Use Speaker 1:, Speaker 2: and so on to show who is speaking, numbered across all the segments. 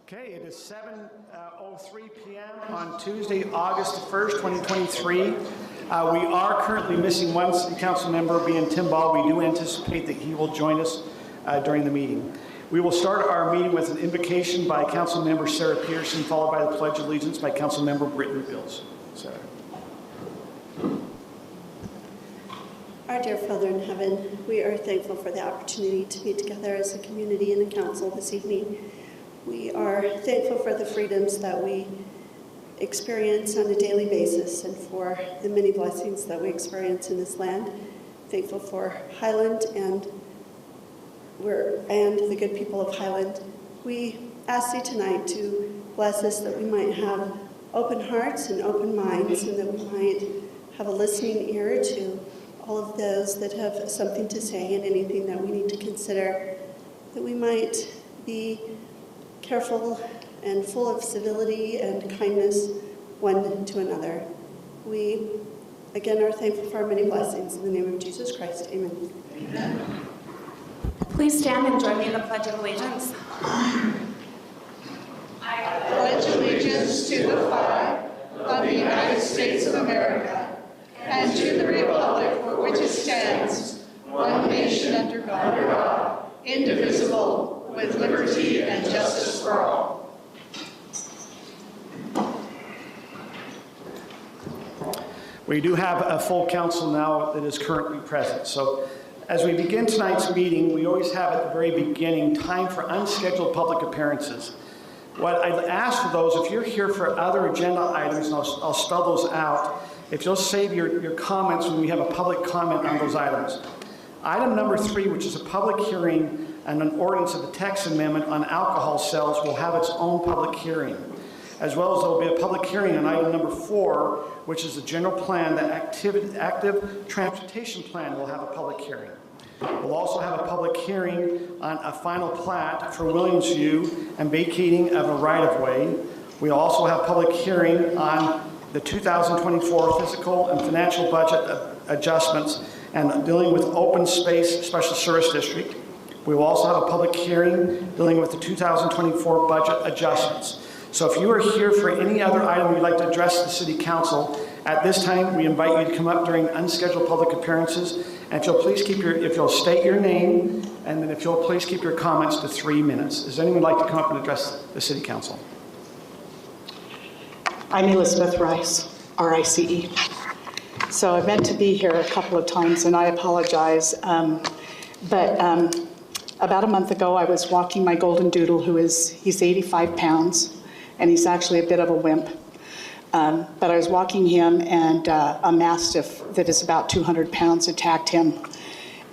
Speaker 1: Okay, it is 7:03 p.m. on Tuesday, August 1st, 2023. We are currently missing one city council member, being Tim Ball. We do anticipate that he will join us during the meeting. We will start our meeting with an invocation by Council Member Sarah Peterson, followed by the Pledge of Allegiance by Council Member Brittany Bills. Sarah.
Speaker 2: Our dear Father in heaven, we are thankful for the opportunity to be together as a community and a council this evening. We are thankful for the freedoms that we experience on a daily basis and for the many blessings that we experience in this land. Thankful for Highland and the good people of Highland. We ask you tonight to bless us that we might have open hearts and open minds, and that we might have a listening ear to all of those that have something to say and anything that we need to consider, that we might be careful and full of civility and kindness one to another. We, again, are thankful for our many blessings. In the name of Jesus Christ, amen.
Speaker 3: Amen. Please stand and join me in the Pledge of Allegiance.
Speaker 4: I pledge allegiance to the flag of the United States of America and to the republic for which it stands, one nation under God, indivisible, with liberty and justice for all.
Speaker 1: We do have a full council now that is currently present. So as we begin tonight's meeting, we always have at the very beginning time for unscheduled public appearances. What I'd ask for those, if you're here for other agenda items, and I'll spell those out, if you'll save your comments when we have a public comment on those items. Item number 3, which is a public hearing and an ordinance of the text amendment on alcohol sales, will have its own public hearing. As well as there will be a public hearing on item number 4, which is the general plan, the active transportation plan will have a public hearing. We'll also have a public hearing on a final plat for Williamsview and vacating of a right-of-way. We'll also have public hearing on the 2024 fiscal and financial budget adjustments and dealing with open space special service district. We will also have a public hearing dealing with the 2024 budget adjustments. So if you are here for any other item you'd like to address the City Council, at this time we invite you to come up during unscheduled public appearances. And if you'll please if you'll state your name, and then if you'll please keep your comments to 3 minutes. Does anyone like to come up and address the City Council?
Speaker 5: I'm Elizabeth Rice, R-I-C-E. So I meant to be here a couple of times, and I apologize. But about a month ago, I was walking my golden doodle, he's 85 pounds, and he's actually a bit of a wimp. But I was walking him, and a mastiff that is about 200 pounds attacked him.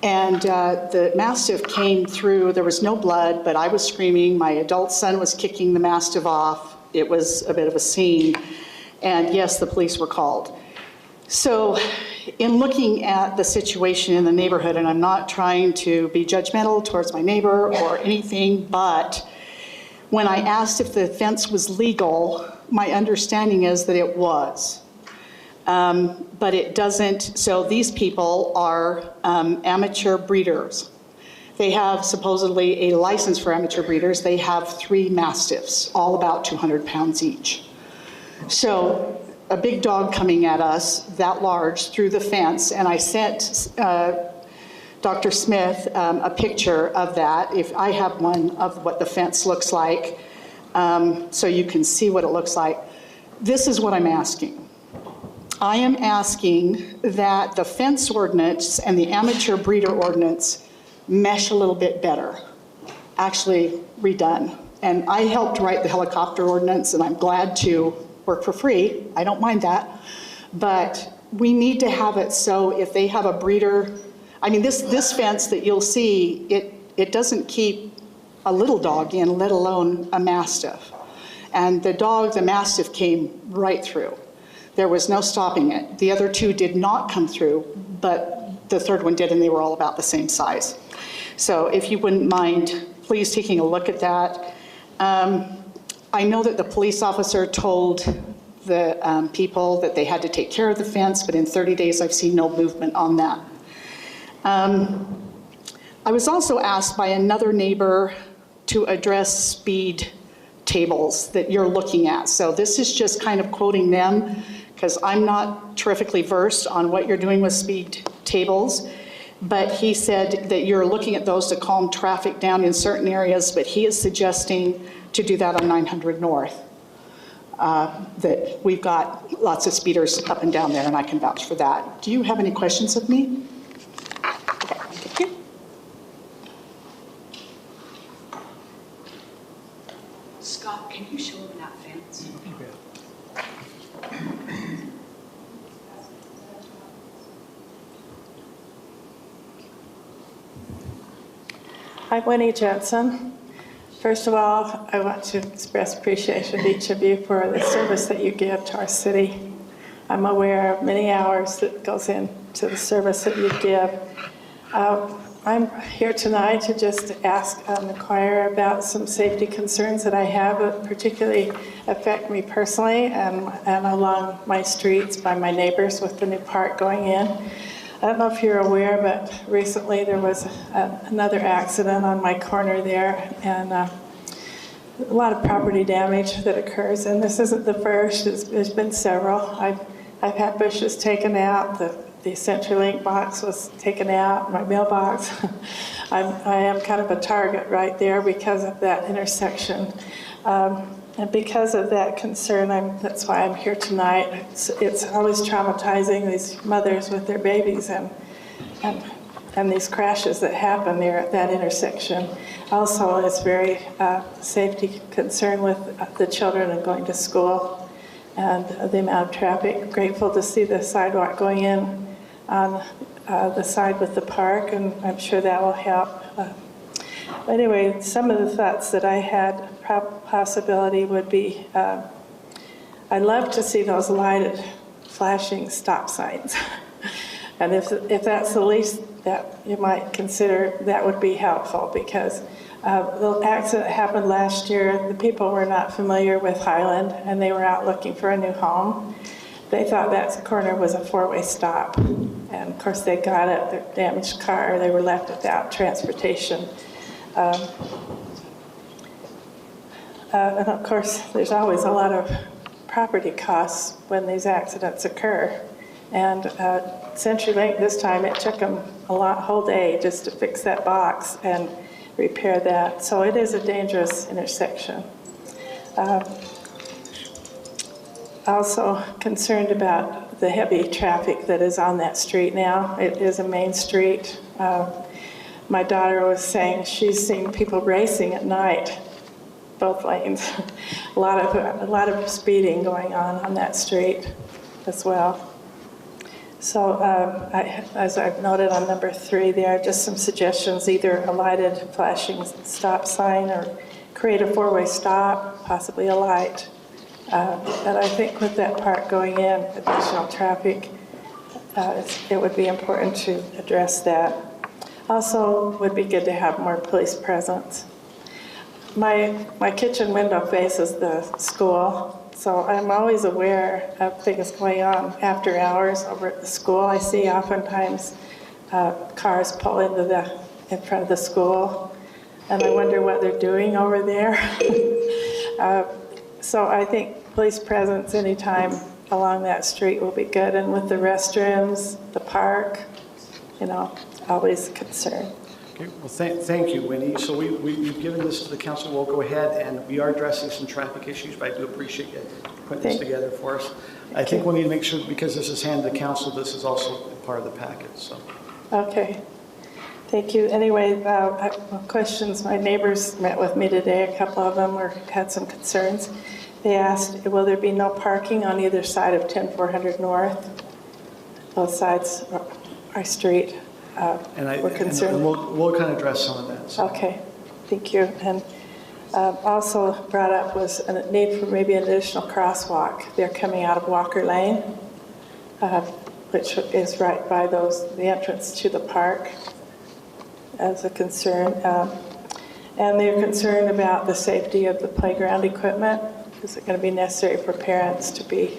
Speaker 5: And the mastiff came through. There was no blood, but I was screaming. My adult son was kicking the mastiff off. It was a bit of a scene. And yes, the police were called. So in looking at the situation in the neighborhood, and I'm not trying to be judgmental towards my neighbor or anything, but when I asked if the fence was legal, my understanding is that it was. But it doesn't, so these people are amateur breeders. They have supposedly a license for amateur breeders. They have 3 mastiffs, all about 200 pounds each. So a big dog coming at us that large through the fence, and I sent Dr. Smith a picture of that. If I have one of what the fence looks like, so you can see what it looks like. This is what I'm asking. I am asking that the fence ordinance and the amateur breeder ordinance mesh a little bit better, actually redone. And I helped write the helicopter ordinance, and I'm glad to work for free. I don't mind that. But we need to have it so if they have a breeder, I mean, this fence that you'll see, it doesn't keep a little dog in, let alone a mastiff. And the mastiff came right through. There was no stopping it. The other 2 did not come through, but the 3rd one did, and they were all about the same size. So if you wouldn't mind, please taking a look at that. I know that the police officer told the people that they had to take care of the fence, but in 30 days I've seen no movement on that. I was also asked by another neighbor to address speed tables that you're looking at. So this is just kind of quoting them, because I'm not terrifically versed on what you're doing with speed tables. But he said that you're looking at those to calm traffic down in certain areas, but he is suggesting to do that on 900 North. That we've got lots of speeders up and down there, and I can vouch for that. Do you have any questions of me? Okay, thank you. Scott, can you show him that fence?
Speaker 4: I'm Winnie Jensen. First of all, I want to express appreciation to each of you for the service that you give to our city. I'm aware of many hours that goes into the service that you give. I'm here tonight to just ask and inquire about some safety concerns that I have that particularly affect me personally and along my streets by my neighbors with the new park going in. I don't know if you're aware, but recently there was another accident on my corner there, and a lot of property damage that occurs. And this isn't the first. There's been several. I've had bushes taken out. The CenturyLink box was taken out. My mailbox. I am kind of a target right there because of that intersection. And because of that concern, that's why I'm here tonight. It's always traumatizing, these mothers with their babies and these crashes that happen there at that intersection. Also, it's very safety concern with the children and going to school and the amount of traffic. Grateful to see the sidewalk going in on the side with the park, and I'm sure that will help. Anyway, some of the thoughts that I had, possibility would be, I'd love to see those lighted flashing stop signs. And if that's the least that you might consider, that would be helpful, because the accident happened last year. The people were not familiar with Highland, and they were out looking for a new home. They thought that corner was a four-way stop. And of course they got it, their damaged car, they were left without transportation. And of course, there's always a lot of property costs when these accidents occur. And CenturyLink, this time, it took them whole day just to fix that box and repair that. So it is a dangerous intersection.
Speaker 6: also concerned about the heavy traffic that is on that street now. It is a main street. My daughter was saying she's seen people racing at night, both lanes. a lot of speeding going on that street as well. So as I've noted on number 3, there are just some suggestions, either a lighted flashing stop sign or create a 4-way stop, possibly a light. But I think with that part going in, additional traffic, it would be important to address that. Also, would be good to have more police presence. My kitchen window faces the school, so I'm always aware of things going on after hours over at the school. I see oftentimes cars pull in front of the school, and I wonder what they're doing over there. So I think police presence anytime along that street will be good, and with the restrooms, the park, always a concern.
Speaker 1: Okay, well, thank you, Winnie. So we've given this to the council. We'll go ahead, and we are addressing some traffic issues, but I do appreciate you putting this together for us. I think we'll need to make sure, because this is handed to council, this is also part of the packet. So.
Speaker 6: Okay. Thank you. Anyway, questions. My neighbors met with me today. A couple of them had some concerns. They asked, will there be no parking on either side of 10400 North? Both sides of our street. We're concerned.
Speaker 1: And we'll kind of address some of that. So.
Speaker 6: Okay. Thank you. And also brought up was a need for maybe an additional crosswalk. They're coming out of Walker Lane, which is right by the entrance to the park, as a concern. And they're concerned about the safety of the playground equipment. Is it going to be necessary for parents to be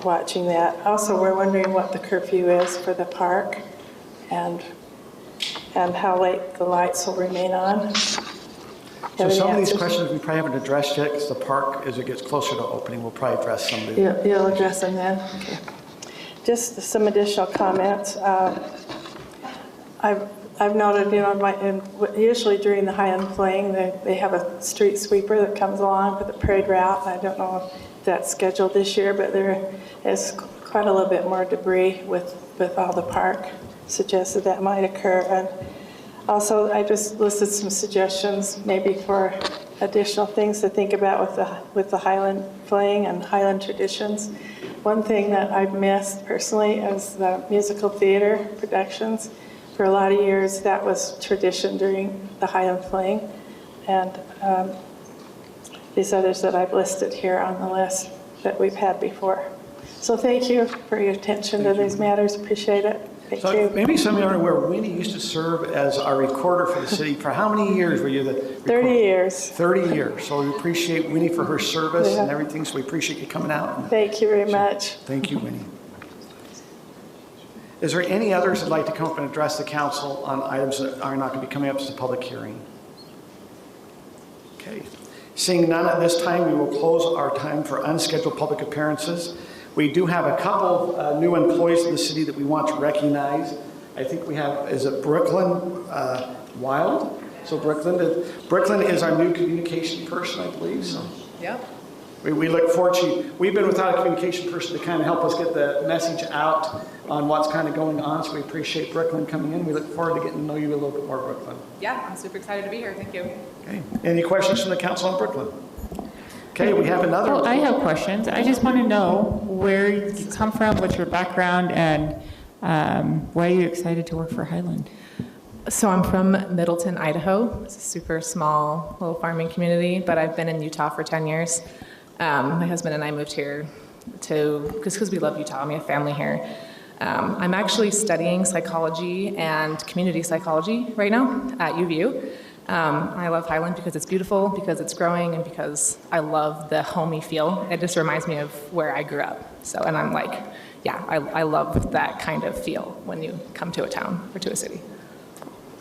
Speaker 6: watching that? Also, we're wondering what the curfew is for the park and how late the lights will remain on.
Speaker 1: So some of these questions we probably haven't addressed yet, because the park, as it gets closer to opening, we'll probably address some of them.
Speaker 6: You'll address them then? Okay. Just some additional comments. I've noted, usually during the Highland Fling, they have a street sweeper that comes along for the parade route. I don't know if that's scheduled this year, but there is quite a little bit more debris with all the park. Suggested that might occur. And also, I just listed some suggestions maybe for additional things to think about with the Highland Fling and Highland traditions. One thing that I've missed personally is the musical theater productions. For a lot of years, that was tradition during the Highland Fling, and these others that I've listed here on the list that we've had before. So thank you for your attention to these matters. Appreciate it. Thank you.
Speaker 1: Maybe some of you aren't aware, Winnie used to serve as our recorder for the city. For how many years were you the recorder?
Speaker 6: 30 years.
Speaker 1: 30 years. So we appreciate Winnie for her service and everything, so we appreciate you coming out.
Speaker 6: Thank you very much.
Speaker 1: Thank you, Winnie. Is there any others that'd like to come up and address the council on items that are not going to be coming up as a public hearing? Okay. Seeing none at this time, we will close our time for unscheduled public appearances. We do have a couple of new employees in the city that we want to recognize. I think we have, is it Brooklyn Wild? So Brooklyn is our new communication person, I believe. So.
Speaker 7: Yep.
Speaker 1: We look forward to, we've been without a communication person to kind of help us get the message out on what's kind of going on, so we appreciate Brooklyn coming in. We look forward to getting to know you a little bit more, Brooklyn.
Speaker 7: Yeah, I'm super excited to be here. Thank you.
Speaker 1: Okay. Any questions from the council on Brooklyn? Okay, we have another.
Speaker 8: Oh, I have questions. I just want to know where you come from, what's your background, and why are you excited to work for Highland?
Speaker 7: So I'm from Middleton, Idaho. It's a super small little farming community, but I've been in Utah for 10 years. My husband and I moved here because we love Utah. We have family here. I'm actually studying psychology and community psychology right now at UVU. I love Highland because it's beautiful, because it's growing, and because I love the homey feel. It just reminds me of where I grew up. So, and I'm like, yeah, I love that kind of feel when you come to a town or to a city.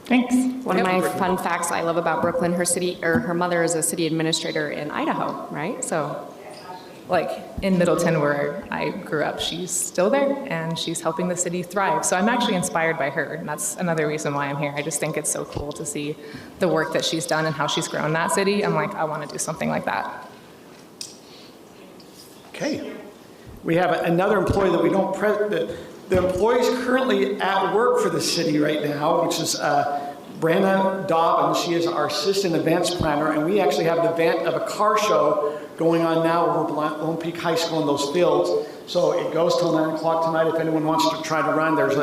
Speaker 8: Thanks.
Speaker 9: One of my fun facts I love about Brooklyn, her mother is a city administrator in Idaho, right? So,
Speaker 7: like in Middleton where I grew up, she's still there and she's helping the city thrive. So I'm actually inspired by her, and that's another reason why I'm here. I just think it's so cool to see the work that she's done and how she's grown that city. I'm like, I want to do something like that.
Speaker 1: Okay. We have another employee that we don't, the employee's currently at work for the city right now, which is Brenna Dobbins. She is our assistant events planner, and we actually have an event of a car show going on now over Lone Peak High School in those fields. So it goes till 9 o'clock tonight. If anyone wants to try to run, there's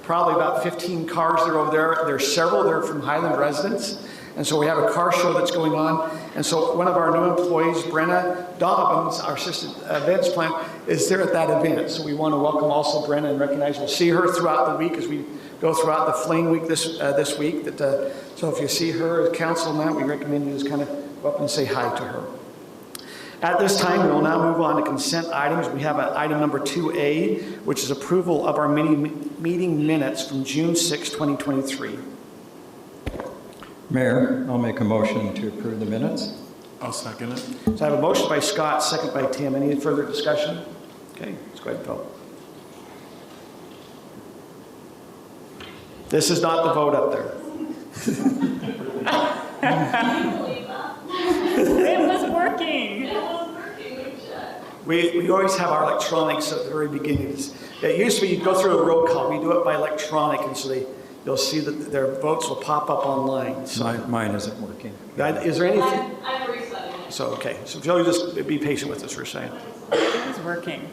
Speaker 1: probably about 15 cars that are over there. There's several that are from Highland residents. And so we have a car show that's going on. And so one of our new employees, Brenna Dobbins, our assistant events planner, is there at that event. So we want to welcome also Brenna and recognize, we'll see her throughout the week as we go throughout the Fling Week this week. So if you see her as council now, we recommend you just kind of go up and say hi to her. At this time, we will now move on to consent items. We have item number 2A, which is approval of our meeting minutes from June 6, 2023.
Speaker 10: Mayor, I'll make a motion to approve the minutes.
Speaker 11: I'll second it.
Speaker 1: So I have a motion by Scott, second by Tim. Any further discussion? Okay, let's go ahead and vote. This is not the vote up there.
Speaker 8: It was working.
Speaker 1: We always have our electronics at the very beginning. It used to be you'd go through a roll call. We do it by electronic, and so you'll see that their votes will pop up online. So
Speaker 10: Mine isn't working.
Speaker 1: is there anything? I'm resetting it. So, okay. So if you'll just be patient with us for a second.
Speaker 8: It was working.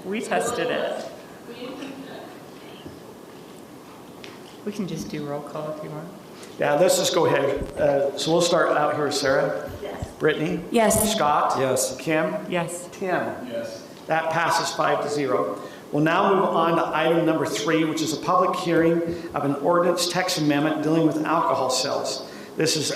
Speaker 8: We tested it. We can just do roll call if you want.
Speaker 1: Yeah, let's just go ahead. So we'll start out here with Sarah. Yes. Brittany.
Speaker 3: Yes.
Speaker 1: Scott.
Speaker 10: Yes.
Speaker 1: Kim.
Speaker 8: Yes.
Speaker 1: Tim. Yes. That passes 5-0. We'll now move on to item number 3, which is a public hearing of an ordinance text amendment dealing with alcohol sales. This is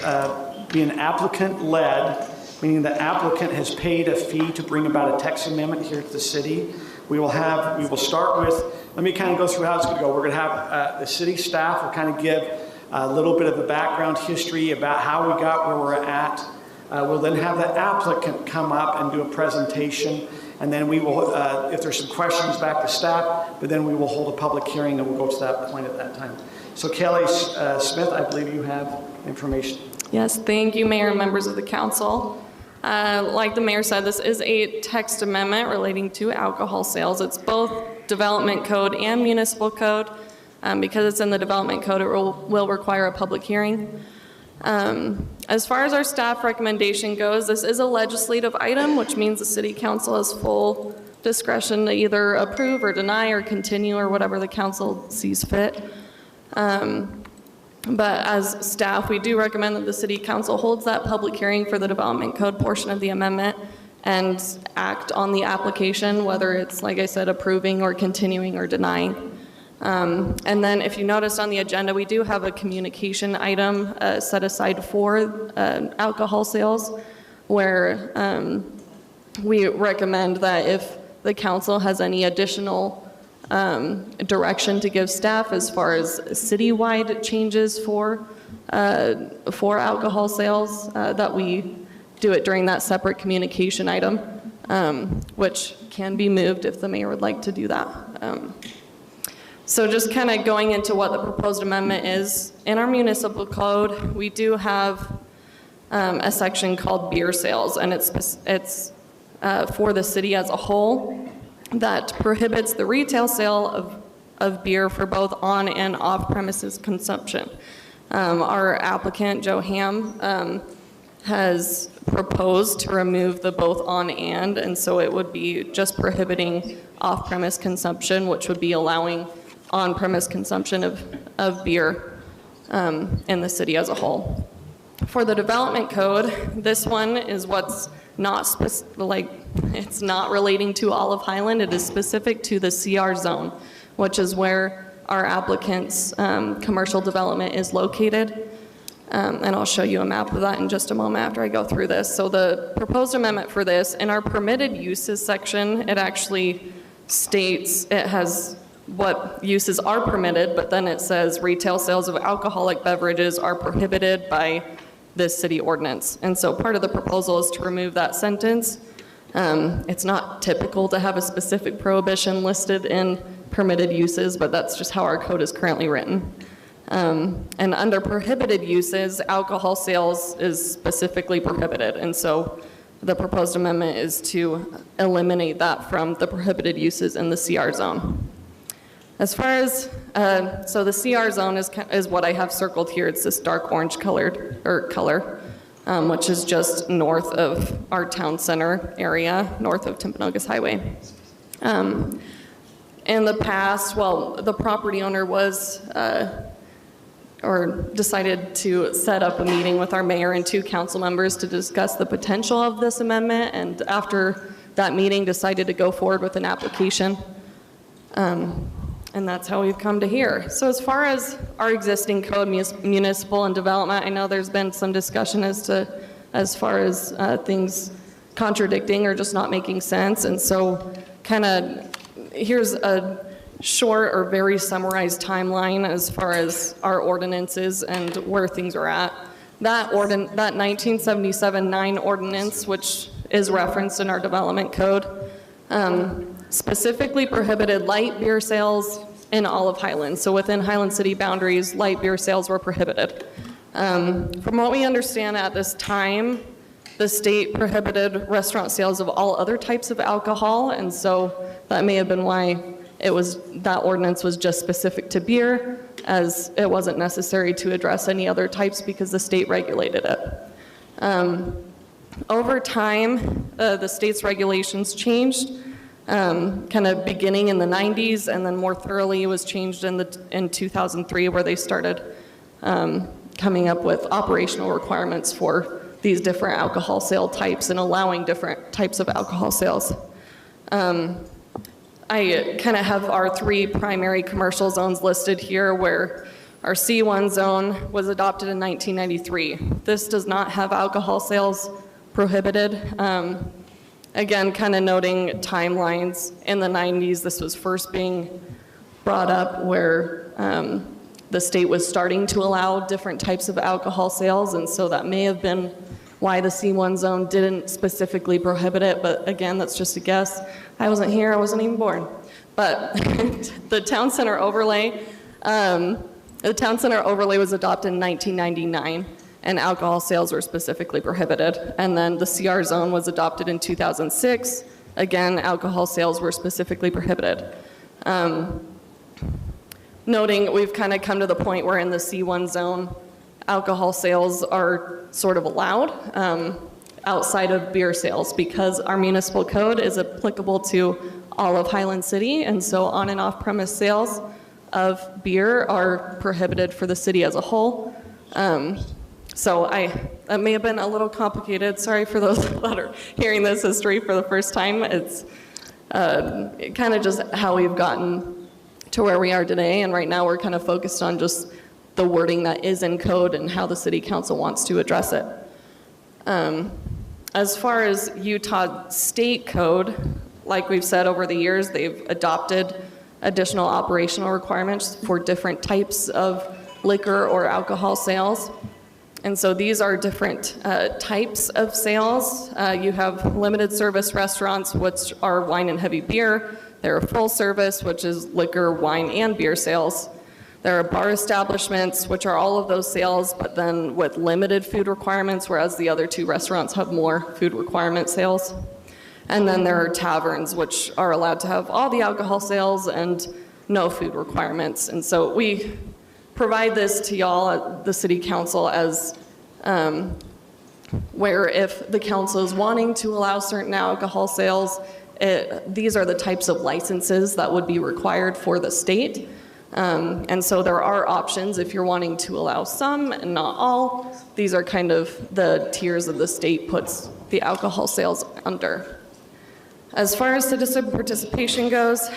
Speaker 1: being applicant-led, meaning the applicant has paid a fee to bring about a text amendment here to the city. We will start with, let me kind of go through how it's going to go. We're going to have the city staff will kind of give a little bit of a background history about how we got where we're at. We'll then have the applicant come up and do a presentation. And then we will, if there's some questions, back to staff, but then we will hold a public hearing and we'll go to that point at that time. So Kelly Smith, I believe you have information.
Speaker 12: Yes, thank you, Mayor and members of the council. Like the mayor said, this is a text amendment relating to alcohol sales. It's both development code and municipal code. Because it's in the development code, it will require a public hearing. As far as our staff recommendation goes, this is a legislative item, which means the city council has full discretion to either approve or deny or continue or whatever the council sees fit. But as staff, we do recommend that the city council holds that public hearing for the development code portion of the amendment and act on the application, whether it's, like I said, approving or continuing or denying. And then if you noticed on the agenda, we do have a communication item set aside for alcohol sales, where we recommend that if the council has any additional direction to give staff as far as citywide changes for alcohol sales, that we do it during that separate communication item, which can be moved if the mayor would like to do that. So just kind of going into what the proposed amendment is, in our municipal code, we do have a section called beer sales, and it's for the city as a whole that prohibits the retail sale of beer for both on and off premises consumption. Our applicant, Joe Ham, has proposed to remove the both on and so it would be just prohibiting off-premise consumption, which would be allowing on-premise consumption of beer in the city as a whole. For the development code, this one is what's not it's not relating to Olive Highland. It is specific to the CR zone, which is where our applicant's commercial development is located. And I'll show you a map of that in just a moment after I go through this. So the proposed amendment for this, in our permitted uses section, it actually states it has what uses are permitted, but then it says retail sales of alcoholic beverages are prohibited by this city ordinance. And so part of the proposal is to remove that sentence. It's not typical to have a specific prohibition listed in permitted uses, but that's just how our code is currently written. And under prohibited uses, alcohol sales is specifically prohibited. And so the proposed amendment is to eliminate that from the prohibited uses in the CR zone. As far as, so the CR zone is what I have circled here. It's this dark orange color, which is just north of our town center area, north of Timpanogos Highway. In the past, well, the property owner was, or decided to set up a meeting with our mayor and 2 council members to discuss the potential of this amendment, and after that meeting decided to go forward with an application. And that's how we've come to here. So as far as our existing code, municipal and development, I know there's been some discussion as far as things contradicting or just not making sense. And so kind of here's a short or very summarized timeline as far as our ordinances and where things are at. That 1977-9 ordinance, which is referenced in our development code, specifically prohibited light beer sales in all of Highland. So within Highland city boundaries, light beer sales were prohibited. From what we understand at this time, the state prohibited restaurant sales of all other types of alcohol, and so that may have been why that ordinance was just specific to beer, as it wasn't necessary to address any other types because the state regulated it. Over time, the state's regulations changed, kind of beginning in the 90s, and then more thoroughly was changed in 2003, where they started coming up with operational requirements for these different alcohol sale types and allowing different types of alcohol sales. I kind of have our 3 primary commercial zones listed here, where our C1 zone was adopted in 1993. This does not have alcohol sales prohibited. Again, kind of noting timelines. In the 90s, this was first being brought up where the state was starting to allow different types of alcohol sales, and so that may have been why the C1 zone didn't specifically prohibit it, but again, that's just a guess. I wasn't here, I wasn't even born. But the town center overlay, was adopted in 1999, and alcohol sales were specifically prohibited. And then the CR zone was adopted in 2006. Again, alcohol sales were specifically prohibited. Noting we've kind of come to the point where in the C1 zone, alcohol sales are sort of allowed outside of beer sales, because our municipal code is applicable to all of Highland City, and so on and off premise sales of beer are prohibited for the city as a whole. So that may have been a little complicated. Sorry for those that are hearing this history for the first time. It's kind of just how we've gotten to where we are today, and right now we're kind of focused on just the wording that is in code and how the city council wants to address it. As far as Utah state code, like we've said over the years, they've adopted additional operational requirements for different types of liquor or alcohol sales. And so these are different types of sales. You have limited service restaurants, which are wine and heavy beer. There are full service, which is liquor, wine, and beer sales. There are bar establishments, which are all of those sales, but then with limited food requirements, whereas the other 2 restaurants have more food requirement sales. And then there are taverns, which are allowed to have all the alcohol sales and no food requirements. And so we provide this to y'all at the city council as where if the council is wanting to allow certain alcohol sales, these are the types of licenses that would be required for the state. And so there are options if you're wanting to allow some and not all. These are kind of the tiers that the state puts the alcohol sales under. As far as citizen participation goes,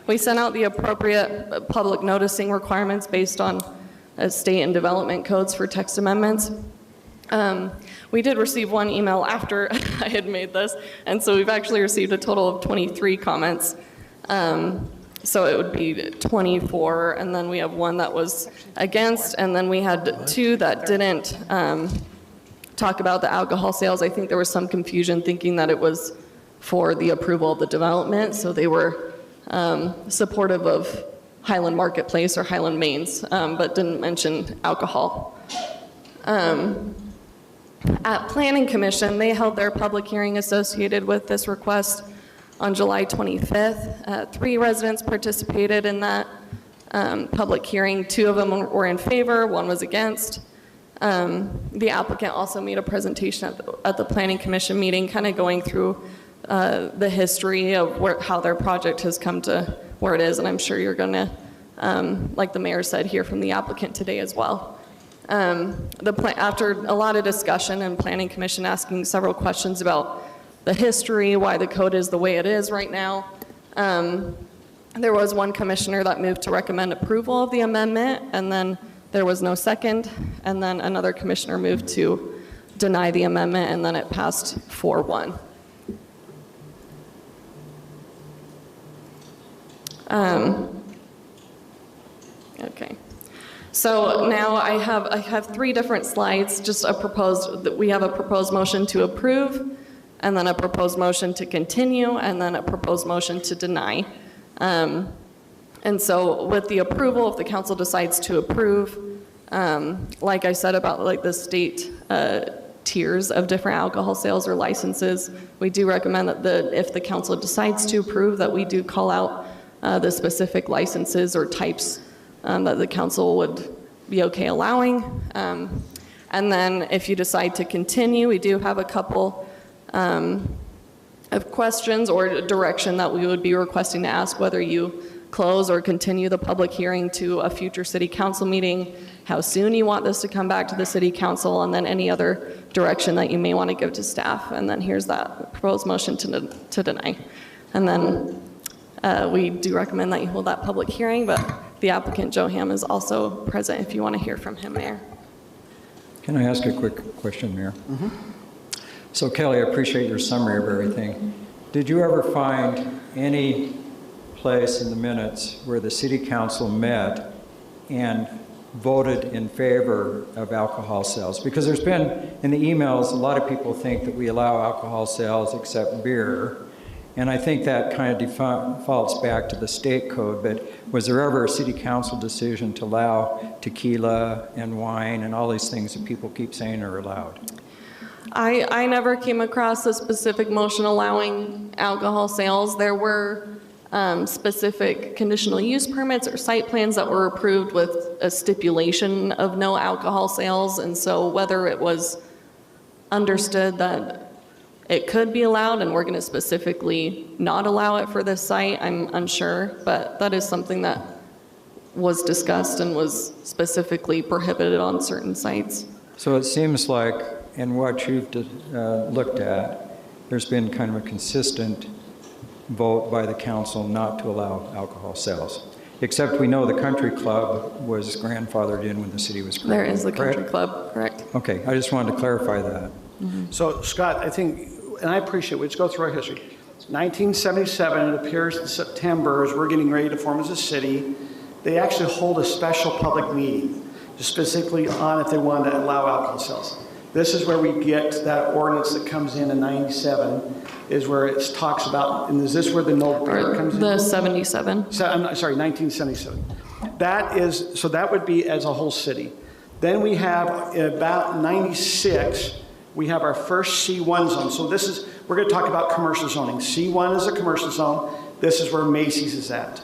Speaker 12: we sent out the appropriate public noticing requirements based on state and development codes for text amendments. We did receive 1 email after I had made this, and so we've actually received a total of 23 comments. So it would be 24, and then we have 1 that was against, and then we had 2 that didn't talk about the alcohol sales. I think there was some confusion thinking that it was for the approval of the development, so they were supportive of Highland Marketplace or Highland Mains, but didn't mention alcohol. At Planning Commission, they held their public hearing associated with this request on July 25th. 3 residents participated in that public hearing. 2 of them were in favor, 1 was against. The applicant also made a presentation at the Planning Commission meeting, kind of going through the history of how their project has come to where it is, and I'm sure you're going to, like the mayor said, hear from the applicant today as well. After a lot of discussion and Planning Commission asking several questions about the history, why the code is the way it is right now, there was one commissioner that moved to recommend approval of the amendment, and then there was no second, and then another commissioner moved to deny the amendment, and then it passed 4-1. Okay. So now I have 3 different slides, just we have a proposed motion to approve, and then a proposed motion to continue, and then a proposed motion to deny. And so with the approval, if the council decides to approve, like I said about like the state tiers of different alcohol sales or licenses, we do recommend that if the council decides to approve, that we do call out the specific licenses or types that the council would be okay allowing. And then if you decide to continue, we do have a couple of questions or direction that we would be requesting to ask, whether you close or continue the public hearing to a future city council meeting, how soon you want this to come back to the city council, and then any other direction that you may want to give to staff. And then here's that proposed motion to deny. And then we do recommend that you hold that public hearing, but the applicant, Joe Ham, is also present if you want to hear from him, Mayor.
Speaker 10: Can I ask a quick question, Mayor? Mm-hmm. So Kelly, I appreciate your summary of everything. Did you ever find any place in the minutes where the city council met and voted in favor of alcohol sales? Because there's been, in the emails, a lot of people think that we allow alcohol sales except beer. And I think that kind of defaults back to the state code, but was there ever a city council decision to allow tequila and wine and all these things that people keep saying are allowed?
Speaker 12: I never came across a specific motion allowing alcohol sales. There were specific conditional use permits or site plans that were approved with a stipulation of no alcohol sales, and so whether it was understood that it could be allowed and we're going to specifically not allow it for this site, I'm unsure, but that is something that was discussed and was specifically prohibited on certain sites.
Speaker 10: So it seems like in what you've looked at, there's been kind of a consistent vote by the council not to allow alcohol sales. Except we know the country club was grandfathered in when the city was created.
Speaker 12: There is the country club, correct.
Speaker 10: Okay, I just wanted to clarify that.
Speaker 12: Mm-hmm.
Speaker 1: So Scott, I think, and I appreciate, let's go through our history. 1977, it appears in September, as we're getting ready to form as a city, they actually hold a special public meeting, just specifically on if they want to allow alcohol sales. This is where we get that ordinance that comes in 97, is where it talks about, and is this where the no beer comes in?
Speaker 12: The 77.
Speaker 1: So, I'm sorry, 1977. That is, so that would be as a whole city. Then we have about 96, we have our first C1 zone. So this is, we're going to talk about commercial zoning. C1 is a commercial zone. This is where Macy's is at.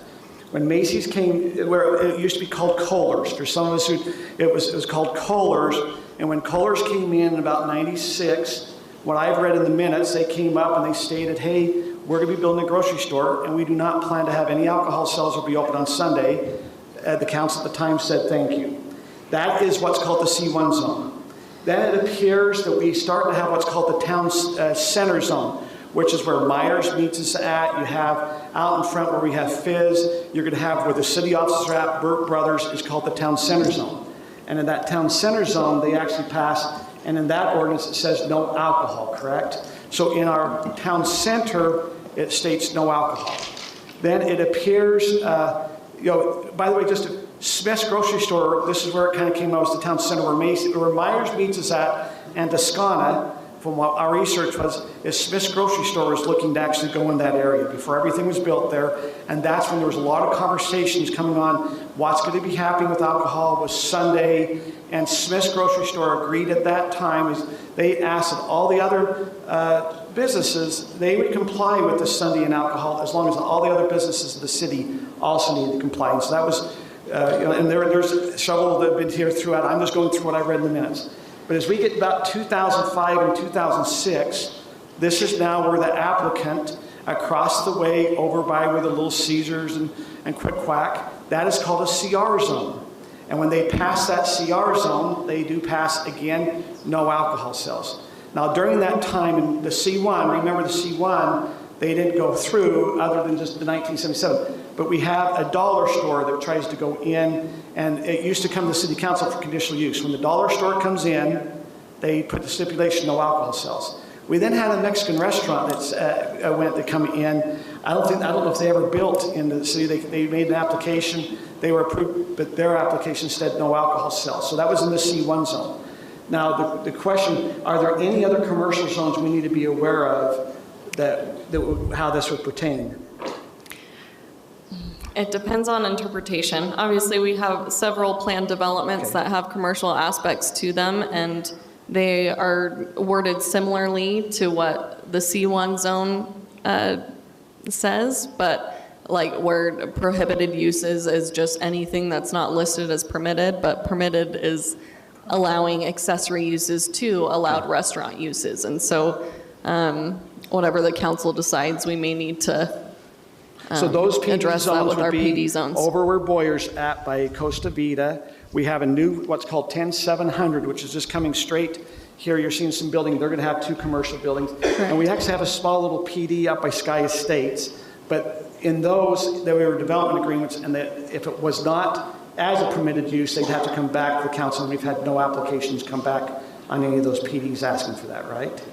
Speaker 1: When Macy's came, where it used to be called Kohlers. For some of us who, it was called Kohlers. And when Kohlers came in about 96, what I've read in the minutes, they came up and they stated, hey, we're going to be building a grocery store and we do not plan to have any alcohol sales or be open on Sunday. The council at the time said thank you. That is what's called the C1 zone. Then it appears that we start to have what's called the town center zone, which is where Myers meets us at. You have out in front where we have Fizz. You're going to have where the city offices are at, Burt Brothers, is called the town center zone. And in that town center zone, they actually passed, and in that ordinance it says no alcohol, correct? So in our town center, it states no alcohol. Then it appears, by the way, just Smith's grocery store, this is where it kind of came out, was the town center where Myers meets us at, and Toscana. from what our research was, is Smith's Grocery Store was looking to actually go in that area before everything was built there. And that's when there was a lot of conversations coming on what's going to be happening with alcohol was Sunday. And Smith's Grocery Store agreed at that time, is they asked that all the other businesses, they would comply with the Sunday and alcohol as long as all the other businesses in the city also needed to comply. And so that was, and there's several that have been here throughout. I'm just going through what I read in the minutes. But as we get about 2005 and 2006, this is now where the applicant across the way over by where the Little Caesars and Quick Quack, that is called a CR zone. And when they pass that CR zone, they do pass, again, no alcohol sales. Now, during that time in the C1, remember the C1, they didn't go through other than just the 1977. But we have a dollar store that tries to go in, and it used to come to the city council for conditional use. When the dollar store comes in, they put the stipulation, no alcohol sales. We then had a Mexican restaurant that went to come in. I don't know if they ever built in the city. They made an application. They were approved, but their application said no alcohol sales. So that was in the C1 zone. Now, the question, are there any other commercial zones we need to be aware of how this would pertain?
Speaker 12: It depends on interpretation. Obviously, we have several planned developments that have commercial aspects to them, and they are worded similarly to what the C1 zone says, but like where prohibited uses is just anything that's not listed as permitted, but permitted is allowing accessory uses to allowed restaurant uses. And so whatever the council decides, we may need to
Speaker 1: so those PD
Speaker 12: address that
Speaker 1: zones
Speaker 12: with
Speaker 1: would
Speaker 12: our
Speaker 1: be
Speaker 12: PD zones.
Speaker 1: over where Boyer's at by Costa Vida. We have a new, what's called 10700, which is just coming straight here. You're seeing some building. They're going to have 2 commercial buildings. Correct. And we actually have a small little PD up by Sky Estates. But in those, there were development agreements, and that if it was not as a permitted use, they'd have to come back to the council. And we've had no applications come back on any of those PDs asking for that, right?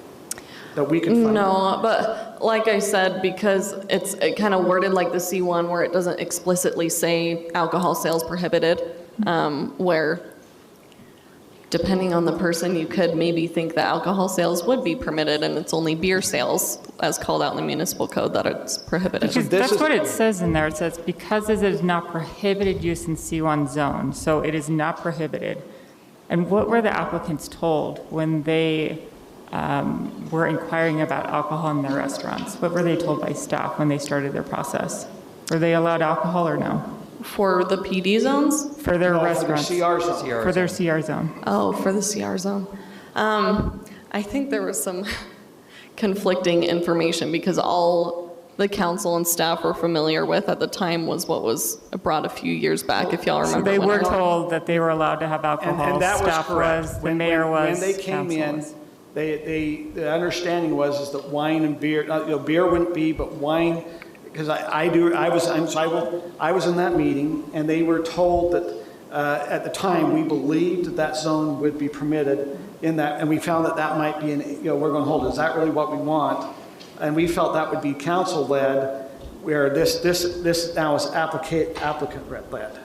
Speaker 1: That we can find.
Speaker 12: No, but like I said, because it's kind of worded like the C1 where it doesn't explicitly say alcohol sales prohibited, where depending on the person, you could maybe think that alcohol sales would be permitted, and it's only beer sales, as called out in the municipal code, that it's prohibited.
Speaker 8: Because that's what it says in there. It says, because it is not prohibited use in C1 zone, so it is not prohibited. And what were the applicants told when they were inquiring about alcohol in their restaurants? What were they told by staff when they started their process? Were they allowed alcohol or no?
Speaker 12: For the PD zones?
Speaker 8: For their restaurants.
Speaker 1: For their CR zone.
Speaker 8: For their CR zone.
Speaker 12: Oh, for the CR zone. I think there was some conflicting information because all the council and staff were familiar with at the time was what was brought a few years back, if y'all remember.
Speaker 8: So they were told that they were allowed to have alcohol.
Speaker 1: And that
Speaker 8: staff
Speaker 1: was correct.
Speaker 8: The mayor was.
Speaker 1: When they came in, the understanding was that wine and beer, beer wouldn't be, but wine, because I was in that meeting, and they were told that at the time we believed that zone would be permitted in that, and we found that might be we're going to hold it. Is that really what we want? And we felt that would be council led, where this now is applicant led.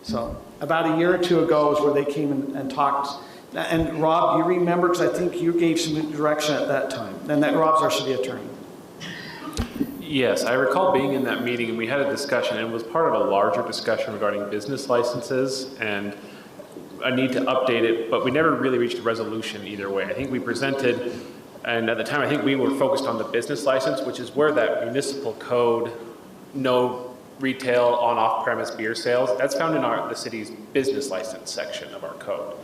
Speaker 1: So about a year or two ago is where they came and talked. And Rob, you remember, because I think you gave some direction at that time. And that Rob's our city attorney.
Speaker 11: Yes, I recall being in that meeting, and we had a discussion, and it was part of a larger discussion regarding business licenses and a need to update it, but we never really reached a resolution either way. I think we presented, and at the time I think we were focused on the business license, which is where that municipal code, no retail on off-premise beer sales, that's found in the city's business license section of our code.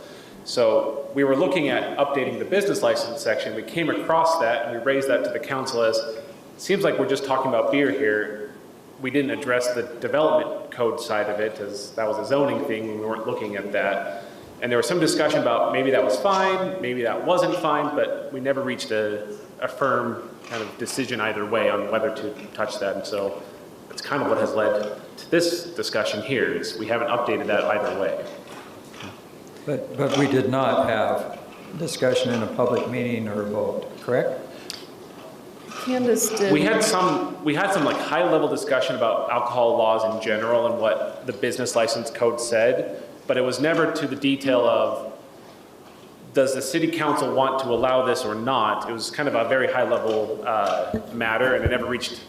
Speaker 11: So we were looking at updating the business license section. We came across that and we raised that to the council as, it seems like we're just talking about beer here. We didn't address the development code side of it, as that was a zoning thing. We weren't looking at that. And there was some discussion about maybe that was fine, maybe that wasn't fine, but we never reached a firm kind of decision either way on whether to touch that. And so that's kind of what has led to this discussion here, is we haven't updated that either way.
Speaker 10: But we did not have discussion in a public meeting or a vote, correct?
Speaker 12: Candace did.
Speaker 11: We had some like high level discussion about alcohol laws in general and what the business license code said, but it was never to the detail of does the city council want to allow this or not? It was kind of a very high-level matter, and it never reached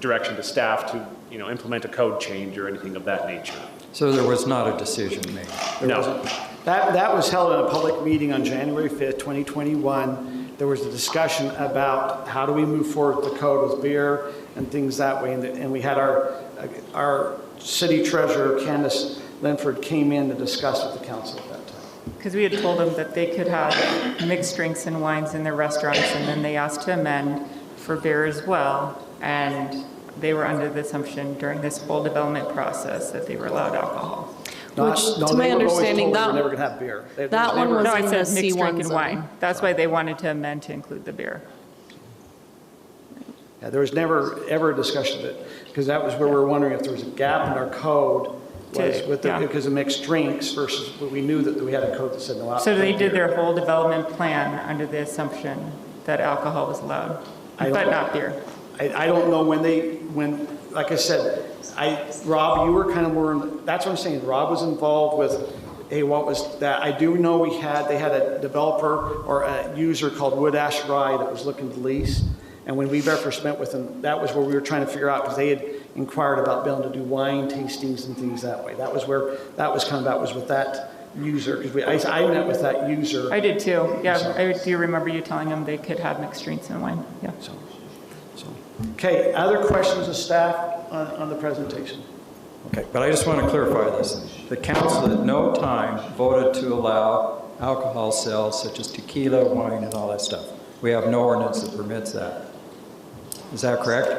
Speaker 11: direction to staff to, implement a code change or anything of that nature.
Speaker 10: So there was not a decision made?
Speaker 11: No.
Speaker 1: That was held in a public meeting on January 5th, 2021. There was a discussion about how do we move forward with the code with beer and things that way. And we had our city treasurer, Candace Linford, came in to discuss with the council at that time.
Speaker 8: Because we had told them that they could have mixed drinks and wines in their restaurants, and then they asked to amend for beer as well. And they were under the assumption during this whole development process that they were allowed alcohol.
Speaker 12: To my understanding,
Speaker 1: that never gonna have beer.
Speaker 12: that one was
Speaker 8: No, I
Speaker 12: in
Speaker 8: said
Speaker 12: the
Speaker 8: mixed drink
Speaker 12: C1
Speaker 8: and
Speaker 12: zone.
Speaker 8: wine. That's why they wanted to amend to include the beer.
Speaker 1: Yeah, there was never ever a discussion that, because that was where we were wondering if there was a gap in our code because of mixed drinks versus we knew that we had a code that said no alcohol.
Speaker 8: So they did their whole development plan under the assumption that alcohol was allowed, but not beer.
Speaker 1: I don't know when, like I said, Rob, you were kind of more, that's what I'm saying, Rob was involved with, hey, what was that? I do know they had a developer or a user called Wood Ash Rye that was looking to lease. And when we first met with them, that was where we were trying to figure out, because they had inquired about being able to do wine tastings and things that way. That was where that was coming about, was with that user, because I met with that user.
Speaker 8: I did too, yeah. I do remember you telling them they could have mixed drinks and wine, yeah.
Speaker 1: Okay, other questions of staff on the presentation?
Speaker 10: Okay, but I just want to clarify this. The council at no time voted to allow alcohol sales such as tequila, wine, and all that stuff. We have no ordinance that permits that. Is that correct?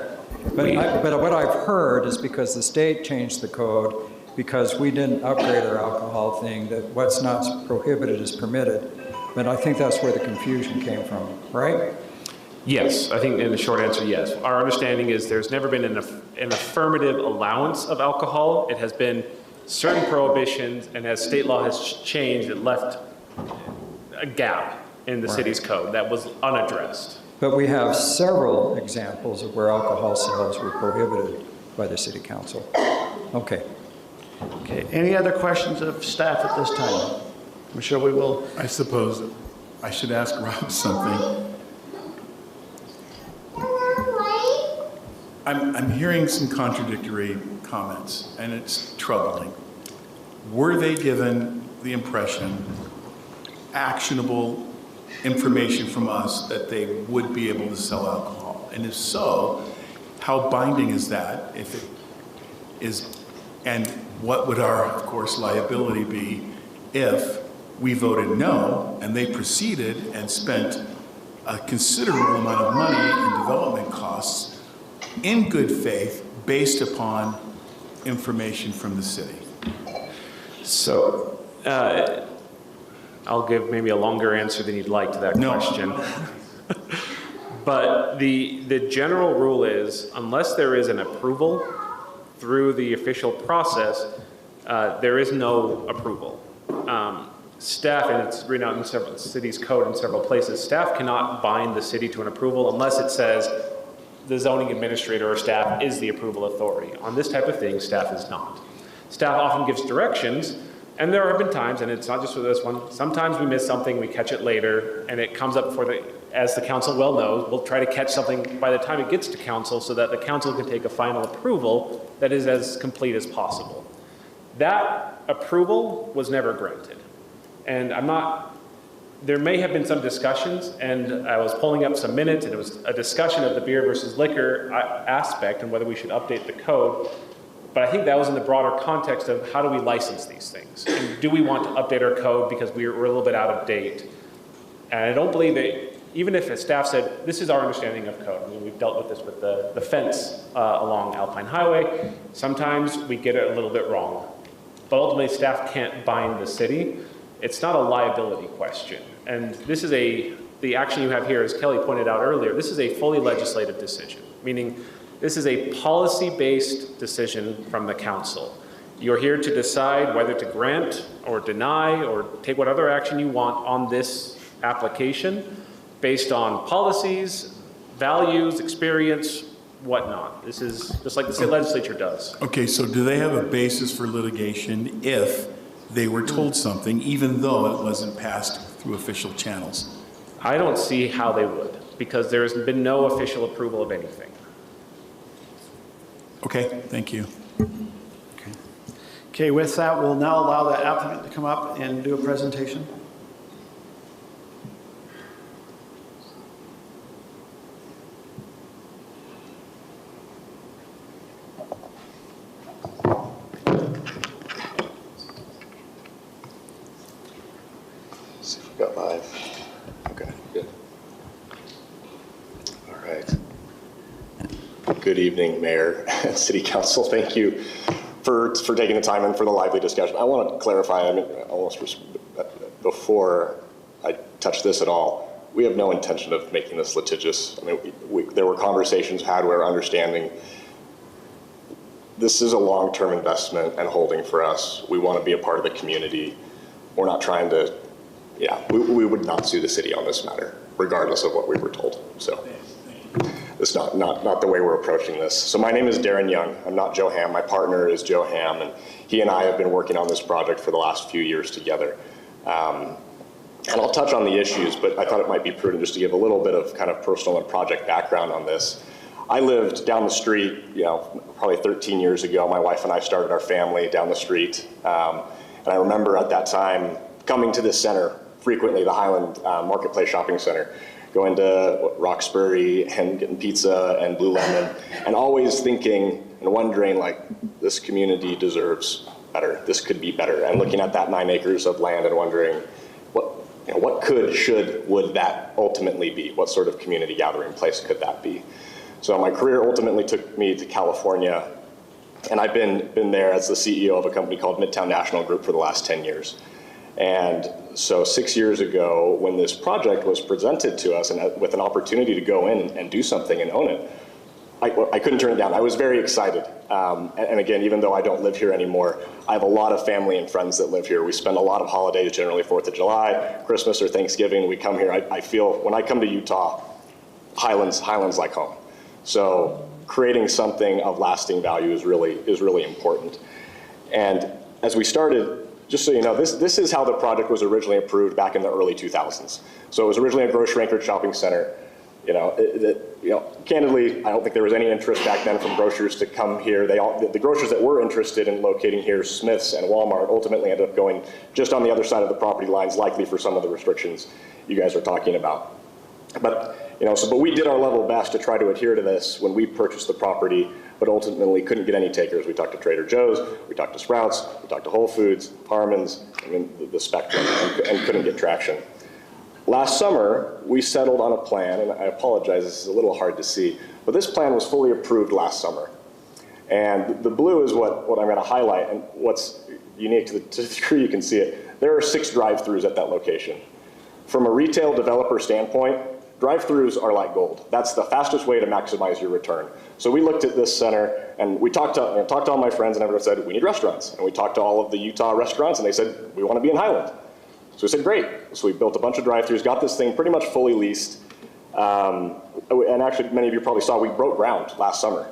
Speaker 10: But what I've heard is because the state changed the code, because we didn't upgrade our alcohol thing, that what's not prohibited is permitted. But I think that's where the confusion came from, right?
Speaker 11: Yes, I think in the short answer, yes. Our understanding is there's never been an affirmative allowance of alcohol. It has been certain prohibitions, and as state law has changed, it left a gap in the city's code that was unaddressed.
Speaker 10: But we have several examples of where alcohol sales were prohibited by the city council. Okay.
Speaker 1: Okay, any other questions of staff at this time? I'm sure we will.
Speaker 13: I suppose I should ask Rob something. I'm hearing some contradictory comments, and it's troubling. Were they given the impression, actionable information from us, that they would be able to sell alcohol? And if so, how binding is that? If it is, and what would our, of course, liability be if we voted no and they proceeded and spent a considerable amount of money in development costs in good faith based upon information from the city?
Speaker 11: So, I'll give maybe a longer answer than you'd like to that question. But the general rule is, unless there is an approval through the official process, there is no approval. Staff, and it's written out in several cities' code in several places, staff cannot bind the city to an approval unless it says the zoning administrator or staff is the approval authority. On this type of thing, staff is not. Staff often gives directions, and there have been times, and it's not just for this one, sometimes we miss something, we catch it later, and it comes up as the council well knows, we'll try to catch something by the time it gets to council so that the council can take a final approval that is as complete as possible. That approval was never granted. And there may have been some discussions, and I was pulling up some minutes, and it was a discussion of the beer versus liquor aspect and whether we should update the code. But I think that was in the broader context of how do we license these things? And do we want to update our code because we're a little bit out of date? And I don't believe that, even if a staff said, this is our understanding of code. I mean, we've dealt with this with the fence along Alpine Highway. Sometimes we get it a little bit wrong. But ultimately, staff can't bind the city. It's not a liability question. And this is the action you have here, as Kelly pointed out earlier, this is a fully legislative decision, meaning this is a policy-based decision from the council. You're here to decide whether to grant or deny or take what other action you want on this application based on policies, values, experience, whatnot. This is just like the state legislature does.
Speaker 13: Okay, so do they have a basis for litigation if they were told something, even though it wasn't passed through official channels?
Speaker 11: I don't see how they would, because there's been no official approval of anything.
Speaker 13: Okay, thank you.
Speaker 1: Okay, with that, we'll now allow the applicant to come up and do a presentation.
Speaker 14: See if we got live. Okay, good. All right. Good evening, Mayor and City Council. Thank you for taking the time and for the lively discussion. I want to clarify, before I touch this at all, we have no intention of making this litigious. I mean, there were conversations had where understanding this is a long-term investment and holding for us. We want to be a part of the community. We're not trying to, we would not sue the city on this matter, regardless of what we were told. So it's not the way we're approaching this. So my name is Darren Young. I'm not Joe Ham. My partner is Joe Ham, and he and I have been working on this project for the last few years together. And I'll touch on the issues, but I thought it might be prudent just to give a little bit of kind of personal and project background on this. I lived down the street, probably 13 years ago. My wife and I started our family down the street. And I remember at that time coming to this center frequently, the Highland Marketplace Shopping Center, going to Roxbury and getting pizza and Blue Lemon, and always thinking and wondering, like, this community deserves better. This could be better. And looking at that 9 acres of land and wondering, what could, should, would that ultimately be? What sort of community gathering place could that be? So my career ultimately took me to California, and I've been there as the CEO of a company called Midtown National Group for the last 10 years. And so 6 years ago, when this project was presented to us and with an opportunity to go in and do something and own it, I couldn't turn it down. I was very excited. And again, even though I don't live here anymore, I have a lot of family and friends that live here. We spend a lot of holidays, generally 4th of July, Christmas or Thanksgiving. We come here. I feel, when I come to Utah, Highlands like home. So creating something of lasting value is really important. And as we started, just so you know, this is how the project was originally approved back in the early 2000s. So it was originally a grocery anchored shopping center. Candidly, I don't think there was any interest back then from grocers to come here. The grocers that were interested in locating here, Smith's and Walmart, ultimately ended up going just on the other side of the property lines, likely for some of the restrictions you guys are talking about. But we did our level best to try to adhere to this when we purchased the property, but ultimately couldn't get any takers. We talked to Trader Joe's, we talked to Sprouts, we talked to Whole Foods, Harmon's, the spectrum, and couldn't get traction. Last summer, we settled on a plan, and I apologize, this is a little hard to see, but this plan was fully approved last summer. And the blue is what I'm going to highlight, and what's unique to the degree you can see it. There are 6 drive-throughs at that location. From a retail developer standpoint, drive-throughs are like gold. That's the fastest way to maximize your return. So we looked at this center, and we talked to all my friends, and everyone said, we need restaurants. And we talked to all of the Utah restaurants, and they said, we want to be in Highland. So we said, great. So we built a bunch of drive-thrus, got this thing pretty much fully leased. And actually, many of you probably saw, we broke ground last summer.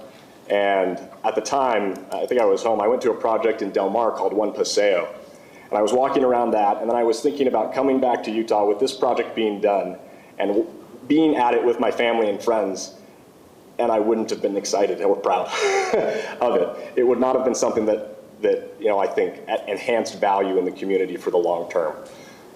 Speaker 14: And at the time, I think I was home, I went to a project in Del Mar called One Paseo. And I was walking around that, and then I was thinking about coming back to Utah with this project being done and being at it with my family and friends, and I wouldn't have been excited or proud of it. It would not have been something that I think enhanced value in the community for the long term.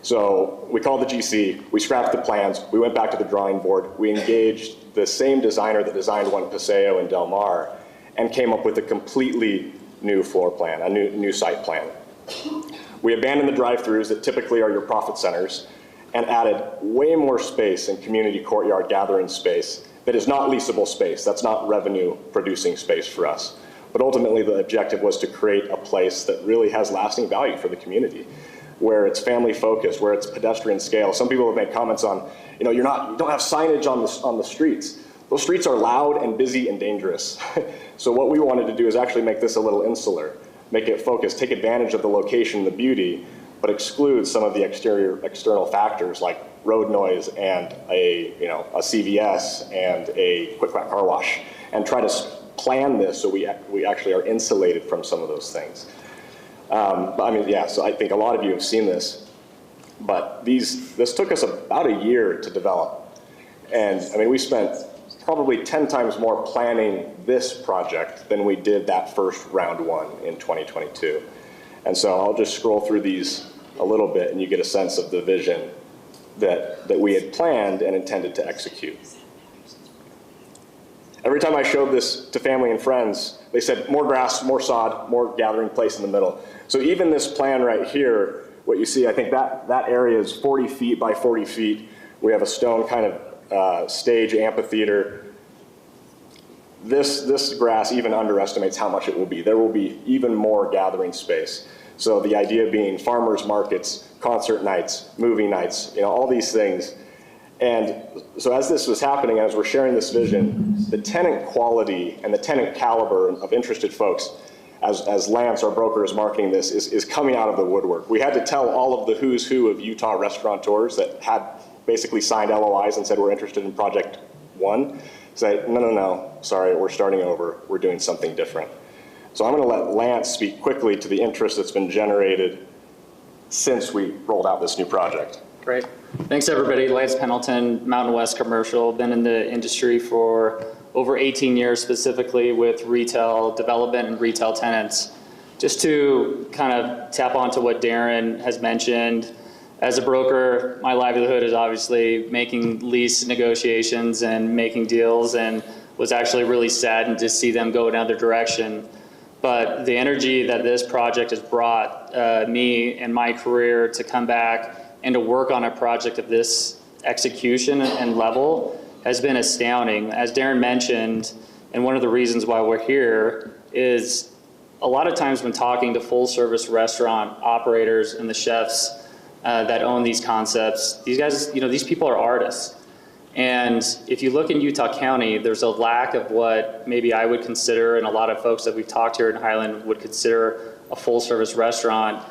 Speaker 14: So we called the GC, we scrapped the plans, we went back to the drawing board, we engaged the same designer that designed One Paseo in Del Mar, and came up with a completely new floor plan, a new site plan. We abandoned the drive-thrus that typically are your profit centers, and added way more space and community courtyard gathering space that is not leasable space. That's not revenue producing space for us. But ultimately the objective was to create a place that really has lasting value for the community, where it's family focused, where it's pedestrian scale. Some people have made comments on, you don't have signage on the streets. Those streets are loud and busy and dangerous. So what we wanted to do is actually make this a little insular, make it focused, take advantage of the location, the beauty, but exclude some of the external factors like road noise and a CVS and a quick car wash, and try to plan this so we actually are insulated from some of those things. So I think a lot of you have seen this. But this took us about a year to develop. And I mean, we spent probably 10 times more planning this project than we did that first round one in 2022. And so I'll just scroll through these a little bit and you get a sense of the vision that we had planned and intended to execute. Every time I showed this to family and friends, they said more grass, more sod, more gathering place in the middle. So even this plan right here, what you see, I think that area is 40 feet by 40 feet. We have a stone kind of stage amphitheater. This grass even underestimates how much it will be. There will be even more gathering space. So the idea being farmers markets, concert nights, movie nights, you know, all these things. And so as this was happening, as we're sharing this vision, the tenant quality and the tenant caliber of interested folks, as Lance, our broker, is marketing this, is coming out of the woodwork. We had to tell all of the who's who of Utah restaurateurs that had basically signed LOIs and said we're interested in project one, say, no, sorry, we're starting over, we're doing something different. So I'm gonna let Lance speak quickly to the interest that's been generated since we rolled out this new project.
Speaker 15: Great. Thanks, everybody. Lance Pendleton, Mountain West Commercial. Been in the industry for over 18 years, specifically with retail development and retail tenants. Just to kind of tap onto what Darren has mentioned, as a broker, my livelihood is obviously making lease negotiations and making deals, and was actually really saddened to see them go another direction. But the energy that this project has brought me and my career to come back and to work on a project of this execution and level has been astounding. As Darren mentioned, and one of the reasons why we're here is a lot of times when talking to full service restaurant operators and the chefs that own these concepts, these guys, you know, these people are artists. And if you look in Utah County, there's a lack of what maybe I would consider, and a lot of folks that we've talked here in Highland would consider a full service restaurant.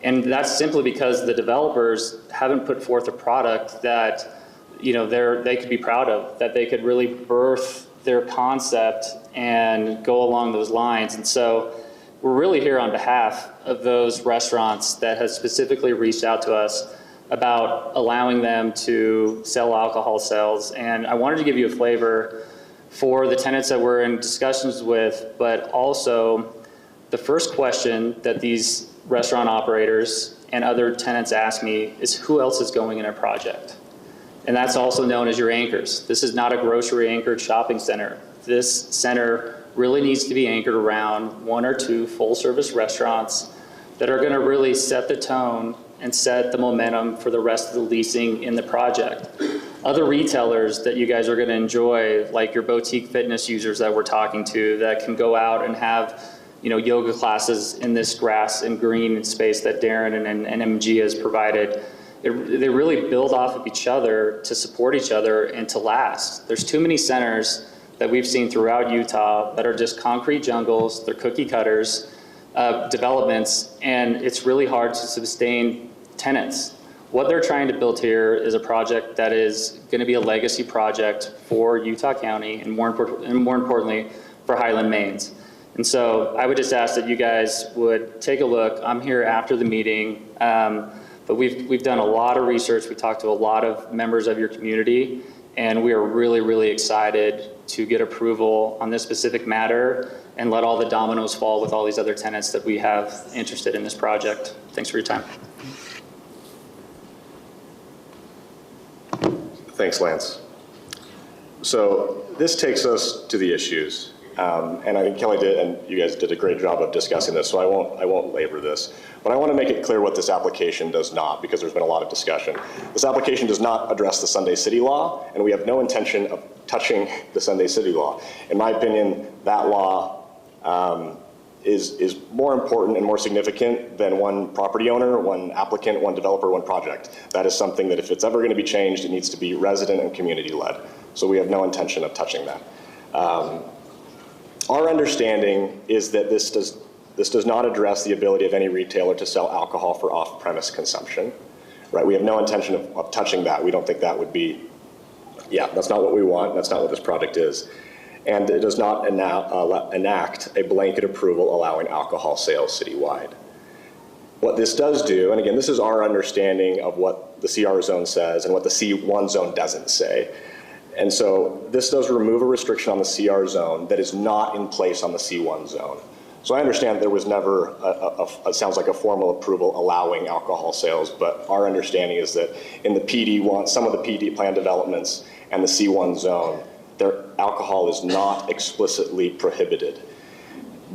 Speaker 15: And that's simply because the developers haven't put forth a product that, you know, they could be proud of, that they could really birth their concept and go along those lines. And so we're really here on behalf of those restaurants that have specifically reached out to us about allowing them to sell alcohol sales. And I wanted to give you a flavor for the tenants that we're in discussions with, but also the first question that these restaurant operators and other tenants ask me is who else is going in a project? And that's also known as your anchors. This is not a grocery anchored shopping center. This center really needs to be anchored around one or two full service restaurants that are gonna really set the tone and set the momentum for the rest of the leasing in the project. Other retailers that you guys are gonna enjoy, like your boutique fitness users that we're talking to, that can go out and have, you know, yoga classes in this grass and green space that Darren and MG has provided. They really build off of each other to support each other and to last. There's too many centers that we've seen throughout Utah that are just concrete jungles, they're cookie cutters, developments, and it's really hard to sustain tenants. What they're trying to build here is a project that is gonna be a legacy project for Utah County and more importantly, for Highland Mains. And so I would just ask that you guys would take a look. I'm here after the meeting, but we've done a lot of research. We talked to a lot of members of your community, and we are really, really excited to get approval on this specific matter and let all the dominoes fall with all these other tenants that we have interested in this project. Thanks for your time.
Speaker 14: Thanks, Lance. So this takes us to the issues. And I think Kelly did, and you guys did a great job of discussing this, so I won't labor this. But I want to make it clear what this application does not, because there's been a lot of discussion. This application does not address the Sunday City Law, and we have no intention of touching the Sunday City Law. In my opinion, that law is more important and more significant than one property owner, one applicant, one developer, one project. That is something that if it's ever going to be changed, it needs to be resident and community led. So we have no intention of touching that. Our understanding is that this does not address the ability of any retailer to sell alcohol for off-premise consumption, right? We have no intention of touching that. We don't think that would be, that's not what we want. That's not what this project is. And it does not enact a blanket approval allowing alcohol sales citywide. What this does do, and again, this is our understanding of what the CR zone says and what the C1 zone doesn't say. And so this does remove a restriction on the CR zone that is not in place on the C1 zone. So I understand there was never, it sounds like a formal approval allowing alcohol sales, but our understanding is that in the PD1, some of the PD plan developments and the C1 zone, their alcohol is not explicitly prohibited.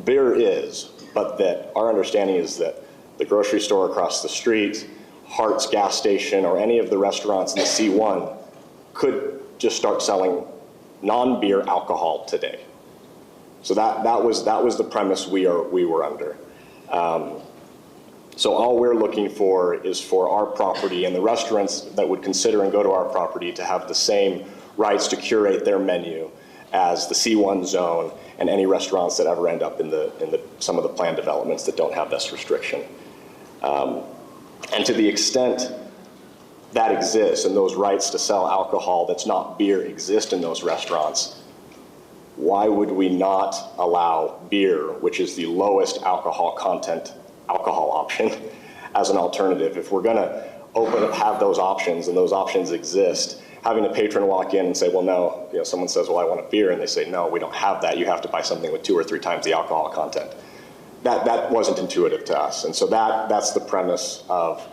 Speaker 14: Beer is, but that our understanding is that the grocery store across the street, Hart's gas station, or any of the restaurants in the C1 could just start selling non-beer alcohol today. So that was the premise we were under. So all we're looking for is for our property and the restaurants that would consider and go to our property to have the same rights to curate their menu as the C1 zone and any restaurants that ever end up in some of the planned developments that don't have this restriction. And to the extent that exists and those rights to sell alcohol that's not beer exist in those restaurants, why would we not allow beer, which is the lowest alcohol content alcohol option, as an alternative? If we're gonna have those options and those options exist, having a patron walk in and say, well, no, someone says, well, I want a beer, and they say, no, we don't have that. You have to buy something with 2 or 3 times the alcohol content. That wasn't intuitive to us. And so that's the premise of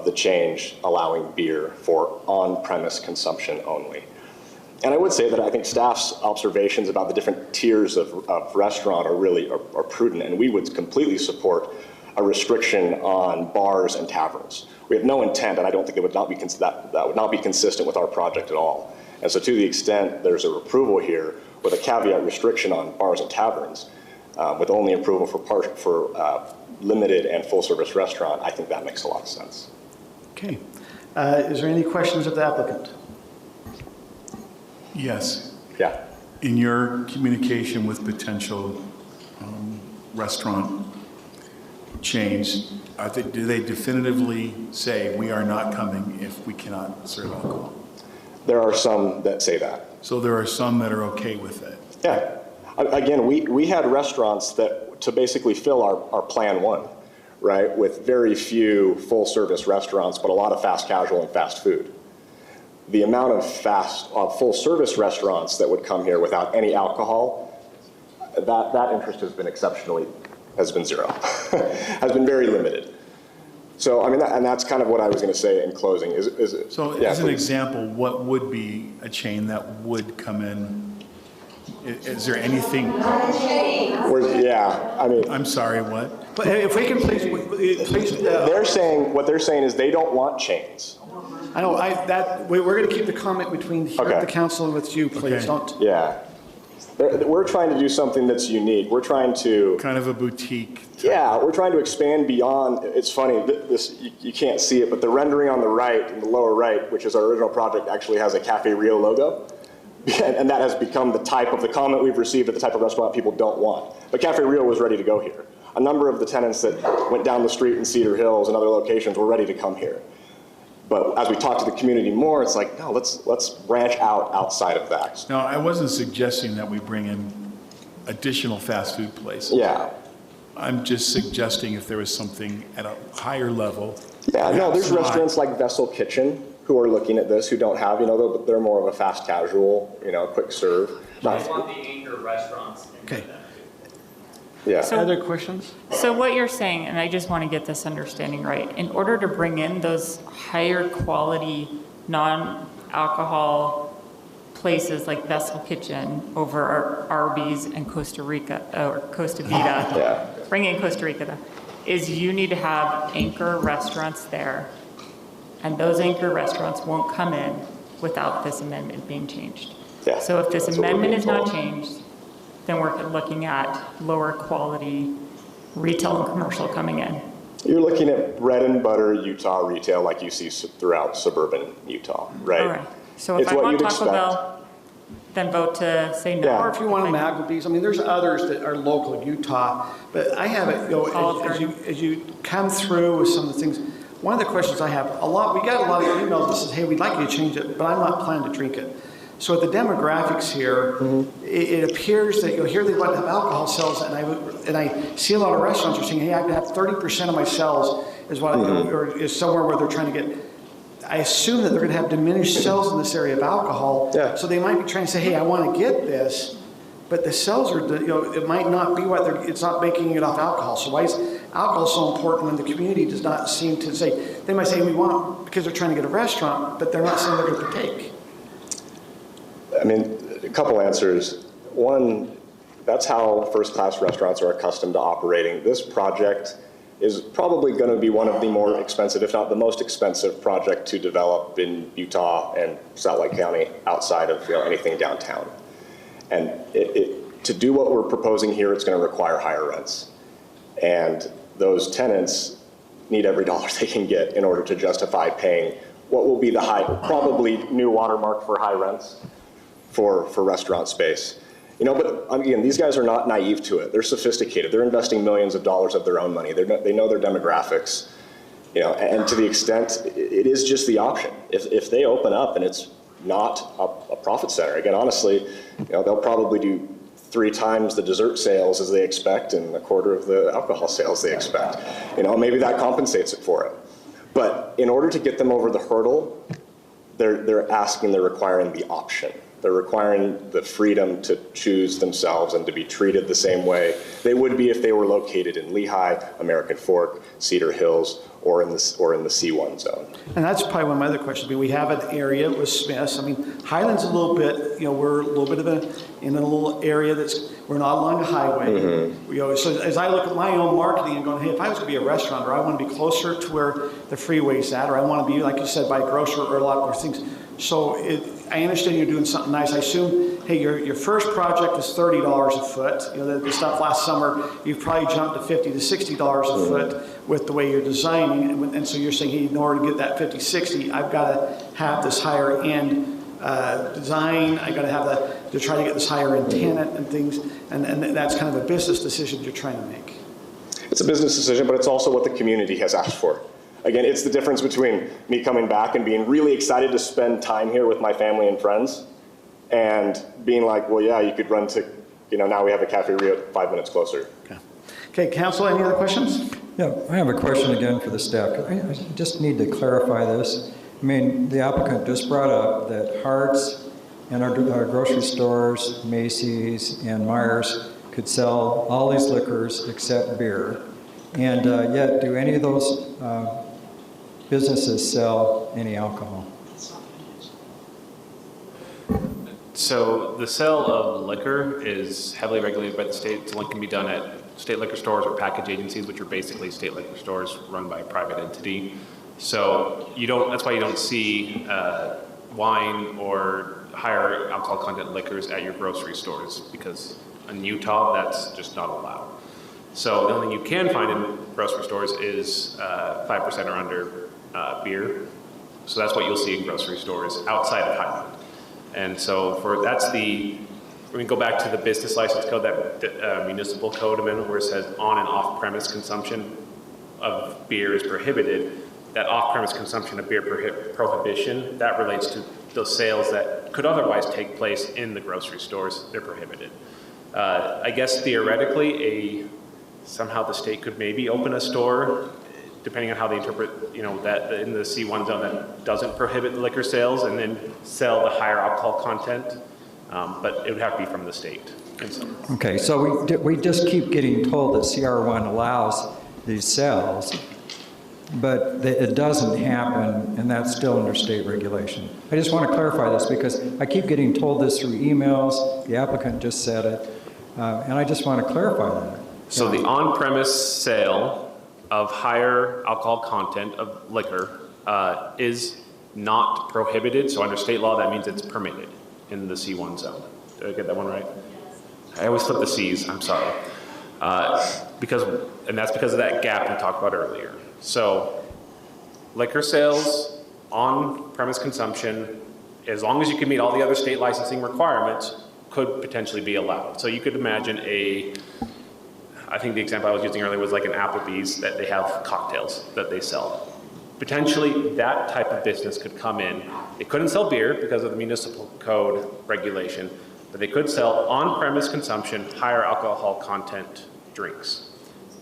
Speaker 14: the change, allowing beer for on-premise consumption only. And I would say that I think staff's observations about the different tiers of restaurant are prudent, and we would completely support a restriction on bars and taverns. We have no intent, and I don't think it would not be that would not be consistent with our project at all. And so to the extent there's a approval here with a caveat restriction on bars and taverns, with only approval for limited and full-service restaurant, I think that makes a lot of sense.
Speaker 1: Okay. Is there any questions of the applicant?
Speaker 13: Yes.
Speaker 14: Yeah.
Speaker 13: In your communication with potential restaurant chains, do they definitively say we are not coming if we cannot serve alcohol?
Speaker 14: There are some that say that.
Speaker 13: So there are some that are okay with it?
Speaker 14: Yeah. Again, we had restaurants to basically fill our Plan 1, right, with very few full-service restaurants, but a lot of fast casual and fast food. The amount of full-service restaurants that would come here without any alcohol, that interest has been zero, has been very limited. So, I mean, and that's kind of what I was going to say in closing.
Speaker 13: So, as an example, what would be a chain that would come in? Is there anything?
Speaker 14: Yeah, I mean.
Speaker 13: I'm sorry, what?
Speaker 1: But if we can please.
Speaker 14: What they're saying is they don't want chains.
Speaker 1: I know, we're going to keep the comment between here at the council and with you, please. Don't.
Speaker 14: Yeah. We're trying to do something that's unique. We're trying to.
Speaker 13: Kind of a boutique.
Speaker 14: Yeah, we're trying to expand beyond. It's funny, you can't see it, but the rendering on the right, in the lower right, which is our original project, actually has a Cafe Rio logo. And that has become the type of the comment we've received of the type of restaurant people don't want. But Cafe Rio was ready to go here. A number of the tenants that went down the street in Cedar Hills and other locations were ready to come here. But as we talk to the community more, it's like, no, let's branch outside of that.
Speaker 13: No, I wasn't suggesting that we bring in additional fast food places.
Speaker 14: Yeah.
Speaker 13: I'm just suggesting if there was something at a higher level.
Speaker 14: Yeah, no, there's restaurants like Vessel Kitchen who are looking at this, who don't have, they're more of a fast casual, quick serve.
Speaker 15: They want the anchor restaurants.
Speaker 1: Okay.
Speaker 14: Yeah.
Speaker 8: So,
Speaker 1: other questions?
Speaker 8: So what you're saying, and I just want to get this understanding right, in order to bring in those higher quality non-alcohol places like Vessel Kitchen over our Arby's and Costa Rica, or Costa Vida, bring in Costa Rica, is you need to have anchor restaurants there. And those anchor restaurants won't come in without this amendment being changed.
Speaker 14: Yeah,
Speaker 8: so if this amendment is not changed, then we're looking at lower quality retail and commercial coming in.
Speaker 14: You're looking at bread and butter Utah retail like you see throughout suburban Utah, right?
Speaker 8: All right. So if I want Taco Bell, then vote to say no.
Speaker 1: Or if you want a McAbee's, I mean, there's others that are local Utah, but I have it, as you come through with some of the things, one of the questions I have, we got a lot of emails that says, hey, we'd like you to change it, but I'm not planning to drink it. So the demographics here, it appears that here they want to have alcohol sales, and I see a lot of restaurants are saying, hey, I could have 30% of my sales is what, or is somewhere where they're trying to get, I assume that they're going to have diminished sales in this area of alcohol.
Speaker 14: Yeah.
Speaker 1: So they might be trying to say, hey, I want to get this, but the sales are, it might not be what it's not making it off alcohol. So why is alcohol so important when the community does not seem to say, they might say we want, because they're trying to get a restaurant, but they're not saying they're going to partake.
Speaker 14: I mean, a couple answers. One, that's how first-class restaurants are accustomed to operating. This project is probably going to be one of the more expensive, if not the most expensive project to develop in Utah and Salt Lake County outside of anything downtown. And to do what we're proposing here, it's going to require higher rents. And those tenants need every dollar they can get in order to justify paying what will be the probably new watermark for high rents for restaurant space. But again, these guys are not naive to it. They're sophisticated. They're investing millions of dollars of their own money. They know their demographics, and to the extent it is just the option. If they open up and it's not a profit center, again, honestly, they'll probably do 3 times the dessert sales as they expect and 1/4 of the alcohol sales they expect. Maybe that compensates it for it. But in order to get them over the hurdle, they're requiring the option. They're requiring the freedom to choose themselves and to be treated the same way they would be if they were located in Lehigh, American Fork, Cedar Hills, or in the C1 zone.
Speaker 1: And that's probably one of my other questions. I mean, we have an area with Smith's. I mean, Highland's a little bit, we're a little bit in a little area we're not along a highway. Mm-hmm. So as I look at my own marketing and going, hey, if I was going to be a restaurant, or I want to be closer to where the freeway's at, or I want to be, like you said, by a grocer or a lot more things. So I understand you're doing something nice. I assume, hey, your first project was $30 a foot. The stuff last summer, you've probably jumped to $50 to $60 a foot with the way you're designing. And so you're saying, hey, in order to get that 50, 60, I've got to have this higher end design. I got to have to try to get this higher end tenant and things. And that's kind of a business decision you're trying to make.
Speaker 14: It's a business decision, but it's also what the community has asked for. Again, it's the difference between me coming back and being really excited to spend time here with my family and friends and being like, well, yeah, you could run to, now we have a Cafe Rio 5 minutes closer.
Speaker 1: Okay, Council, any other questions?
Speaker 10: Yeah, I have a question again for the staff. I just need to clarify this. I mean, the applicant just brought up that Hart's and our grocery stores, Macy's and Myers, could sell all these liquors except beer. And yet, do any of those businesses sell any alcohol?
Speaker 11: So the sale of liquor is heavily regulated by the state. It only can be done at state liquor stores or package agencies, which are basically state liquor stores run by a private entity. So that's why you don't see wine or higher alcohol content liquors at your grocery stores, because in Utah, that's just not allowed. So the only thing you can find in grocery stores is 5% or under beer. So that's what you'll see in grocery stores outside of Highland. And so when we go back to the business license code, that municipal code amendment where it says on and off premise consumption of beer is prohibited, that off premise consumption of beer prohibition, that relates to those sales that could otherwise take place in the grocery stores. They're prohibited. I guess theoretically, somehow the state could maybe open a store, depending on how they interpret, that in the C1 zone that doesn't prohibit liquor sales and then sell the higher alcohol content, but it would have to be from the state.
Speaker 10: Okay, so we just keep getting told that CR1 allows these sales, but it doesn't happen, and that's still under state regulation. I just want to clarify this because I keep getting told this through emails, the applicant just said it, and I just want to clarify that.
Speaker 11: So the on-premise sale of higher alcohol content of liquor is not prohibited. So under state law, that means it's permitted in the C1 zone. Did I get that one right? I always flip the C's, I'm sorry. And that's because of that gap we talked about earlier. So liquor sales, on-premise consumption, as long as you can meet all the other state licensing requirements, could potentially be allowed. So you could imagine I think the example I was using earlier was like an Applebee's that they have cocktails that they sell. Potentially that type of business could come in. They couldn't sell beer because of the municipal code regulation, but they could sell on-premise consumption, higher alcohol content drinks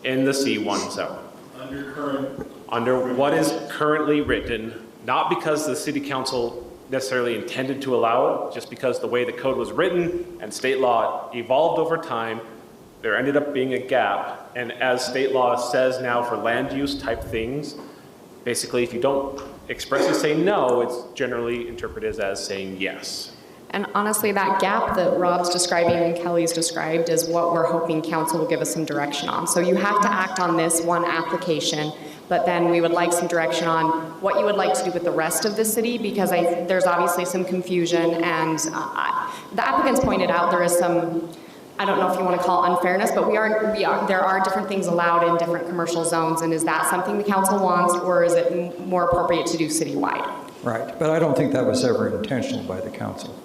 Speaker 11: in the C1 zone.
Speaker 13: Under current
Speaker 11: under what is currently written, not because the city council necessarily intended to allow it, just because the way the code was written and state law evolved over time, there ended up being a gap. And as state law says now for land use type things, basically if you don't expressly say no, it's generally interpreted as saying yes.
Speaker 9: And honestly, that gap that Rob's describing and Kelly's described is what we're hoping council will give us some direction on. So you have to act on this one application, but then we would like some direction on what you would like to do with the rest of the city, because there's obviously some confusion, and the applicants pointed out there is some, I don't know if you want to call it unfairness, but there are different things allowed in different commercial zones, and is that something the council wants, or is it more appropriate to do citywide?
Speaker 10: Right, but I don't think that was ever intentional by the council.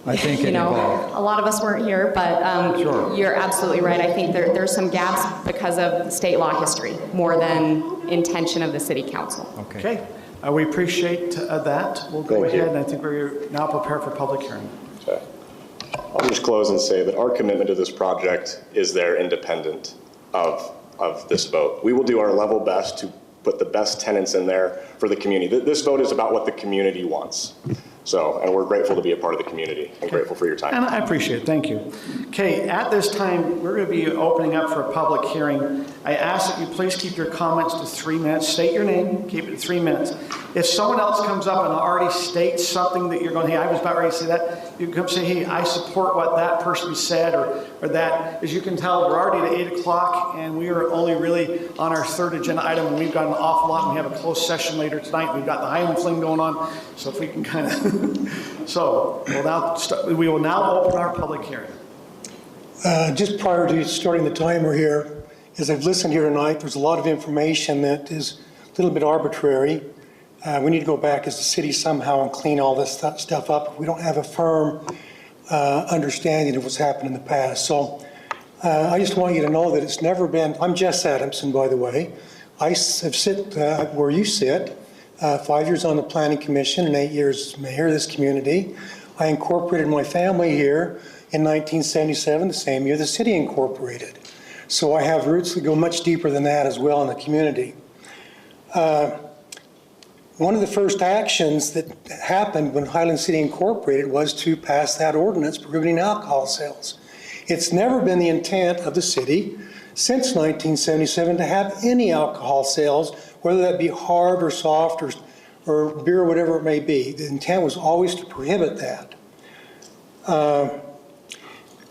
Speaker 10: I think it evolved.
Speaker 9: A lot of us weren't here, but
Speaker 10: Sure.
Speaker 9: You're absolutely right. I think there's some gaps because of state law history more than intention of the city council.
Speaker 1: Okay. We appreciate that. We'll go ahead, and I think we're now prepared for public hearing.
Speaker 14: Okay. I'll just close and say that our commitment to this project is there independent of this vote. We will do our level best to put the best tenants in there for the community. This vote is about what the community wants. So, and we're grateful to be a part of the community and grateful for your time.
Speaker 1: And I appreciate it. Thank you. Okay, at this time, we're going to be opening up for a public hearing. I ask that you please keep your comments to 3 minutes. State your name, keep it to 3 minutes. If someone else comes up and already states something that you're going, hey, I was about ready to say that, you can come say, hey, I support what that person said, or that. As you can tell, we're already at 8 o'clock, and we are only really on our third agenda item, and we've got an awful lot, and we have a closed session later tonight. We've got the Highland Fling going on, so if we can kind of... So we will now open our public hearing.
Speaker 16: Just prior to starting the timer here, as I've listened here tonight, there's a lot of information that is a little bit arbitrary. We need to go back as a city somehow and clean all this stuff up. We don't have a firm understanding of what's happened in the past. So I just want you to know that it's never been, I'm Jess Adamson, by the way. I have sit where you sit. 5 years on the Planning Commission and 8 years as mayor of this community. I incorporated my family here in 1977, the same year the city incorporated. So I have roots that go much deeper than that as well in the community. One of the first actions that happened when Highland City incorporated was to pass that ordinance prohibiting alcohol sales. It's never been the intent of the city since 1977 to have any alcohol sales, whether that be hard or soft or beer or whatever it may be. The intent was always to prohibit that.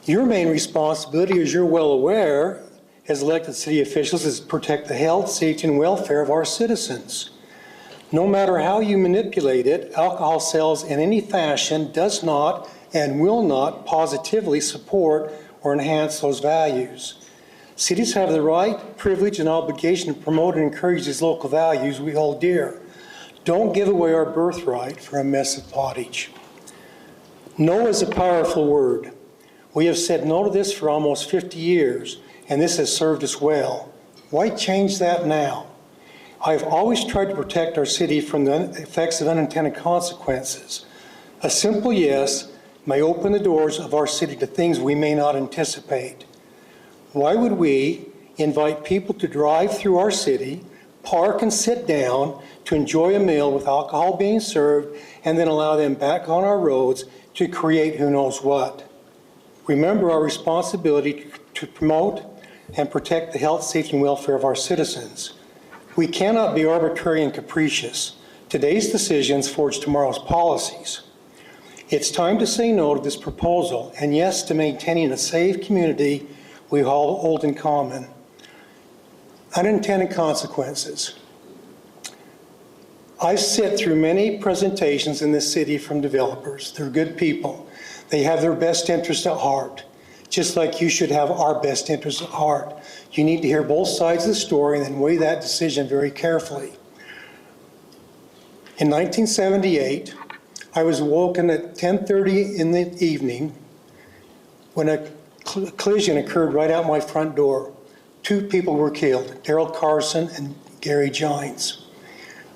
Speaker 16: Your main responsibility, as you're well aware, as elected city officials, is to protect the health, safety, and welfare of our citizens. No matter how you manipulate it, alcohol sales in any fashion does not and will not positively support or enhance those values. Cities have the right, privilege, and obligation to promote and encourage these local values we hold dear. Don't give away our birthright for a mess of pottage. No is a powerful word. We have said no to this for almost 50 years, and this has served us well. Why change that now? I've always tried to protect our city from the effects of unintended consequences. A simple yes may open the doors of our city to things we may not anticipate. Why would we invite people to drive through our city, park and sit down to enjoy a meal with alcohol being served, and then allow them back on our roads to create who knows what? Remember our responsibility to promote and protect the health, safety, and welfare of our citizens. We cannot be arbitrary and capricious. Today's decisions forge tomorrow's policies. It's time to say no to this proposal, and yes to maintaining a safe community we all hold in common. Unintended consequences. I sit through many presentations in this city from developers. They're good people. They have their best interest at heart, just like you should have our best interest at heart. You need to hear both sides of the story and then weigh that decision very carefully. In 1978, I was woken at 10:30 in the evening when a collision occurred right out my front door. 2 people were killed, Daryl Carson and Gary Gines.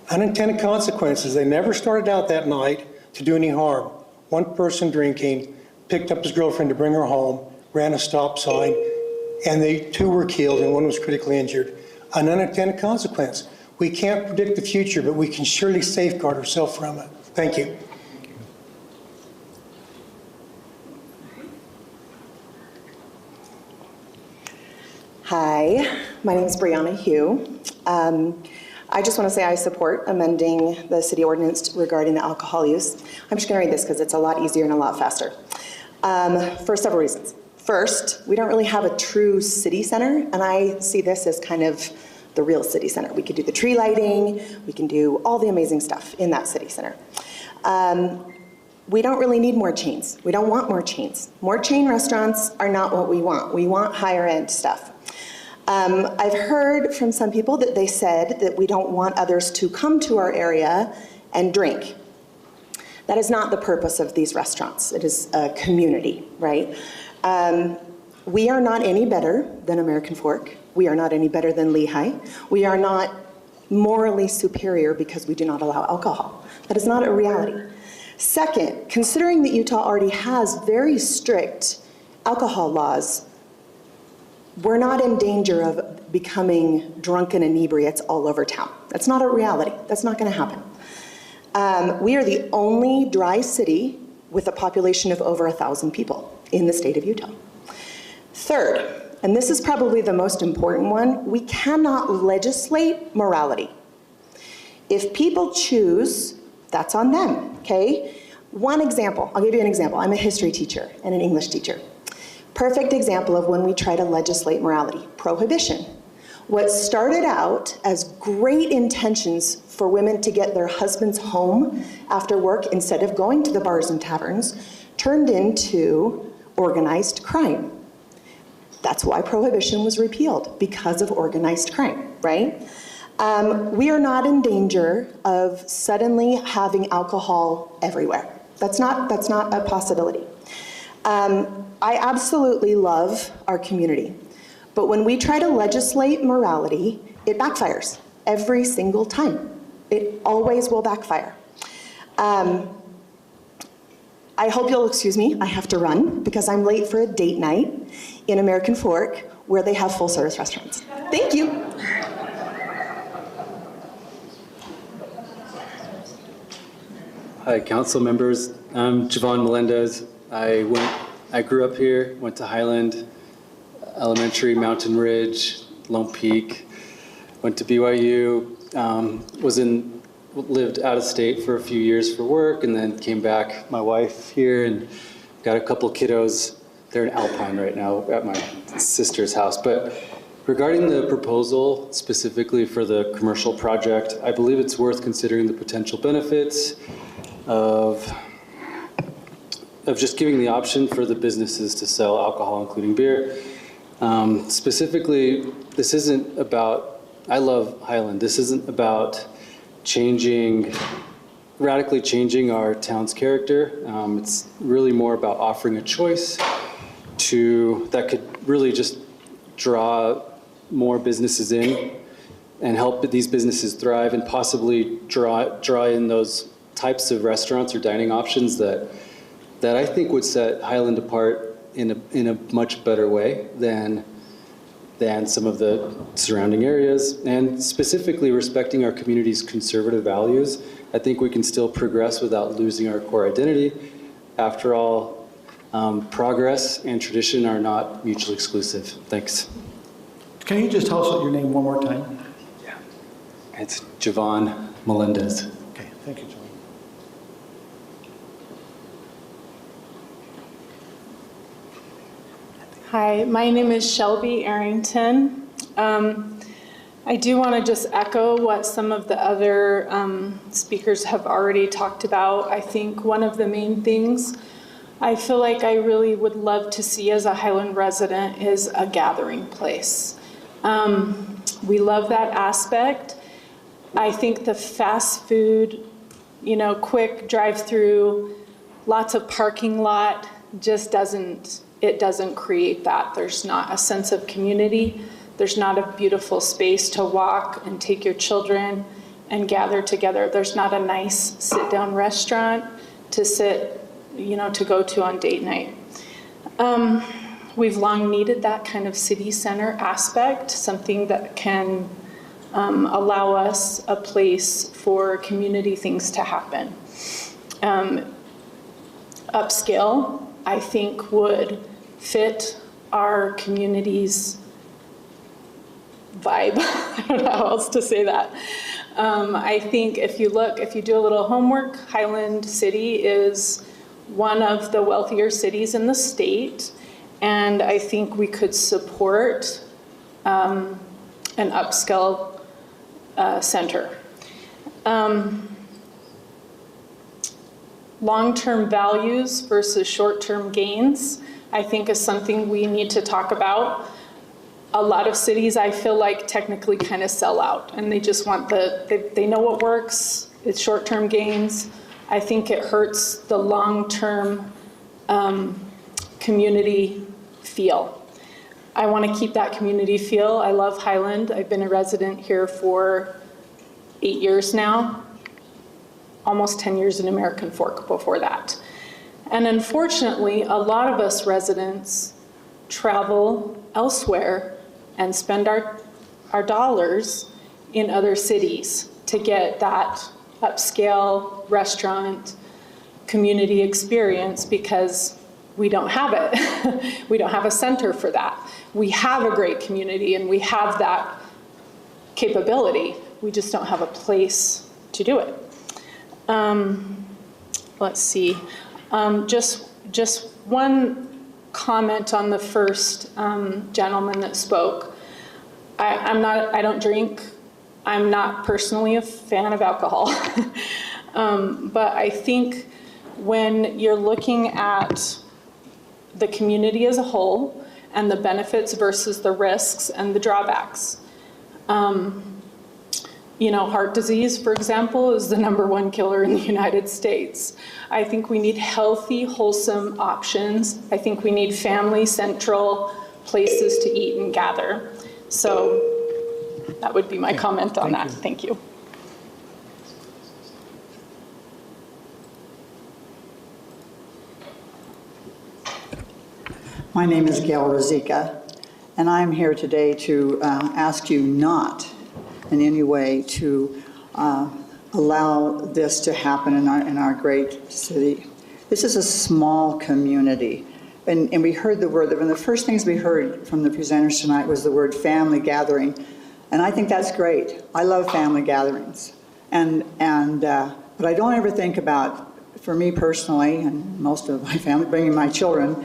Speaker 16: Unintended consequences. They never started out that night to do any harm. One person drinking, picked up his girlfriend to bring her home, ran a stop sign, and they 2 were killed and 1 was critically injured. An unintended consequence. We can't predict the future, but we can surely safeguard ourselves from it. Thank you.
Speaker 17: Hi, my name is Brianna Hugh. I just want to say I support amending the city ordinance regarding the alcohol use. I'm just going to read this because it's a lot easier and a lot faster. For several reasons. First, we don't really have a true city center, and I see this as kind of the real city center. We could do the tree lighting, we can do all the amazing stuff in that city center. We don't really need more chains. We don't want more chains. More chain restaurants are not what we want. We want higher end stuff. I've heard from some people that they said that we don't want others to come to our area and drink. That is not the purpose of these restaurants. It is a community, right? We are not any better than American Fork. We are not any better than Lehigh. We are not morally superior because we do not allow alcohol. That is not a reality. Second, considering that Utah already has very strict alcohol laws, we're not in danger of becoming drunken inebriates all over town. That's not a reality. That's not going to happen. We are the only dry city with a population of over 1,000 people in the state of Utah. Third, and this is probably the most important one, we cannot legislate morality. If people choose, that's on them, okay? One example, I'll give you an example. I'm a history teacher and an English teacher. Perfect example of when we try to legislate morality, prohibition. What started out as great intentions for women to get their husbands home after work instead of going to the bars and taverns turned into organized crime. That's why prohibition was repealed, because of organized crime, right? We are not in danger of suddenly having alcohol everywhere. That's not a possibility. I absolutely love our community, but when we try to legislate morality, it backfires every single time. It always will backfire. I hope you'll excuse me, I have to run because I'm late for a date night in American Fork where they have full service restaurants. Thank you.
Speaker 18: Hi, council members. I'm Javon Melendez. I grew up here, went to Highland Elementary, Mountain Ridge, Lone Peak, went to BYU, lived out of state for a few years for work, and then came back, my wife here, and got a couple kiddos. They're in Alpine right now at my sister's house. But regarding the proposal specifically for the commercial project, I believe it's worth considering the potential benefits of just giving the option for the businesses to sell alcohol, including beer. Specifically, this isn't about, I love Highland, this isn't about radically changing our town's character. It's really more about offering a choice that could really just draw more businesses in and help these businesses thrive and possibly draw in those types of restaurants or dining options that I think would set Highland apart in a much better way than some of the surrounding areas, and specifically respecting our community's conservative values. I think we can still progress without losing our core identity. After all, progress and tradition are not mutually exclusive. Thanks.
Speaker 1: Can you just tell us your name one more time?
Speaker 18: Yeah. It's Javon Melendez.
Speaker 1: Okay, thank you, Javon.
Speaker 6: Hi, my name is Shelby Arrington. I do want to just echo what some of the other speakers have already talked about. I think one of the main things I feel like I really would love to see as a Highland resident is a gathering place. We love that aspect. I think the fast food, quick drive-through, lots of parking lot just doesn't create that. There's not a sense of community. There's not a beautiful space to walk and take your children and gather together. There's not a nice sit-down restaurant to to go to on date night. We've long needed that kind of city center aspect, something that can allow us a place for community things to happen. Upscale, I think, would fit our community's vibe. I don't know how else to say that. I think if you do a little homework, Highland City is one of the wealthier cities in the state, and I think we could support an upscale center. Long-term values versus short-term gains, I think, is something we need to talk about. A lot of cities, I feel like, technically kind of sell out, and they just want they know what works, it's short-term gains. I think it hurts the long-term community feel. I want to keep that community feel. I love Highland. I've been a resident here for 8 years now, almost 10 years in American Fork before that. And unfortunately, a lot of us residents travel elsewhere and spend our dollars in other cities to get that upscale restaurant community experience because we don't have it. We don't have a center for that. We have a great community and we have that capability. We just don't have a place to do it. Let's see. Just one comment on the first gentleman that spoke. I don't drink. I'm not personally a fan of alcohol. But I think when you're looking at the community as a whole and the benefits versus the risks and the drawbacks, heart disease, for example, is the #1 killer in the United States. I think we need healthy, wholesome options. I think we need family central places to eat and gather. So that would be my comment on that. Thank you.
Speaker 19: My name is Gail Rosica, and I'm here today to ask you not in any way to allow this to happen in our great city. This is a small community. And we heard the word, one of the first things we heard from the presenters tonight was the word family gathering. And I think that's great. I love family gatherings. But I don't ever think about, for me personally, and most of my family, bringing my children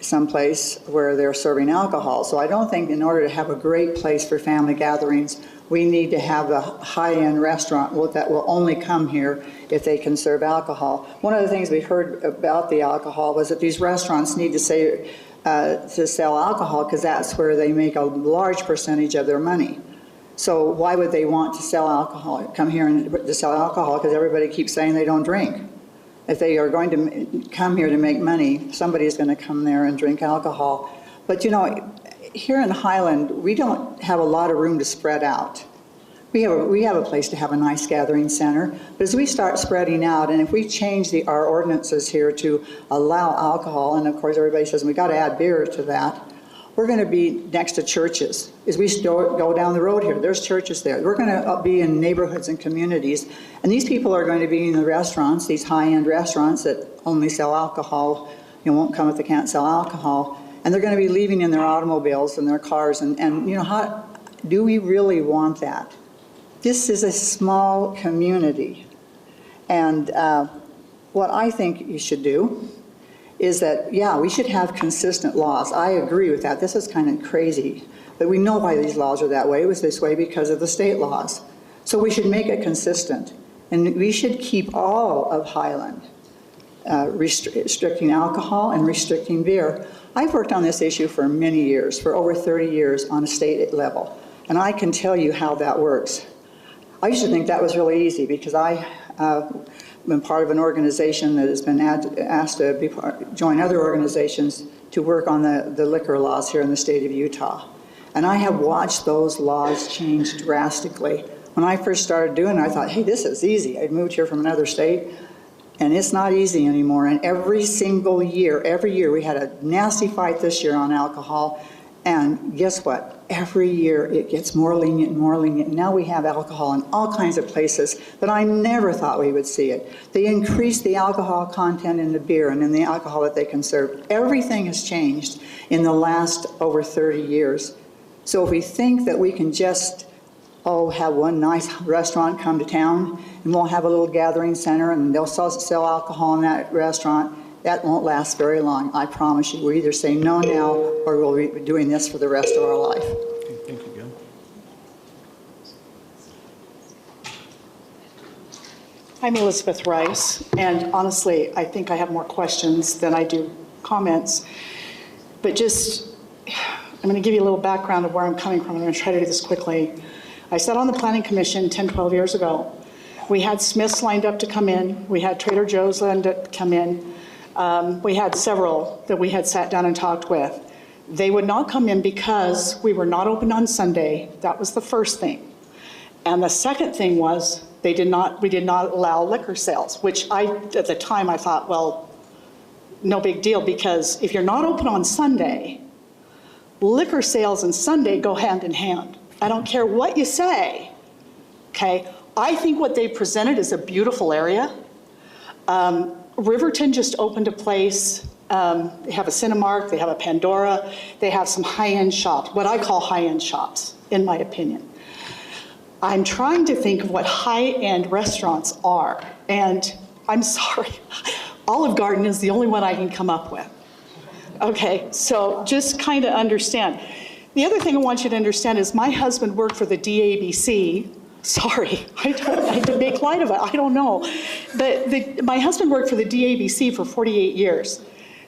Speaker 19: someplace where they're serving alcohol. So I don't think in order to have a great place for family gatherings, we need to have a high-end restaurant that will only come here if they can serve alcohol. One of the things we heard about the alcohol was that these restaurants need to sell alcohol because that's where they make a large percentage of their money. So why would they want to sell alcohol, come here to sell alcohol? Because everybody keeps saying they don't drink. If they are going to come here to make money, somebody is going to come there and drink alcohol. But here in Highland, we don't have a lot of room to spread out. We have a place to have a nice gathering center, but as we start spreading out, and if we change our ordinances here to allow alcohol, and of course everybody says we got to add beer to that, we're going to be next to churches. As we go down the road here, there's churches there. We're going to be in neighborhoods and communities, and these people are going to be in the restaurants, these high-end restaurants that only sell alcohol. You won't come if they can't sell alcohol. And they're going to be leaving in their automobiles and their cars. And how do we really want that? This is a small community. And what I think you should do is that, we should have consistent laws. I agree with that. This is kind of crazy. But we know why these laws are that way. It was this way because of the state laws. So we should make it consistent. And we should keep all of Highland restricting alcohol and restricting beer. I've worked on this issue for many years, for over 30 years on a state level, and I can tell you how that works. I used to think that was really easy because I've been part of an organization that has been asked to join other organizations to work on the liquor laws here in the state of Utah. And I have watched those laws change drastically. When I first started doing it, I thought, hey, this is easy. I'd moved here from another state. And it's not easy anymore. And every year, we had a nasty fight this year on alcohol. And guess what? Every year it gets more lenient and more lenient. Now we have alcohol in all kinds of places that I never thought we would see it. They increase the alcohol content in the beer and in the alcohol that they can serve. Everything has changed in the last over 30 years. So if we think that we can just, have one nice restaurant come to town and we'll have a little gathering center and they'll sell alcohol in that restaurant, that won't last very long. I promise you. We'll either say no now or we'll be doing this for the rest of our life.
Speaker 13: Thank you, Gil.
Speaker 5: I'm Elizabeth Rice, and honestly, I think I have more questions than I do comments. But I'm going to give you a little background of where I'm coming from. I'm going to try to do this quickly. I sat on the Planning Commission 10, 12 years ago. We had Smith's lined up to come in. We had Trader Joe's lined up to come in. We had several that we had sat down and talked with. They would not come in because we were not open on Sunday. That was the first thing. And the second thing was we did not allow liquor sales, which at the time I thought, well, no big deal, because if you're not open on Sunday, liquor sales and Sunday go hand in hand. I don't care what you say, okay? I think what they presented is a beautiful area. Riverton just opened a place. They have a Cinemark, they have a Pandora, they have some high-end shops, what I call high-end shops, in my opinion. I'm trying to think of what high-end restaurants are, and I'm sorry, Olive Garden is the only one I can come up with. Okay, so just kind of understand. The other thing I want you to understand is my husband worked for the DABC. Sorry, I don't make light of it, I don't know. But my husband worked for the DABC for 48 years.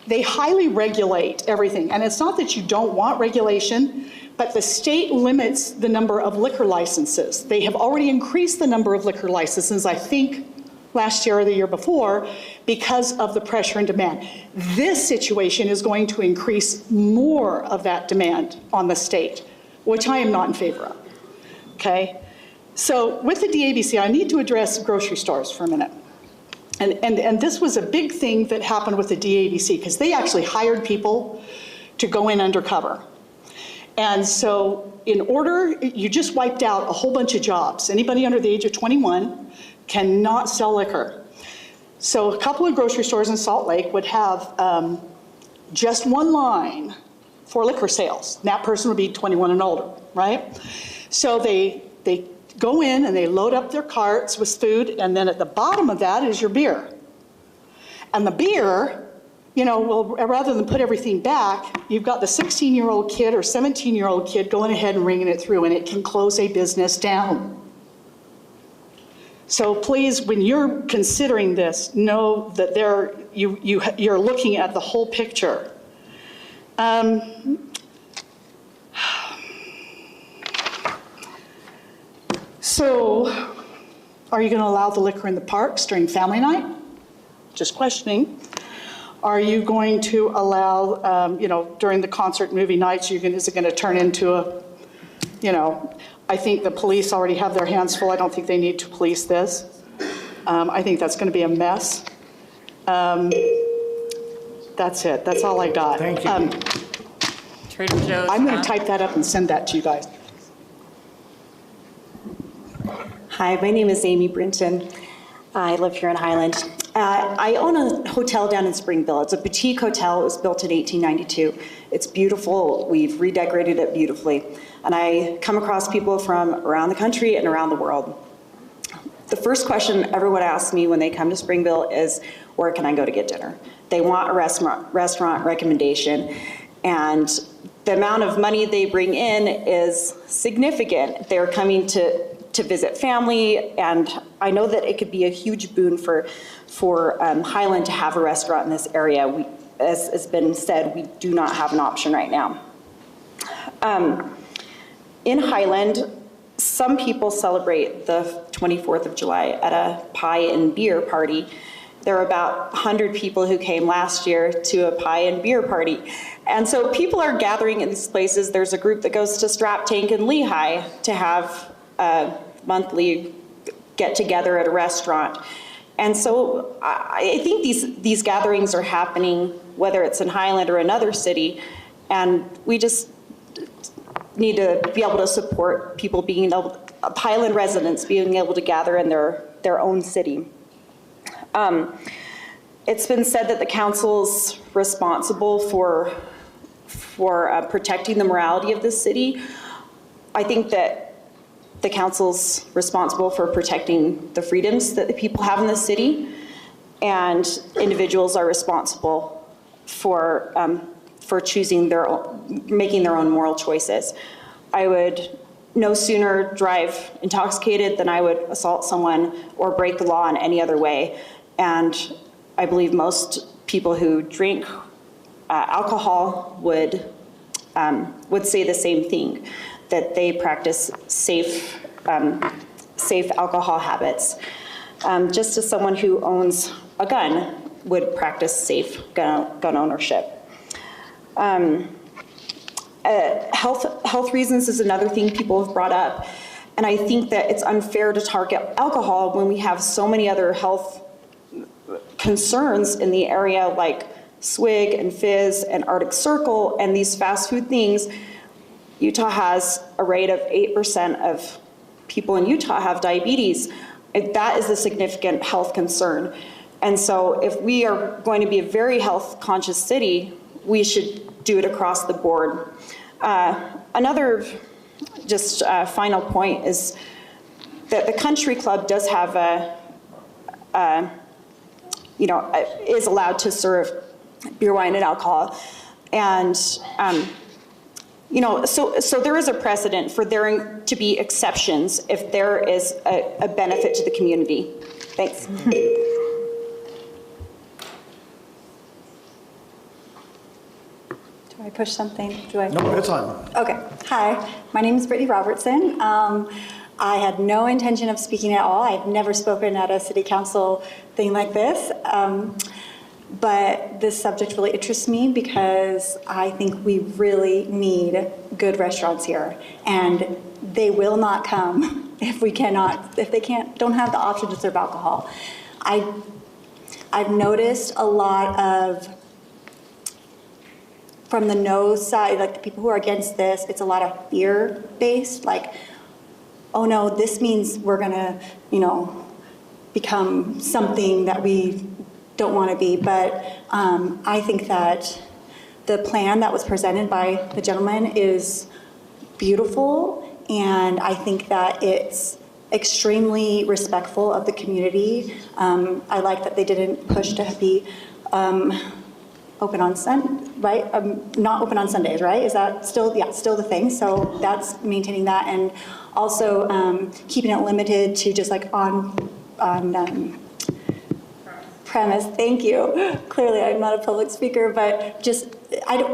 Speaker 5: They highly regulate everything, and it's not that you don't want regulation, but the state limits the number of liquor licenses. They have already increased the number of liquor licenses, I think, last year or the year before, because of the pressure and demand. This situation is going to increase more of that demand on the state, which I am not in favor of, okay? So with the DABC, I need to address grocery stores for a minute. And this was a big thing that happened with the DABC, because they actually hired people to go in undercover. And so you just wiped out a whole bunch of jobs. Anybody under the age of 21 cannot sell liquor. So a couple of grocery stores in Salt Lake would have just one line for liquor sales. And that person would be 21 and older, right? So they go in and they load up their carts with food, and then at the bottom of that is your beer. And the beer, rather than put everything back, you've got the 16-year-old kid or 17-year-old kid going ahead and ringing it through, and it can close a business down. So please, when you're considering this, know that you're looking at the whole picture. So, are you going to allow the liquor in the parks during family night? Just questioning. Are you going to allow, during the concert movie nights, is it going to turn into I think the police already have their hands full. I don't think they need to police this. I think that's going to be a mess. That's it. That's all I got.
Speaker 13: Thank you.
Speaker 8: Trader Joe's.
Speaker 5: I'm going to type that up and send that to you guys.
Speaker 20: Hi, my name is Amy Brinton. I live here in Highland. I own a hotel down in Springville. It's a boutique hotel. It was built in 1892. It's beautiful. We've redecorated it beautifully. And I come across people from around the country and around the world. The first question everyone asks me when they come to Springville is, where can I go to get dinner? They want a restaurant recommendation. And the amount of money they bring in is significant. They're coming to visit family, and I know that it could be a huge boon for Highland to have a restaurant in this area. As has been said, we do not have an option right now. In Highland, some people celebrate the 24th of July at a pie and beer party. There are about 100 people who came last year to a pie and beer party. And so people are gathering in these places. There's a group that goes to Strap Tank and Lehigh to have a monthly get together at a restaurant. And so I think these gatherings are happening, whether it's in Highland or another city, and we just need to be able to support people being able, Highland residents being able to gather in their own city. It's been said that the council's responsible for protecting the morality of the city. I think that the council's responsible for protecting the freedoms that the people have in the city, and individuals are responsible for choosing making their own moral choices. I would no sooner drive intoxicated than I would assault someone or break the law in any other way. And I believe most people who drink alcohol would say the same thing, that they practice safe alcohol habits. Just as someone who owns a gun would practice safe gun ownership. Health reasons is another thing people have brought up. And I think that it's unfair to target alcohol when we have so many other health concerns in the area, like Swig and Fizz and Arctic Circle and these fast food things. Utah has a rate of 8% of people in Utah have diabetes. That is a significant health concern. And so if we are going to be a very health conscious city, we should do it across the board. Another just final point is that the country club does have is allowed to serve beer, wine, and alcohol. And, so there is a precedent for there to be exceptions if there is a benefit to the community. Thanks.
Speaker 21: Do I push something?
Speaker 1: No, it's on.
Speaker 21: Okay. Hi, my name is Brittany Robertson. I had no intention of speaking at all. I've never spoken at a city council thing like this. But this subject really interests me because I think we really need good restaurants here. And they will not come if they don't have the option to serve alcohol. I've noticed a lot of, from the no side, like the people who are against this, it's a lot of fear-based, like, oh no, this means we're gonna, become something that we don't want to be. But I think that the plan that was presented by the gentleman is beautiful, and I think that it's extremely respectful of the community. I like that they didn't push to be open on right? Not open on Sundays, right? Is that still, still the thing? So that's maintaining that, and also keeping it limited to just like on premise. Thank you. Clearly, I'm not a public speaker, but just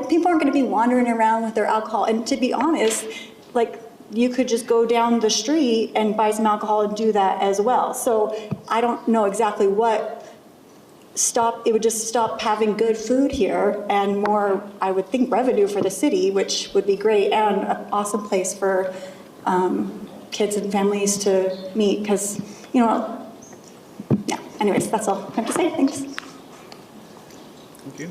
Speaker 21: people aren't going to be wandering around with their alcohol. And to be honest, like, you could just go down the street and buy some alcohol and do that as well. So I don't know exactly what it would just stop having good food here and more, I would think, revenue for the city, which would be great, and an awesome place for kids and families to meet, because, anyways, that's all I have to say. Thanks.
Speaker 13: Thank you.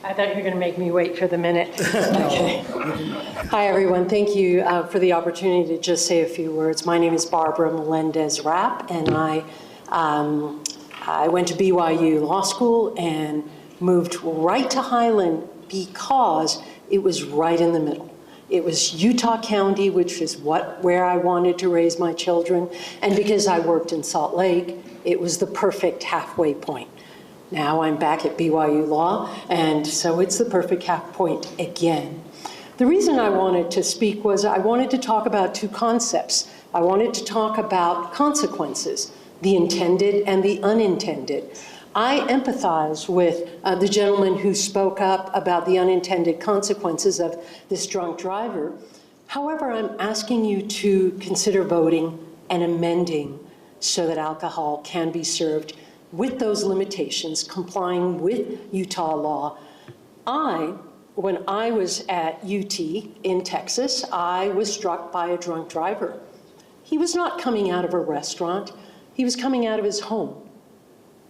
Speaker 22: I thought you were going to make me wait for the minute. Okay. Hi, everyone. Thank you for the opportunity to just say a few words. My name is Barbara Melendez-Rapp, and I went to BYU Law School and moved right to Highland because it was right in the middle. It was Utah County, which is where I wanted to raise my children, and because I worked in Salt Lake, it was the perfect halfway point. Now I'm back at BYU Law, and so it's the perfect half point again. The reason I wanted to speak was I wanted to talk about two concepts. I wanted to talk about consequences, the intended and the unintended. I empathize with the gentleman who spoke up about the unintended consequences of this drunk driver. However, I'm asking you to consider voting and amending so that alcohol can be served with those limitations, complying with Utah law. When I was at UT in Texas, I was struck by a drunk driver. He was not coming out of a restaurant. He was coming out of his home,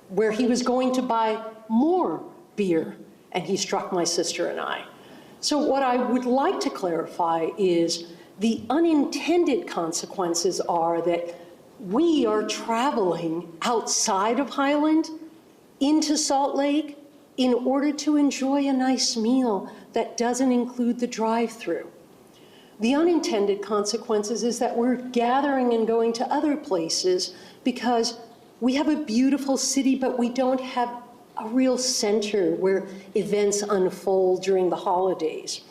Speaker 22: where he was going to buy more beer and he struck my sister and I. So what I would like to clarify is the unintended consequences are that we are traveling outside of Highland into Salt Lake in order to enjoy a nice meal that doesn't include the drive-through. The unintended consequences is that we're gathering and going to other places because we have a beautiful city, but we don't have a real center where events unfold during the holidays.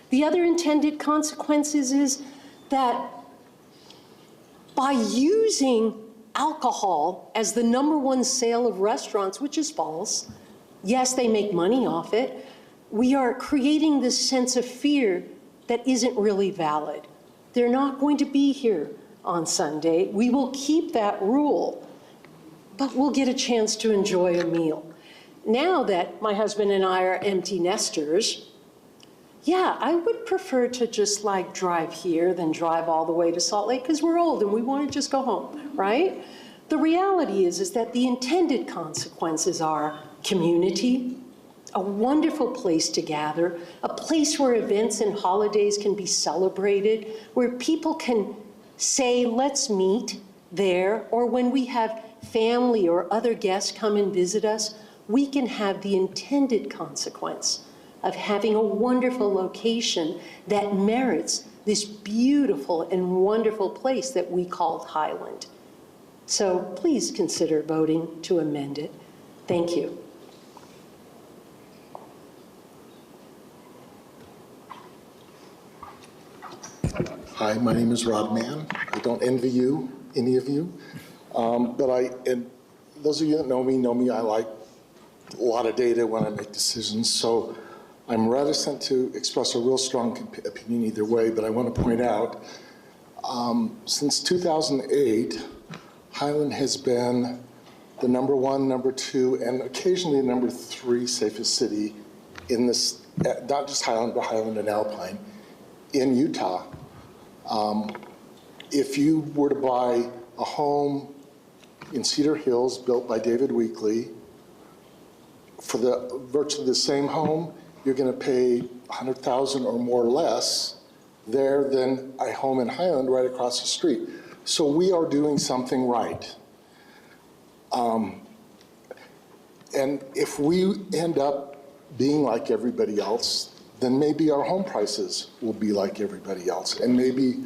Speaker 22: The other intended consequences is that by using alcohol as the #1 sale of restaurants, which is false, yes, they make money off it, we are creating this sense of fear that isn't really valid. They're not going to be here on Sunday. We will keep that rule, but we'll get a chance to enjoy a meal. Now that my husband and I are empty nesters, yeah, I would prefer to just like drive here than drive all the way to Salt Lake because we're old and we want to just go home, right? The reality is that the intended consequences are community, a wonderful place to gather, a place where events and holidays can be celebrated, where people can say, let's meet there, or when we have family or other guests come and visit us, we can have the intended consequence of having a wonderful location that merits this beautiful and wonderful place that we called Highland. So please consider voting to amend it. Thank you.
Speaker 2: Hi, my name is Rod Mann. I don't envy you, any of you. And those of you that know me, I like a lot of data when I make decisions. So I'm reticent to express a real strong opinion either way, but I want to point out, since 2008, Highland has been the #1, #2, and occasionally #3 safest city in this, not just Highland, but Highland and Alpine, in Utah. If you were to buy a home in Cedar Hills built by David Weekley, for virtually the same home, you're going to pay $100,000 or more less there than a home in Highland right across the street. So we are doing something right. And if we end up being like everybody else, then maybe our home prices will be like everybody else. And maybe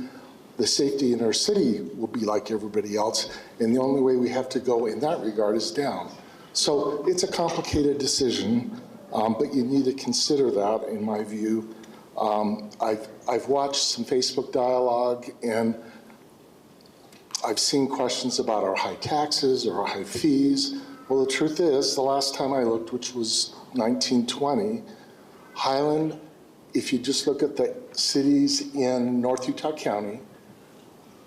Speaker 2: the safety in our city will be like everybody else. And the only way we have to go in that regard is down. So it's a complicated decision, but you need to consider that, in my view. I've watched some Facebook dialogue, and I've seen questions about our high taxes or our high fees. Well, the truth is, the last time I looked, which was 1920, Highland, if you just look at the cities in North Utah County,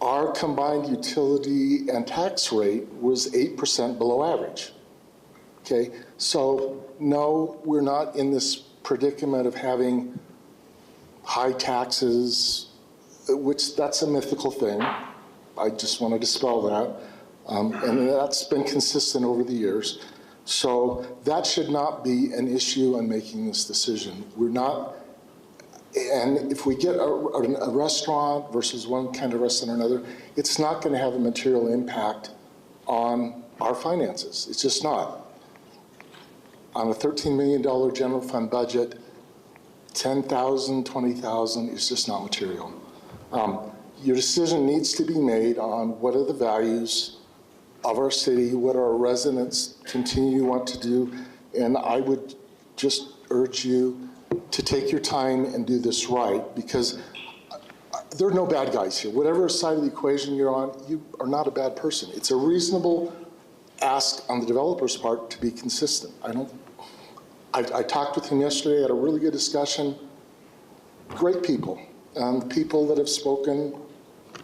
Speaker 2: our combined utility and tax rate was 8% below average. Okay, so no, we're not in this predicament of having high taxes, which that's a mythical thing. I just want to dispel that. And that's been consistent over the years. So that should not be an issue in making this decision. We're not, and if we get a restaurant versus one kind of restaurant or another, it's not going to have a material impact on our finances. It's just not. On a $13 million general fund budget, $10,000, $20,000 is just not material. Your decision needs to be made on what are the values of our city, what our residents continue to want to do, and I would just urge you to take your time and do this right, because there are no bad guys here. Whatever side of the equation you're on, you are not a bad person. It's a reasonable ask on the developer's part to be consistent. I talked with him yesterday, had a really good discussion. Great people. People that have spoken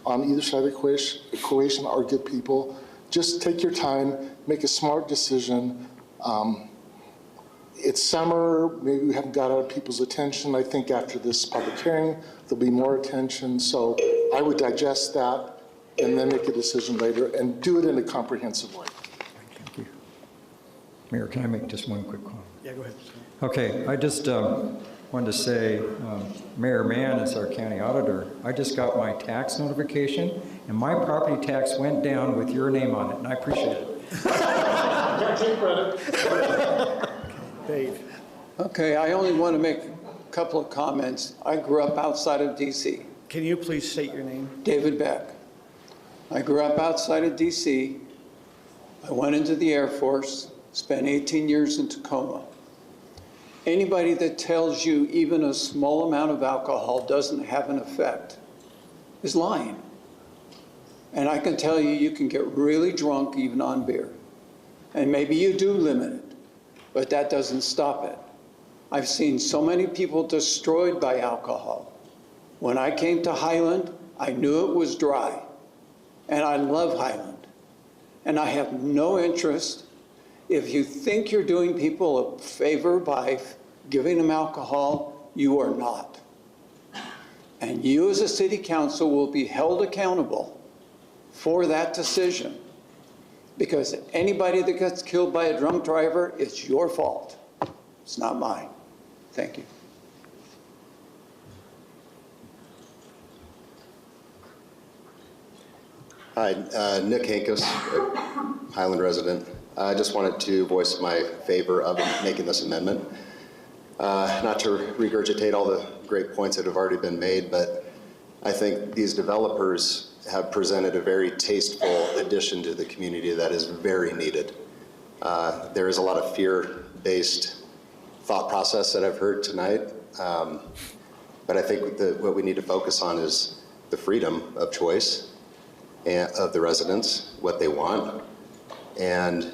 Speaker 2: on either side of the equation are good people. Just take your time, make a smart decision. It's summer, maybe we haven't got out of people's attention. I think after this public hearing, there'll be more attention. So I would digest that and then make a decision later and do it in a comprehensive way.
Speaker 10: Thank you. Mayor, can I make just one quick comment?
Speaker 1: Yeah, go ahead.
Speaker 10: Okay, I just wanted to say, Mayor Mann is our county auditor. I just got my tax notification, and my property tax went down with your name on it, and I appreciate it.
Speaker 1: Dave.
Speaker 4: Okay, I only want to make a couple of comments. I grew up outside of D.C.
Speaker 1: Can you please state your name?
Speaker 4: David Beck. I grew up outside of D.C. I went into the Air Force, spent 18 years in Tacoma. Anybody that tells you even a small amount of alcohol doesn't have an effect is lying. And I can tell you, you can get really drunk even on beer. And maybe you do limit it, but that doesn't stop it. I've seen so many people destroyed by alcohol. When I came to Highland, I knew it was dry. And I love Highland. And I have no interest. If you think you're doing people a favor by giving them alcohol, you are not. And you as a city council will be held accountable for that decision. Because anybody that gets killed by a drunk driver, it's your fault. It's not mine. Thank you.
Speaker 7: Hi, Nick Hankus, Highland resident. I just wanted to voice my favor of making this amendment. Not to regurgitate all the great points that have already been made, but I think these developers have presented a very tasteful addition to the community that is very needed. There is a lot of fear-based thought process that I've heard tonight, but I think what we need to focus on is the freedom of choice of the residents, what they want, and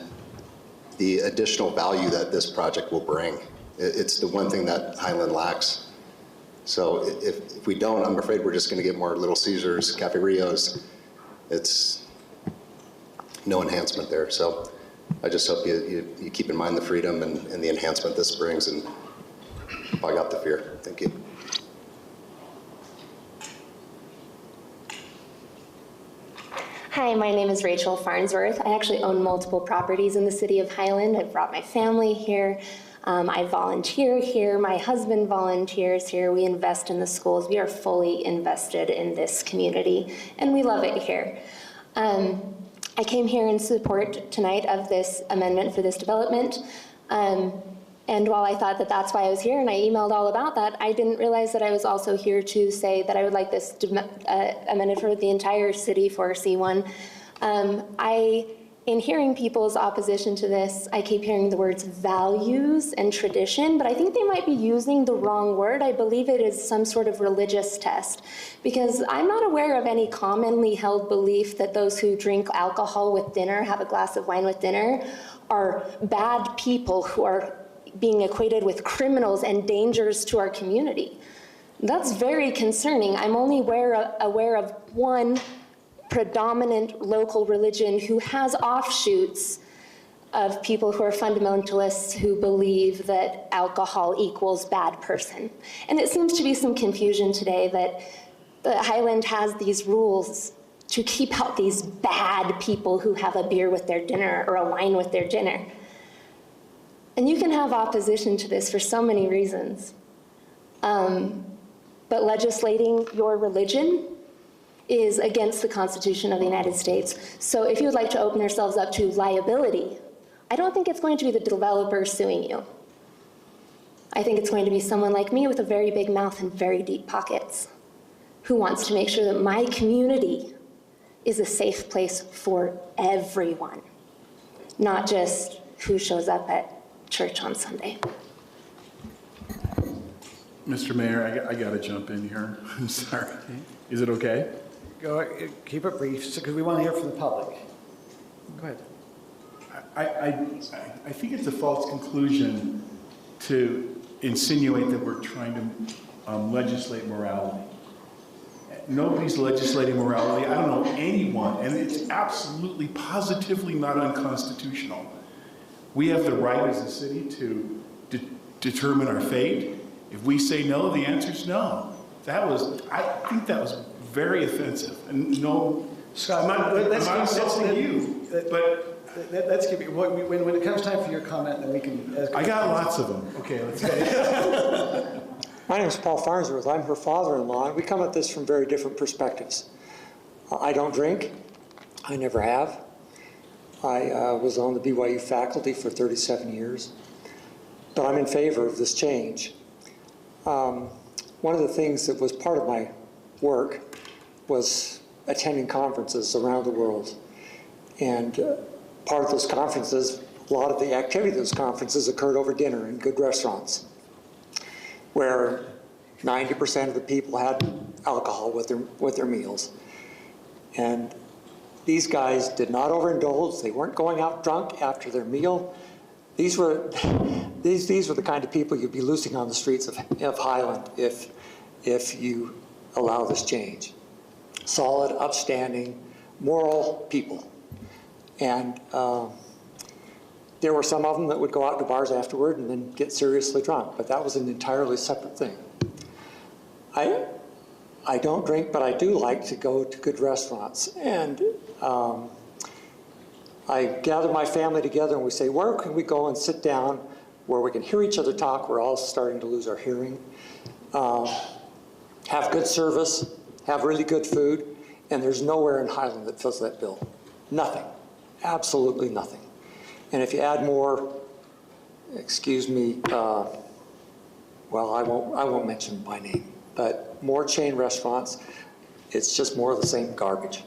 Speaker 7: the additional value that this project will bring. It's the one thing that Highland lacks. So if we don't, I'm afraid we're just going to get more Little Caesars, Cafe Rios. It's no enhancement there. So I just hope you keep in mind the freedom and the enhancement this brings, and I got the fear. Thank you.
Speaker 23: Hi, my name is Rachel Farnsworth. I actually own multiple properties in the city of Highland. I've brought my family here. I volunteer here. My husband volunteers here. We invest in the schools. We are fully invested in this community, and we love it here. I came here in support tonight of this amendment for this development. And while I thought that that's why I was here, and I emailed all about that, I didn't realize that I was also here to say that I would like this amended for the entire city for C1. In hearing people's opposition to this, I keep hearing the words values and tradition, but I think they might be using the wrong word. I believe it is some sort of religious test, because I'm not aware of any commonly held belief that those who drink alcohol with dinner, have a glass of wine with dinner, are bad people who are being equated with criminals and dangers to our community. That's very concerning. I'm only aware of one predominant local religion who has offshoots of people who are fundamentalists who believe that alcohol equals bad person. And it seems to be some confusion today that the Highland has these rules to keep out these bad people who have a beer with their dinner or a wine with their dinner. And you can have opposition to this for so many reasons. But legislating your religion is against the Constitution of the United States. So if you would like to open yourselves up to liability, I don't think it's going to be the developer suing you. I think it's going to be someone like me with a very big mouth and very deep pockets who wants to make sure that my community is a safe place for everyone, not just who shows up at church on Sunday.
Speaker 13: Mr. Mayor, I got to jump in here. I'm sorry. Is it okay?
Speaker 1: Go, keep it brief, because we want to hear from the public. Go ahead.
Speaker 13: I think it's a false conclusion to insinuate that we're trying to legislate morality. Nobody's legislating morality. I don't know anyone, and it's absolutely, positively not unconstitutional. We have the right as a city to determine our fate. If we say no, the answer is no. I think that was very offensive. And no, Scott, I'm not testing you, but
Speaker 1: Let's give you, when it comes time for your comment, then we can.
Speaker 13: I got lots of them. Okay, let's go.
Speaker 3: My name is Paul Farnsworth. I'm her father-in-law, and we come at this from very different perspectives. I don't drink. I never have. I was on the BYU faculty for 37 years, but I'm in favor of this change. One of the things that was part of my work was attending conferences around the world. And part of those conferences, a lot of the activity of those conferences occurred over dinner in good restaurants, where 90% of the people had alcohol with their meals. And these guys did not overindulge. They weren't going out drunk after their meal. These were the kind of people you'd be losing on the streets of Highland if you allow this change. Solid, upstanding, moral people. And there were some of them that would go out to bars afterward and then get seriously drunk, but that was an entirely separate thing. I don't drink, but I do like to go to good restaurants. And I gather my family together and we say, where can we go and sit down where we can hear each other talk? We're all starting to lose our hearing. Have good service, have really good food, and there's nowhere in Highland that fills that bill. Nothing, absolutely nothing. And if you add more, excuse me, well, I won't mention by name, but more chain restaurants, it's just more of the same garbage.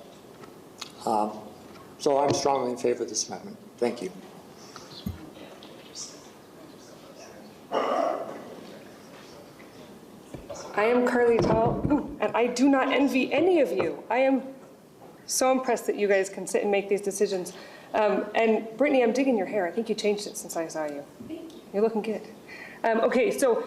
Speaker 3: So I'm strongly in favor of this amendment. Thank you.
Speaker 12: I am Carly Tall, and I do not envy any of you. I am so impressed that you guys can sit and make these decisions. And Brittany, I'm digging your hair. I think you changed it since I saw you. Thank you. You're looking good. Okay, so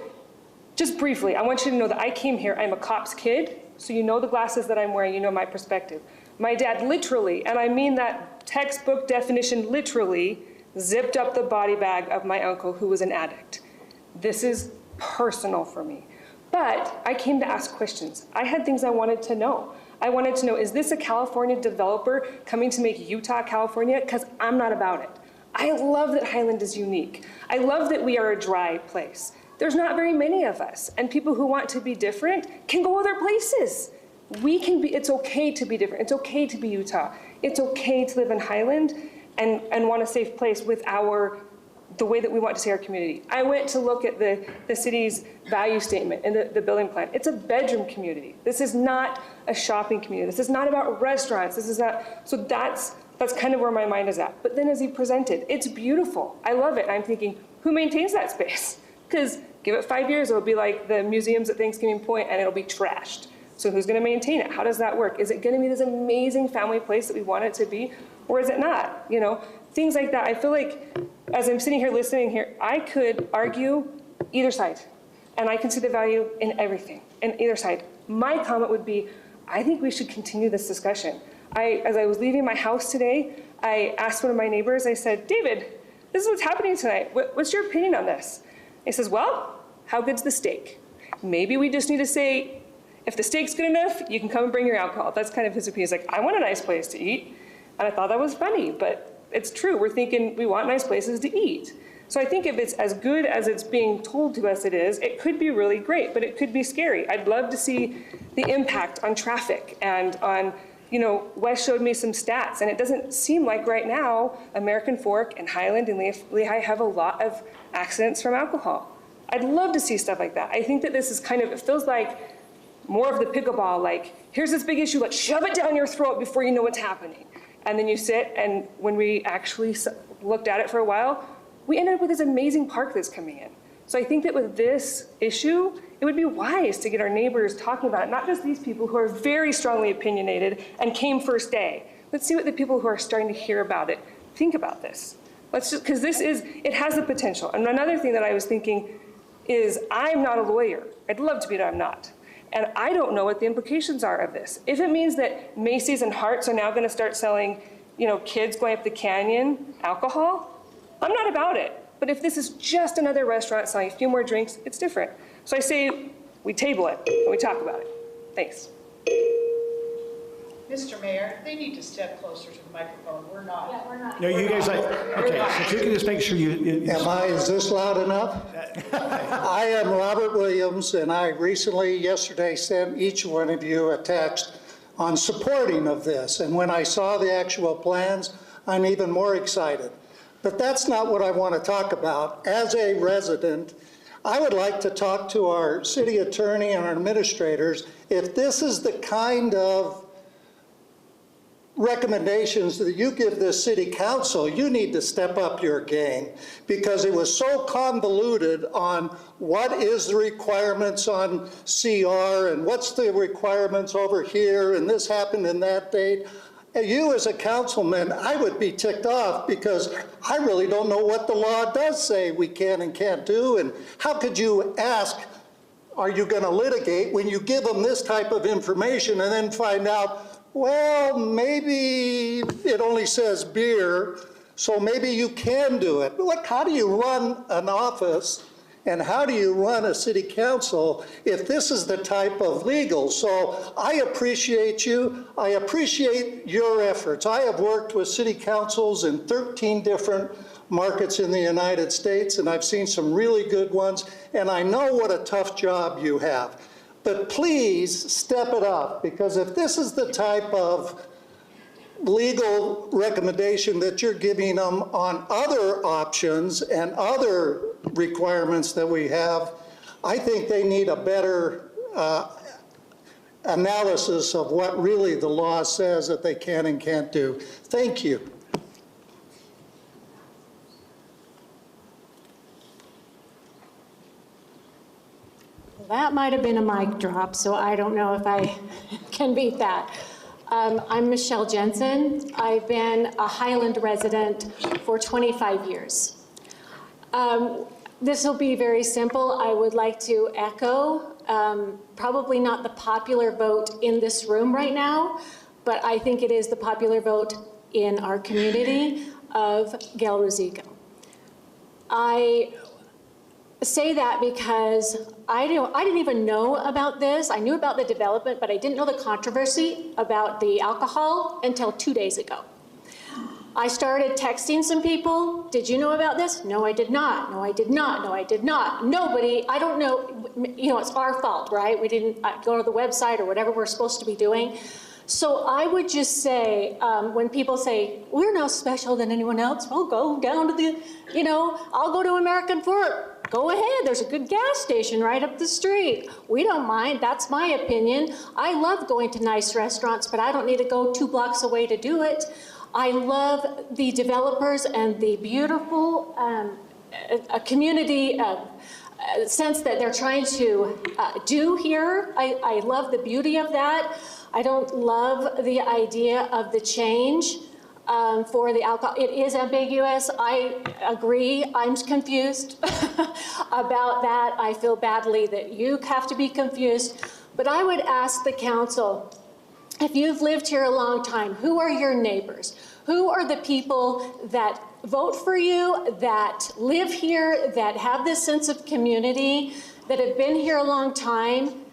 Speaker 12: just briefly, I want you to know that I came here, I'm a cop's kid, so you know the glasses that I'm wearing, you know my perspective. My dad literally, and I mean that textbook definition literally, zipped up the body bag of my uncle who was an addict. This is personal for me. But I came to ask questions. I had things I wanted to know. I wanted to know, is this a California developer coming to make Utah, California? Because I'm not about it. I love that Highland is unique. I love that we are a dry place. There's not very many of us, and people who want to be different can go other places. We can be, it's okay to be different. It's okay to be Utah. It's okay to live in Highland and want a safe place with the way that we want to see our community. I went to look at the city's value statement and the building plan. It's a bedroom community. This is not a shopping community. This is not about restaurants. This is not, so that's kind of where my mind is at. But then as he presented, it's beautiful. I love it. I'm thinking, who maintains that space? Because give it 5 years, it'll be like the museums at Thanksgiving Point and it'll be trashed. So who's gonna maintain it? How does that work? Is it gonna be this amazing family place that we want it to be? Or is it not? You know, things like that. I feel like as I'm sitting here listening here, I could argue either side. And I can see the value in everything, in either side. My comment would be, I think we should continue this discussion. As I was leaving my house today, I asked one of my neighbors, I said, David, this is what's happening tonight. What's your opinion on this? He says, well, how good's the steak? Maybe we just need to say, if the steak's good enough, you can come and bring your alcohol. That's kind of his opinion. He's like, I want a nice place to eat. And I thought that was funny, but it's true. We're thinking we want nice places to eat. So I think if it's as good as it's being told to us it is, it could be really great, but it could be scary. I'd love to see the impact on traffic and on, you know, Wes showed me some stats, and it doesn't seem like right now American Fork and Highland and Lehigh have a lot of accidents from alcohol. I'd love to see stuff like that. I think that this is kind of, it feels like more of the pickleball, like, here's this big issue, let's shove it down your throat before you know what's happening. And then you sit, and when we actually looked at it for a while, we ended up with this amazing park that's coming in. So I think that with this issue, it would be wise to get our neighbors talking about it, not just these people who are very strongly opinionated and came first day. Let's see what the people who are starting to hear about it think about this. Let's just, because this is, it has the potential. And another thing that I was thinking is, I'm not a lawyer. I'd love to be, but I'm not. And I don't know what the implications are of this. If it means that Macy's and Harts are now going to start selling, you know, kids going up the canyon alcohol, I'm not about it. But if this is just another restaurant selling a few more drinks, it's different. So I say we table it and we talk about it. Thanks.
Speaker 9: Mr. Mayor, they need to step closer to the microphone. We're not. Yeah, we're not.
Speaker 1: No, you guys, okay, so if you can just make sure you.
Speaker 11: Is this loud enough? I am Robert Williams, and I recently, yesterday, sent each one of you a text on supporting of this. And when I saw the actual plans, I'm even more excited. But that's not what I want to talk about. As a resident, I would like to talk to our city attorney and our administrators. If this is the kind of recommendations that you give this city council, you need to step up your game, because it was so convoluted on what is the requirements on CR and what's the requirements over here, and this happened in that date. You as a councilman, I would be ticked off, because I really don't know what the law does say we can and can't do. And how could you ask, are you going to litigate, when you give them this type of information and then find out, well, maybe it only says beer, so maybe you can do it. But how do you run an office, and how do you run a city council if this is the type of legal? So I appreciate you. I appreciate your efforts. I have worked with city councils in 13 different markets in the United States, and I've seen some really good ones, and I know what a tough job you have. But please step it up, because if this is the type of legal recommendation that you're giving them on other options and other requirements that we have, I think they need a better analysis of what really the law says that they can and can't do. Thank you.
Speaker 22: That might have been a mic drop, so I don't know if I can beat that. I'm Michelle Jensen. I've been a Highland resident for 25 years. This will be very simple. I would like to echo, probably not the popular vote in this room right now, but I think it is the popular vote in our community of Gail Ruzicka. I say that because I didn't even know about this. I knew about the development, but I didn't know the controversy about the alcohol until 2 days ago. I started texting some people. Did you know about this? No, I did not. No, I did not. No, I did not. Nobody, I don't know, it's our fault, right? We didn't go to the website or whatever we're supposed to be doing. So I would just say, when people say, we're no special than anyone else, we'll go down to the, I'll go to American Fork. Go ahead, there's a good gas station right up the street. We don't mind, that's my opinion. I love going to nice restaurants, but I don't need to go 2 blocks away to do it. I love the developers and the beautiful community sense that they're trying to do here. I love the beauty of that. I don't love the idea of the change for the alcohol. It is ambiguous. I agree. I'm confused about that. I feel badly that you have to be confused. But I would ask the council, if you've lived here a long time, who are your neighbors? Who are the people that vote for you, that live here, that have this sense of community, that have been here a long time?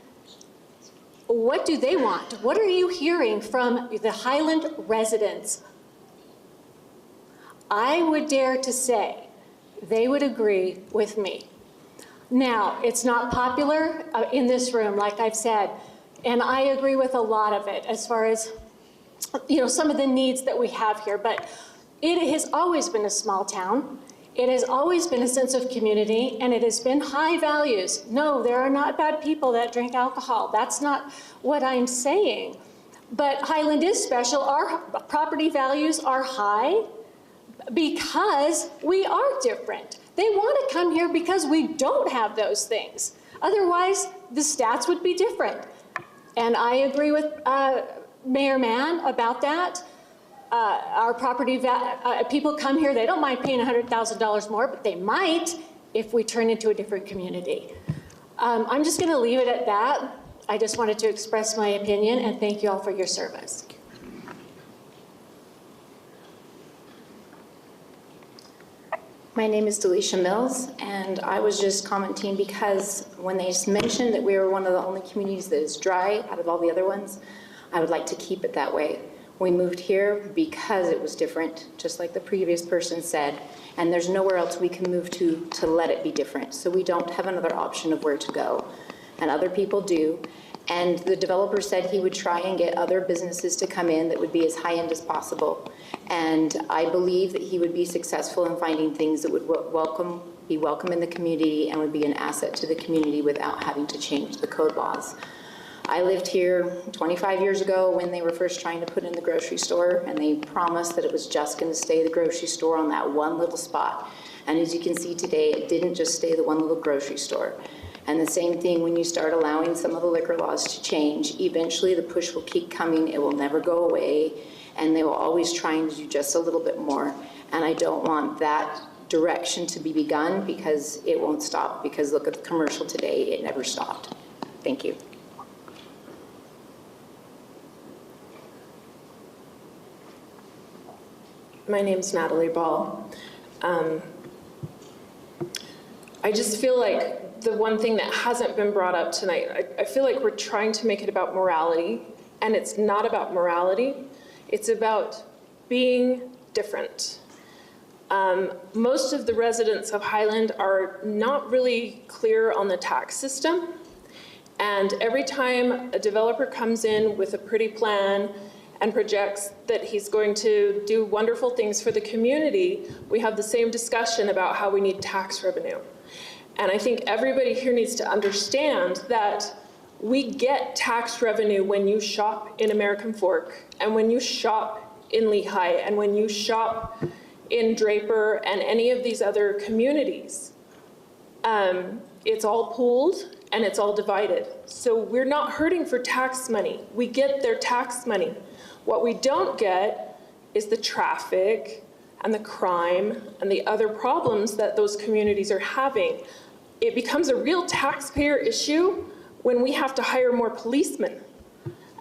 Speaker 22: What do they want? What are you hearing from the Highland residents? I would dare to say they would agree with me. Now, it's not popular in this room, like I've said, and I agree with a lot of it as far as, some of the needs that we have here, but it has always been a small town. It has always been a sense of community, and it has been high values. No, there are not bad people that drink alcohol. That's not what I'm saying. But Highland is special. Our property values are high because we are different. They want to come here because we don't have those things. Otherwise, the stats would be different. And I agree with Mayor Mann about that. Our property, people come here, they don't mind paying $100,000 more, but they might if we turn into a different community. I'm just going to leave it at that. I just wanted to express my opinion, and thank you all for your service.
Speaker 15: My name is Delisha Mills, and I was just commenting because when they mentioned that we were one of the only communities that is dry out of all the other ones, I would like to keep it that way. We moved here because it was different, just like the previous person said, and there's nowhere else we can move to let it be different. So we don't have another option of where to go, and other people do. And the developer said he would try and get other businesses to come in that would be as high-end as possible. And I believe that he would be successful in finding things that would be welcome in the community and would be an asset to the community without having to change the code laws. I lived here 25 years ago when they were first trying to put in the grocery store, and they promised that it was just going to stay the grocery store on that one little spot. And as you can see today, it didn't just stay the one little grocery store. And the same thing when you start allowing some of the liquor laws to change, eventually the push will keep coming, it will never go away, and they will always try and do just a little bit more. And I don't want that direction to be begun because it won't stop, because look at the commercial today, it never stopped. Thank you.
Speaker 14: My name's Natalie Ball. I just feel like the one thing that hasn't been brought up tonight, I feel like we're trying to make it about morality, and it's not about morality. It's about being different. Most of the residents of Highland are not really clear on the tax system, and every time a developer comes in with a pretty plan and projects that he's going to do wonderful things for the community, we have the same discussion about how we need tax revenue. And I think everybody here needs to understand that we get tax revenue when you shop in American Fork, and when you shop in Lehigh, and when you shop in Draper and any of these other communities. It's all pooled and it's all divided. So we're not hurting for tax money. We get their tax money. What we don't get is the traffic and the crime and the other problems that those communities are having. It becomes a real taxpayer issue when we have to hire more policemen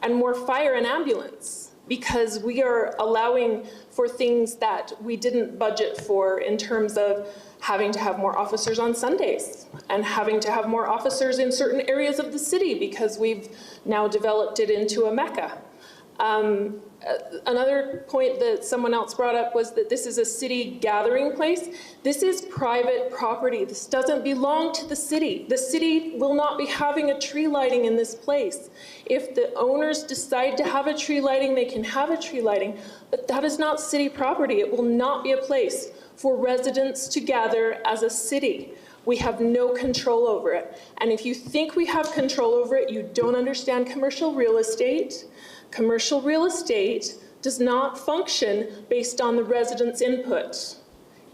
Speaker 14: and more fire and ambulance, because we are allowing for things that we didn't budget for in terms of having to have more officers on Sundays and having to have more officers in certain areas of the city because we've now developed it into a mecca. Another point that someone else brought up was that this is a city gathering place. This is private property. This doesn't belong to the city. The city will not be having a tree lighting in this place. If the owners decide to have a tree lighting, they can have a tree lighting, but that is not city property. It will not be a place for residents to gather as a city. We have no control over it. And if you think we have control over it, you don't understand commercial real estate. Commercial real estate does not function based on the residents' input.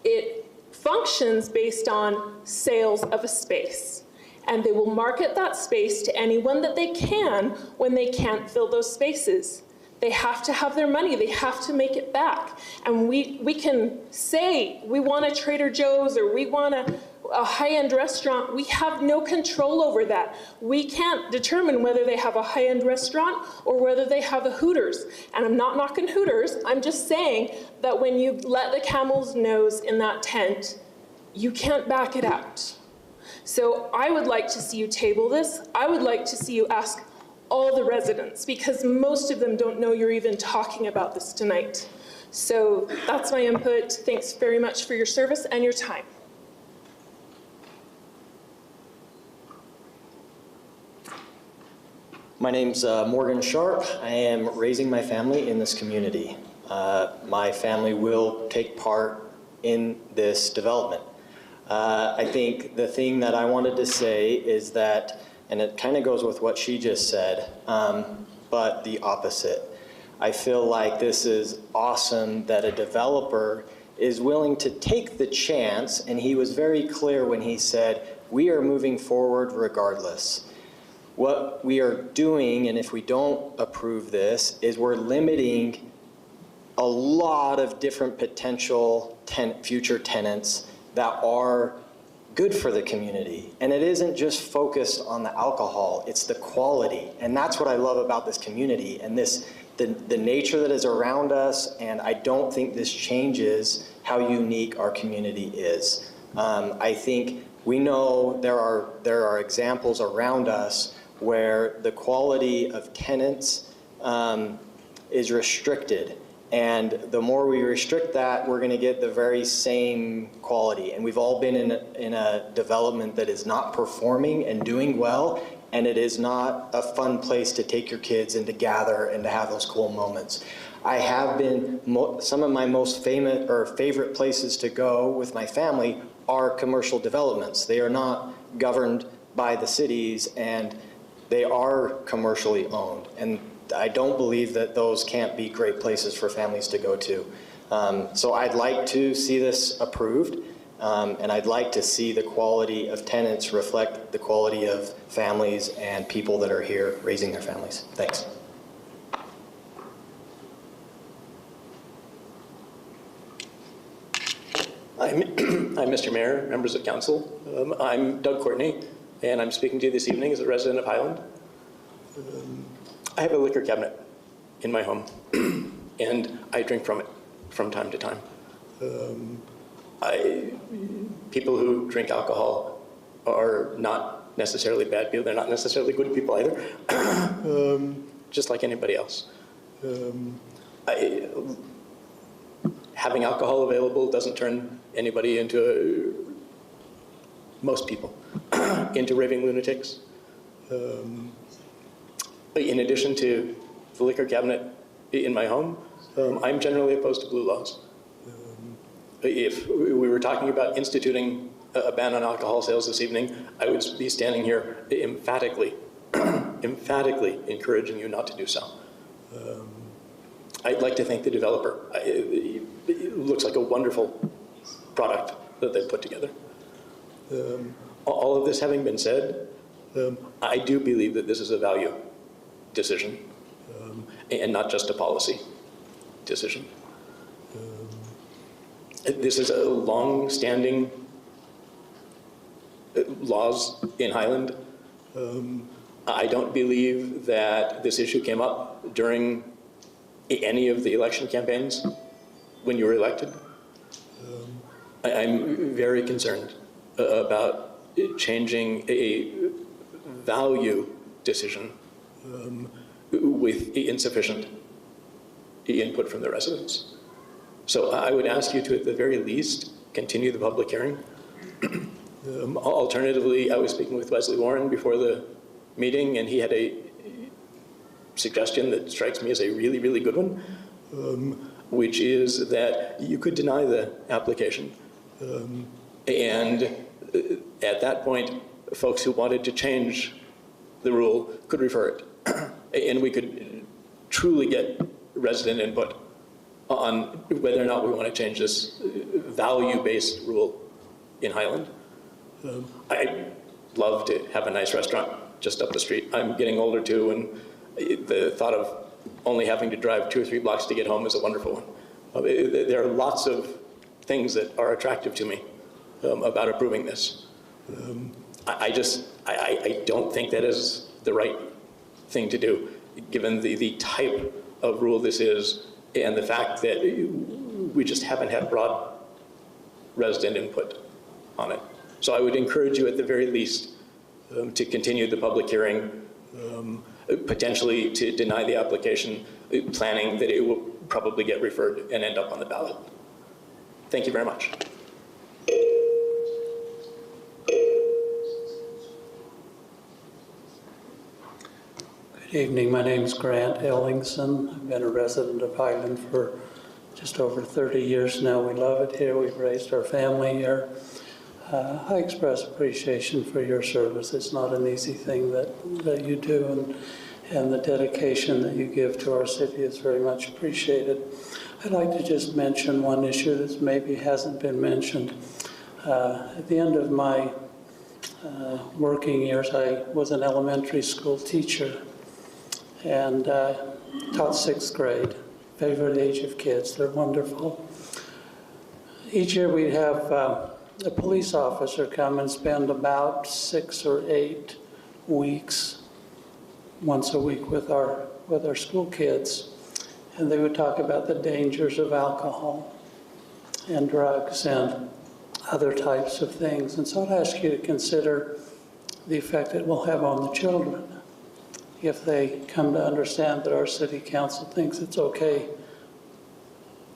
Speaker 14: It functions based on sales of a space. And they will market that space to anyone that they can when they can't fill those spaces. They have to have their money. They have to make it back. And we can say we want a Trader Joe's or we want a high-end restaurant. We have no control over that. We can't determine whether they have a high-end restaurant or whether they have a Hooters. And I'm not knocking Hooters. I'm just saying that when you let the camel's nose in that tent, you can't back it out. So I would like to see you table this. I would like to see you ask all the residents, because most of them don't know you're even talking about this tonight. So that's my input. Thanks very much for your service and your time.
Speaker 16: My name's Morgan Sharp. I am raising my family in this community. My family will take part in this development. I think the thing that I wanted to say is that, and it kind of goes with what she just said, but the opposite. I feel like this is awesome that a developer is willing to take the chance, and he was very clear when he said, we are moving forward regardless. What we are doing, and if we don't approve this, is we're limiting a lot of different potential future tenants that are good for the community. And it isn't just focused on the alcohol, it's the quality. And that's what I love about this community and the nature that is around us, and I don't think this changes how unique our community is. I think we know there are examples around us where the quality of tenants is restricted. And the more we restrict that, we're going to get the very same quality. And we've all been in a development that is not performing and doing well, and it is not a fun place to take your kids and to gather and to have those cool moments. I have been, some of my most famous or favorite places to go with my family are commercial developments. They are not governed by the cities, and they are commercially owned. And I don't believe that those can't be great places for families to go to. So I'd like to see this approved, and I'd like to see the quality of tenants reflect the quality of families and people that are here raising their families. Thanks.
Speaker 6: I'm Mr. Mayor, members of council. I'm Doug Courtney, and I'm speaking to you this evening as a resident of Highland. I have a liquor cabinet in my home, and I drink from it from time to time. People who drink alcohol are not necessarily bad people. They're not necessarily good people either, just like anybody else. Having alcohol available doesn't turn anybody into, most people, into raving lunatics. In addition to the liquor cabinet in my home, I'm generally opposed to blue laws. If we were talking about instituting a ban on alcohol sales this evening, I would be standing here emphatically encouraging you not to do so. I'd like to thank the developer. It looks like a wonderful product that they've put together. All of this having been said, I do believe that this is a value decision and not just a policy decision. This is a long-standing laws in Highland. I don't believe that this issue came up during any of the election campaigns when you were elected. I'm very concerned about changing a value decision with insufficient input from the residents. So I would ask you to, at the very least, continue the public hearing. Alternatively, I was speaking with Wesley Warren before the meeting, and he had a suggestion that strikes me as a really, really good one, which is that you could deny the application. And at that point, folks who wanted to change the rule could refer it. And we could truly get resident input on whether or not we want to change this value-based rule in Highland. I'd love to have a nice restaurant just up the street. I'm getting older too, and the thought of only having to drive 2 or 3 blocks to get home is a wonderful one. There are lots of things that are attractive to me about approving this. I don't think that is the right thing to do, given the type of rule this is and the fact that we just haven't had broad resident input on it. So I would encourage you at the very least to continue the public hearing, potentially to deny the application, planning that it will probably get referred and end up on the ballot. Thank you very much.
Speaker 17: Good evening, my name is Grant Ellingson. I've been a resident of Highland for just over 30 years now. We love it here, we've raised our family here. I express appreciation for your service. It's not an easy thing that you do, and the dedication that you give to our city is very much appreciated. I'd like to just mention one issue that maybe hasn't been mentioned. At the end of my working years, I was an elementary school teacher and taught 6th grade. Favorite age of kids, they're wonderful. Each year we'd have a police officer come and spend about 6 or 8 weeks, once a week with our school kids. And they would talk about the dangers of alcohol and drugs and other types of things. And so I'd ask you to consider the effect it will have on the children. if they come to understand that our city council thinks it's okay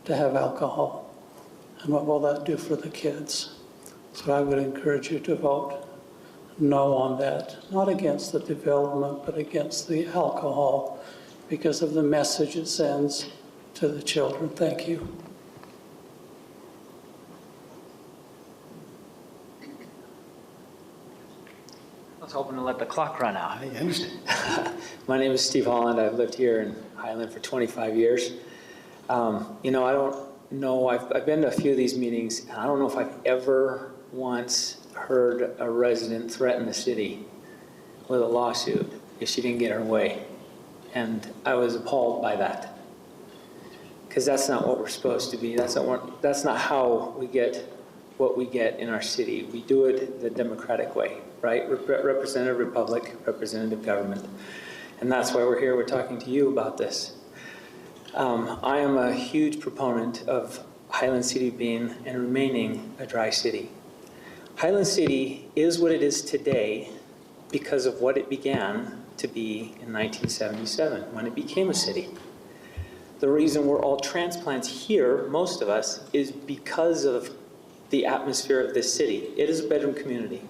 Speaker 17: to have alcohol? And what will that do for the kids? So I would encourage you to vote no on that, not against the development, but against the alcohol because of the message it sends to the children. Thank you.
Speaker 8: I was hoping to let the clock run out.
Speaker 1: I understand.
Speaker 8: My name is Steve Holland. I've lived here in Highland for 25 years. You know, I don't know, I've been to a few of these meetings, and I don't know if I've ever once heard a resident threaten the city with a lawsuit if she didn't get her way. And I was appalled by that. Because that's not what we're supposed to be. That's not how we get what we get in our city. We do it the democratic way, right? Representative republic, representative government. And that's why we're here. We're talking to you about this. I am a huge proponent of Highland City being and remaining a dry city. Highland City is what it is today because of what it began to be in 1977 when it became a city. The reason we're all transplants here, most of us, is because of the atmosphere of this city. It is a bedroom community.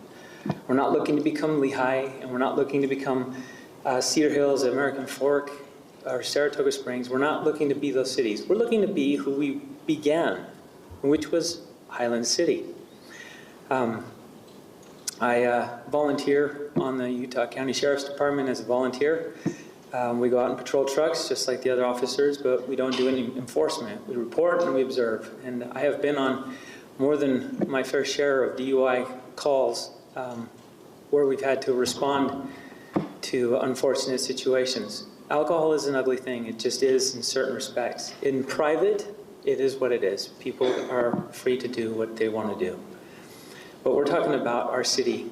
Speaker 8: We're not looking to become Lehigh, and we're not looking to become Cedar Hills, American Fork, or Saratoga Springs. We're not looking to be those cities. We're looking to be who we began, which was Highland City. I volunteer on the Utah County Sheriff's Department as a volunteer. We go out and patrol trucks just like the other officers, but we don't do any enforcement. We report and we observe. And I have been on more than my fair share of DUI calls where we've had to respond to unfortunate situations. Alcohol is an ugly thing. It just is in certain respects. In private, it is what it is. People are free to do what they want to do. But we're talking about our city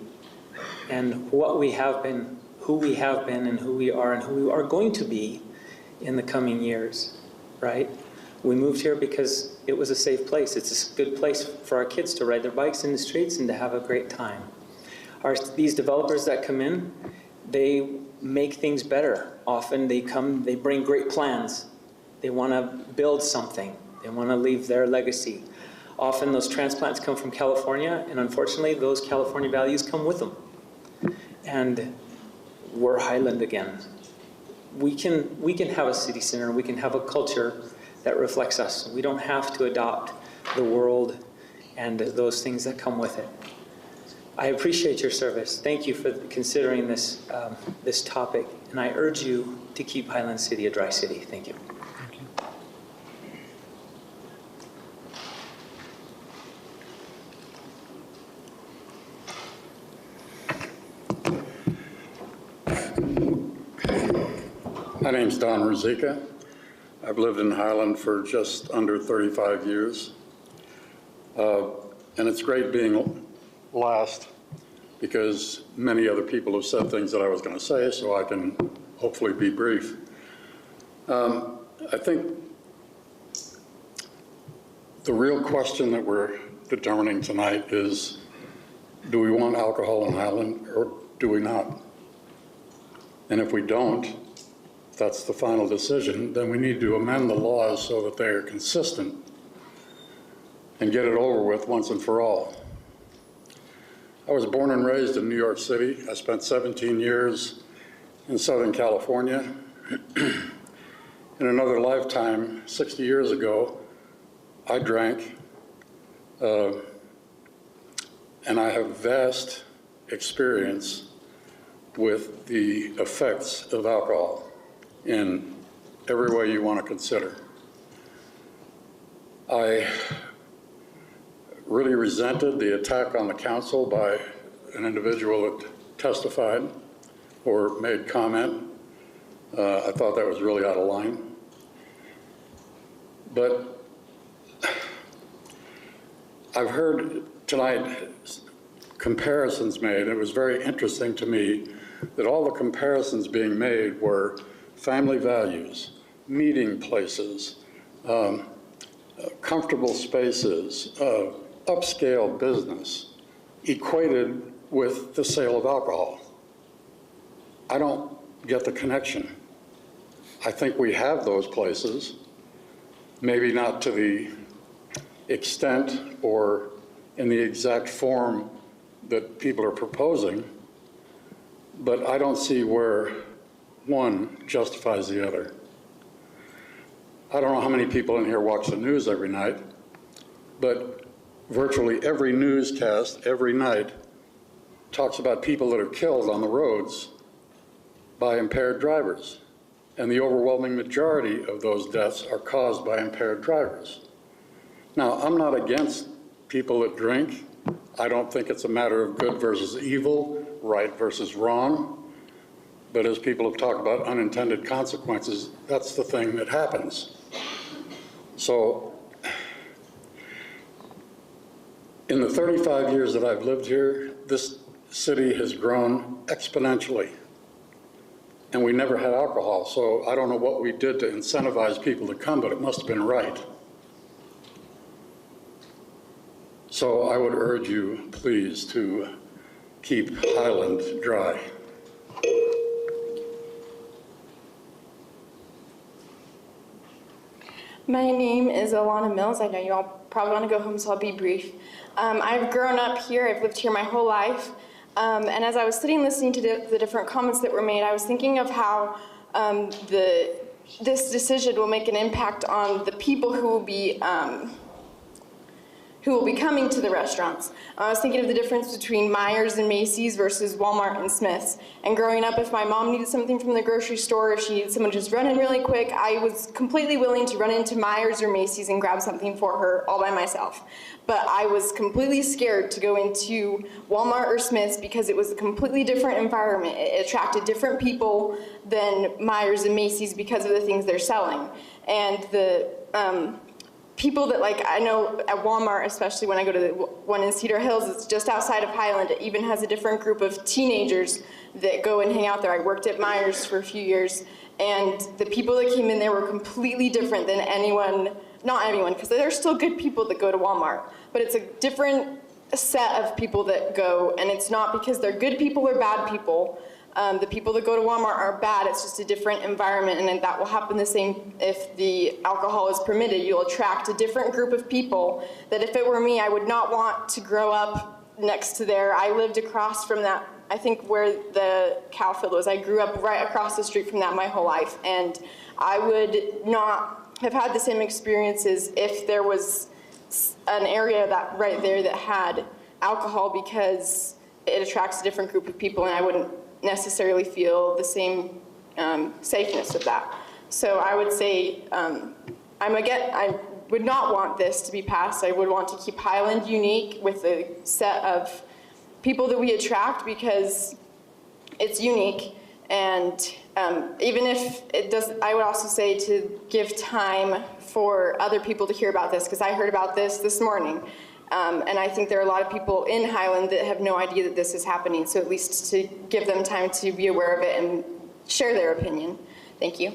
Speaker 8: and what we have been, who we have been, and who we are, and who we are going to be in the coming years, right? We moved here because it was a safe place. It's a good place for our kids to ride their bikes in the streets and to have a great time. These developers that come in, they make things better. Often they come, they bring great plans. They want to build something. They want to leave their legacy. Often those transplants come from California, and unfortunately those California values come with them. And we're Highland again. We can have a city center, we can have a culture that reflects us. We don't have to adopt the world and those things that come with it. I appreciate your service. Thank you for considering this, this topic, and I urge you to keep Highland City a dry city. Thank you.
Speaker 18: My name's Don Ruzicka. I've lived in Highland for just under 35 years. And it's great being last because many other people have said things that I was going to say, so I can hopefully be brief. I think the real question that we're determining tonight is, do we want alcohol in Highland or do we not? And if we don't, if that's the final decision, then we need to amend the laws so that they are consistent and get it over with once and for all. I was born and raised in New York City. I spent 17 years in Southern California. In another lifetime, 60 years ago, I drank, and I have vast experience with the effects of alcohol in every way you want to consider. I really resented the attack on the council by an individual that testified or made comment. I thought that was really out of line. But I've heard tonight comparisons made. It was very interesting to me that all the comparisons being made were family values, meeting places, comfortable spaces, upscale business, equated with the sale of alcohol. I don't get the connection. I think we have those places, maybe not to the extent or in the exact form that people are proposing, but I don't see where one justifies the other. I don't know how many people in here watch the news every night, but virtually every newscast every night talks about people that are killed on the roads by impaired drivers. And the overwhelming majority of those deaths are caused by impaired drivers. Now, I'm not against people that drink. I don't think it's a matter of good versus evil, right versus wrong. But as people have talked about unintended consequences, that's the thing that happens. So, in the 35 years that I've lived here, this city has grown exponentially. And we never had alcohol, so I don't know what we did to incentivize people to come, but it must have been right. So I would urge you, please, to keep Highland dry.
Speaker 5: My name is Alana Mills. I know you all probably want to go home, so I'll be brief. I've grown up here. I've lived here my whole life. And as I was sitting listening to the different comments that were made, I was thinking of how this decision will make an impact on the people who will be coming to the restaurants. I was thinking of the difference between Myers and Macy's versus Walmart and Smith's. And growing up, if my mom needed something from the grocery store, if she needed someone to just run in really quick, I was completely willing to run into Myers or Macy's and grab something for her all by myself. But I was completely scared to go into Walmart or Smith's because it was a completely different environment. It attracted different people than Myers and Macy's because of the things they're selling. And the people that, like, I know at Walmart, especially when I go to the one in Cedar Hills, it's just outside of Highland, it even has a different group of teenagers that go and hang out there. I worked at Myers for a few years, and the people that came in there were completely different than anyone, not anyone, because there are still good people that go to Walmart, but it's a different set of people that go, and it's not because they're good people or bad people. The people that go to Walmart are bad, it's just a different environment, and that will happen the same if the alcohol is permitted. You'll attract a different group of people that if it were me, I would not want to grow up next to there. I lived across from that, I think where the cow field was. I grew up right across the street from that my whole life, and I would not have had the same experiences if there was an area that right there that had alcohol, because it attracts a different group of people, and I wouldn't necessarily feel the same safeness with that. So I would say I would not want this to be passed. I would want to keep Highland unique with a set of people that we attract because it's unique. And even if it does, I would also say to give time for other people to hear about this, because I heard about this morning. And I think there are a lot of people in Highland that have no idea that this is happening, so at least to give them time to be aware of it and share their opinion. Thank you.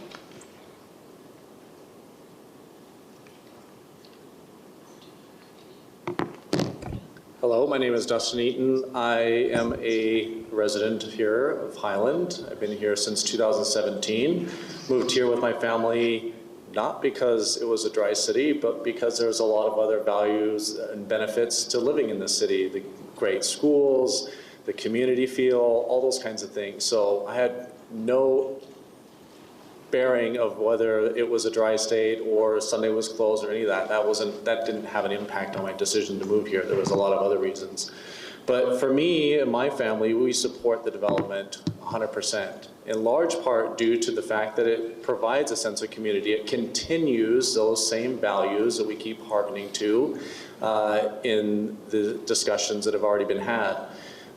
Speaker 19: Hello, my name is Dustin Eaton. I am a resident here of Highland. I've been here since 2017. Moved here with my family not because it was a dry city, but because there's a lot of other values and benefits to living in the city. The great schools, the community feel, all those kinds of things. So I had no bearing of whether it was a dry state or Sunday was closed or any of that. That didn't have an impact on my decision to move here. There was a lot of other reasons. But for me and my family, we support the development 100%, in large part due to the fact that it provides a sense of community. It continues those same values that we keep harkening to in the discussions that have already been had.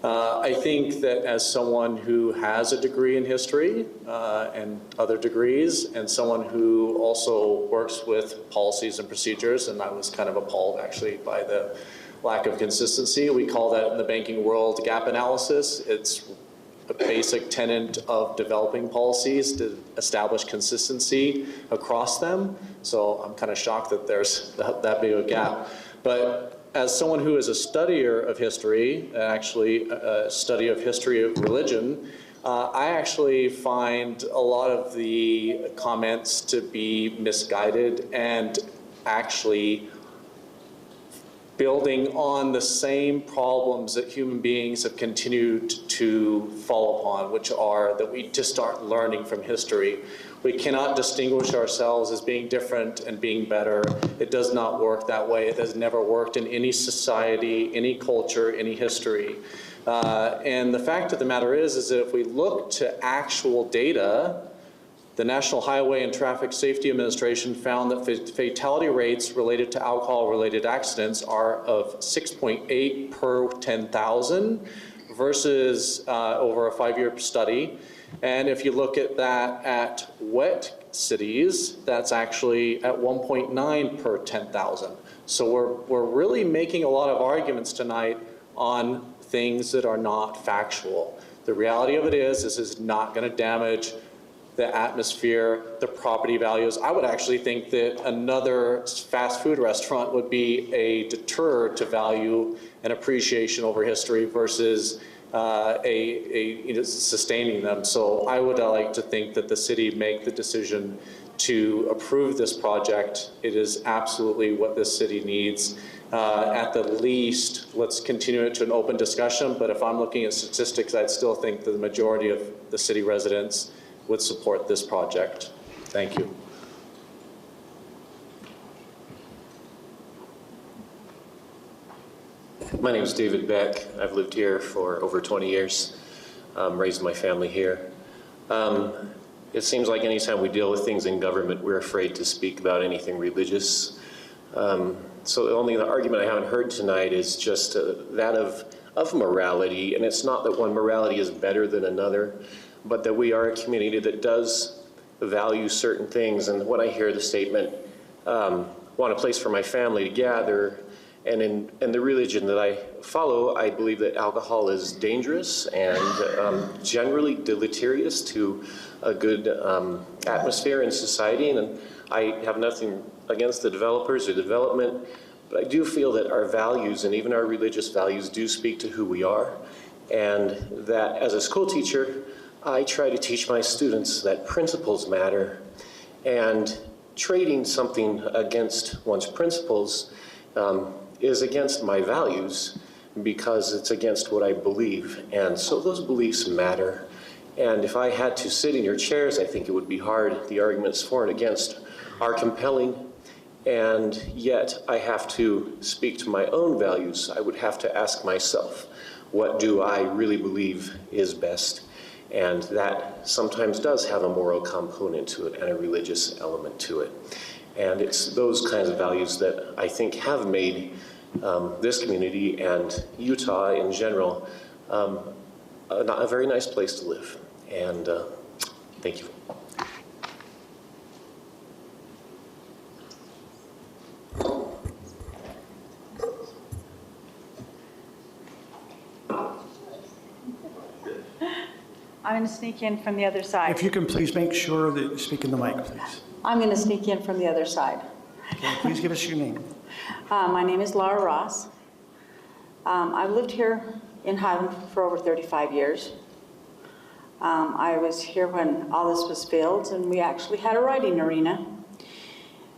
Speaker 19: I think that as someone who has a degree in history and other degrees, and someone who also works with policies and procedures, and I was kind of appalled actually by the lack of consistency. We call that in the banking world gap analysis. It's a basic tenet of developing policies to establish consistency across them. So I'm kind of shocked that there's that big of a gap. But as someone who is a studier of history, actually a study of history of religion, I actually find a lot of the comments to be misguided and actually building on the same problems that human beings have continued to fall upon, which are that we just aren't learning from history. We cannot distinguish ourselves as being different and being better. It does not work that way. It has never worked in any society, any culture, any history. And the fact of the matter is that if we look to actual data, the National Highway and Traffic Safety Administration found that fatality rates related to alcohol-related accidents are of 6.8 per 10,000 versus over a 5-year study. And if you look at that at wet cities, that's actually at 1.9 per 10,000. So we're really making a lot of arguments tonight on things that are not factual. The reality of it is this is not going to damage the atmosphere, the property values. I would actually think that another fast food restaurant would be a deter to value and appreciation over history versus sustaining them. So I would like to think that the city make the decision to approve this project. It is absolutely what this city needs. At the least, let's continue it to an open discussion, but if I'm looking at statistics, I'd still think that the majority of the city residents would support this project. Thank you.
Speaker 2: My name is David Beck. I've lived here for over 20 years, raised my family here. It seems like anytime we deal with things in government, we're afraid to speak about anything religious. So the only argument I haven't heard tonight is just that of morality, and it's not that one morality is better than another, but that we are a community that does value certain things. And when I hear the statement, want a place for my family to gather, and in the religion that I follow, I believe that alcohol is dangerous and generally deleterious to a good atmosphere in society. And I have nothing against the developers or development, but I do feel that our values and even our religious values do speak to who we are. And that as a school teacher, I try to teach my students that principles matter, and trading something against one's principles is against my values because it's against what I believe. And so those beliefs matter. And if I had to sit in your chairs, I think it would be hard. The arguments for and against are compelling, and yet I have to speak to my own values. I would have to ask myself, what do I really believe is best? And that sometimes does have a moral component to it and a religious element to it. And it's those kinds of values that I think have made this community and Utah in general a very nice place to live. And thank you.
Speaker 9: I'm going to sneak in from the other side.
Speaker 1: If you can please make sure that you speak in the mic, please.
Speaker 9: I'm going to sneak in from the other side.
Speaker 1: Okay, please give us your name.
Speaker 9: My name is Laura Ross. I've lived here in Highland for over 35 years. I was here when all this was built, and we actually had a riding arena.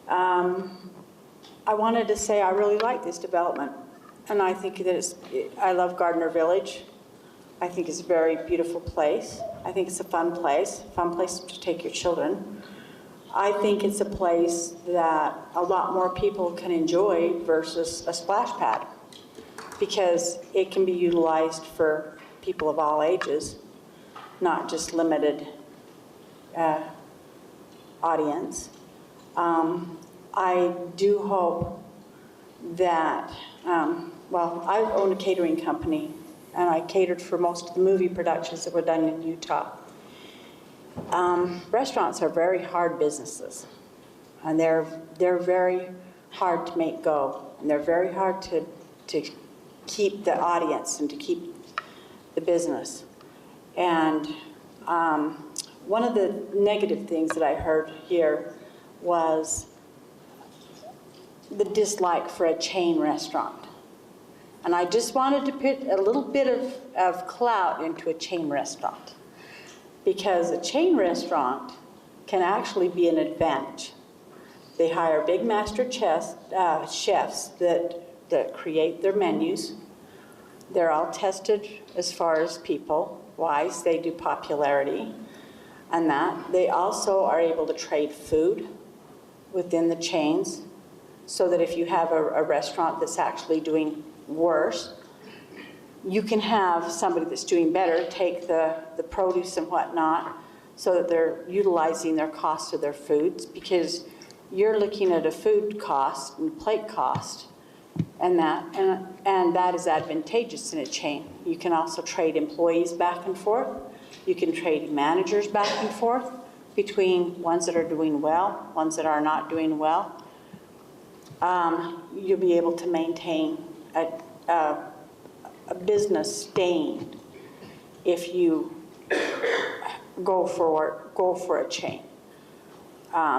Speaker 9: I wanted to say I really like this development, and I think that I love Gardner Village. I think it's a very beautiful place. I think it's a fun place to take your children. I think it's a place that a lot more people can enjoy versus a splash pad, because it can be utilized for people of all ages, not just limited audience. I do hope that, well, I own a catering company, and I catered for most of the movie productions that were done in Utah. Restaurants are very hard businesses, and they're very hard to make go, and they're very hard to keep the audience and to keep the business. And one of the negative things that I heard here was the dislike for a chain restaurant. And I just wanted to put a little bit of clout into a chain restaurant. because a chain restaurant can actually be an advantage. They hire big master chefs that create their menus. They're all tested as far as people-wise. They do popularity and that. They also are able to trade food within the chains, so that if you have a restaurant that's actually doing worse, you can have somebody that's doing better take the produce and whatnot, so that they're utilizing their cost of their foods, because you're looking at a food cost and plate cost, and that is advantageous in a chain. You can also trade employees back and forth. You can trade managers back and forth between ones that are doing well, ones that are not doing well. You'll be able to maintain a business staying if you go for a chain,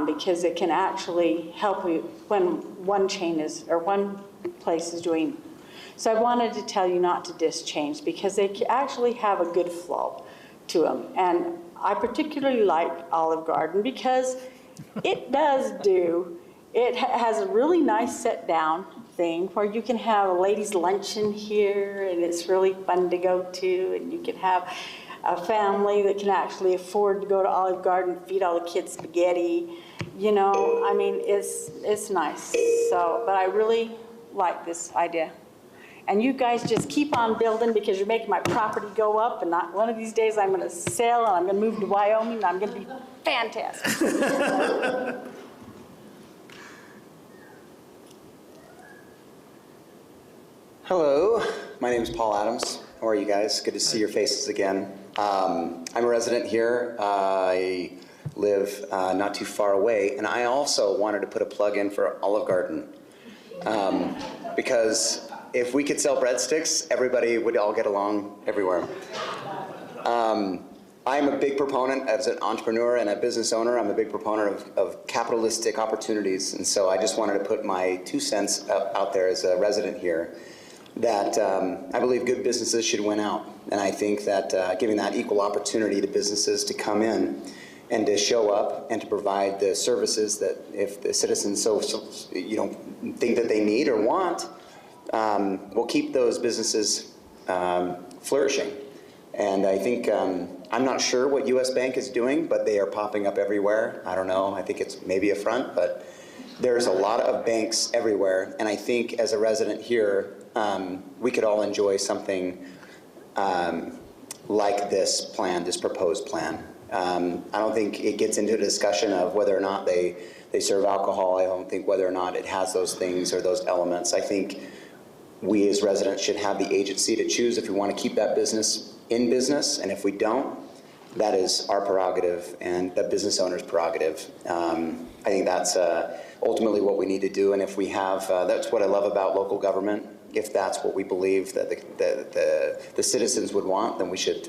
Speaker 9: because it can actually help you when one place is doing. So I wanted to tell you not to diss chains, because they actually have a good flow to them. And I particularly like Olive Garden because it has a really nice sit down thing where you can have a ladies' luncheon here, and it's really fun to go to, and you can have a family that can actually afford to go to Olive Garden, feed all the kids spaghetti. You know, I mean, it's nice. So, but I really like this idea. And you guys just keep on building, because you're making my property go up, and one of these days I'm going to sell, and I'm going to move to Wyoming, and I'm going to be fantastic.
Speaker 10: Hello, my name is Paul Adams. How are you guys? Good to see your faces again. I'm a resident here. I live not too far away, and I also wanted to put a plug in for Olive Garden, because if we could sell breadsticks, everybody would all get along everywhere. I'm a big proponent, as an entrepreneur and a business owner, I'm a big proponent of capitalistic opportunities, and so I just wanted to put my 2 cents out there as a resident here, that I believe good businesses should win out. And I think that giving that equal opportunity to businesses to come in and to show up and to provide the services that if the citizens think that they need or want, will keep those businesses flourishing. And I think, I'm not sure what US Bank is doing, but they are popping up everywhere. I don't know, I think it's maybe a front, but there's a lot of banks everywhere. And I think as a resident here, we could all enjoy something like this plan, this proposed plan. I don't think it gets into a discussion of whether or not they serve alcohol. I don't think whether or not it has those things or those elements. I think we as residents should have the agency to choose if we want to keep that business in business, and if we don't, that is our prerogative and the business owner's prerogative. I think that's ultimately what we need to do, and if we have, that's what I love about local government. If that's what we believe that the citizens would want, then we should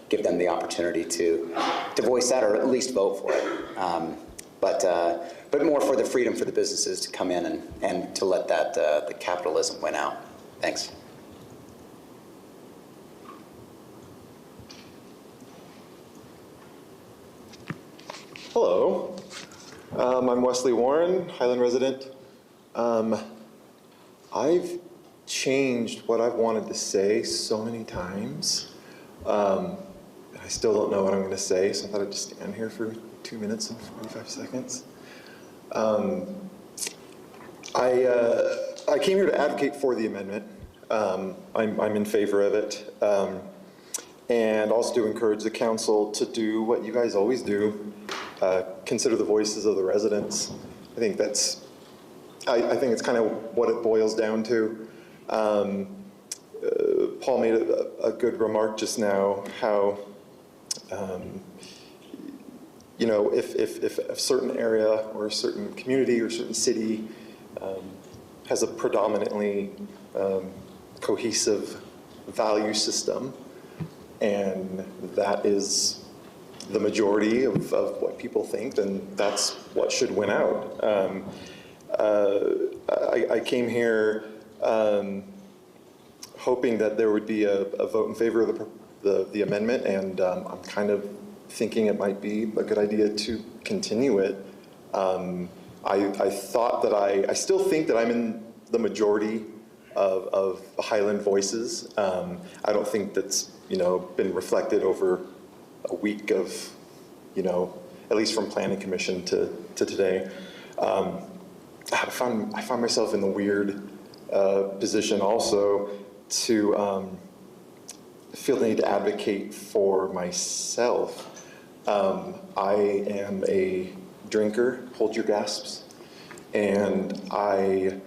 Speaker 10: give them the opportunity to voice that, or at least vote for it. But more for the freedom for the businesses to come in and to let that the capitalism win out. Thanks.
Speaker 20: Hello, I'm Wesley Warren, Highland resident. I've changed what I've wanted to say so many times. I still don't know what I'm going to say, so I thought I'd just stand here for 2 minutes and 45 seconds. I came here to advocate for the amendment. I'm in favor of it, and also to encourage the council to do what you guys always do, consider the voices of the residents. I think that's, I think it's kind of what it boils down to. Paul made a good remark just now, how you know, if a certain area or a certain community or a certain city has a predominantly cohesive value system, and that is the majority of what people think, then that's what should win out. I came here hoping that there would be a vote in favor of the amendment, and I'm kind of thinking it might be a good idea to continue it. I thought that I still think that I'm in the majority of Highland voices. I don't think that's, been reflected over a week of, at least from Planning Commission to today. I found myself in the weird position also to feel the need to advocate for myself. I am a drinker, hold your gasps, and I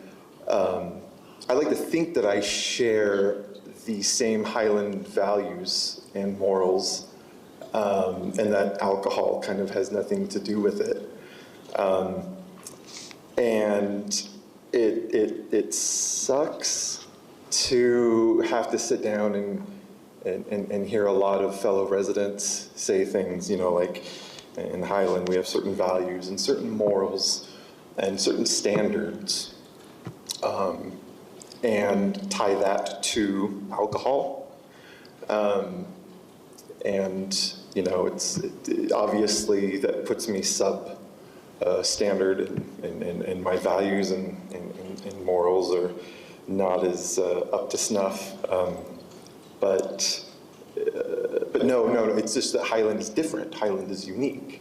Speaker 20: like to think that I share the same Highland values and morals, and that alcohol kind of has nothing to do with it. And it sucks to have to sit down and hear a lot of fellow residents say things, like in Highland we have certain values and certain morals and certain standards, and tie that to alcohol. It obviously that puts me standard, and my values and morals are not as up to snuff. But no, it's just that Highland is different. Highland is unique,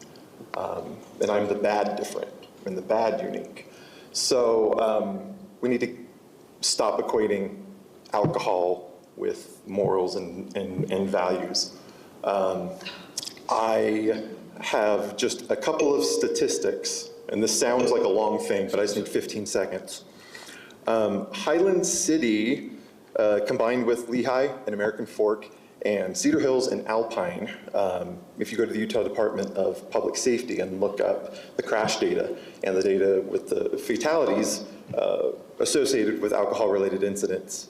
Speaker 20: and I'm the bad different, and the bad unique. So we need to stop equating alcohol with morals and values. I have just a couple of statistics, and this sounds like a long thing, but I just need 15 seconds. Highland City, combined with Lehigh and American Fork and Cedar Hills and Alpine, if you go to the Utah Department of Public Safety and look up the crash data and the data with the fatalities associated with alcohol-related incidents,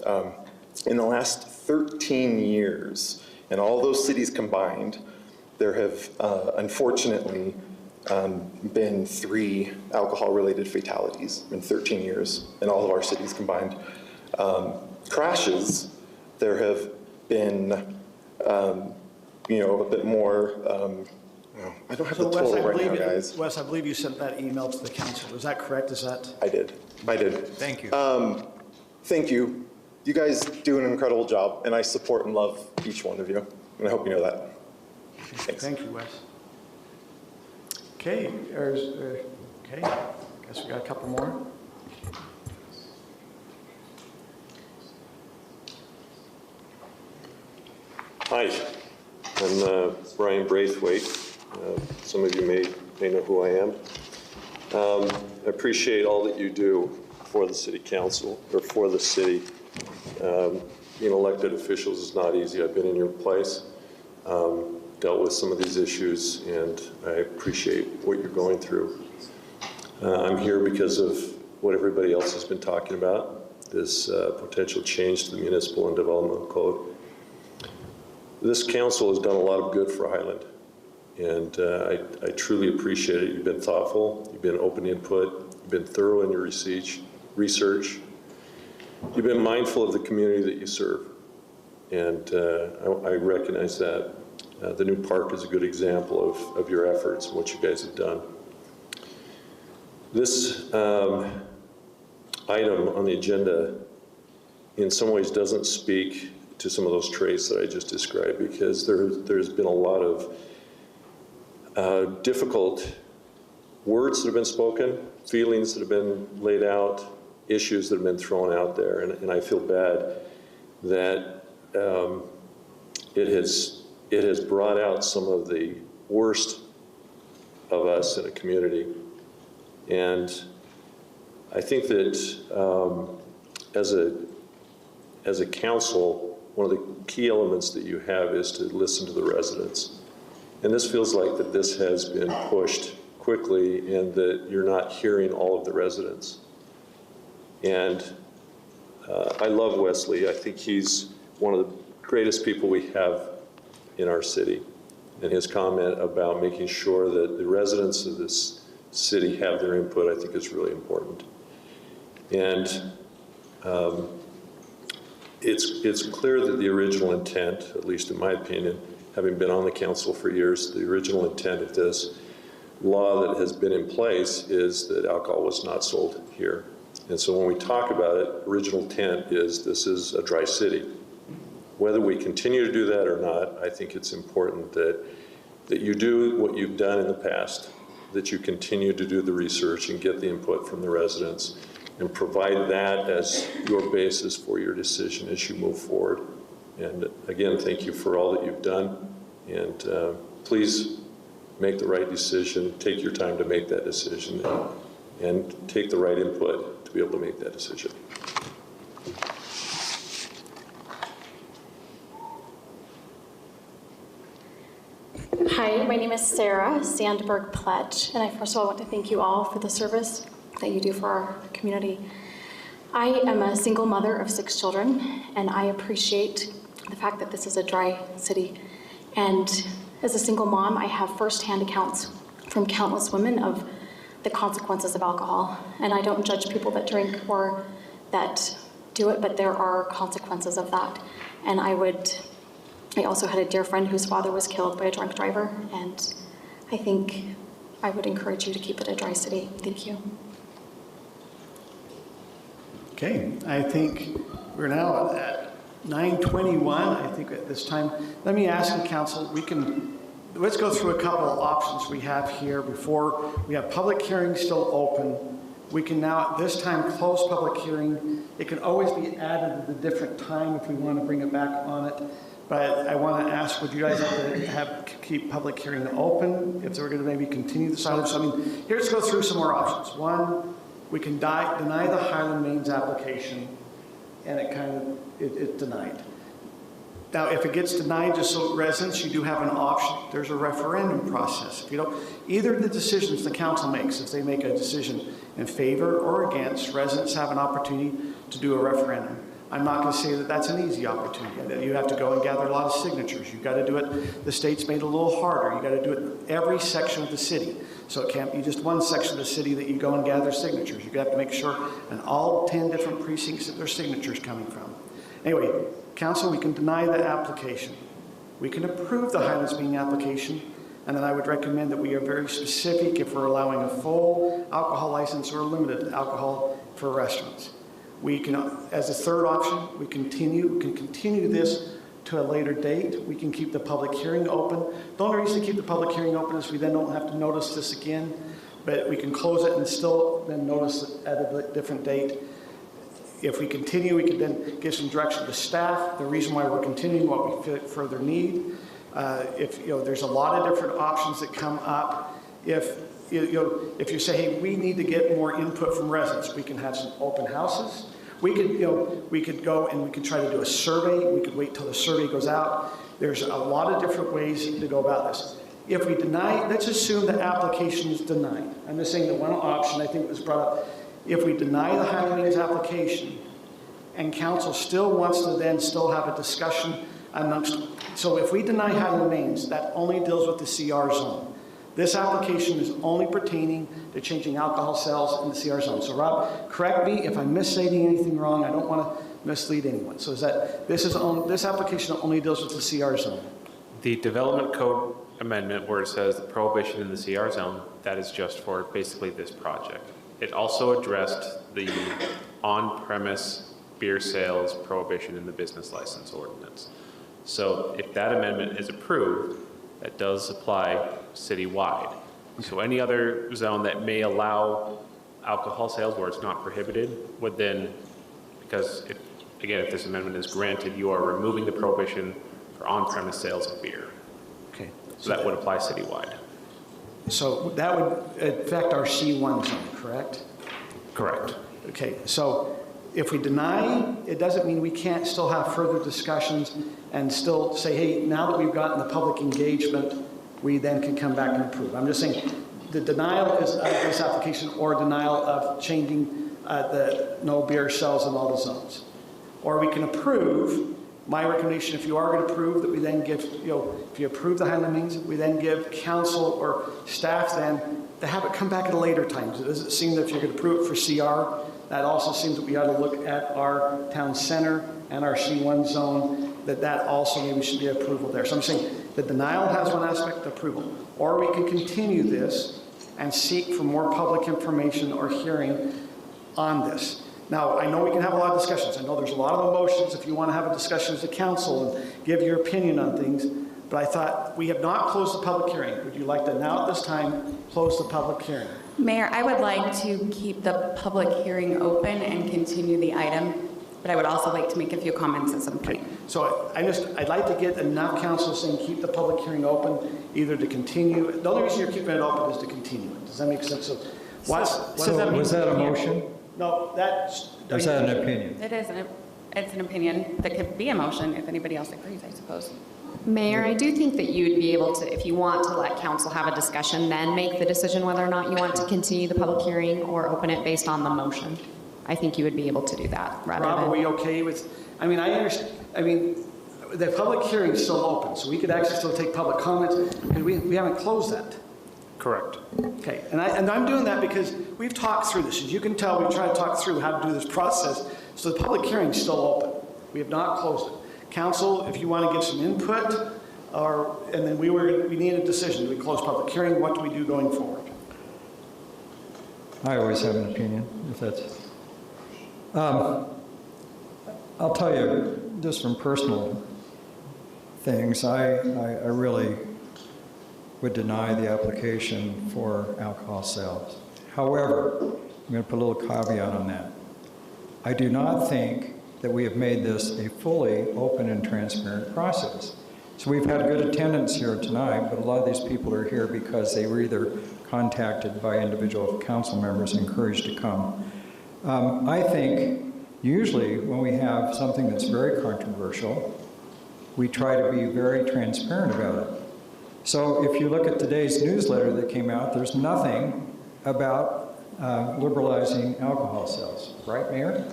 Speaker 20: in the last 13 years, in all those cities combined, there have unfortunately been 3 alcohol-related fatalities in 13 years in all of our cities combined. Crashes, there have been, a bit more, I don't have the total right now, guys.
Speaker 1: Wes, I believe you sent that email to the council. Is that correct? Is that?
Speaker 20: I did.
Speaker 1: Thank you.
Speaker 20: Thank you. You guys do an incredible job, and I support and love each one of you, and I hope you know that. Thanks.
Speaker 1: Thank you, Wes. Okay, guess we got a couple more.
Speaker 4: Hi, I'm Brian Braithwaite. Some of you may know who I am. I appreciate all that you do for the city council, or for the city. Being elected officials is not easy. I've been in your place, dealt with some of these issues, and I appreciate what you're going through. I'm here because of what everybody else has been talking about, this potential change to the municipal and development code. This council has done a lot of good for Highland, and I truly appreciate it. You've been thoughtful, you've been open input, you've been thorough in your research, you've been mindful of the community that you serve, and I recognize that. The new park is a good example of your efforts and what you guys have done. This item on the agenda in some ways doesn't speak to some of those traits that I just described, because there's been a lot of difficult words that have been spoken, feelings that have been laid out, issues that have been thrown out there, and I feel bad that it has brought out some of the worst of us in a community. And I think that as a council, one of the key elements that you have is to listen to the residents. And this feels like that this has been pushed quickly and that you're not hearing all of the residents. And I love Wesley. I think he's one of the greatest people we have in our city. And his comment about making sure that the residents of this city have their input, I think is really important. And it's clear that the original intent, at least in my opinion, having been on the council for years, the original intent of this law that has been in place is that alcohol was not sold here. And so when we talk about it, original intent is this is a dry city. Whether we continue to do that or not, I think it's important that you do what you've done in the past, that you continue to do the research and get the input from the residents and provide that as your basis for your decision as you move forward. And again, thank you for all that you've done. And please make the right decision, take your time to make that decision, and take the right input to be able to make that decision.
Speaker 7: Hi, my name is Sarah Sandberg Pledge, and I first of all want to thank you all for the service that you do for our community. I am a single mother of 6 children, and I appreciate the fact that this is a dry city. And as a single mom, I have firsthand accounts from countless women of the consequences of alcohol. And I don't judge people that drink or that do it, but there are consequences of that. And I also had a dear friend whose father was killed by a drunk driver, and I think I would encourage you to keep it a dry city. Thank you.
Speaker 1: Okay, I think we're now at 9:21. I think at this time, let me ask the council, let's go through a couple of options we have here before we have public hearings still open. We can now at this time close public hearing. It can always be added at a different time if we want to bring it back on it. But I want to ask, would you guys like to keep public hearing open if we're going to maybe continue this item? So let's go through some more options. One, we can deny the Highland Mains application, and it's denied. Now, if it gets denied, just so residents, you do have an option. There's a referendum process. If you don't, either of the decisions the council makes, if they make a decision in favor or against, residents have an opportunity to do a referendum. I'm not going to say that that's an easy opportunity, that you have to go and gather a lot of signatures. You've got to do it, the state's made it a little harder. You've got to do it in every section of the city. So it can't be just one section of the city that you go and gather signatures. You've got to make sure in all 10 different precincts that their signatures coming from. Anyway, council, we can deny the application. We can approve the Highlands Mains application, and then I would recommend that we are very specific if we're allowing a full alcohol license or limited alcohol for restaurants. We can, as a third option, we can continue this to a later date. We can keep the public hearing open. The only reason to keep the public hearing open is we then don't have to notice this again, but we can close it and still then notice it at a different date. If we continue, we can then give some direction to staff, the reason why we're continuing, what we further need. There's a lot of different options that come up. If you say, hey, we need to get more input from residents, we can have some open houses. We could go and we could try to do a survey. We could wait till the survey goes out. There's a lot of different ways to go about this. If we deny, let's assume the application is denied. I'm just saying that one option I think was brought up. If we deny the Highland Mains application and council still wants to then still have a discussion amongst, so if we deny Highland Mains, that only deals with the CR zone. This application is only pertaining to changing alcohol sales in the CR zone. So Rob, correct me if I'm misstating anything wrong. I don't want to mislead anyone. So is that this application only deals with the CR zone?
Speaker 21: The development code amendment where it says the prohibition in the CR zone, that is just for basically this project. It also addressed the on-premise beer sales prohibition in the business license ordinance. So if that amendment is approved, that does apply citywide. So any other zone that may allow alcohol sales where it's not prohibited would then, because if this amendment is granted, you are removing the prohibition for on-premise sales of beer.
Speaker 1: Okay.
Speaker 21: So that would apply citywide.
Speaker 1: So that would affect our C1 zone, correct?
Speaker 21: Correct.
Speaker 1: Okay, so if we deny, it doesn't mean we can't still have further discussions and still say, hey, now that we've gotten the public engagement, we then can come back and approve. I'm just saying the denial is of this application or denial of changing the no beer sales in all the zones. Or we can approve. My recommendation, if you are going to approve, that we then give, if you approve the Highland Mains, we then give council or staff then to have it come back at a later time. So does it seem that if you're going to approve it for CR, that also seems that we ought to look at our town center and our C1 zone that also maybe should be approval there. So I'm saying the denial has one aspect, approval. Or we can continue this and seek for more public information or hearing on this. Now, I know we can have a lot of discussions. I know there's a lot of emotions if you want to have a discussion as a council and give your opinion on things, but I thought we have not closed the public hearing. Would you like to now at this time close the public hearing?
Speaker 3: Mayor, I would like to keep the public hearing open and continue the item, but I would also like to make a few comments at some point.
Speaker 1: Okay. So I'd like to get enough council saying keep the public hearing open, either to continue. The only reason you're keeping it open is to continue it. Does that make sense? So what does that mean?
Speaker 13: Was that a motion?
Speaker 1: No, that's...
Speaker 13: Or is that an opinion?
Speaker 3: It is, it's an opinion that could be a motion if anybody else agrees, I suppose.
Speaker 23: Mayor, I do think that you'd be able to, if you want to let council have a discussion, then make the decision whether or not you want to continue the public hearing or open it based on the motion. I think you would be able to do that rather
Speaker 1: Rob,
Speaker 23: than...
Speaker 1: are we okay with, I mean, I understand, I mean, the public hearing is still open, so we could actually still take public comments, and we haven't closed that.
Speaker 21: Correct.
Speaker 1: Okay, and I'm doing that because we've talked through this. As you can tell, we try to talk through how to do this process, so the public hearing is still open. We have not closed it. Council, if you want to give some input, and then we need a decision. Do we close public hearing? What do we do going forward?
Speaker 13: I always have an opinion, if that's... I'll tell you, just from personal things, I really would deny the application for alcohol sales. However, I'm going to put a little caveat on that. I do not think that we have made this a fully open and transparent process. So we've had good attendance here tonight, but a lot of these people are here because they were either contacted by individual council members and encouraged to come. I think usually when we have something that's very controversial, we try to be very transparent about it. So if you look at today's newsletter that came out, there's nothing about liberalizing alcohol sales, right, Mayor?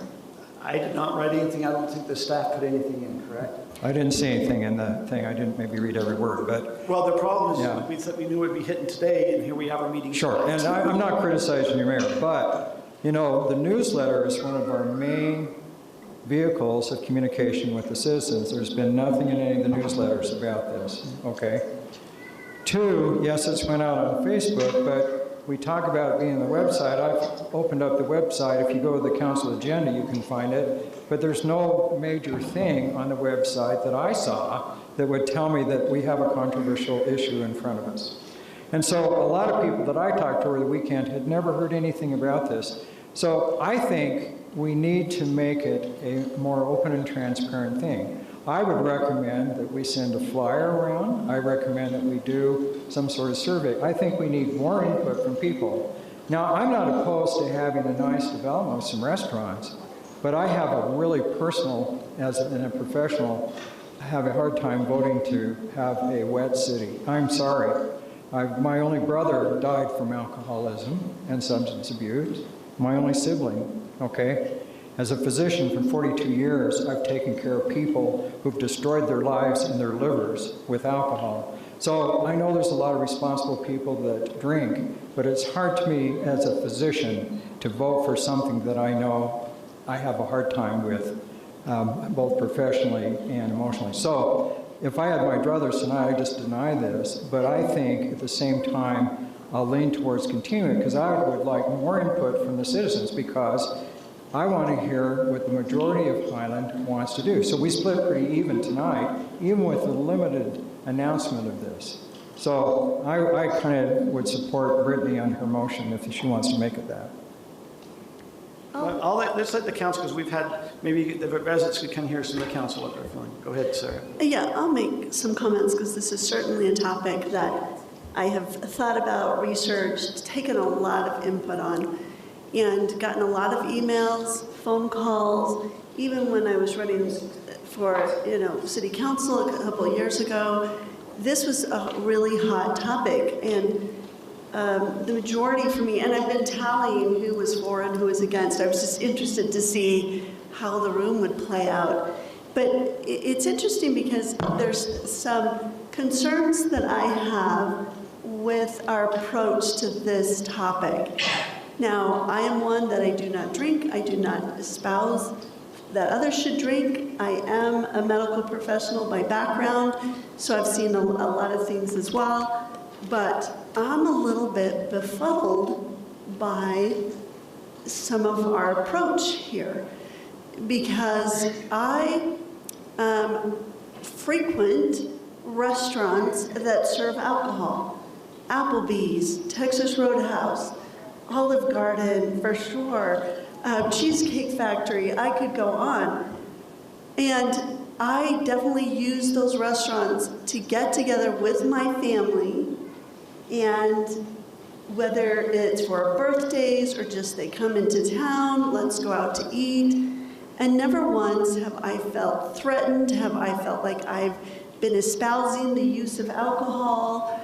Speaker 1: I did not write anything. I don't think the staff put anything in, correct?
Speaker 13: I didn't see anything in the thing. I didn't maybe read every word, but...
Speaker 1: Well, the problem is
Speaker 13: yeah.
Speaker 1: we thought we knew it would be hitting today, and here we have a meeting.
Speaker 13: Sure, and I'm not criticizing you, Mayor, but, you know, the newsletter is one of our main vehicles of communication with the citizens. There's been nothing in any of the newsletters about this, okay? Two, yes, it's went out on Facebook, but we talk about it being on the website. I've opened up the website. If you go to the council agenda, you can find it. But there's no major thing on the website that I saw that would tell me that we have a controversial issue in front of us. And so a lot of people that I talked to over the weekend had never heard anything about this. So I think we need to make it a more open and transparent thing. I would recommend that we send a flyer around. I recommend that we do some sort of survey. I think we need more input from people. Now, I'm not opposed to having a nice development with some restaurants, but I have a really personal, as a professional, I have a hard time voting to have a wet city. I'm sorry. My only brother died from alcoholism and substance abuse. My only sibling, okay? As a physician for 42 years, I've taken care of people who've destroyed their lives and their livers with alcohol. So I know there's a lot of responsible people that drink, but it's hard to me as a physician to vote for something that I know I have a hard time with, both professionally and emotionally. So if I had my druthers tonight, I'd just deny this, but I think at the same time, I'll lean towards continuing because I would like more input from the citizens because I want to hear what the majority of Highland wants to do. So we split pretty even tonight, even with the limited announcement of this. So I kind of would support Brittany on her motion if she wants to make it that.
Speaker 1: Let's let the council, because we've had, maybe the residents could come here, some of the council what they're feeling. Go ahead, Sarah.
Speaker 24: Yeah, I'll make some comments because this is certainly a topic that I have thought about, researched, taken a lot of input on, and gotten a lot of emails, phone calls, even when I was running for, city council a couple of years ago. This was a really hot topic, and the majority for me, and I've been tallying who was for and who was against. I was just interested to see how the room would play out. But it's interesting because there's some concerns that I have with our approach to this topic. Now, I am one that I do not drink, I do not espouse that others should drink. I am a medical professional by background, so I've seen a lot of things as well. But I'm a little bit befuddled by some of our approach here, because I frequent restaurants that serve alcohol. Applebee's, Texas Roadhouse, Olive Garden, for sure, Cheesecake Factory, I could go on. And I definitely use those restaurants to get together with my family, and whether it's for birthdays or just they come into town, let's go out to eat. And never once have I felt threatened, have I felt like I've been espousing the use of alcohol.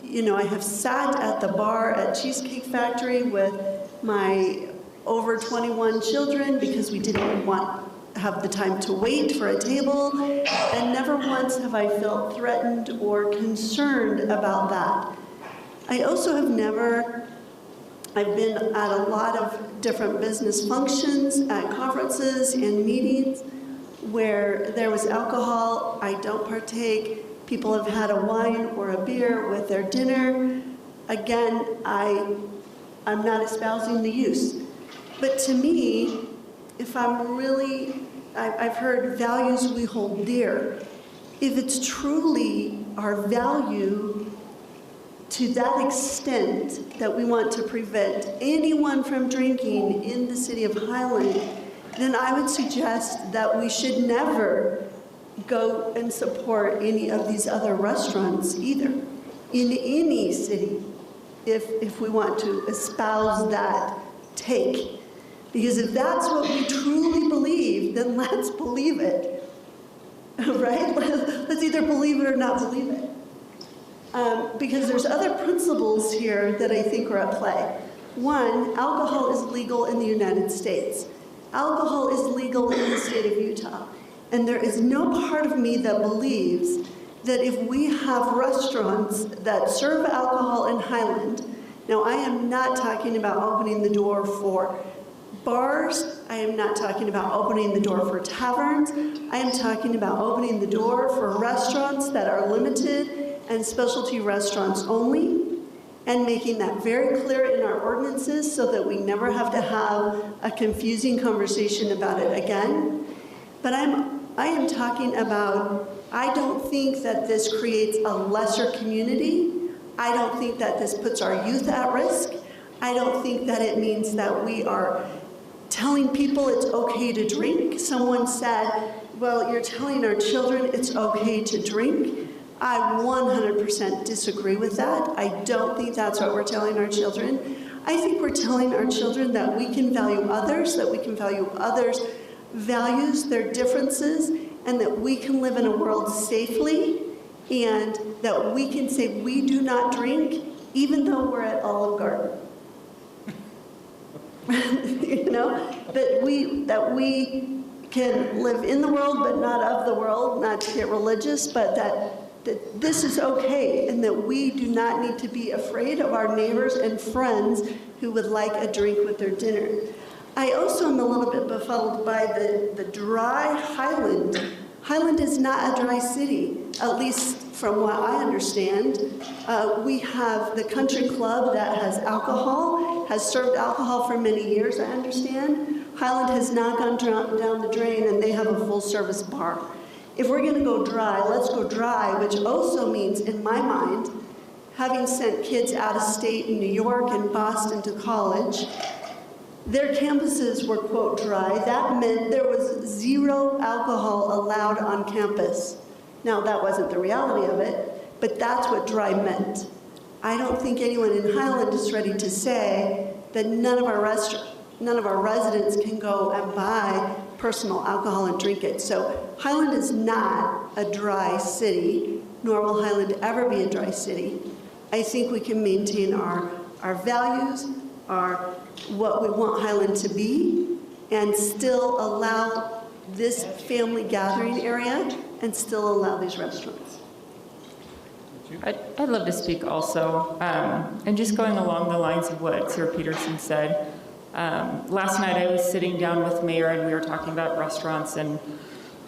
Speaker 24: You know, I have sat at the bar at Cheesecake Factory with my over 21 children because we didn't have the time to wait for a table, and never once have I felt threatened or concerned about that. I also have I've been at a lot of different business functions, at conferences and meetings where there was alcohol. I don't partake. People have had a wine or a beer with their dinner. Again, I'm not espousing the use. But to me, if I've heard values we hold dear. If it's truly our value to that extent that we want to prevent anyone from drinking in the city of Highland, then I would suggest that we should never go and support any of these other restaurants either, in any city, if we want to espouse that take. Because if that's what we truly believe, then let's believe it, right? Let's either believe it or not believe it. Because there's other principles here that I think are at play. One, alcohol is legal in the United States. Alcohol is legal in the state of Utah. And there is no part of me that believes that if we have restaurants that serve alcohol in Highland, now I am not talking about opening the door for bars, I am not talking about opening the door for taverns, I am talking about opening the door for restaurants that are limited and specialty restaurants only, and making that very clear in our ordinances so that we never have to have a confusing conversation about it again. But I am talking about, I don't think that this creates a lesser community. I don't think that this puts our youth at risk. I don't think that it means that we are telling people it's okay to drink. Someone said, well, you're telling our children it's okay to drink. I 100% disagree with that. I don't think that's what we're telling our children. I think we're telling our children that we can value others, that we can value others' values, their differences, and that we can live in a world safely, and that we can say we do not drink, even though we're at Olive Garden. You know, that we can live in the world but not of the world, not to get religious, but that this is okay, and that we do not need to be afraid of our neighbors and friends who would like a drink with their dinner. I also am a little bit befuddled by the dry Highland. Highland is not a dry city, at least from what I understand. We have the country club that has alcohol, has served alcohol for many years, I understand. Highland has not gone down the drain, and they have a full-service bar. If we're going to go dry, let's go dry, which also means, in my mind, having sent kids out of state in New York and Boston to college, their campuses were, quote, dry. That meant there was 0 alcohol allowed on campus. Now, that wasn't the reality of it, but that's what dry meant. I don't think anyone in Highland is ready to say that none of our residents can go and buy personal alcohol and drink it. So Highland is not a dry city, nor will Highland ever be a dry city. I think we can maintain our values, what we want Highland to be, and still allow this family gathering area, and still allow these restaurants.
Speaker 11: I'd love to speak also, and just going along the lines of what Sarah Peterson said, Last night I was sitting down with Mayor and we were talking about restaurants and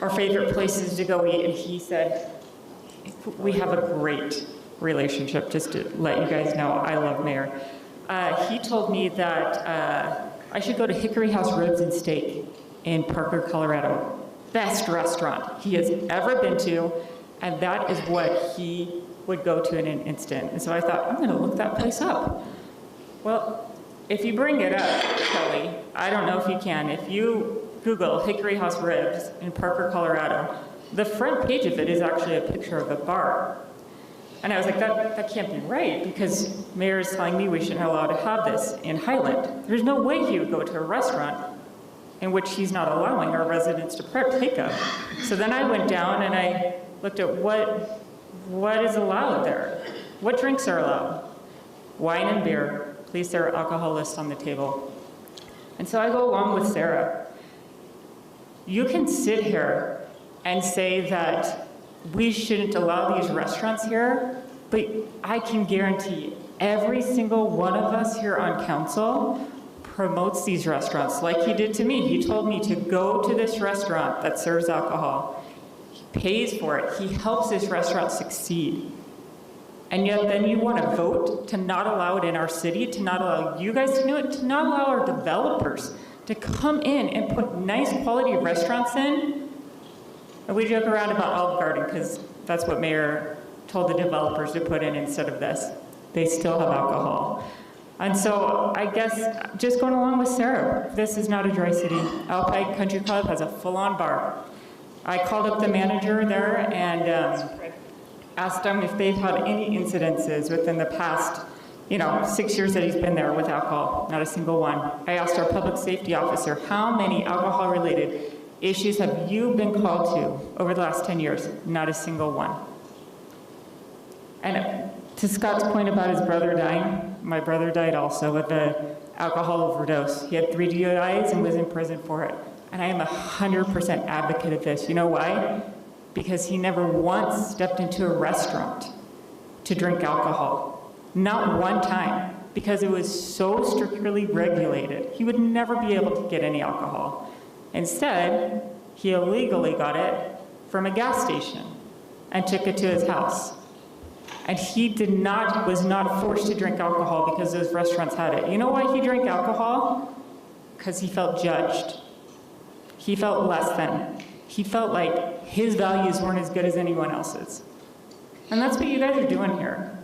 Speaker 11: our favorite places to go eat, and he said, we have a great relationship, just to let you guys know. I love Mayor. He told me that I should go to Hickory House Ribs and Steak in Parker, Colorado. Best restaurant he has ever been to, and that is what he would go to in an instant. And so I thought, I'm going to look that place up. Well, if you bring it up, Kelly, I don't know if you can. If you Google Hickory House Ribs in Parker, Colorado, the front page of it is actually a picture of a bar. And I was like, that can't be right, because Mayor is telling me we shouldn't allow to have this in Highland. There's no way he would go to a restaurant in which he's not allowing our residents to partake of. So then I went down and I looked at what is allowed there. What drinks are allowed? Wine and beer. Please, there are alcohol lists on the table. And so I go along with Sarah. You can sit here and say that we shouldn't allow these restaurants here, but I can guarantee every single one of us here on council promotes these restaurants like he did to me. He told me to go to this restaurant that serves alcohol. He pays for it. He helps this restaurant succeed. And yet then you want to vote to not allow it in our city, to not allow you guys to do it, to not allow our developers to come in and put nice quality restaurants in. And we joke around about Olive Garden because that's what Mayor told the developers to put in instead of this. They still have alcohol. And so I guess just going along with Sarah, this is not a dry city. Alpine Country Club has a full-on bar. I called up the manager there and asked him if they've had any incidences within the past 6 years that he's been there with alcohol. Not a single one. I asked our public safety officer, how many alcohol-related issues have you been called to over the last 10 years? Not a single one. And to Scott's point about his brother dying, my brother died also with an alcohol overdose. He had 3 DUIs and was in prison for it. And I am 100% advocate of this. You know why? Because he never once stepped into a restaurant to drink alcohol. Not one time. Because it was so strictly regulated. He would never be able to get any alcohol. Instead, he illegally got it from a gas station and took it to his house. And he was not forced to drink alcohol because those restaurants had it. You know why he drank alcohol? Because he felt judged. He felt less than. He felt like his values weren't as good as anyone else's. And that's what you guys are doing here.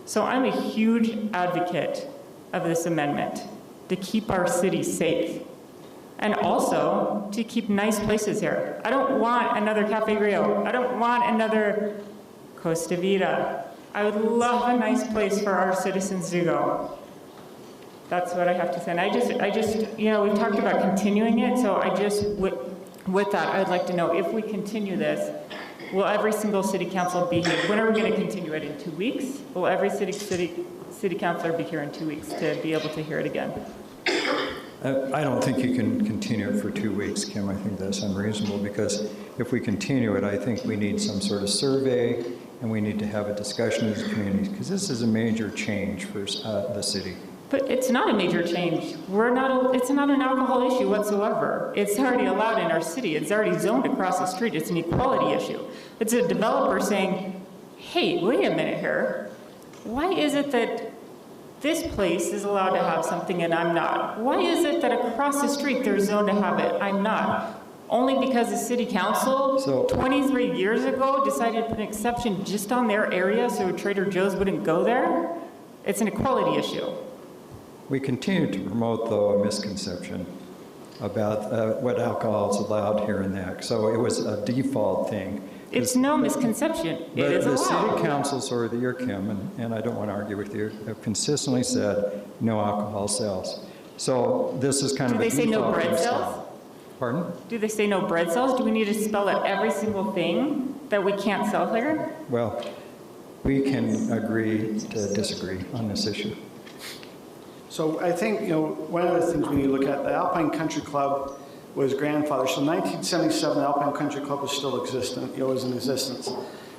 Speaker 11: So I'm a huge advocate of this amendment to keep our city safe. And also to keep nice places here. I don't want another Cafe Rio. I don't want another Costa Vida. I would love a nice place for our citizens to go. That's what I have to say. And I just, we've talked about continuing it, so with that, I'd like to know if we continue this, will every single city council be here? When are we going to continue it? In 2 weeks? Will every city councilor be here in 2 weeks to be able to hear it again?
Speaker 13: I don't think you can continue it for 2 weeks, Kim. I think that's unreasonable, because if we continue it, I think we need some sort of survey, and we need to have a discussion as a community, because this is a major change for the city.
Speaker 11: But it's not a major change. It's not an alcohol issue whatsoever. It's already allowed in our city. It's already zoned across the street. It's an equality issue. It's a developer saying, hey, wait a minute here. Why is it that this place is allowed to have something and I'm not? Why is it that across the street they're zoned to have it? I'm not. Only because the city council 23 years ago decided to put an exception just on their area so Trader Joe's wouldn't go there? It's an equality issue.
Speaker 13: We continue to promote, though, a misconception about what alcohol is allowed here in NAC. So it was a default thing.
Speaker 11: It's no misconception. It is allowed.
Speaker 13: The city councils, or your Kim, and I don't want to argue with you, have consistently said no alcohol sales. So this is kind of a default.
Speaker 11: Do they say no bread sales?
Speaker 13: Pardon?
Speaker 11: Do they say no bread sales? Do we need to spell out every single thing that we can't sell here?
Speaker 13: Well, we can agree to disagree on this issue.
Speaker 1: So I think, one of the things we need to look at, the Alpine Country Club was grandfathered. So 1977, the Alpine Country Club was still existent, was in existence.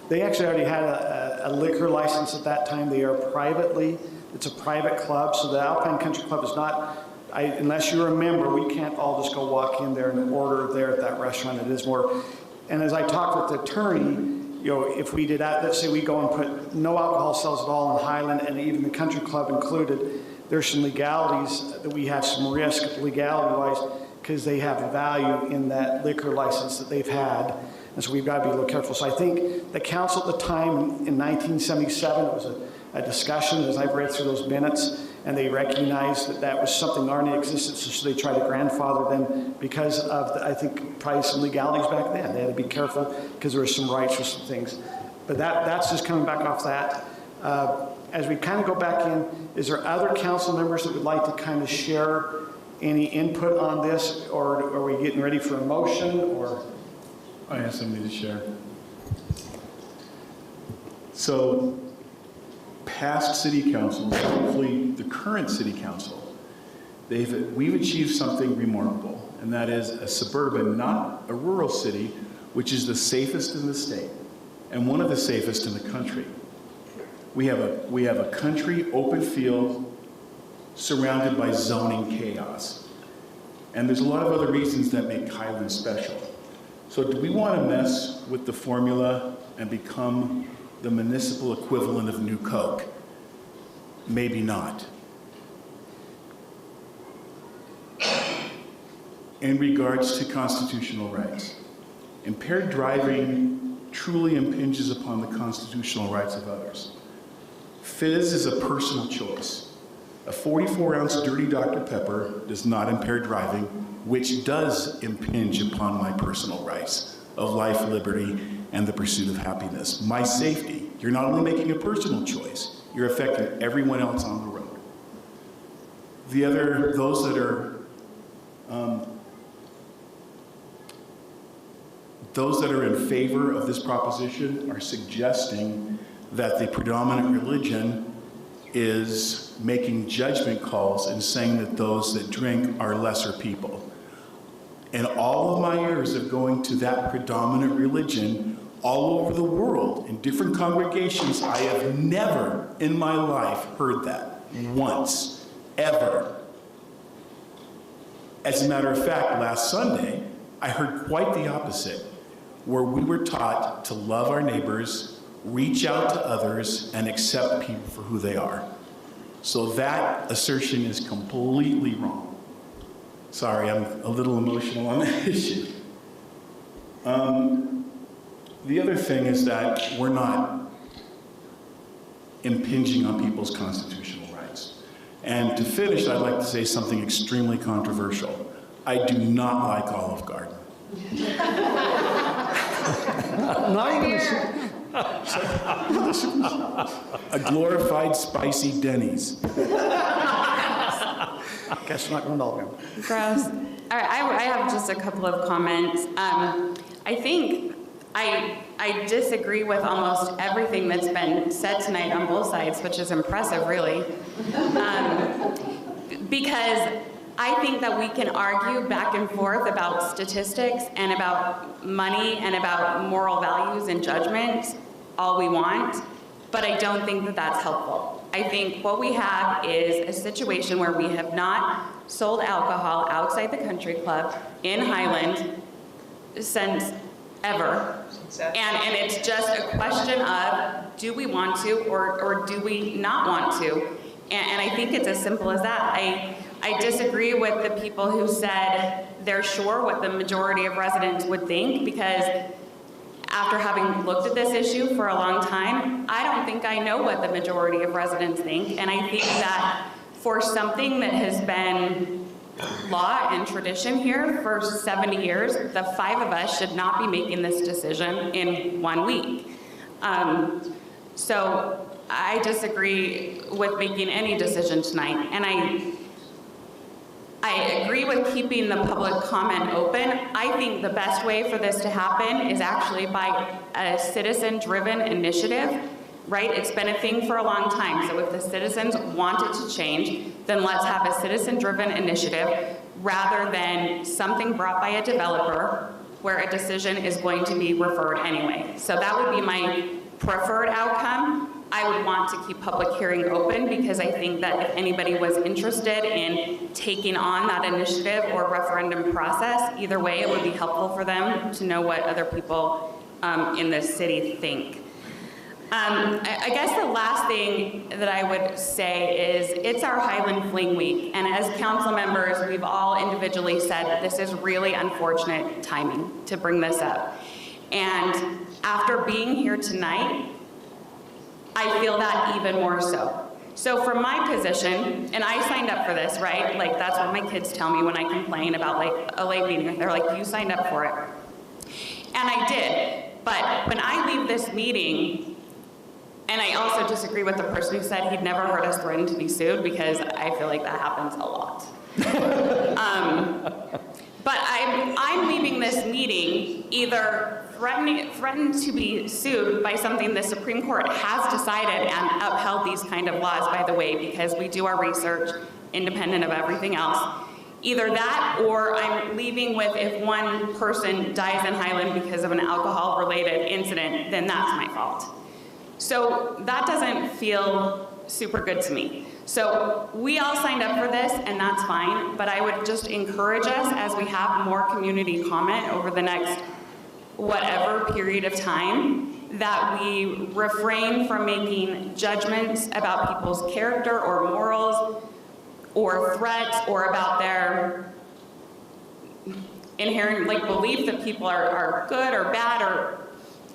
Speaker 1: They actually already had a liquor license at that time. They are privately It's a private club, so the Alpine Country Club is not, unless you're a member, we can't all just go walk in there and order there at that restaurant. It is more, and as I talked with the attorney, you know, if we did that, let's say we go and put no alcohol sales at all in Highland, and even the country club included, there's some legalities that we have some risk legality-wise because they have a value in that liquor license that they've had. And so we've got to be a little careful. So I think the council at the time in 1977, it was a discussion as I've read through those minutes, and they recognized that that was something that already existed, so they tried to grandfather them because of, I think, probably some legalities back then. They had to be careful because there were some rights for some things. But that's just coming back off that. As we kind of go back in, is there other council members that would like to kind of share any input on this, or are we getting ready for a motion, or?
Speaker 12: I have something to share. So, past city councils, hopefully the current city council, we've achieved something remarkable, and that is a suburban, not a rural city, which is the safest in the state, and one of the safest in the country. We have a country open field surrounded by zoning chaos. And there's a lot of other reasons that make Highland special. So do we want to mess with the formula and become the municipal equivalent of New Coke? Maybe not. In regards to constitutional rights, impaired driving truly impinges upon the constitutional rights of others. Fizz is a personal choice. A 44-ounce dirty Dr. Pepper does not impair driving, which does impinge upon my personal rights of life, liberty, and the pursuit of happiness. My safety. You're not only making a personal choice, you're affecting everyone else on the road. Those that are in favor of this proposition are suggesting that the predominant religion is making judgment calls and saying that those that drink are lesser people. In all of my years of going to that predominant religion all over the world, in different congregations, I have never in my life heard that once, ever. As a matter of fact, last Sunday, I heard quite the opposite, where we were taught to love our neighbors, reach out to others, and accept people for who they are. So that assertion is completely wrong. Sorry, I'm a little emotional on that issue. The other thing is that we're not impinging on people's constitutional rights. And to finish, I'd like to say something extremely controversial. I do not like Olive Garden.
Speaker 1: Not even
Speaker 12: a glorified spicy Denny's.
Speaker 1: Guess we're not going to all of them.
Speaker 3: Gross. All right, I have just a couple of comments. I think I disagree with almost everything that's been said tonight on both sides, which is impressive, really. Because I think that we can argue back and forth about statistics and about money and about moral values and judgment all we want, but I don't think that that's helpful. I think what we have is a situation where we have not sold alcohol outside the country club in Highland since ever. And it's just a question of, do we want to or do we not want to? And I think it's as simple as that. I disagree with the people who said they're sure what the majority of residents would think, because after having looked at this issue for a long time, I don't think I know what the majority of residents think. And I think that for something that has been law and tradition here for 70 years, the 5 of us should not be making this decision in 1 week. So I disagree with making any decision tonight. And I agree with keeping the public comment open. I think the best way for this to happen is actually by a citizen-driven initiative, right? It's been a thing for a long time. So if the citizens want it to change, then let's have a citizen-driven initiative rather than something brought by a developer where a decision is going to be referred anyway. So that would be my preferred outcome. I would want to keep public hearing open because I think that if anybody was interested in taking on that initiative or referendum process, either way, it would be helpful for them to know what other people in this city think. I guess the last thing that I would say is it's our Highland Fling Week, and as council members, we've all individually said that this is really unfortunate timing to bring this up. And after being here tonight, I feel that even more so. So from my position, and I signed up for this, right? Like that's what my kids tell me when I complain about like a late meeting. They're like, you signed up for it. And I did, but when I leave this meeting, and I also disagree with the person who said he'd never heard us threaten to be sued because I feel like that happens a lot. But I'm leaving this meeting either threatened to be sued by something the Supreme Court has decided and upheld these kind of laws, by the way, because we do our research independent of everything else. Either that, or I'm leaving with if one person dies in Highland because of an alcohol-related incident, then that's my fault. So that doesn't feel super good to me. So we all signed up for this, and that's fine, but I would just encourage us as we have more community comment over the next whatever period of time, that we refrain from making judgments about people's character or morals or threats or about their inherent belief that people are good or bad or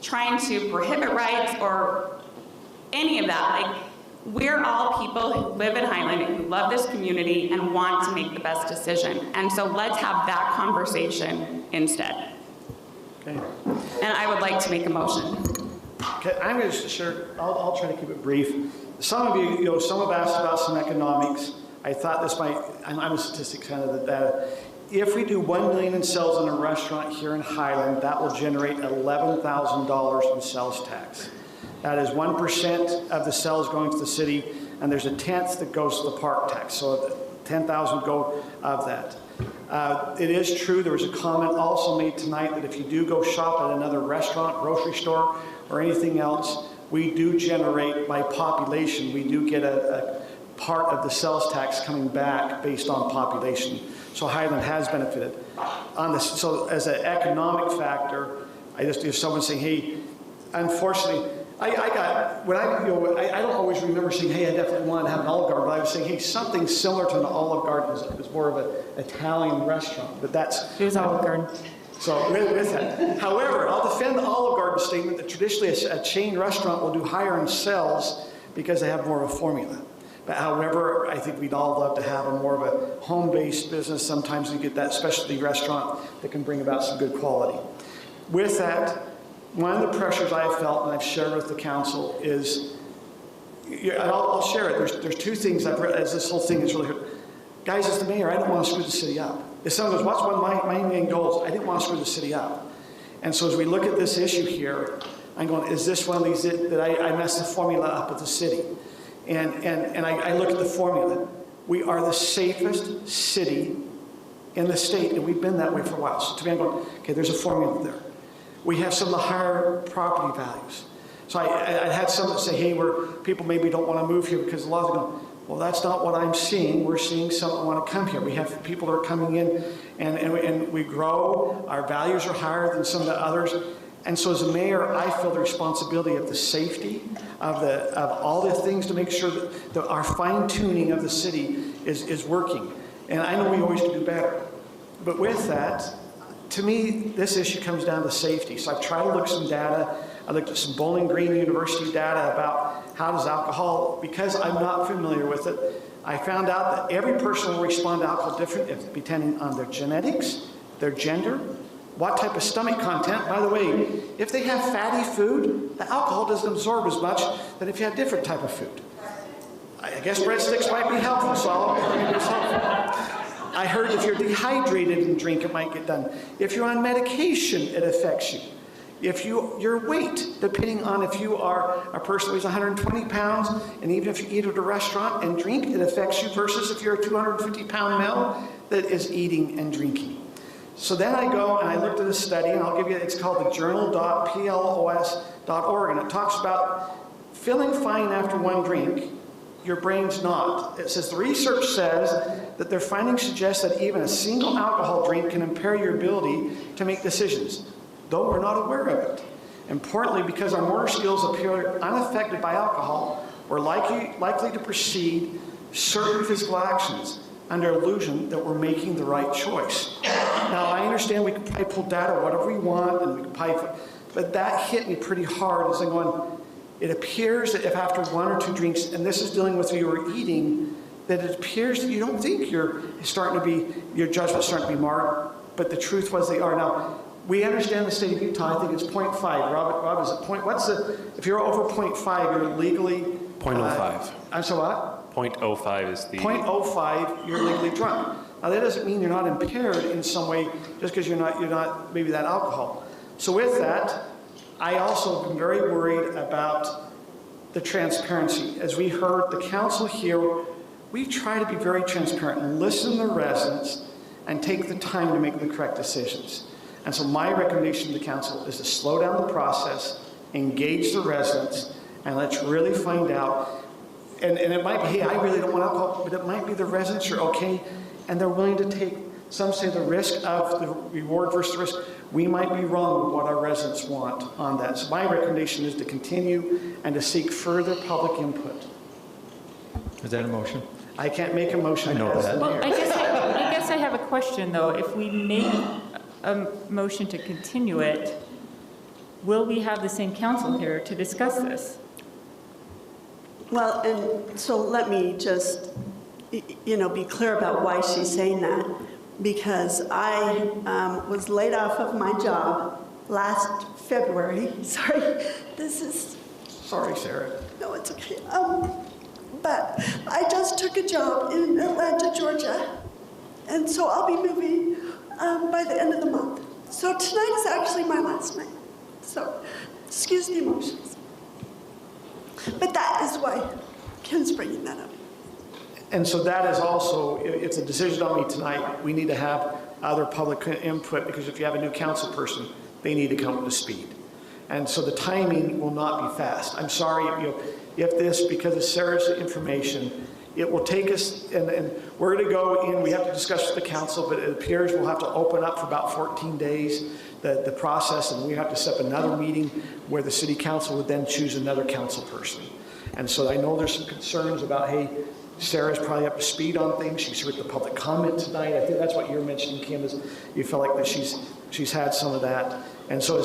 Speaker 3: trying to prohibit rights or any of that. We're all people who live in Highland, who love this community and want to make the best decision. And so let's have that conversation instead.
Speaker 1: Okay.
Speaker 3: And I would like to make a motion.
Speaker 1: Okay, I'm going to share, I'll try to keep it brief. Some of you, some have asked about some economics. I thought this might, I'm a statistics kind of the data. If we do 1 million in sales in a restaurant here in Highland, that will generate $11,000 in sales tax. That is 1% of the sales going to the city, and there's 1/10 that goes to the park tax. So 10,000 go of that. It is true, there was a comment also made tonight that if you do go shop at another restaurant, grocery store, or anything else, we do generate, by population, we do get a part of the sales tax coming back based on population. So Highland has benefited. On this, so as an economic factor, if someone's saying, hey, unfortunately, I don't always remember saying, hey, I definitely want to have an Olive Garden, but I was saying, hey, something similar to an Olive Garden is more of an Italian restaurant, but that's...
Speaker 11: It was Olive Garden.
Speaker 1: So with that. However, I'll defend the Olive Garden statement that traditionally a chain restaurant will do higher in sales because they have more of a formula. But however, I think we'd all love to have a more of a home-based business. Sometimes you get that specialty restaurant that can bring about some good quality. With that, one of the pressures I have felt and I've shared with the council is, and I'll share it, there's two things I've read as this whole thing is really good. Guys, as the mayor, I don't want to screw the city up. If someone goes, what's one of my main goals? I didn't want to screw the city up. And so as we look at this issue here, I'm going, is this one of these that I messed the formula up at the city? And I look at the formula. We are the safest city in the state, and we've been that way for a while. So to me, I'm going, okay, there's a formula there. We have some of the higher property values. So I had some that say, hey, people maybe don't want to move here because the laws are going, well, that's not what I'm seeing. We're seeing some that want to come here. We have people that are coming in, and we grow. Our values are higher than some of the others. And so as a mayor, I feel the responsibility of the safety, of all the things to make sure that our fine-tuning of the city is working. And I know we always can do better. But with that, to me, this issue comes down to safety. So I've tried to look at some data. I looked at some Bowling Green University data about how does alcohol, because I'm not familiar with it, I found out that every person will respond to alcohol different depending on their genetics, their gender, what type of stomach content. By the way, if they have fatty food, the alcohol doesn't absorb as much than if you have different type of food. I guess breadsticks might be helpful, so I'll it's helpful. I heard if you're dehydrated and drink, it might get done. If you're on medication, it affects you. If your weight, depending on if you are a person who's 120 pounds, and even if you eat at a restaurant and drink, it affects you versus if you're a 250-pound male that is eating and drinking. So then I go and I looked at a study, and I'll give you, it's called the journal.plos.org, and it talks about feeling fine after one drink, your brain's not. It says the research says that their findings suggest that even a single alcohol drink can impair your ability to make decisions, though we're not aware of it. Importantly, because our motor skills appear unaffected by alcohol, we're likely to proceed certain physical actions under illusion that we're making the right choice. Now, I understand we can probably pull data whatever we want, and we can probably, but that hit me pretty hard as I'm going, it appears that if after one or two drinks, and this is dealing with your eating, that it appears that you don't think your judgment's starting to be marred, but the truth was they are. Now, we understand the state of Utah, I think it's 0.5. Rob, is it point, if you're over 0.5, you're legally.
Speaker 21: 0.05.
Speaker 1: I'm sorry, what?
Speaker 21: 0.05 is the.
Speaker 1: 0.05, you're legally drunk. Now that doesn't mean you're not impaired in some way just because you're not maybe that alcohol. So with that, I also have been very worried about the transparency. As we heard the council here, we try to be very transparent and listen to the residents and take the time to make the correct decisions. And so my recommendation to the council is to slow down the process, engage the residents, and let's really find out. And it might be, hey, I really don't want alcohol, but it might be the residents are okay, and they're willing to take, some say the risk of the reward versus the risk. We might be wrong with what our residents want on that. So my recommendation is to continue and to seek further public input.
Speaker 13: Is that a motion?
Speaker 1: I can't make a motion.
Speaker 13: I know that.
Speaker 11: Well, I guess I have a question, though. If we make a motion to continue it, will we have the same council here to discuss this?
Speaker 24: Well, and so let me just, be clear about why she's saying that. Because I was laid off of my job last February. Sorry, this is...
Speaker 1: Sorry, Sarah.
Speaker 24: No, it's okay. But I just took a job in Atlanta, Georgia. And so I'll be moving by the end of the month. So tonight is actually my last night. So, excuse the emotions. But that is why Kim's bringing that up.
Speaker 1: And so that is also, it's a decision on me tonight. We need to have other public input, because if you have a new council person, they need to come up to speed. And so the timing will not be fast. I'm sorry, if this, because of Sarah's information, it will take us, and we're going to go in, we have to discuss with the council, but it appears we'll have to open up for about 14 days, the process, and we have to set up another meeting where the city council would then choose another council person. And so I know there's some concerns about, hey, Sarah's probably up to speed on things. She's heard the public comment tonight. I think that's what you're mentioning, Kim, is you feel like that she's had some of that. And so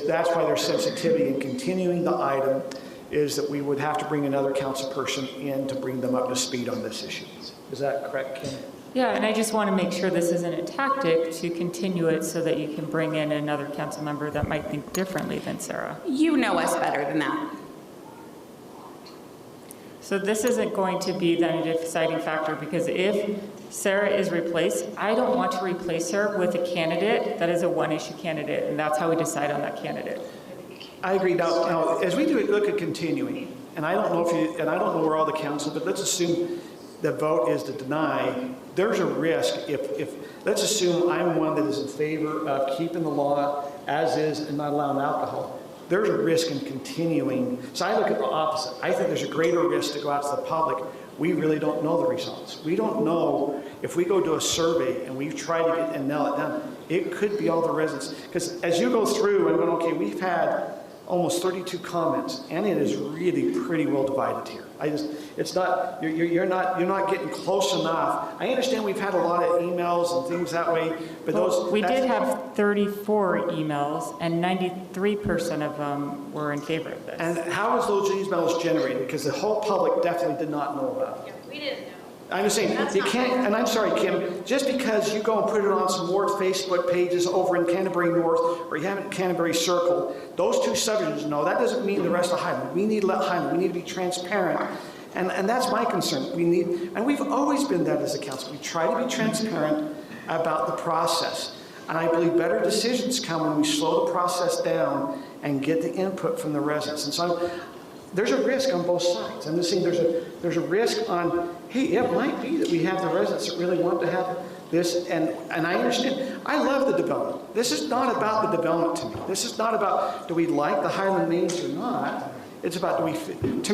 Speaker 1: that's why there's sensitivity in continuing the item, is that we would have to bring another council person in to bring them up to speed on this issue. Is that correct, Kim?
Speaker 11: Yeah, and I just want to make sure this isn't a tactic to continue it so that you can bring in another council member that might think differently than Sarah.
Speaker 3: You know us better than that.
Speaker 11: So this isn't going to be then a deciding factor, because if Sarah is replaced, I don't want to replace her with a candidate that is a one-issue candidate, and that's how we decide on that candidate.
Speaker 1: I agree. Now, as we look at continuing, and I don't know where all the council, but let's assume the vote is to deny. There's a risk if let's assume I'm one that is in favor of keeping the law as is and not allowing alcohol. There's a risk in continuing. So I look at the opposite. I think there's a greater risk to go out to the public. We really don't know the results. We don't know if we go do a survey and we try to get and nail it down. It could be all the residents. Because as you go through and go, okay, we've had almost 32 comments, and it is really pretty well divided here. It's not, you're not getting close enough. I understand we've had a lot of emails and things that way, but
Speaker 11: we did have 34 emails, and 93% of them were in favor of this.
Speaker 1: And how was those emails generated? Because the whole public definitely did not know about it.
Speaker 14: We didn't know.
Speaker 1: I'm just saying, you can't, and I'm sorry, Kim, just because you go and put it on some more Facebook pages over in Canterbury North, or you have it in Canterbury Circle, those two subdivisions know, that doesn't mean the rest of Highland. We need to let Highland, we need to be transparent. And that's my concern. And we've always been that as a council. We try to be transparent about the process. And I believe better decisions come when we slow the process down and get the input from the residents. And so there's a risk on both sides. I'm just saying there's a risk on, hey, it might be that we have the residents that really want to have this, and I understand. I love the development. This is not about the development to me. This is not about do we like the Highland Mains or not. It's about, to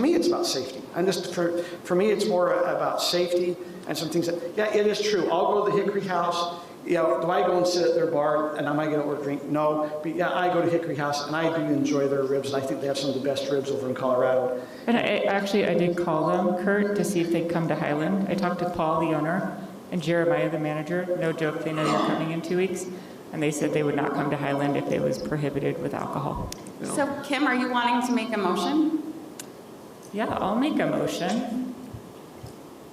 Speaker 1: me, it's about safety. And just for me, it's more about safety and some things that, yeah, it is true. I'll go to the Hickory House. You know, do I go and sit at their bar and am I going to order a drink? No. But yeah, I go to Hickory House and I do enjoy their ribs, and I think they have some of the best ribs over in Colorado.
Speaker 11: And I did call them, Kurt, to see if they'd come to Highland. I talked to Paul, the owner, and Jeremiah, the manager. No joke, they know you're coming in 2 weeks. And they said they would not come to Highland if it was prohibited with alcohol.
Speaker 3: So Kim, are you wanting to make a motion?
Speaker 11: Yeah, I'll make a motion.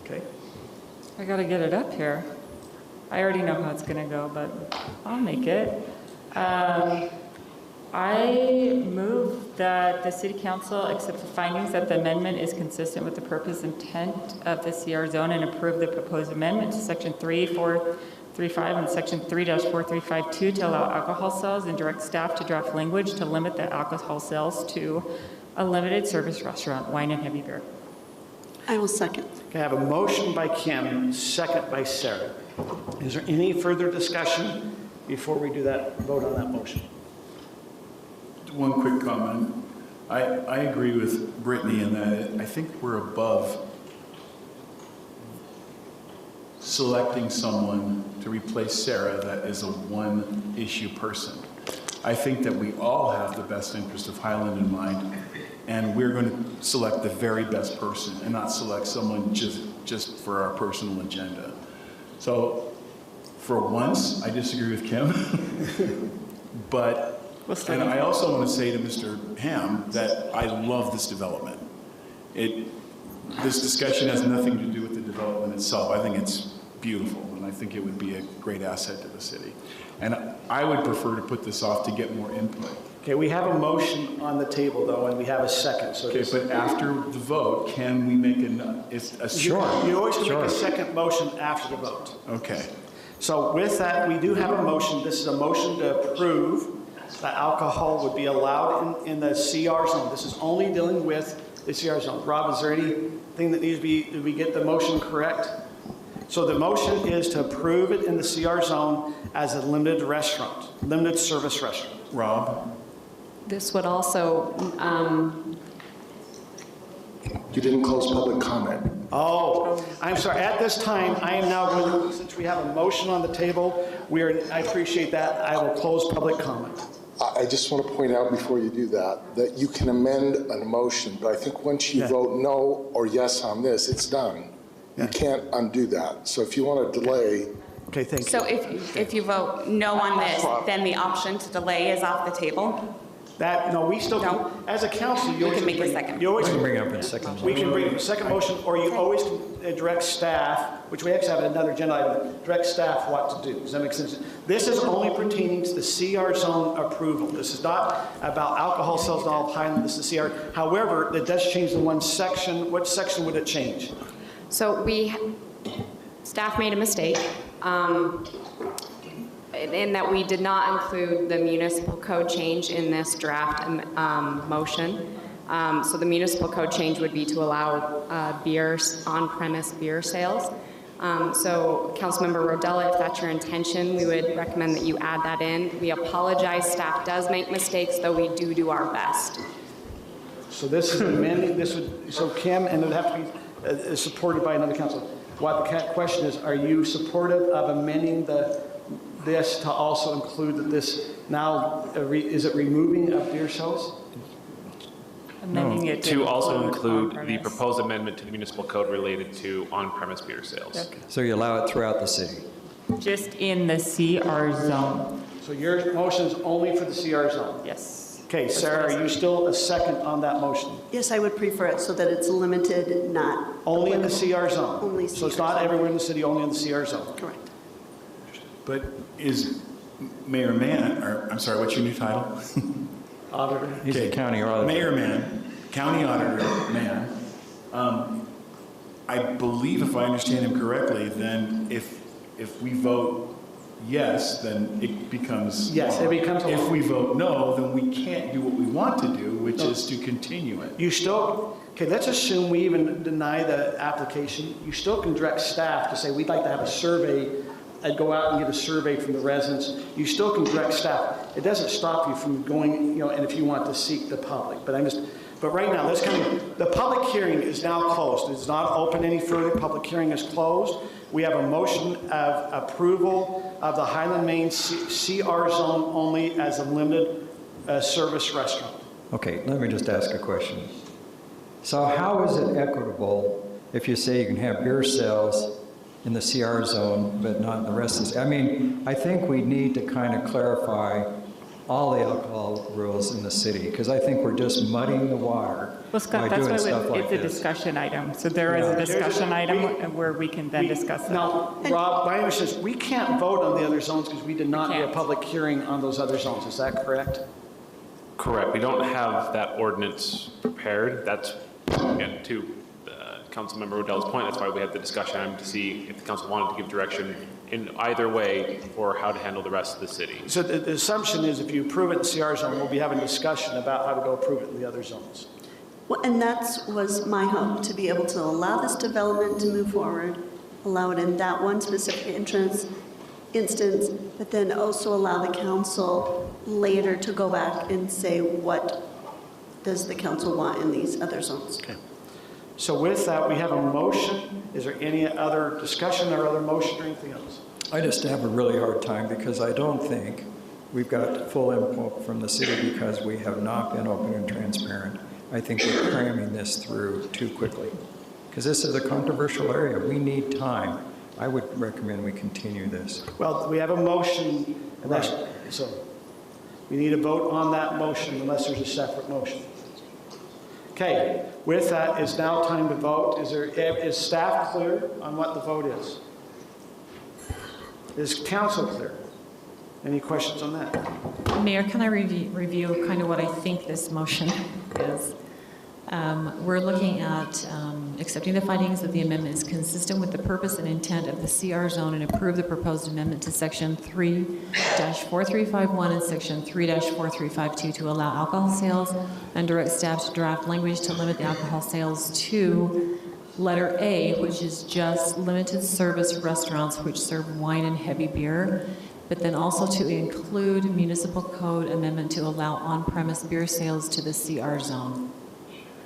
Speaker 1: Okay.
Speaker 11: I gotta get it up here. I already know how it's gonna go, but I'll make it. I move that the City Council accept the findings that the amendment is consistent with the purpose and intent of the CR zone and approve the proposed amendment to Section 3435 and Section 3-4352 to allow alcohol sales and direct staff to draft language to limit the alcohol sales to a limited service restaurant, wine and heavy beer.
Speaker 24: I will second.
Speaker 1: Okay, I have a motion by Kim, second by Sarah. Is there any further discussion before we do that, vote on that motion?
Speaker 12: One quick comment. I agree with Brittany in that I think we're above selecting someone to replace Sarah that is a one-issue person. I think that we all have the best interest of Highland in mind, and we're going to select the very best person and not select someone just for our personal agenda. So for once, I disagree with Kim, but, and I also want to say to Mr. Ham that I love this development. This discussion has nothing to do with the development itself. I think it's beautiful, and I think it would be a great asset to the city. And I would prefer to put this off to get more input.
Speaker 1: Okay, we have a motion on the table, though, and we have a second. So
Speaker 12: okay, but after the vote, can we make
Speaker 1: Sure. You always can make a second motion after the vote.
Speaker 12: Okay.
Speaker 1: So with that, we do have a motion. This is a motion to approve that alcohol would be allowed in the CR zone. This is only dealing with the CR zone. Rob, is there anything that needs to be, did we get the motion correct? So the motion is to approve it in the CR zone as a limited restaurant, limited service restaurant.
Speaker 12: Rob?
Speaker 23: This would also,
Speaker 14: You didn't close public comment.
Speaker 1: Oh, I'm sorry. At this time, I am now going to, since we have a motion on the table, I appreciate that. I will close public comment.
Speaker 14: I just want to point out before you do that you can amend an motion, but I think once you vote no or yes on this, it's done. You can't undo that. So if you want to delay.
Speaker 1: Okay, thank you.
Speaker 3: So if you vote no on this, then the option to delay is off the table?
Speaker 1: No, we still can, as a council, you
Speaker 3: can make a second.
Speaker 1: You always
Speaker 13: We can bring it up in a second.
Speaker 1: We can bring up a second motion, or you always can direct staff, which we actually have another agenda item, direct staff what to do. Does that make sense? This is only pertaining to the CR zone approval. This is not about alcohol sales in all of Highland. This is CR. However, it does change the one section. What section would it change?
Speaker 23: so staff made a mistake in that we did not include the municipal code change in this draft motion. So the municipal code change would be to allow on-premise beer sales. So Councilmember Rodella, if that's your intention, we would recommend that you add that in. We apologize, staff does make mistakes, though we do our best.
Speaker 1: So this is amending, so Kim, and it would have to be supported by another council. What the question is, are you supportive of amending this to also include that this now, is it removing of beer sales?
Speaker 11: Amending it
Speaker 21: To also include the
Speaker 11: on-premise.
Speaker 21: proposed amendment to the municipal code related to on-premise beer sales.
Speaker 11: Okay.
Speaker 13: So you allow it throughout the city?
Speaker 11: Just in the CR zone.
Speaker 1: So your motion is only for the CR zone?
Speaker 11: Yes.
Speaker 1: Okay, Sarah, are you still a second on that motion?
Speaker 24: Yes, I would prefer it so that it's limited, not.
Speaker 1: Only in the CR zone?
Speaker 24: Only
Speaker 1: So it's
Speaker 24: CR
Speaker 1: not
Speaker 24: zone.
Speaker 1: everywhere in the city, only in the CR zone?
Speaker 24: Correct.
Speaker 12: But is Mayor Mann, or I'm sorry, what's your new title?
Speaker 1: Auditor.
Speaker 13: He's the county auditor.
Speaker 12: Mayor Mann, County Auditor Mann. I believe, if I understand him correctly, then if we vote yes, then it becomes
Speaker 1: Yes, it becomes a law.
Speaker 12: If we vote no, then we can't do what we want to do, which is to continue it.
Speaker 1: You still, okay, let's assume we even deny the application. You still can direct staff to say, we'd like to have a survey, and go out and get a survey from the residents. You still can direct staff. It doesn't stop you from going, and if you want to seek the public. But But right now, the public hearing is now closed. It's not open any further. Public hearing is closed. We have a motion of approval of the Highland Main CR zone only as a limited service restaurant.
Speaker 13: Okay, let me just ask a question. So how is it equitable if you say you can have beer sales in the CR zone, but not in the rest of the, I mean, I think we need to kind of clarify all the alcohol rules in the city, because I think we're just muddying the water
Speaker 11: Well, Scott,
Speaker 13: by
Speaker 11: that's
Speaker 13: doing
Speaker 11: why
Speaker 13: stuff like
Speaker 11: it's a
Speaker 13: this.
Speaker 11: discussion item. So there is a discussion item where we can then discuss that.
Speaker 1: Now, Rob, my understanding is we can't vote on the other zones because we did not do a public hearing on those other zones. Is that correct?
Speaker 21: Correct. We don't have that ordinance prepared. That's, again, to Councilmember Odell's point, that's why we had the discussion item to see if the council wanted to give direction in either way for how to handle the rest of the city.
Speaker 1: So the assumption is if you approve it in the CR zone, we'll be having a discussion about how to go approve it in the other zones.
Speaker 24: Well, and that was my hope, to be able to allow this development to move forward, allow it in that one specific instance, but then also allow the council later to go back and say, what does the council want in these other zones?
Speaker 1: Okay. So with that, we have a motion. Is there any other discussion or other motion or anything else?
Speaker 13: I just have a really hard time because I don't think we've got full input from the city because we have not been open and transparent. I think we're cramming this through too quickly because this is a controversial area. We need time. I would recommend we continue this.
Speaker 1: Well, we have a motion, so we need a vote on that motion unless there's a separate motion. Okay, with that, it's now time to vote. Is staff clear on what the vote is? Is council clear? Any questions on that?
Speaker 6: Mayor, can I review kind of what I think this motion is? We're looking at accepting the findings of the amendment is consistent with the purpose and intent of the CR zone and approve the proposed amendment to section 3-4351 and section 3-4352 to allow alcohol sales and direct staff to draft language to limit the alcohol sales to letter A, which is just limited service restaurants which serve wine and heavy beer, but then also to include municipal code amendment to allow on-premise beer sales to the CR zone.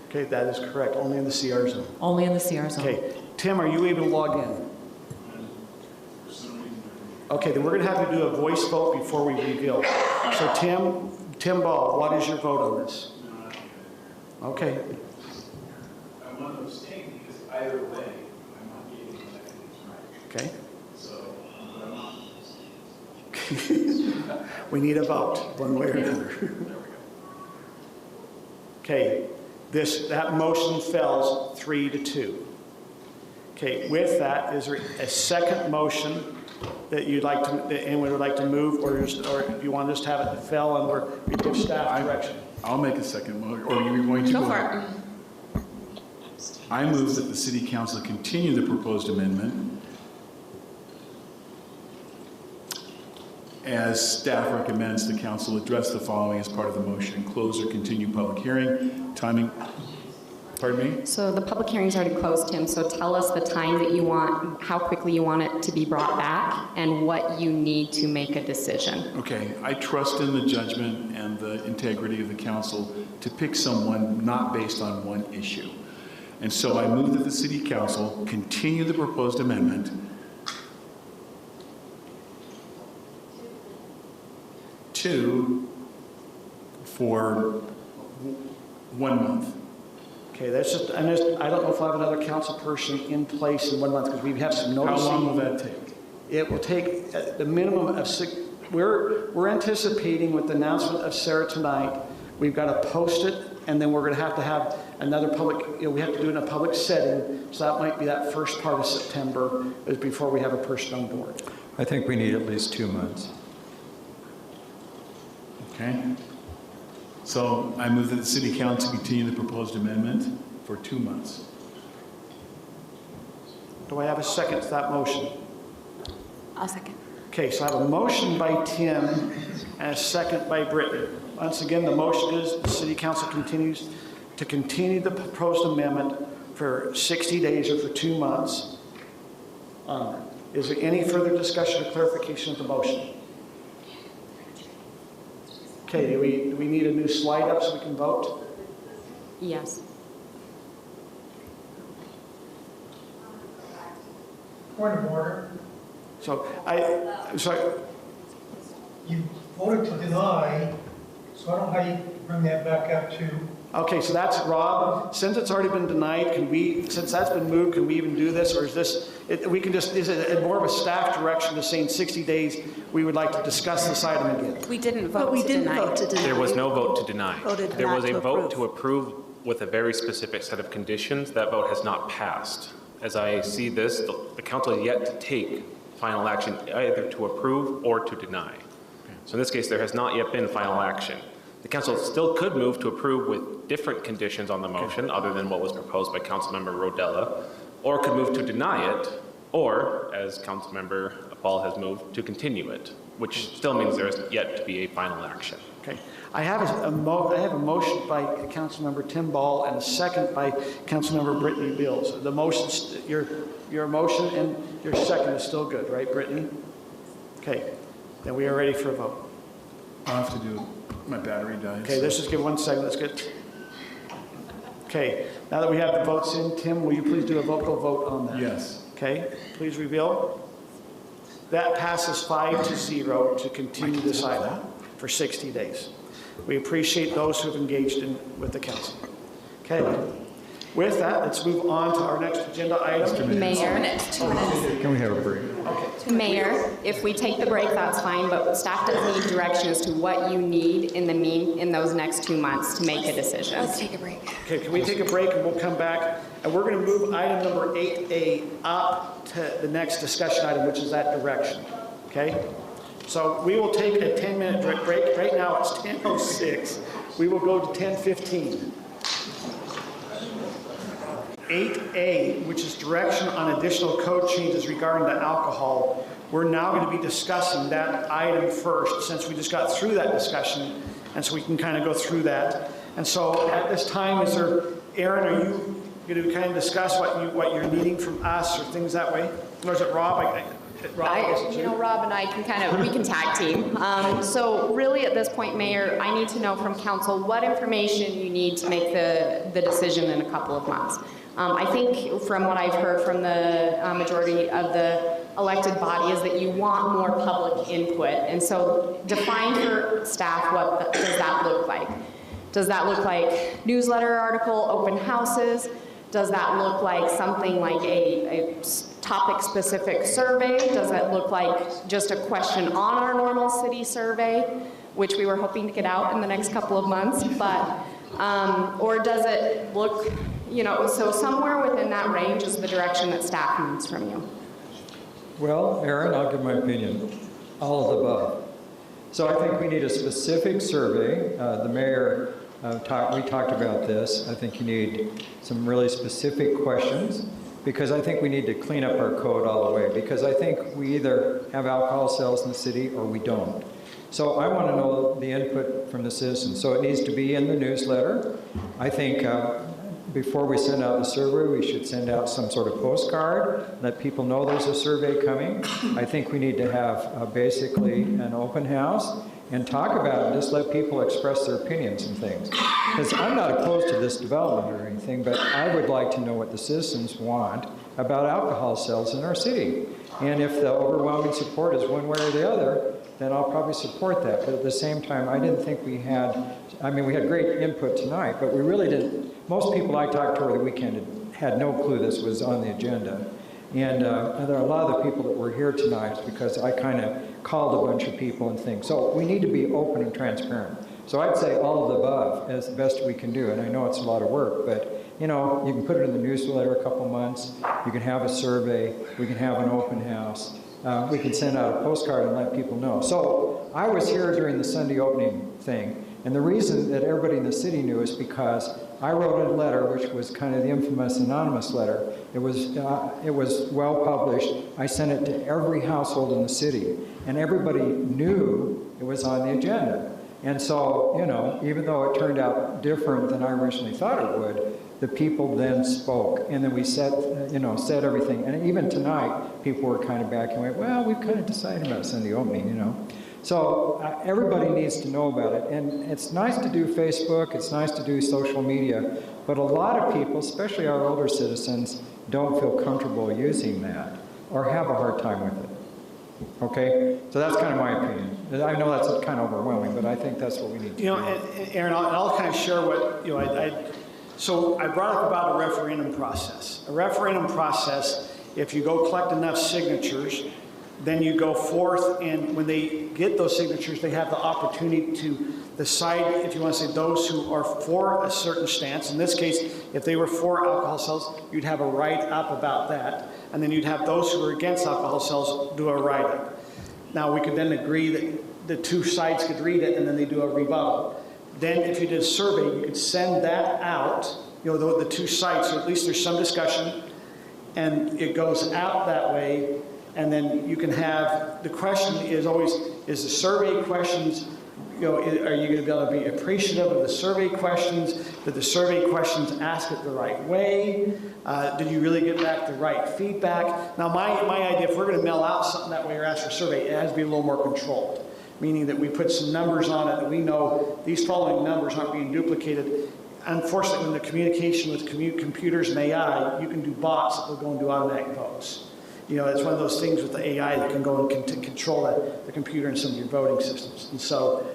Speaker 1: Okay, that is correct. Only in the CR zone.
Speaker 6: Only in the CR zone.
Speaker 1: Okay. Tim, are you able to log in? Okay, then we're going to have to do a voice vote before we reveal. So Tim Ball, what is your vote on this? Okay.
Speaker 12: I want to abstain because either way, I'm not getting what I think is right. So,
Speaker 1: we need a vote, one way or another. Okay. That motion fails 3-2. Okay, with that, is there a second motion that you'd like to, that anyone would like to move, or if you want to just have it fail and we give staff direction?
Speaker 12: I'll make a second motion, or you're going to
Speaker 3: Go for it.
Speaker 12: I move that the city council continue the proposed amendment as staff recommends the council address the following as part of the motion: close or continue public hearing. Timing, pardon me?
Speaker 23: So the public hearing's already closed, Tim, so tell us the time that you want, how quickly you want it to be brought back, and what you need to make a decision.
Speaker 12: Okay, I trust in the judgment and the integrity of the council to pick someone not based on one issue. And so I move that the city council continue the proposed amendment for 1 month.
Speaker 1: Okay, that's just, I don't know if I'll have another council person in place in 1 month because we have some noticing.
Speaker 12: How long will that take?
Speaker 1: It will take the minimum of 6. We're anticipating with the announcement of Sarah tonight, we've got to post it, and then we're going to have another public, we have to do it in a public setting, so that might be that first part of September is before we have a person on board.
Speaker 13: I think we need at least 2 months.
Speaker 12: Okay. So I move that the city council continue the proposed amendment for 2 months.
Speaker 1: Do I have a second to that motion?
Speaker 3: I'll second.
Speaker 1: Okay, so I have a motion by Tim and a second by Brittany. Once again, the motion is the city council continues to continue the proposed amendment for 60 days or for 2 months. Is there any further discussion or clarification of the motion? Okay, do we need a new slide up so we can vote?
Speaker 23: Yes.
Speaker 15: Point of order.
Speaker 1: So I'm sorry.
Speaker 15: You voted to deny, so I don't know how you bring that back up to.
Speaker 1: Okay, so that's Rob. Since it's already been denied, since that's been moved, can we even do this? Or is this, is it more of a staff direction to saying 60 days, we would like to discuss this item again?
Speaker 3: We didn't vote
Speaker 24: But we
Speaker 3: to
Speaker 24: didn't
Speaker 3: deny.
Speaker 24: vote to deny.
Speaker 21: There was no vote to deny.
Speaker 24: Voted
Speaker 21: There
Speaker 24: not
Speaker 21: was a
Speaker 24: to
Speaker 21: vote
Speaker 24: approve.
Speaker 21: to approve with a very specific set of conditions. That vote has not passed. As I see this, the council has yet to take final action either to approve or to deny. So in this case, there has not yet been final action. The council still could move to approve with different conditions on the motion other than what was proposed by Councilmember Rodella, or could move to deny it, or, as Councilmember Paul has moved, to continue it, which still means there is yet to be a final action.
Speaker 1: Okay. I have a motion by Councilmember Tim Ball and a second by Councilmember Brittany Beals. The motion, your motion and your second is still good, right, Brittany? Okay. Then we are ready for a vote.
Speaker 12: I'll have to do, my battery died.
Speaker 1: Okay, let's just give 1 second. That's good. Okay. Now that we have the votes in, Tim, will you please do a vocal vote on that?
Speaker 12: Yes.
Speaker 1: Okay. Please reveal. That passes 5-0 to continue this item for 60 days. We appreciate those who have engaged with the council. Okay. With that, let's move on to our next agenda item.
Speaker 23: Mayor.
Speaker 3: 2 minutes.
Speaker 13: Can we have a break?
Speaker 1: Okay.
Speaker 23: Mayor, if we take the break, that's fine, but staff does need direction as to what you need in those next 2 months to make a decision.
Speaker 3: Let's take a break.
Speaker 1: Okay, can we take a break and we'll come back? And we're going to move item number 8A up to the next discussion item, which is that direction. Okay? So we will take a 10-minute break. Right now it's 10:06. We will go to 10:15. 8A, which is direction on additional code changes regarding the alcohol. We're now going to be discussing that item first, since we just got through that discussion, and so we can kind of go through that. And so at this time, Aaron, are you going to kind of discuss what you're needing from us or things that way? Or is it Rob?
Speaker 23: Rob and I can we can tag team. So really at this point, Mayor, I need to know from council what information you need to make the decision in a couple of months. I think from what I've heard from the majority of the elected body is that you want more public input. And so define for staff does that look like? Does that look like newsletter article, open houses? Does that look like something like a topic-specific survey? Does that look like just a question on our normal city survey, which we were hoping to get out in the next couple of months? But, or does it look, so somewhere within that range is the direction that staff needs from you.
Speaker 13: Well, Aaron, I'll give my opinion. All of the above. So I think we need a specific survey. The mayor, we talked about this. I think you need some really specific questions, because I think we need to clean up our code all the way, because I think we either have alcohol sales in the city or we don't. So I want to know the input from the citizens. So it needs to be in the newsletter. I think before we send out the survey, we should send out some sort of postcard, let people know there's a survey coming. I think we need to have basically an open house and talk about it, just let people express their opinions and things. Because I'm not opposed to this development or anything, but I would like to know what the citizens want about alcohol sales in our city. And if the overwhelming support is one way or the other, then I'll probably support that. But at the same time, I didn't think we had great input tonight, but we really didn't. Most people I talked to over the weekend had no clue this was on the agenda. And there are a lot of the people that were here tonight because I kind of called a bunch of people and things. So we need to be open and transparent. So I'd say all of the above as the best we can do. And I know it's a lot of work, but you can put it in the newsletter a couple months. You can have a survey. We can have an open house. We can send out a postcard and let people know. So I was here during the Sunday opening thing. And the reason that everybody in the city knew is because I wrote a letter, which was kind of the infamous anonymous letter. It was well published. I sent it to every household in the city, and everybody knew it was on the agenda. And so, even though it turned out different than I originally thought it would, the people then spoke, and then we said everything. And even tonight, people were kind of backing away. Well, we've kind of decided about Sunday opening, So everybody needs to know about it. And it's nice to do Facebook, it's nice to do social media, but a lot of people, especially our older citizens, don't feel comfortable using that or have a hard time with it. Okay? So that's kind of my opinion. I know that's kind of overwhelming, but I think that's what we need to do.
Speaker 1: And Aaron, I'll kind of share what, so I brought up about a referendum process. A referendum process, if you go collect enough signatures, then you go forth, and when they get those signatures, they have the opportunity to decide, if you want to say, those who are for a certain stance. In this case, if they were for alcohol sales, you'd have a write-up about that. And then you'd have those who are against alcohol sales do a write-up. Now, we could then agree that the two sides could read it, and then they do a rebuttal. Then, if you did a survey, you could send that out, the two sides, so at least there's some discussion, and it goes out that way. And then you can have, the question is always, is the survey questions, are you going to be able to be appreciative of the survey questions? Did the survey questions ask it the right way? Did you really get back the right feedback? Now, my idea, if we're going to mail out something that way or ask for a survey, it has to be a little more controlled, meaning that we put some numbers on it that we know these following numbers aren't being duplicated. Unfortunately, when the communication with computers and AI, you can do bots that will go and do automatic votes. It's one of those things with the AI that can go and control the computer and some of your voting systems. And so,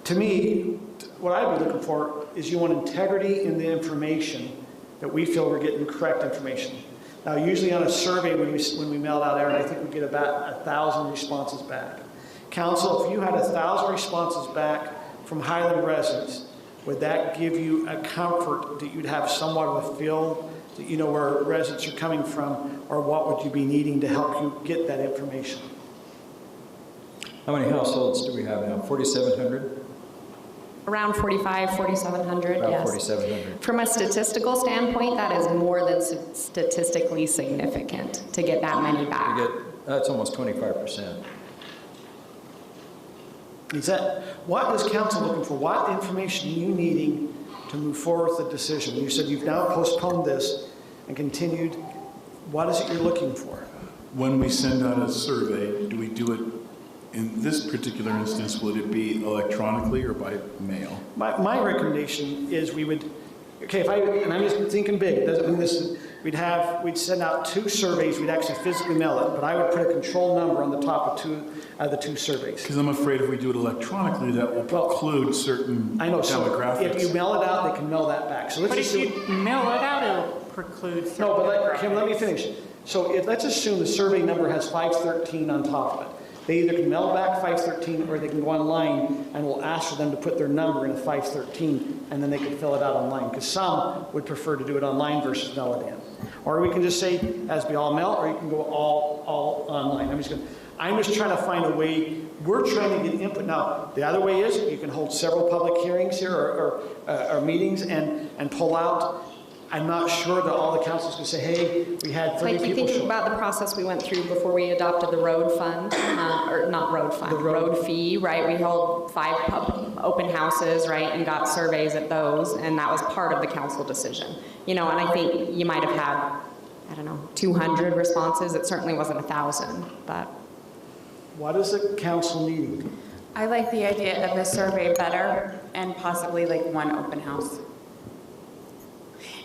Speaker 1: to me, what I'd be looking for is you want integrity in the information, that we feel we're getting correct information. Now, usually on a survey, when we mail it out, Aaron, I think we get about 1,000 responses back. Council, if you had 1,000 responses back from Highland residents, would that give you a comfort that you'd have somewhat of a feel that you know where residents are coming from, or what would you be needing to help you get that information?
Speaker 13: How many households do we have now? 4,700?
Speaker 23: Around 4,700,
Speaker 13: About
Speaker 23: yes.
Speaker 13: 4,700.
Speaker 23: From a statistical standpoint, that is more than statistically significant to get that many back.
Speaker 13: That's almost 25%.
Speaker 1: What is council looking for? What information are you needing to move forward with the decision? You said you've now postponed this and continued. What is it you're looking for?
Speaker 12: When we send out a survey, do we do it, in this particular instance, would it be electronically or by mail?
Speaker 1: My recommendation is we would, and I'm just thinking big, it doesn't mean this, we'd send out 2 surveys, we'd actually physically mail it, but I would put a control number on the top of the 2 surveys.
Speaker 12: Because I'm afraid if we do it electronically, that will preclude certain demographics.
Speaker 1: If you mail it out, they can mail that back. So let's
Speaker 11: But if you mail it out, it'll preclude certain
Speaker 1: Kim, let me finish. So let's assume the survey number has 513 on top of it. They either can mail back 513 or they can go online and we'll ask for them to put their number in a 513 and then they can fill it out online, because some would prefer to do it online versus mail it in. Or we can just say it has to be all mail, or you can go all online. I'm just trying to find a way. We're trying to get input. Now, the other way is you can hold several public hearings here or meetings and pull out. I'm not sure that all the councils can say, hey, we had 30
Speaker 23: Like, you
Speaker 1: people
Speaker 23: think
Speaker 1: show
Speaker 23: about the process we went through before we adopted the road fund, or not road fund, road fee, right? We held 5 open houses, right, and got surveys at those, and that was part of the council decision. And I think you might have had, 200 responses. It certainly wasn't 1,000, but.
Speaker 1: What is the council needing?
Speaker 3: I like the idea of a survey better, and possibly like 1 open house.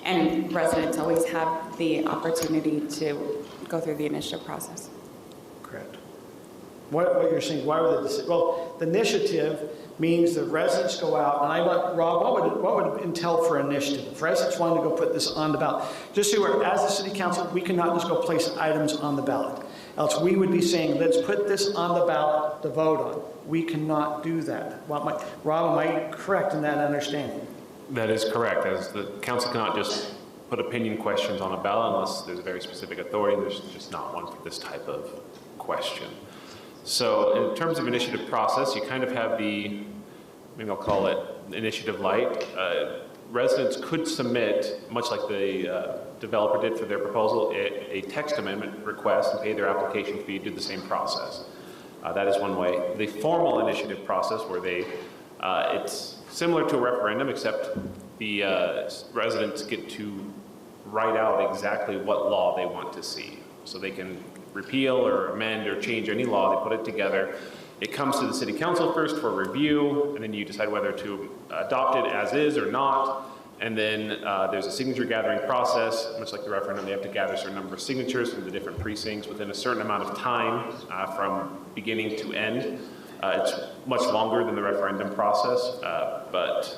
Speaker 3: And residents always have the opportunity to go through the initiative process.
Speaker 1: Correct. What you're saying, why would the initiative means the residents go out, and Rob, what would it entail for initiative? If residents wanted to go put this on the ballot, just so we're, as the city council, we cannot just go place items on the ballot. Else we would be saying, let's put this on the ballot to vote on. We cannot do that. Rob, am I correct in that understanding?
Speaker 21: That is correct, as the council cannot just put opinion questions on a ballot unless there's a very specific authority. There's just not one for this type of question. So in terms of initiative process, you kind of have the, maybe I'll call it initiative light. Residents could submit, much like the developer did for their proposal, a text amendment request and pay their application fee, do the same process. That is one way. The formal initiative process where it's similar to a referendum, except the residents get to write out exactly what law they want to see. So they can repeal or amend or change any law, they put it together, It comes to the city council first for review, and then you decide whether to adopt it as is or not. And then there's a signature gathering process, much like the referendum. They have to gather a certain number of signatures from the different precincts within a certain amount of time from beginning to end. It's much longer than the referendum process, but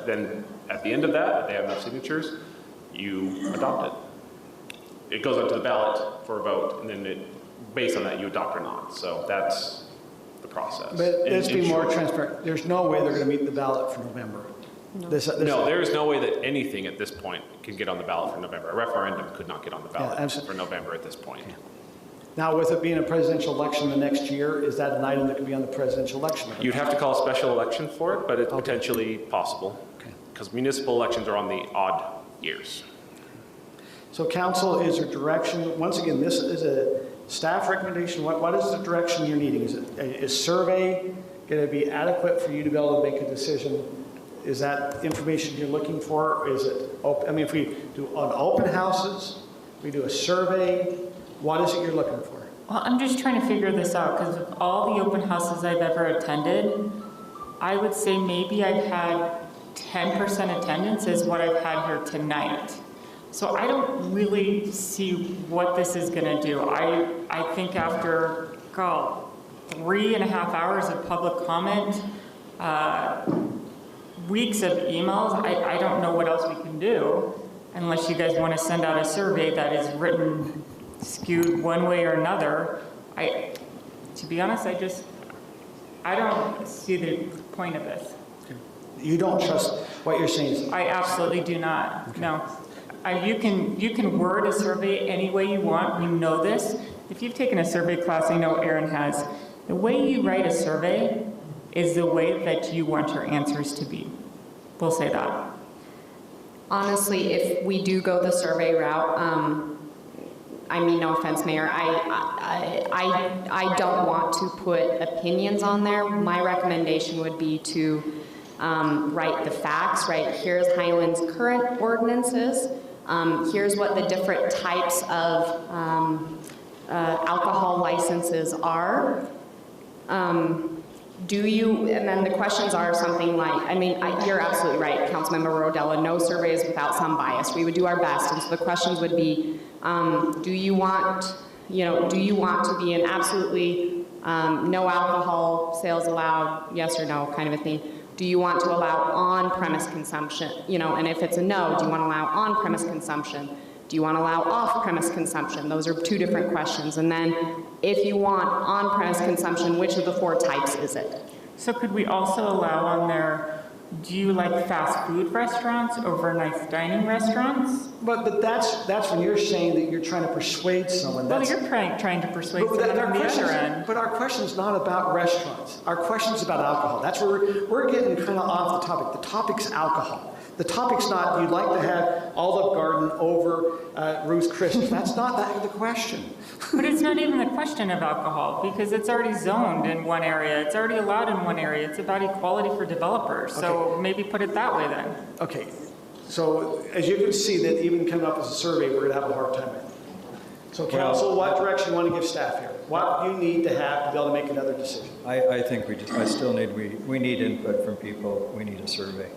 Speaker 21: then at the end of that, if they have enough signatures, you adopt it. It goes onto the ballot for a vote, and then based on that, you adopt or not. So that's the process.
Speaker 1: But let's be more
Speaker 21: short.
Speaker 1: transparent. There's no way they're going to meet the ballot for November.
Speaker 21: No, there is no way that anything at this point can get on the ballot for November. A referendum could not get on the ballot for November at this point.
Speaker 1: Now, with it being a presidential election the next year, is that an item that could be on the presidential election?
Speaker 21: You'd have to call a special election for it, but it's potentially possible. Because municipal elections are on the odd years.
Speaker 1: So council, is there direction? Once again, this is a staff recommendation. What is the direction you're needing? Is survey going to be adequate for you to be able to make a decision? Is that information you're looking for? Is it open? I mean, if we do on open houses, we do a survey, what is it you're looking for?
Speaker 11: Well, I'm just trying to figure this out because of all the open houses I've ever attended, I would say maybe I've had 10% attendance is what I've had here tonight. So I don't really see what this is going to do. I think after, 3.5 hours of public comment, weeks of emails, I don't know what else we can do unless you guys want to send out a survey that is written, skewed one way or another. To be honest, I don't see the point of this.
Speaker 1: You don't trust what you're saying?
Speaker 11: I absolutely do not, okay. No. You can word a survey any way you want, we know this. If you've taken a survey class, I know Aaron has, the way you write a survey is the way that you want your answers to be. We'll say that.
Speaker 23: Honestly, if we do go the survey route, I mean, no offense, Mayor, I don't want to put opinions on there. My recommendation would be to write the facts, right? Here's Highland's current ordinances. Here's what the different types of alcohol licenses are. And then the questions are something like, I mean, you're absolutely right, Councilmember Rodella, no survey is without some bias. We would do our best, and so the questions would be, do you want to be an absolutely no alcohol sales allowed, yes or no, kind of a thing? Do you want to allow on-premise consumption? And if it's a no, do you want to allow on-premise consumption? Do you want to allow off-premise consumption? Those are two different questions. And then if you want on-premise consumption, which of the 4 types is it?
Speaker 11: So could we also allow on there, do you like fast food restaurants over nice dining restaurants?
Speaker 1: But that's when you're saying that you're trying to persuade someone.
Speaker 11: Well, you're trying to persuade someone on the other end.
Speaker 1: But our question's not about restaurants. Our question's about alcohol. That's where we're getting kind of off the topic. The topic's alcohol. The topic's not, you'd like to have Olive Garden over Ruth Chris. That's not the question.
Speaker 11: But it's not even the question of alcohol because it's already zoned in one area. It's already allowed in one area. It's about equality for developers. Okay. So maybe put it that way then.
Speaker 1: Okay. So as you can see, that even coming up as a survey, we're going to have a hard time with it. So council, what direction you want to give staff here? What you need to have to be able to make another decision?
Speaker 13: I think we need input from people. We need a survey.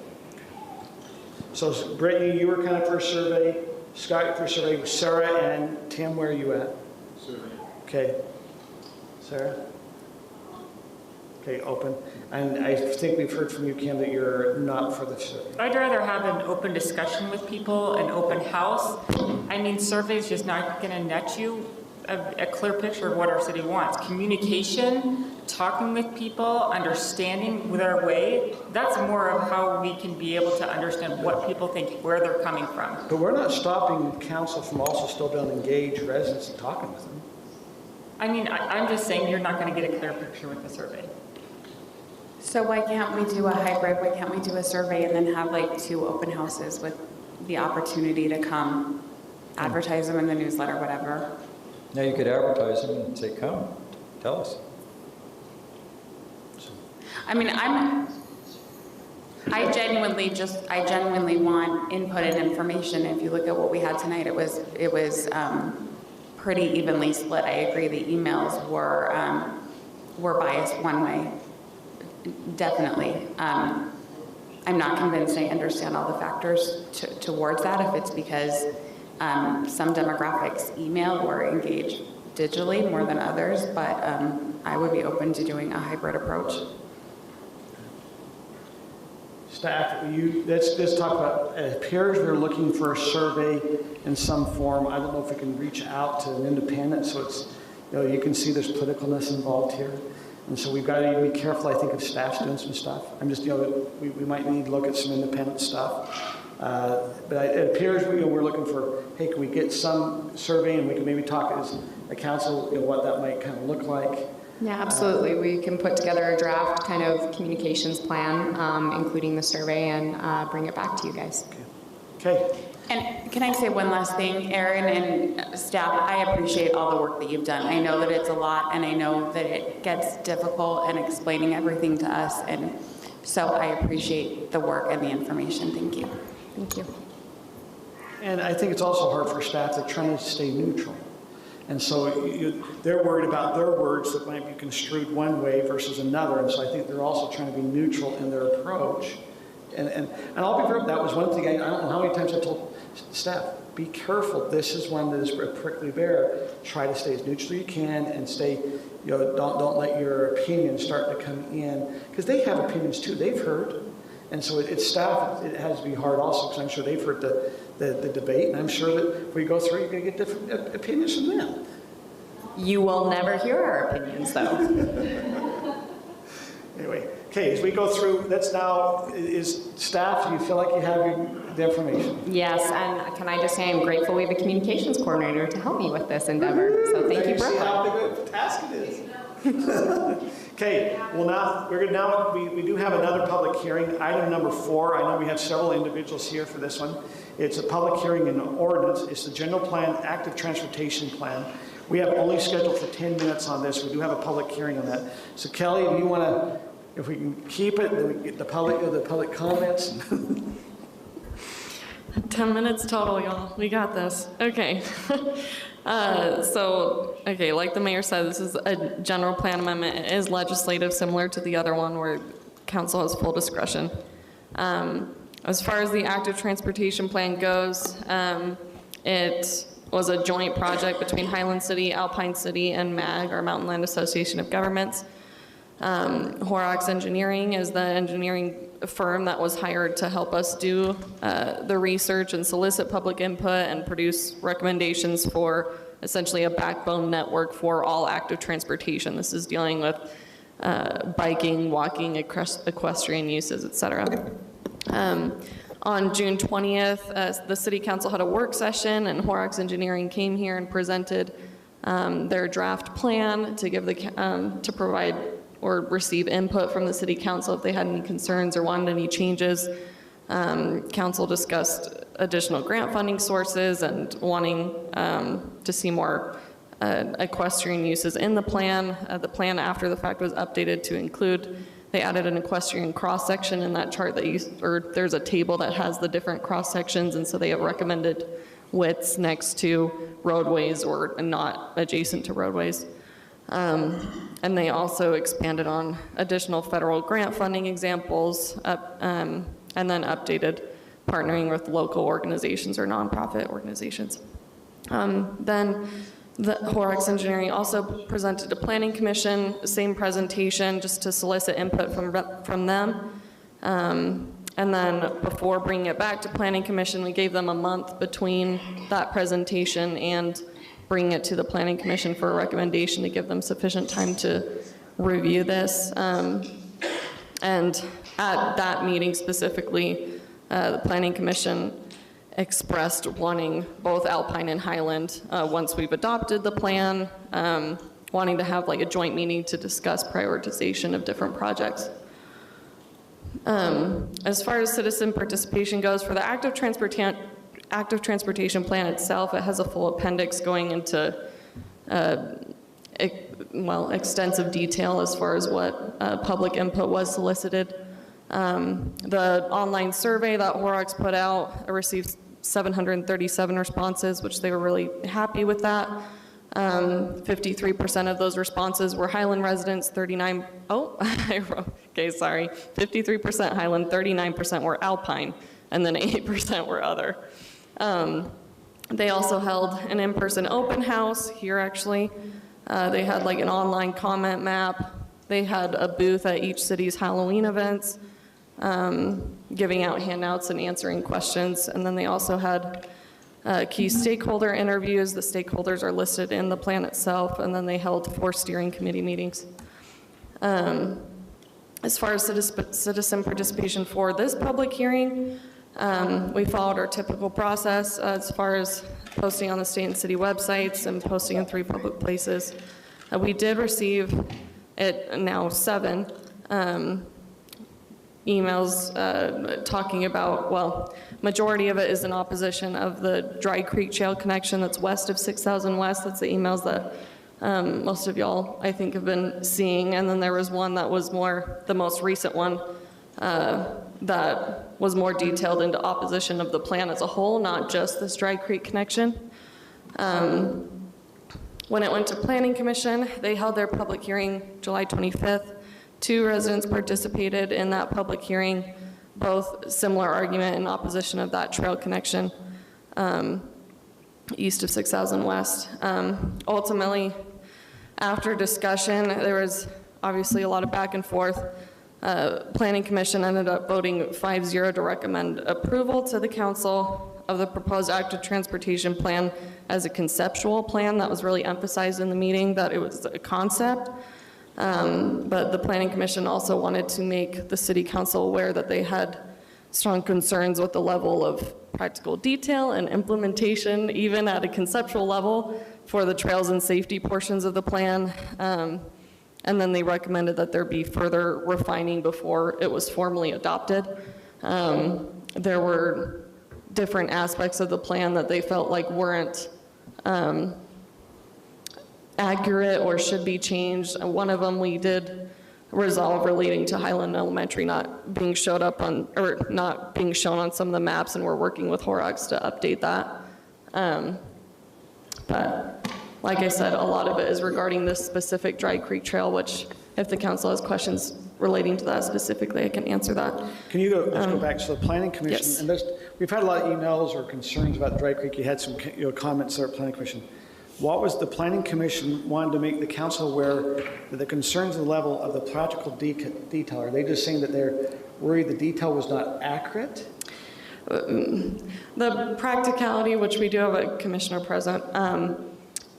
Speaker 1: So Brittany, you were kind of first survey. Scott, first survey. Sarah and Tim, where are you at? Survey. Okay. Sarah? Okay, open. And I think we've heard from you, Kim, that you're not for the survey.
Speaker 11: I'd rather have an open discussion with people, an open house. I mean, survey's just not going to net you a clear picture of what our city wants. Communication, talking with people, understanding their way, that's more of how we can be able to understand what people think, where they're coming from.
Speaker 1: But we're not stopping council from also still being able to engage residents and talking with them.
Speaker 11: I mean, I'm just saying you're not going to get a clear picture with the survey.
Speaker 3: So why can't we do a hybrid? Why can't we do a survey and then have like 2 open houses with the opportunity to come, advertise them in the newsletter, whatever?
Speaker 13: Now you could advertise them and say, come, tell us.
Speaker 3: I mean, I genuinely want input and information. If you look at what we had tonight, it was pretty evenly split. I agree the emails were we're biased one way. Definitely. I'm not convinced I understand all the factors towards that, if it's because some demographics email or engage digitally more than others, but I would be open to doing a hybrid approach.
Speaker 1: Staff, let's talk about, it appears we're looking for a survey in some form. I don't know if we can reach out to an independent, so it's, you can see there's politicalness involved here. And so we've got to be careful, I think, if staff's doing some stuff. I'm just, we might need to look at some independent stuff. But it appears we're looking for, hey, can we get some survey and we can maybe talk as a council, what that might kind of look like.
Speaker 23: Yeah, absolutely. We can put together a draft kind of communications plan, including the survey, and bring it back to you guys.
Speaker 1: Okay.
Speaker 3: And can I say one last thing, Erin and staff? I appreciate all the work that you've done. I know that it's a lot, and I know that it gets difficult in explaining everything to us, and so I appreciate the work and the information. Thank you.
Speaker 23: Thank you.
Speaker 1: And I think it's also hard for staff. They're trying to stay neutral. And so they're worried about their words that might be construed one way versus another. And so I think they're also trying to be neutral in their approach. And I'll be very, that was one thing, I don't know how many times I told staff, be careful. This is one that is a prickly bear. Try to stay as neutral as you can and stay, don't let your opinions start to come in. Because they have opinions too, they've heard. And so it's staff, it has to be hard also, because I'm sure they've heard the debate, and I'm sure that if we go through, you're going to get different opinions from them.
Speaker 23: You will never hear our opinions, though.
Speaker 1: Anyway, okay, as we go through, let's now, is staff, do you feel like you have the information?
Speaker 23: Yes, and can I just say I'm grateful we have a communications coordinator to help me with this endeavor. So thank you, Brooke.
Speaker 1: See how big a task it is. Okay, well we do have another public hearing, item number 4. I know we have several individuals here for this one. It's a public hearing in ordinance. It's the general plan, active transportation plan. We have only scheduled for 10 minutes on this. We do have a public hearing on that. So Kelly, if you want to, if we can keep it, then we can get the public comments.
Speaker 8: 10 minutes total, y'all. We got this. Okay. Okay, like the mayor said, this is a general plan amendment. It is legislative, similar to the other one where council has full discretion. As far as the active transportation plan goes, it was a joint project between Highland City, Alpine City, and MAG, our Mountain Land Association of Governments. Horrocks Engineering is the engineering firm that was hired to help us do the research and solicit public input and produce recommendations for essentially a backbone network for all active transportation. This is dealing with biking, walking, equestrian uses, et cetera. On June 20th, the City Council had a work session, and Horrocks Engineering came here and presented their draft plan to give to provide or receive input from the City Council if they had any concerns or wanted any changes. Council discussed additional grant funding sources and wanting to see more equestrian uses in the plan. The plan after the fact was updated to include, they added an equestrian cross-section in that chart that there's a table that has the different cross-sections, and so they have recommended widths next to roadways or not adjacent to roadways. And they also expanded on additional federal grant funding examples, and then updated partnering with local organizations or nonprofit organizations. Then the Horrocks Engineering also presented to Planning Commission, same presentation, just to solicit input from them. And then before bringing it back to Planning Commission, we gave them a month between that presentation and bringing it to the Planning Commission for a recommendation to give them sufficient time to review this. And at that meeting specifically, the Planning Commission expressed wanting both Alpine and Highland, once we've adopted the plan, wanting to have like a joint meeting to discuss prioritization of different projects. As far as citizen participation goes, for the active transportation plan itself, it has a full appendix going into extensive detail as far as what public input was solicited. The online survey that Horrocks put out received 737 responses, which they were really happy with that. 53% of those responses were Highland residents, 53% Highland, 39% were Alpine, and then 8% were other. They also held an in-person open house here, actually. They had like an online comment map. They had a booth at each city's Halloween events, giving out handouts and answering questions. And then they also had key stakeholder interviews. The stakeholders are listed in the plan itself, and then they held 4 steering committee meetings. As far as citizen participation for this public hearing, we followed our typical process as far as posting on the state and city websites and posting in 3 public places. We did receive now 7 emails talking about, well, majority of it is in opposition of the Dry Creek Trail connection that's west of 6000 West. That's the emails that most of y'all, I think, have been seeing. And then there was one that was more, the most recent one, that was more detailed into opposition of the plan as a whole, not just this Dry Creek connection. When it went to Planning Commission, they held their public hearing July 25th. 2 residents participated in that public hearing, both similar argument in opposition of that trail connection east of 6000 West. Ultimately, after discussion, there was obviously a lot of back and forth. Planning Commission ended up voting 5-0 to recommend approval to the council of the proposed active transportation plan as a conceptual plan. That was really emphasized in the meeting, that it was a concept. But the Planning Commission also wanted to make the City Council aware that they had strong concerns with the level of practical detail and implementation, even at a conceptual level, for the trails and safety portions of the plan. And then they recommended that there be further refining before it was formally adopted. There were different aspects of the plan that they felt like weren't accurate or should be changed. One of them we did resolve relating to Highland Elementary not being showed up on, or not being shown on some of the maps, and we're working with Horrocks to update that. But like I said, a lot of it is regarding this specific Dry Creek Trail, which if the council has questions relating to that specifically, I can answer that.
Speaker 1: Can you let's go back to the Planning Commission?
Speaker 8: Yes.
Speaker 1: And we've had a lot of emails or concerns about Dry Creek. You had some comments there at Planning Commission. What was the Planning Commission wanted to make the council aware that the concerns of the level of the practical detail? Are they just saying that they're worried the detail was not accurate?
Speaker 8: The practicality, which we do have a commissioner present,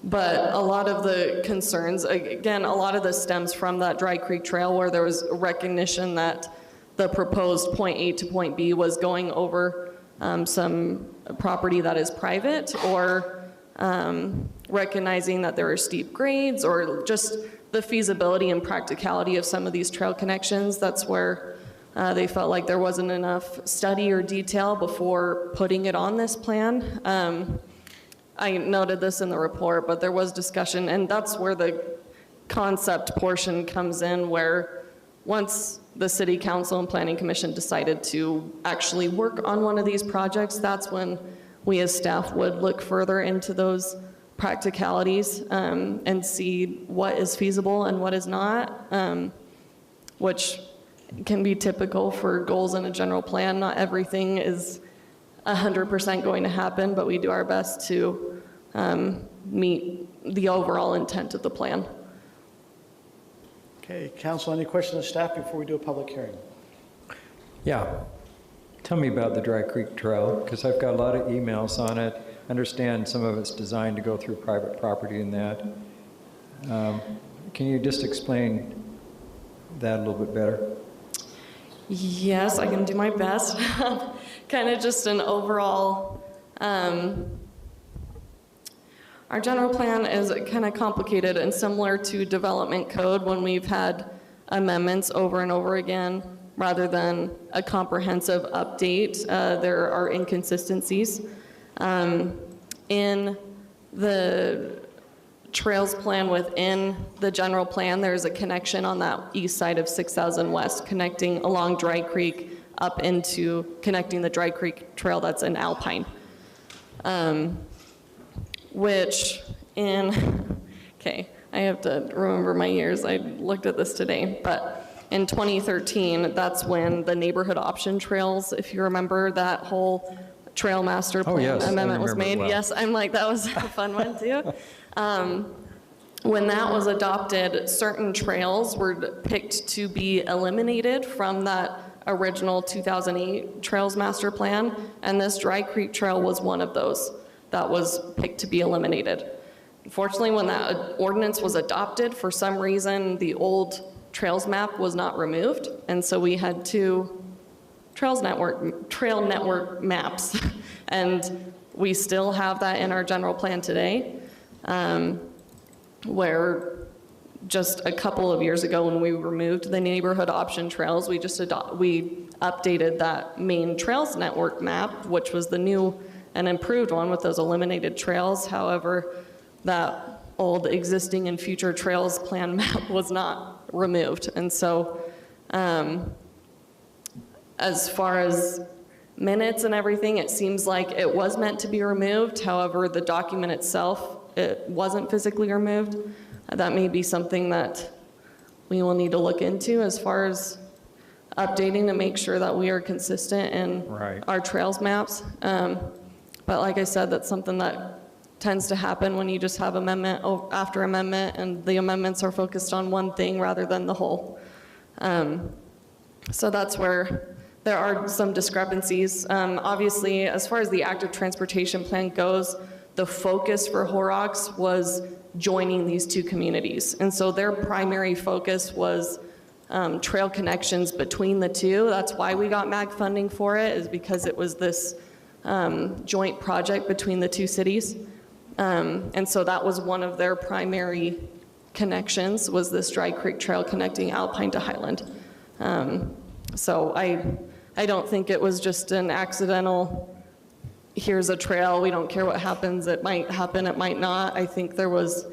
Speaker 8: but a lot of the concerns, again, a lot of this stems from that Dry Creek Trail where there was recognition that the proposed point A to point B was going over some property that is private, or recognizing that there are steep grades, or just the feasibility and practicality of some of these trail connections. That's where they felt like there wasn't enough study or detail before putting it on this plan. I noted this in the report, but there was discussion, and that's where the concept portion comes in, where once the City Council and Planning Commission decided to actually work on one of these projects, that's when we as staff would look further into those practicalities and see what is feasible and what is not, which can be typical for goals in a general plan. Not everything is 100% going to happen, but we do our best to meet the overall intent of the plan.
Speaker 1: Okay, Council, any questions of staff before we do a public hearing?
Speaker 13: Yeah. Tell me about the Dry Creek Trail, because I've got a lot of emails on it. I understand some of it's designed to go through private property and that. Can you just explain that a little bit better?
Speaker 8: Yes, I can do my best. Kind of just an overall, our general plan is kind of complicated and similar to development code when we've had amendments over and over again rather than a comprehensive update. There are inconsistencies. In the trails plan within the general plan, there's a connection on that east side of 6000 West connecting along Dry Creek up into connecting the Dry Creek Trail that's in Alpine, which in okay, I have to remember my years. I looked at this today, but in 2013, that's when the neighborhood option trails, if you remember that whole trail master plan
Speaker 13: yes, I
Speaker 8: amendment was
Speaker 13: remember it
Speaker 8: made.
Speaker 13: well.
Speaker 8: Yes, I'm like, that was a fun one too. When that was adopted, certain trails were picked to be eliminated from that original 2008 Trails Master Plan, and this Dry Creek Trail was one of those that was picked to be eliminated. Unfortunately, when that ordinance was adopted, for some reason, the old trails map was not removed, and so we had two trail network maps, and we still have that in our general plan today, where just a couple of years ago when we removed the neighborhood option trails, we updated that main trails network map, which was the new and improved one with those eliminated trails. However, that old existing and future trails plan map was not removed. And so as far as minutes and everything, it seems like it was meant to be removed. However, the document itself, it wasn't physically removed. That may be something that we will need to look into as far as updating to make sure that we are consistent in our trails maps. But like I said, that's something that tends to happen when you just have amendment after amendment, and the amendments are focused on one thing rather than the whole. So that's where there are some discrepancies. Obviously, as far as the active transportation plan goes, the focus for Horrocks was joining these two communities. And so their primary focus was trail connections between the two. That's why we got MAG funding for it, is because it was this joint project between the two cities. And so that was one of their primary connections, was this Dry Creek Trail connecting Alpine to Highland. So I don't think it was just an accidental, here's a trail, we don't care what happens, it might happen, it might not. I think there was,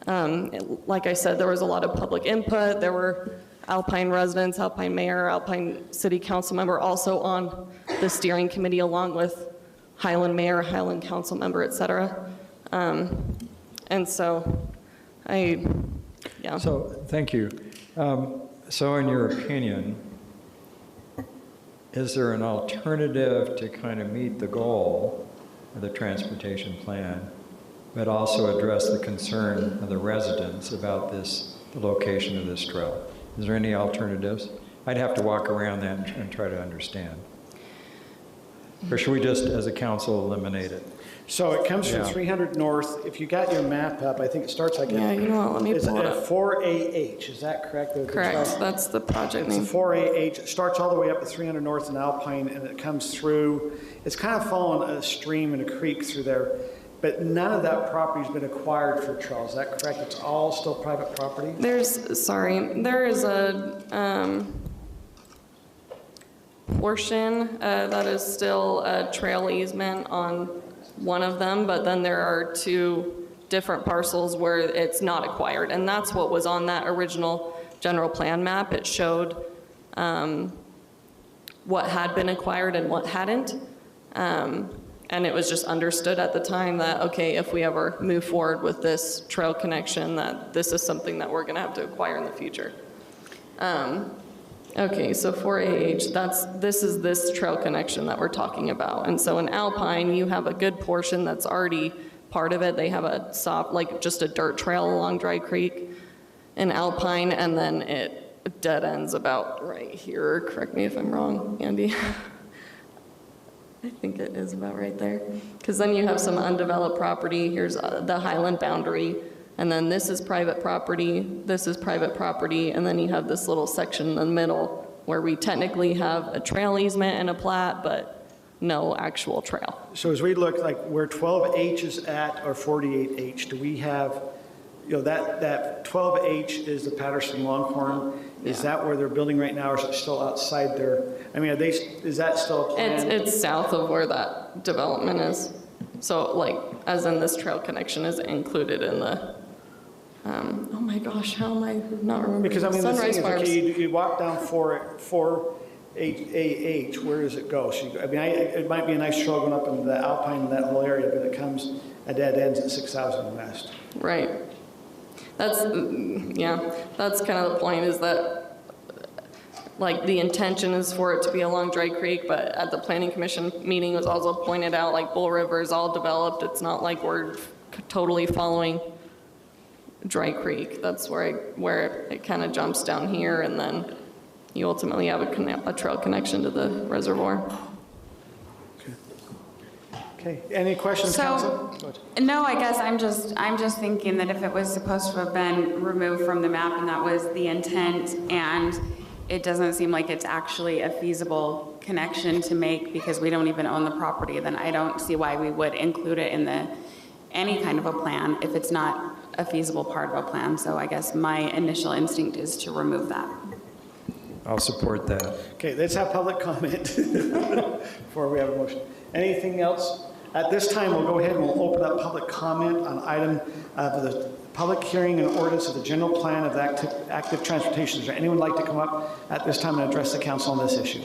Speaker 8: like I said, there was a lot of public input. There were Alpine residents, Alpine mayor, Alpine city council member also on the steering committee, along with Highland mayor, Highland council member, et cetera. And so yeah.
Speaker 13: So, thank you. So in your opinion, is there an alternative to kind of meet the goal of the transportation plan, but also address the concern of the residents about the location of this trail? Is there any alternatives? I'd have to walk around that and try to understand. Or should we just, as a council, eliminate it?
Speaker 1: So it comes from 300 North. If you got your map up, I think it starts like
Speaker 8: yeah, you know what, let me pull it up.
Speaker 1: 4AH, is that correct?
Speaker 8: Correct, that's the project name.
Speaker 1: It's 4AH. It starts all the way up to 300 North and Alpine, and it comes through. It's kind of following a stream and a creek through there, but none of that property's been acquired for trails. Is that correct? It's all still private property?
Speaker 8: There is a portion that is still a trail easement on one of them, but then there are two different parcels where it's not acquired, and that's what was on that original general plan map. It showed what had been acquired and what hadn't, and it was just understood at the time that, okay, if we ever move forward with this trail connection, that this is something that we're gonna have to acquire in the future. Okay, so 4AH, this is this trail connection that we're talking about. And so in Alpine, you have a good portion that's already part of it. They have a soft, like just a dirt trail along Dry Creek in Alpine, and then it dead ends about right here. Correct me if I'm wrong, Andy. I think it is about right there. Because then you have some undeveloped property. Here's the Highland boundary. And then this is private property, this is private property, and then you have this little section in the middle where we technically have a trail easement and a plat, but no actual trail.
Speaker 1: So as we look like where 12H is at, or 48H, do we have, you know, that 12H is the Patterson Longhorn. Is that where they're building right now, or is it still outside there? I mean, is that still a plan?
Speaker 8: It's south of where that development is. So like, as in this trail connection is included in the, oh my gosh, how am I not remembering?
Speaker 1: Because I mean, the
Speaker 8: Sunrise
Speaker 1: thing is,
Speaker 8: Farms.
Speaker 1: okay, you walk down 4AH, where does it go? So I mean, it might be a nice trail going up into the Alpine and that whole area, but it comes at dead ends at 6,000 West.
Speaker 8: Right. That's, yeah, that's kind of the point, is that, like, the intention is for it to be along Dry Creek, but at the Planning Commission meeting, it was also pointed out, like, Bull River is all developed. It's not like we're totally following Dry Creek. That's where it kind of jumps down here, and then you ultimately have a trail connection to the reservoir.
Speaker 1: Okay, any questions, council? Go ahead.
Speaker 3: No, I guess I'm just thinking that if it was supposed to have been removed from the map and that was the intent, and it doesn't seem like it's actually a feasible connection to make because we don't even own the property, then I don't see why we would include it in any kind of a plan if it's not a feasible part of a plan. So I guess my initial instinct is to remove that.
Speaker 13: I'll support that.
Speaker 1: Okay, let's have public comment before we have a motion. Anything else? At this time, we'll go ahead and we'll open up public comment on item of the public hearing and ordinance of the general plan of active transportation. Is there anyone like to come up at this time and address the council on this issue?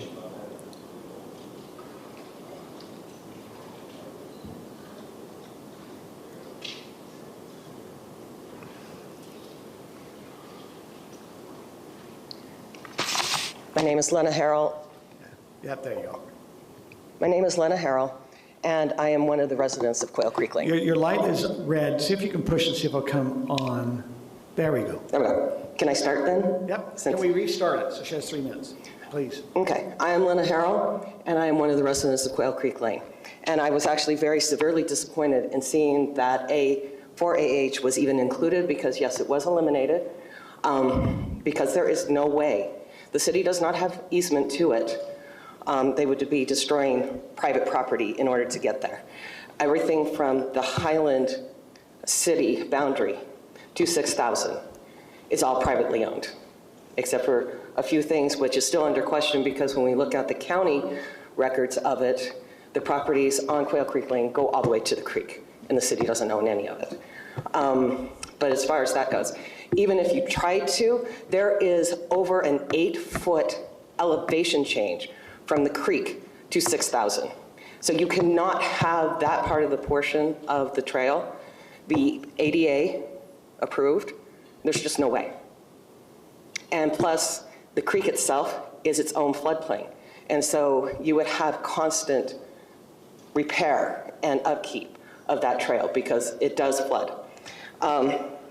Speaker 16: My name is Lena Harrell.
Speaker 1: Yep, there you go.
Speaker 16: My name is Lena Harrell, and I am one of the residents of Quail Creek Lane.
Speaker 1: Your light is red. See if you can push and see if it'll come on. There we go.
Speaker 16: There we go. Can I start then?
Speaker 1: Yep. Can we restart it? So she has 3 minutes, please.
Speaker 16: Okay. I am Lena Harrell, and I am one of the residents of Quail Creek Lane. And I was actually very severely disappointed in seeing that A4AH was even included, because yes, it was eliminated, because there is no way. The city does not have easement to it. They would be destroying private property in order to get there. Everything from the Highland city boundary to 6,000 is all privately owned, except for a few things which is still under question, because when we look at the county records of it, the properties on Quail Creek Lane go all the way to the creek, and the city doesn't own any of it. But as far as that goes, even if you tried to, there is over an 8-foot elevation change from the creek to 6,000. So you cannot have that part of the portion of the trail be ADA approved. There's just no way. And plus, the creek itself is its own floodplain. And so you would have constant repair and upkeep of that trail because it does flood.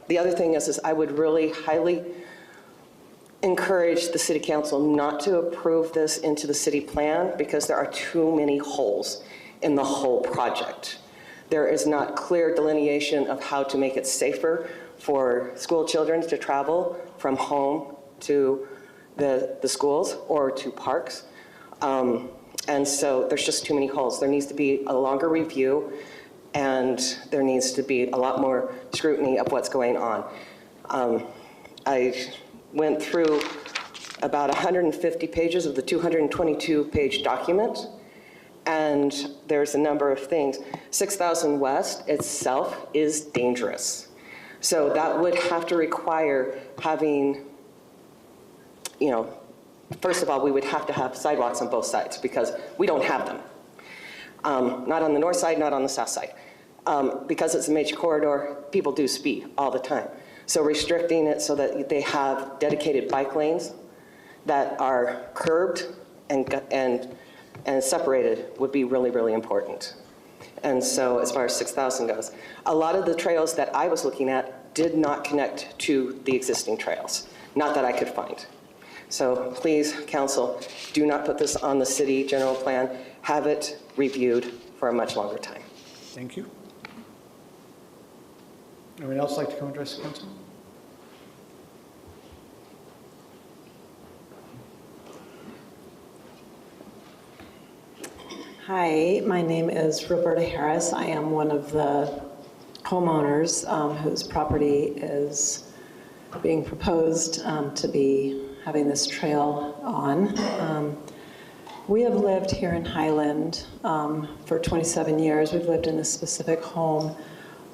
Speaker 16: The other thing is I would really highly encourage the city council not to approve this into the city plan, because there are too many holes in the whole project. There is not clear delineation of how to make it safer for school children to travel from home to the schools or to parks. And so there's just too many holes. There needs to be a longer review, and there needs to be a lot more scrutiny of what's going on. I went through about 150 pages of the 222-page document, and there's a number of things. 6,000 West itself is dangerous. So that would have to require having, first of all, we would have to have sidewalks on both sides, because we don't have them. Not on the north side, not on the south side. Because it's a major corridor, people do speed all the time. So restricting it so that they have dedicated bike lanes that are curbed and separated would be really, really important. And so as far as 6,000 goes, a lot of the trails that I was looking at did not connect to the existing trails, not that I could find. So please, council, do not put this on the city general plan. Have it reviewed for a much longer time.
Speaker 1: Thank you. Anyone else like to come address the council?
Speaker 17: Hi, my name is Roberta Harris. I am one of the homeowners whose property is being proposed to be having this trail on. We have lived here in Highland for 27 years. We've lived in this specific home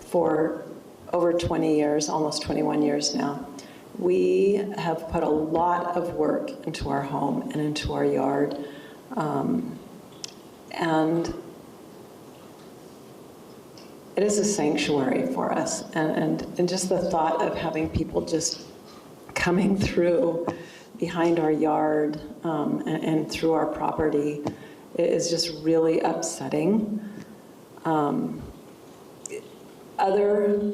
Speaker 17: for over 20 years, almost 21 years now. We have put a lot of work into our home and into our yard. And it is a sanctuary for us. And just the thought of having people just coming through behind our yard and through our property is just really upsetting. Other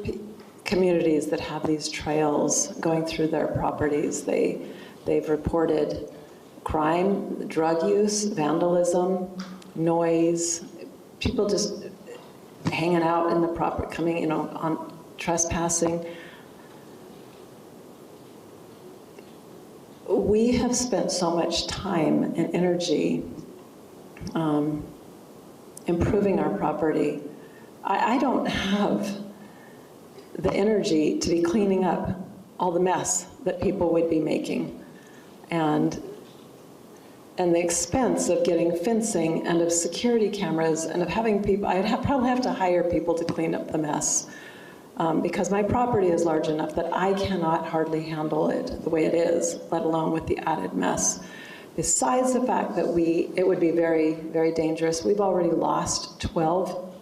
Speaker 17: communities that have these trails going through their properties, they've reported crime, drug use, vandalism, noise, people just hanging out in the property, coming, on trespassing. We have spent so much time and energy improving our property. I don't have the energy to be cleaning up all the mess that people would be making. And the expense of getting fencing and of security cameras and of having people, probably have to hire people to clean up the mess. Because my property is large enough that I cannot hardly handle it the way it is, let alone with the added mess. Besides the fact that it would be very, very dangerous. We've already lost 12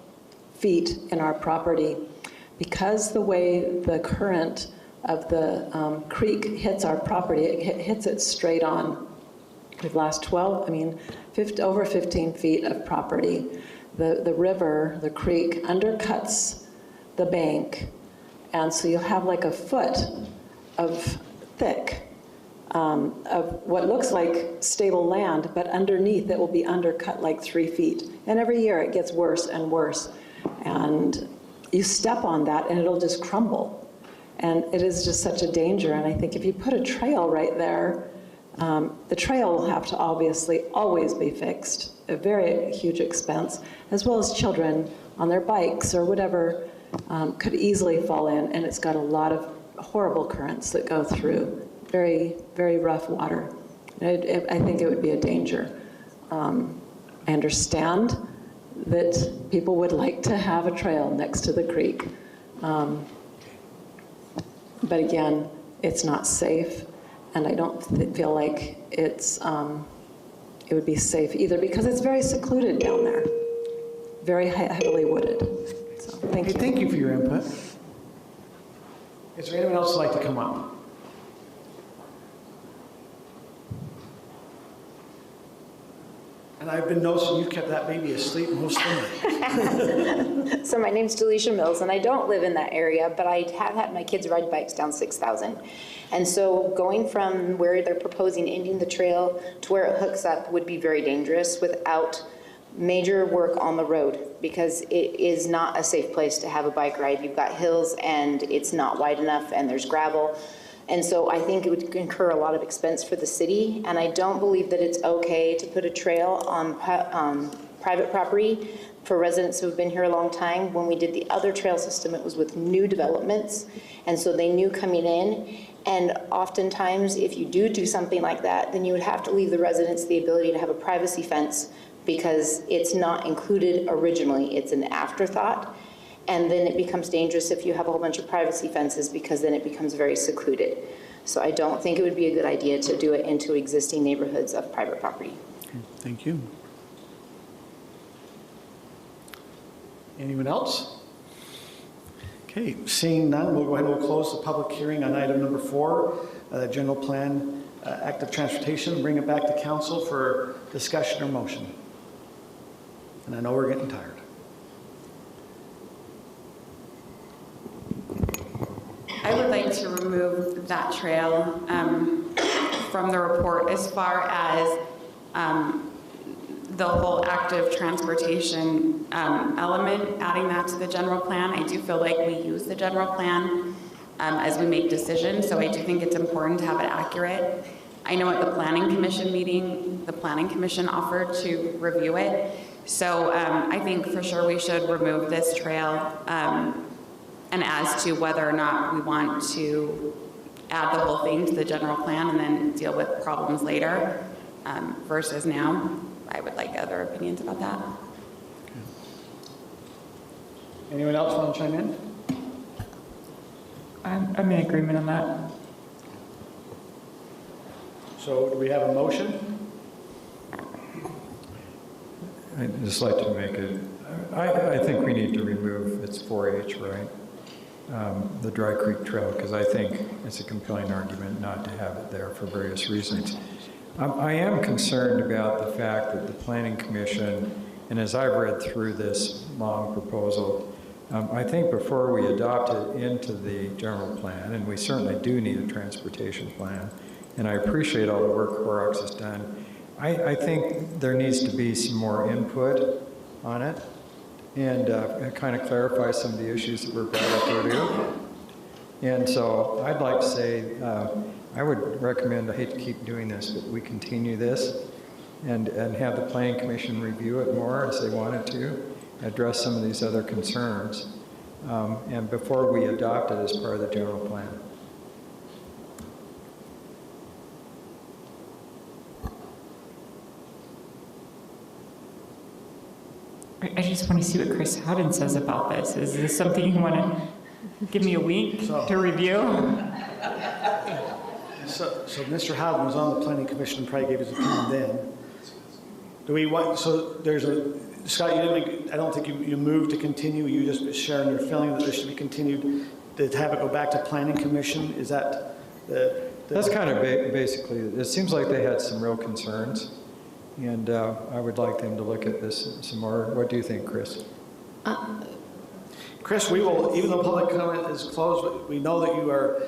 Speaker 17: feet in our property because the way the current of the creek hits our property, it hits it straight on. We've lost over 15 feet of property. The river, the creek, undercuts the bank, and so you'll have like a foot of thick of what looks like stable land, but underneath it will be undercut like 3 feet. And every year it gets worse and worse. And you step on that and it'll just crumble. And it is just such a danger. And I think if you put a trail right there, the trail will have to obviously always be fixed, a very huge expense, as well as children on their bikes or whatever could easily fall in. And it's got a lot of horrible currents that go through, very, very rough water. I think it would be a danger. I understand that people would like to have a trail next to the creek. But again, it's not safe, and I don't feel like it would be safe either because it's very secluded down there, very heavily wooded. So, thank you.
Speaker 1: Thank you for your input. Is there anyone else who'd like to come up? And I've been noticing you've kept that baby asleep most of the night.
Speaker 5: So my name's Delisha Mills, and I don't live in that area, but I have had my kids ride bikes down 6,000. And so going from where they're proposing ending the trail to where it hooks up would be very dangerous without major work on the road, because it is not a safe place to have a bike ride. You've got hills, and it's not wide enough, and there's gravel. And so I think it would incur a lot of expense for the city, and I don't believe that it's okay to put a trail on private property for residents who have been here a long time. When we did the other trail system, it was with new developments, and so they knew coming in. And oftentimes, if you do something like that, then you would have to leave the residents the ability to have a privacy fence because it's not included originally. It's an afterthought. And then it becomes dangerous if you have a whole bunch of privacy fences because then it becomes very secluded. So I don't think it would be a good idea to do it into existing neighborhoods of private property.
Speaker 1: Thank you. Anyone else? Okay, seeing none, we'll go ahead and we'll close the public hearing on item number 4, General Plan Active Transportation, bring it back to council for discussion or motion. And I know we're getting tired.
Speaker 3: I would like to remove that trail from the report as far as the whole active transportation element, adding that to the general plan. I do feel like we use the general plan as we make decisions, so I do think it's important to have it accurate. I know at the Planning Commission meeting, the Planning Commission offered to review it, so I think for sure we should remove this trail. And as to whether or not we want to add the whole thing to the general plan and then deal with problems later versus now, I would like other opinions about that.
Speaker 1: Anyone else want to chime in?
Speaker 11: I'm in agreement on that.
Speaker 1: So do we have a motion?
Speaker 13: I'd just like to make I think we need to remove it's 4-H, right? The Dry Creek Trail, because I think it's a compelling argument not to have it there for various reasons. I am concerned about the fact that the Planning Commission, and as I've read through this long proposal, I think before we adopt it into the general plan, and we certainly do need a transportation plan, and I appreciate all the work Horrocks has done, I think there needs to be some more input on it and kind of clarify some of the issues that were brought up earlier. And so I'd like to say, I would recommend, I hate to keep doing this, but we continue this and have the Planning Commission review it more as they wanted to, address some of these other concerns, and before we adopt it as part of the general plan.
Speaker 11: I just want to see what Chris Howden says about this. Is this something you want to give me a week to review?
Speaker 1: So Mr. Howden was on the Planning Commission and probably gave his opinion then. Do we want, so there's a, Scott, I don't think you moved to continue. You just sharing your feeling that this should be continued, to have it go back to Planning Commission? Is that
Speaker 13: That's kind of basically, it seems like they had some real concerns. And I would like them to look at this some more. What do you think, Chris?
Speaker 1: Chris, we will, even though public comment is closed, we know that you are,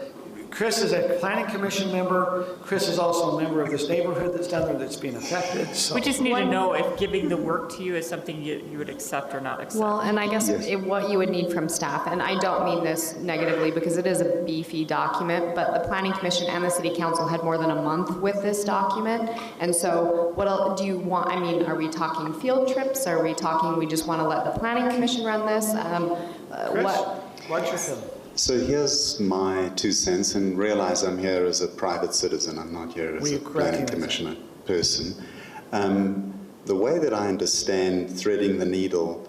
Speaker 1: Chris is a Planning Commission member. Chris is also a member of this neighborhood that's down there that's being affected. So.
Speaker 11: We just need to know if giving the work to you is something you would accept or not accept.
Speaker 23: Well, and I guess what you would need from staff, and I don't mean this negatively because it is a beefy document, but the Planning Commission and the City Council had more than a month with this document. And so what else do you want? I mean, are we talking field trips? Are we talking we just want to let the Planning Commission run this?
Speaker 1: Chris, what's your feeling?
Speaker 2: So here's my 2 cents, and realize I'm here as a private citizen. I'm not here as a planning commissioner person. The way that I understand threading the needle,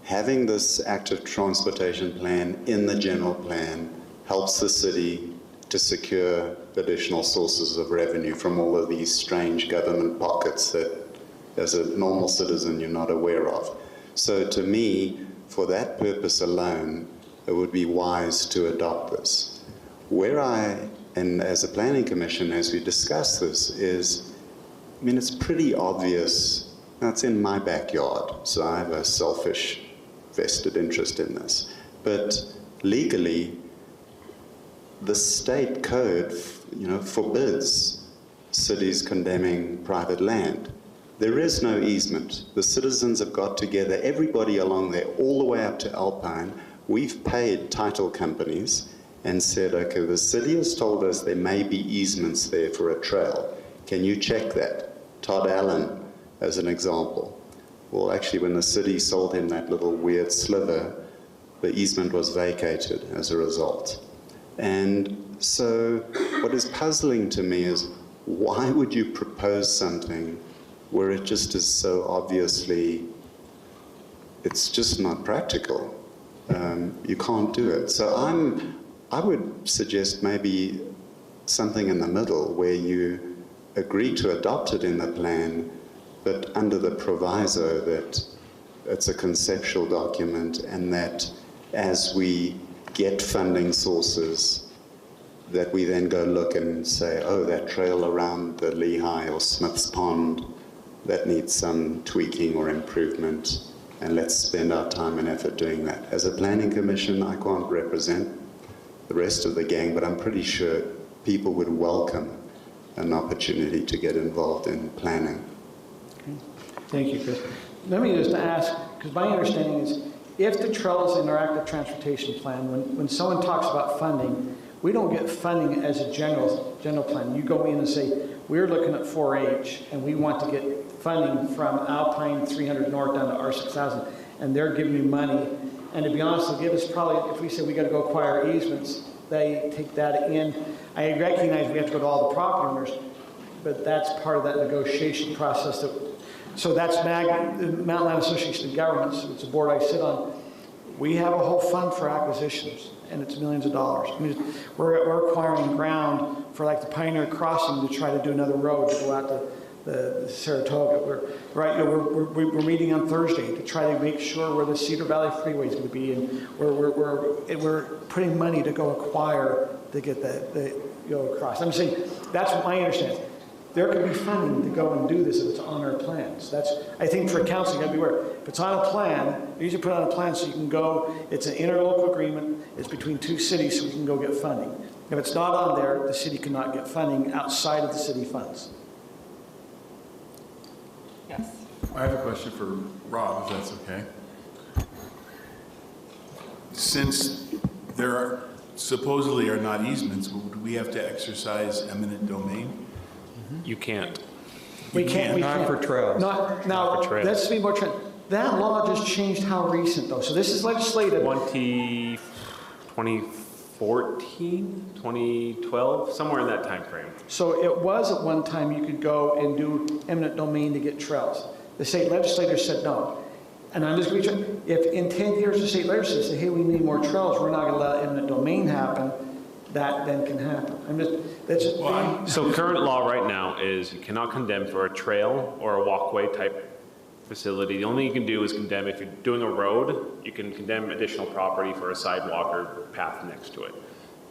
Speaker 2: having this active transportation plan in the general plan helps the city to secure additional sources of revenue from all of these strange government pockets that, as a normal citizen, you're not aware of. So to me, for that purpose alone, it would be wise to adopt this. Where and as a planning commission, as we discuss this, is, I mean, it's pretty obvious. Now, it's in my backyard, so I have a selfish vested interest in this. But legally, the state code, forbids cities condemning private land. There is no easement. The citizens have got together, everybody along there, all the way up to Alpine. We've paid title companies and said, okay, the city has told us there may be easements there for a trail. Can you check that? Todd Allen, as an example. Well, actually, when the city sold him that little weird sliver, the easement was vacated as a result. And so what is puzzling to me is, why would you propose something where it just is so obviously, it's just not practical? You can't do it. So I would suggest maybe something in the middle where you agree to adopt it in the plan, but under the proviso that it's a conceptual document and that as we get funding sources, that we then go look and say, oh, that trail around the Lehigh or Smith's Pond, that needs some tweaking or improvement. And let's spend our time and effort doing that. As a planning commission, I can't represent the rest of the gang, but I'm pretty sure people would welcome an opportunity to get involved in planning.
Speaker 1: Okay. Thank you, Chris. Let me just ask, because my understanding is, if the trail is an interactive transportation plan, when someone talks about funding, we don't get funding as a general plan. You go in and say, we're looking at 4-H, and we want to get funding from Alpine 300 North down to R6000, and they're giving you money. And to be honest, they'll give us probably, if we say we got to go acquire easements, they take that in. I recognize we have to go to all the property owners, but that's part of that negotiation process. So that's the Mountain Land Association of Governments. It's a board I sit on. We have a whole fund for acquisitions, and it's millions of dollars. I mean, we're acquiring ground for like the Pioneer Crossing to try to do another road to go out to the Saratoga. We're meeting on Thursday to try to make sure where the Cedar Valley Freeway is going to be, and we're putting money to go acquire to get across. I'm saying that's my understanding. There could be funding to go and do this if it's on our plans. I think for council, you got to be aware. If it's on a plan, you usually put it on a plan so you can go, it's an interlocal agreement, it's between two cities so we can go get funding. If it's not on there, the city cannot get funding outside of the city funds.
Speaker 11: Yes.
Speaker 12: I have a question for Rob, if that's okay. Since there supposedly are not easements, would we have to exercise eminent domain?
Speaker 21: You can't.
Speaker 1: We can't.
Speaker 13: Not for trails.
Speaker 1: Now, let's be more that law just changed how recent, though? So this is legislative.
Speaker 21: 2014, 2012, somewhere in that time frame.
Speaker 1: So it was at one time you could go and do eminent domain to get trails. The state legislature said no. And I'm just going to be if in 10 years the state legislature says, hey, we need more trails, we're not going to let eminent domain happen, that then can happen.
Speaker 21: So current law right now is you cannot condemn for a trail or a walkway type facility. The only thing you can do is condemn if you're doing a road, you can condemn additional property for a sidewalk or path next to it.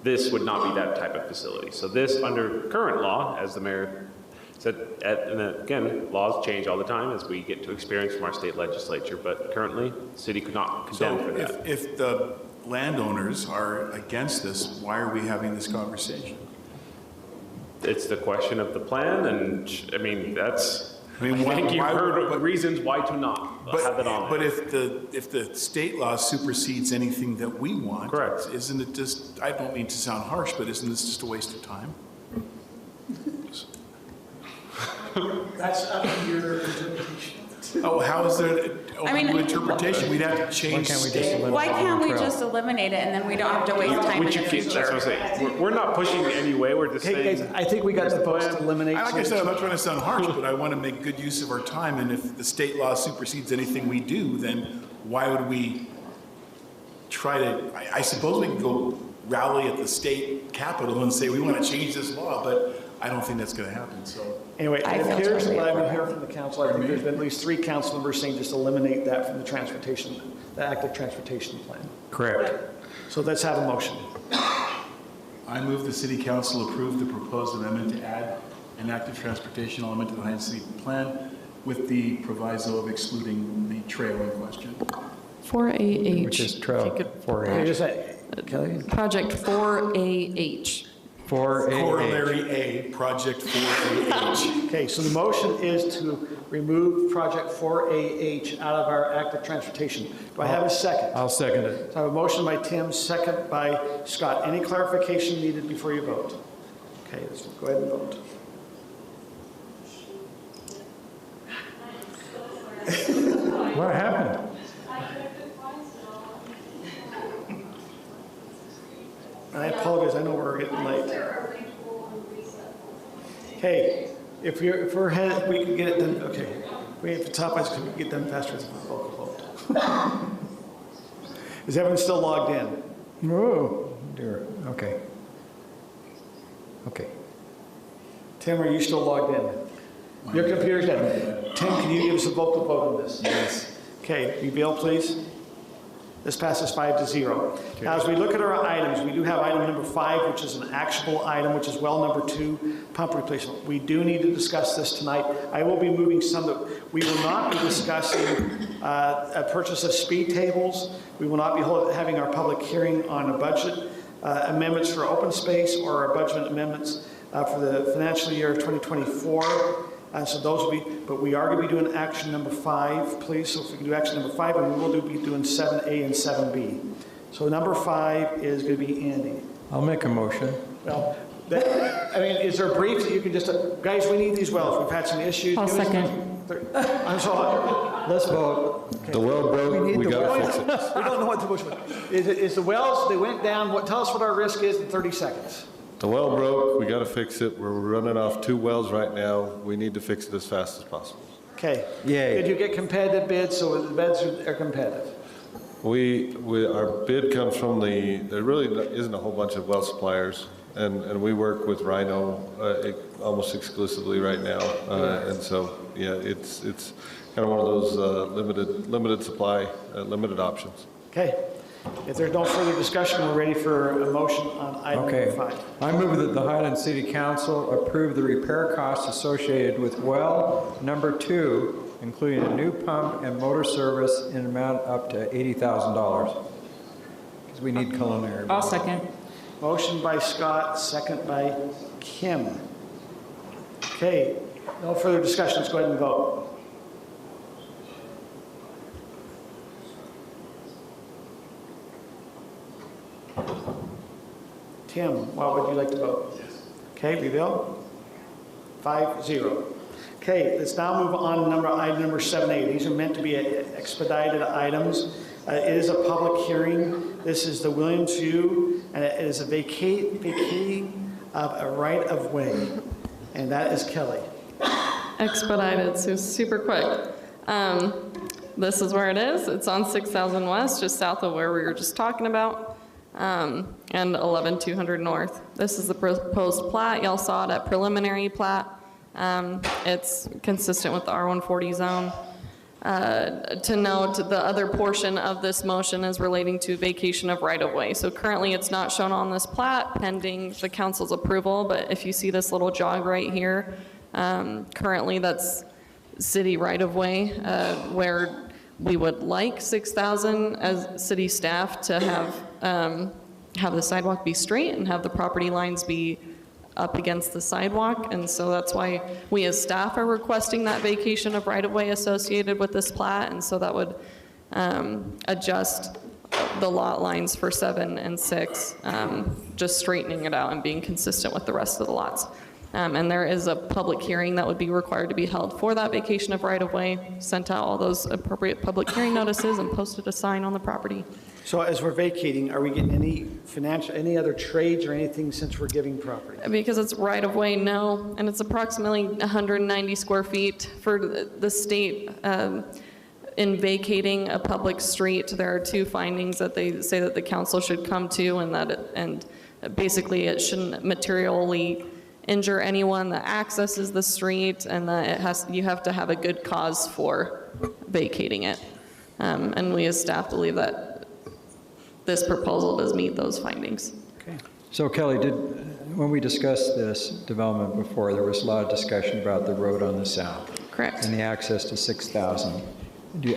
Speaker 21: This would not be that type of facility. So this, under current law, as the mayor said, and again, laws change all the time as we get to experience from our state legislature, but currently, the city could not condemn for that.
Speaker 12: If the landowners are against this, why are we having this conversation?
Speaker 21: It's the question of the plan, and I mean, I think you've heard reasons why to not have it on.
Speaker 12: But if the state law supersedes anything that we want,
Speaker 21: correct?
Speaker 12: Isn't it just? I don't mean to sound harsh, but isn't this just a waste of time?
Speaker 1: That's up to your interpretation.
Speaker 12: Oh, how is there interpretation? We'd have to change.
Speaker 3: Why can't we just eliminate it and then we don't have to waste time in the future?
Speaker 21: That's what I'm saying. We're not pushing it anyway. We're just saying.
Speaker 1: Guys, I think we got the votes to eliminate.
Speaker 12: Like I said, I'm not trying to sound harsh, but I want to make good use of our time. And if the state law supersedes anything we do, then why would we try to? I suppose we can go rally at the state capitol and say we want to change this law, but I don't think that's going to happen. So
Speaker 1: anyway, it appears that I've been hearing from the council. I think there's been at least 3 council members saying just eliminate that from the active transportation plan.
Speaker 13: Correct.
Speaker 1: So let's have a motion.
Speaker 12: I move the city council approve the proposed amendment to add an active transportation element to the Hyannis City Plan with the proviso of excluding the trail in question.
Speaker 8: 4AH.
Speaker 13: Which is trail. 4AH.
Speaker 8: Project 4AH.
Speaker 13: 4AH.
Speaker 12: Corollary A, project 4AH.
Speaker 1: Okay, so the motion is to remove project 4AH out of our active transportation. Do I have a second?
Speaker 13: I'll second it.
Speaker 1: So I have a motion by Tim, second by Scott. Any clarification needed before you vote? Okay, let's go ahead and vote.
Speaker 13: What happened?
Speaker 1: I apologize, I know we're getting late. Okay, if we're headed, we can get it done, okay. We have to top, we can get done faster with the vocal vote. Is everyone still logged in?
Speaker 13: Oh, dear, okay. Okay.
Speaker 1: Tim, are you still logged in? Your computer's down. Tim, can you give us a vocal vote on this?
Speaker 12: Yes.
Speaker 1: Okay, reveal, please. This passes 5-0. Now, as we look at our items, we do have item number 5, which is an actionable item, which is well number 2, pump replacement. We do need to discuss this tonight. I will be moving some that we will not be discussing a purchase of speed tables. We will not be having our public hearing on a budget amendments for open space or our budget amendments for the financial year of 2024. So those will be, but we are going to be doing action number 5, please. So if we can do action number 5, and we will be doing 7A and 7B. So number 5 is going to be Andy.
Speaker 13: I'll make a motion.
Speaker 1: Well, I mean, is there a brief that you can just, guys, we need these wells. We've had some issues.
Speaker 6: I'll second.
Speaker 1: I'm sorry.
Speaker 13: Let's vote.
Speaker 1: Okay.
Speaker 9: The well broke, we got to fix it.
Speaker 1: We don't know what the bush was. Is the wells, they went down, tell us what our risk is in 30 seconds.
Speaker 9: The well broke, we got to fix it. We're running off 2 wells right now. We need to fix it as fast as possible.
Speaker 1: Okay.
Speaker 13: Yay.
Speaker 1: Did you get competitive bids so the bids are competitive?
Speaker 9: Our bid comes from there really isn't a whole bunch of well suppliers, and we work with Rhino almost exclusively right now. And so, yeah, it's kind of one of those limited supply, limited options.
Speaker 1: Okay. If there's no further discussion, we're ready for a motion on item number 5.
Speaker 13: I move that the Highland City Council approve the repair costs associated with well number 2, including a new pump and motor service in an amount up to $80,000. Because we need culinary.
Speaker 11: I'll second.
Speaker 1: Motion by Scott, second by Kim. Okay, no further discussion. Let's go ahead and vote. Tim, what would you like to vote? Yes. Okay, reveal. 5-0. Okay, let's now move on to item number 7A. These are meant to be expedited items. It is a public hearing. This is the Williams View, and it is a vacating of a right-of-way, and that is Kelly.
Speaker 8: Expedited, so super quick. This is where it is. It's on 6000 West, just south of where we were just talking about. And 11200 North. This is the proposed plat. Y'all saw it at preliminary plat. It's consistent with the R140 zone. To note, the other portion of this motion is relating to vacation of right-of-way. So currently it's not shown on this plat pending the council's approval, but if you see this little jog right here, currently that's city right-of-way, where we would like 6,000 as city staff to have the sidewalk be straight and have the property lines be up against the sidewalk. And so that's why we as staff are requesting that vacation of right-of-way associated with this plat. And so that would adjust the lot lines for 7 and 6, just straightening it out and being consistent with the rest of the lots. And there is a public hearing that would be required to be held for that vacation of right-of-way, sent out all those appropriate public hearing notices and posted a sign on the property.
Speaker 1: So as we're vacating, are we getting any other trades or anything since we're giving property?
Speaker 8: Because it's right-of-way, no, and it's approximately 190 square feet for the state. In vacating a public street, there are 2 findings that they say that the council should come to, and basically it shouldn't materially injure anyone that accesses the street, and that you have to have a good cause for vacating it. And we as staff believe that this proposal does meet those findings.
Speaker 1: Okay.
Speaker 13: So Kelly, when we discussed this development before, there was a lot of discussion about the road on the south.
Speaker 8: Correct.
Speaker 13: And the access to 6,000.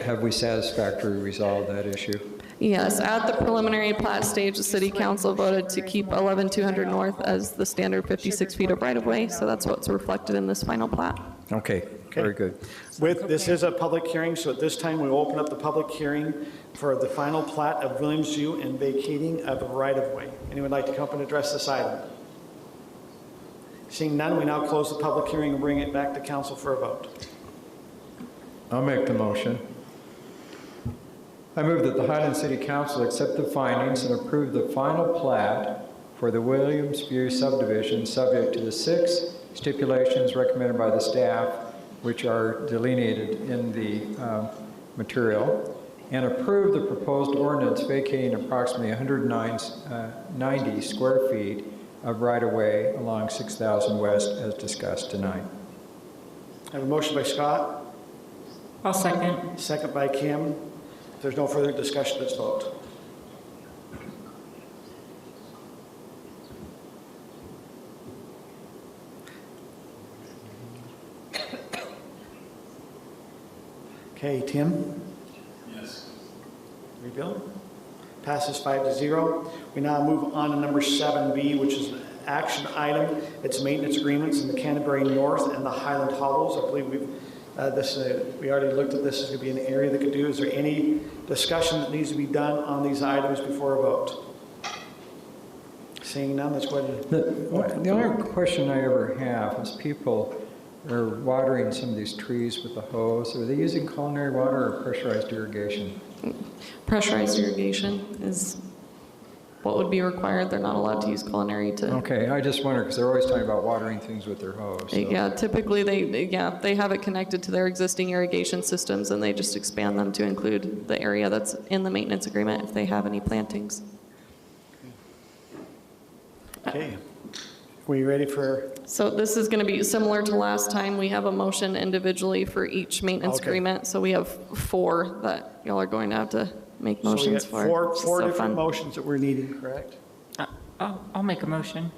Speaker 13: Have we satisfactorily resolved that issue?
Speaker 8: Yes, at the preliminary plat stage, the city council voted to keep 11200 North as the standard 56 feet of right-of-way, so that's what's reflected in this final plat.
Speaker 13: Okay, very good.
Speaker 1: This is a public hearing, so at this time we'll open up the public hearing for the final plat of Williams View and vacating of a right-of-way. Anyone like to come up and address this item? Seeing none, we now close the public hearing and bring it back to council for a vote.
Speaker 13: I'll make the motion. I move that the Highland City Council accept the findings and approve the final plat for the Williams View subdivision subject to the 6 stipulations recommended by the staff, which are delineated in the material, and approve the proposed ordinance vacating approximately 190 square feet of right-of-way along 6000 West as discussed tonight.
Speaker 1: I have a motion by Scott.
Speaker 11: I'll second.
Speaker 1: Second by Kim. If there's no further discussion, let's vote. Okay, Tim?
Speaker 12: Yes.
Speaker 1: Rebuild? Passes 5-0. We now move on to number 7B, which is an action item. It's maintenance agreements in the Canterbury North and the Highland Hollows. I believe we already looked at this as going to be an area that could do. Is there any discussion that needs to be done on these items before a vote? Seeing none, let's go ahead.
Speaker 13: The only question I ever have is people are watering some of these trees with the hose. Are they using culinary water or pressurized irrigation?
Speaker 8: Pressurized irrigation is what would be required. They're not allowed to use culinary to.
Speaker 13: Okay, I just wonder, because they're always talking about watering things with their hose. So.
Speaker 8: Yeah, typically they have it connected to their existing irrigation systems, and they just expand them to include the area that's in the maintenance agreement if they have any plantings.
Speaker 1: Okay. Were you ready for?
Speaker 8: So this is going to be similar to last time. We have a motion individually for each maintenance agreement. So we have 4 that y'all are going to have to make motions for.
Speaker 1: Four different motions that we're needing, correct?
Speaker 11: I'll make a motion,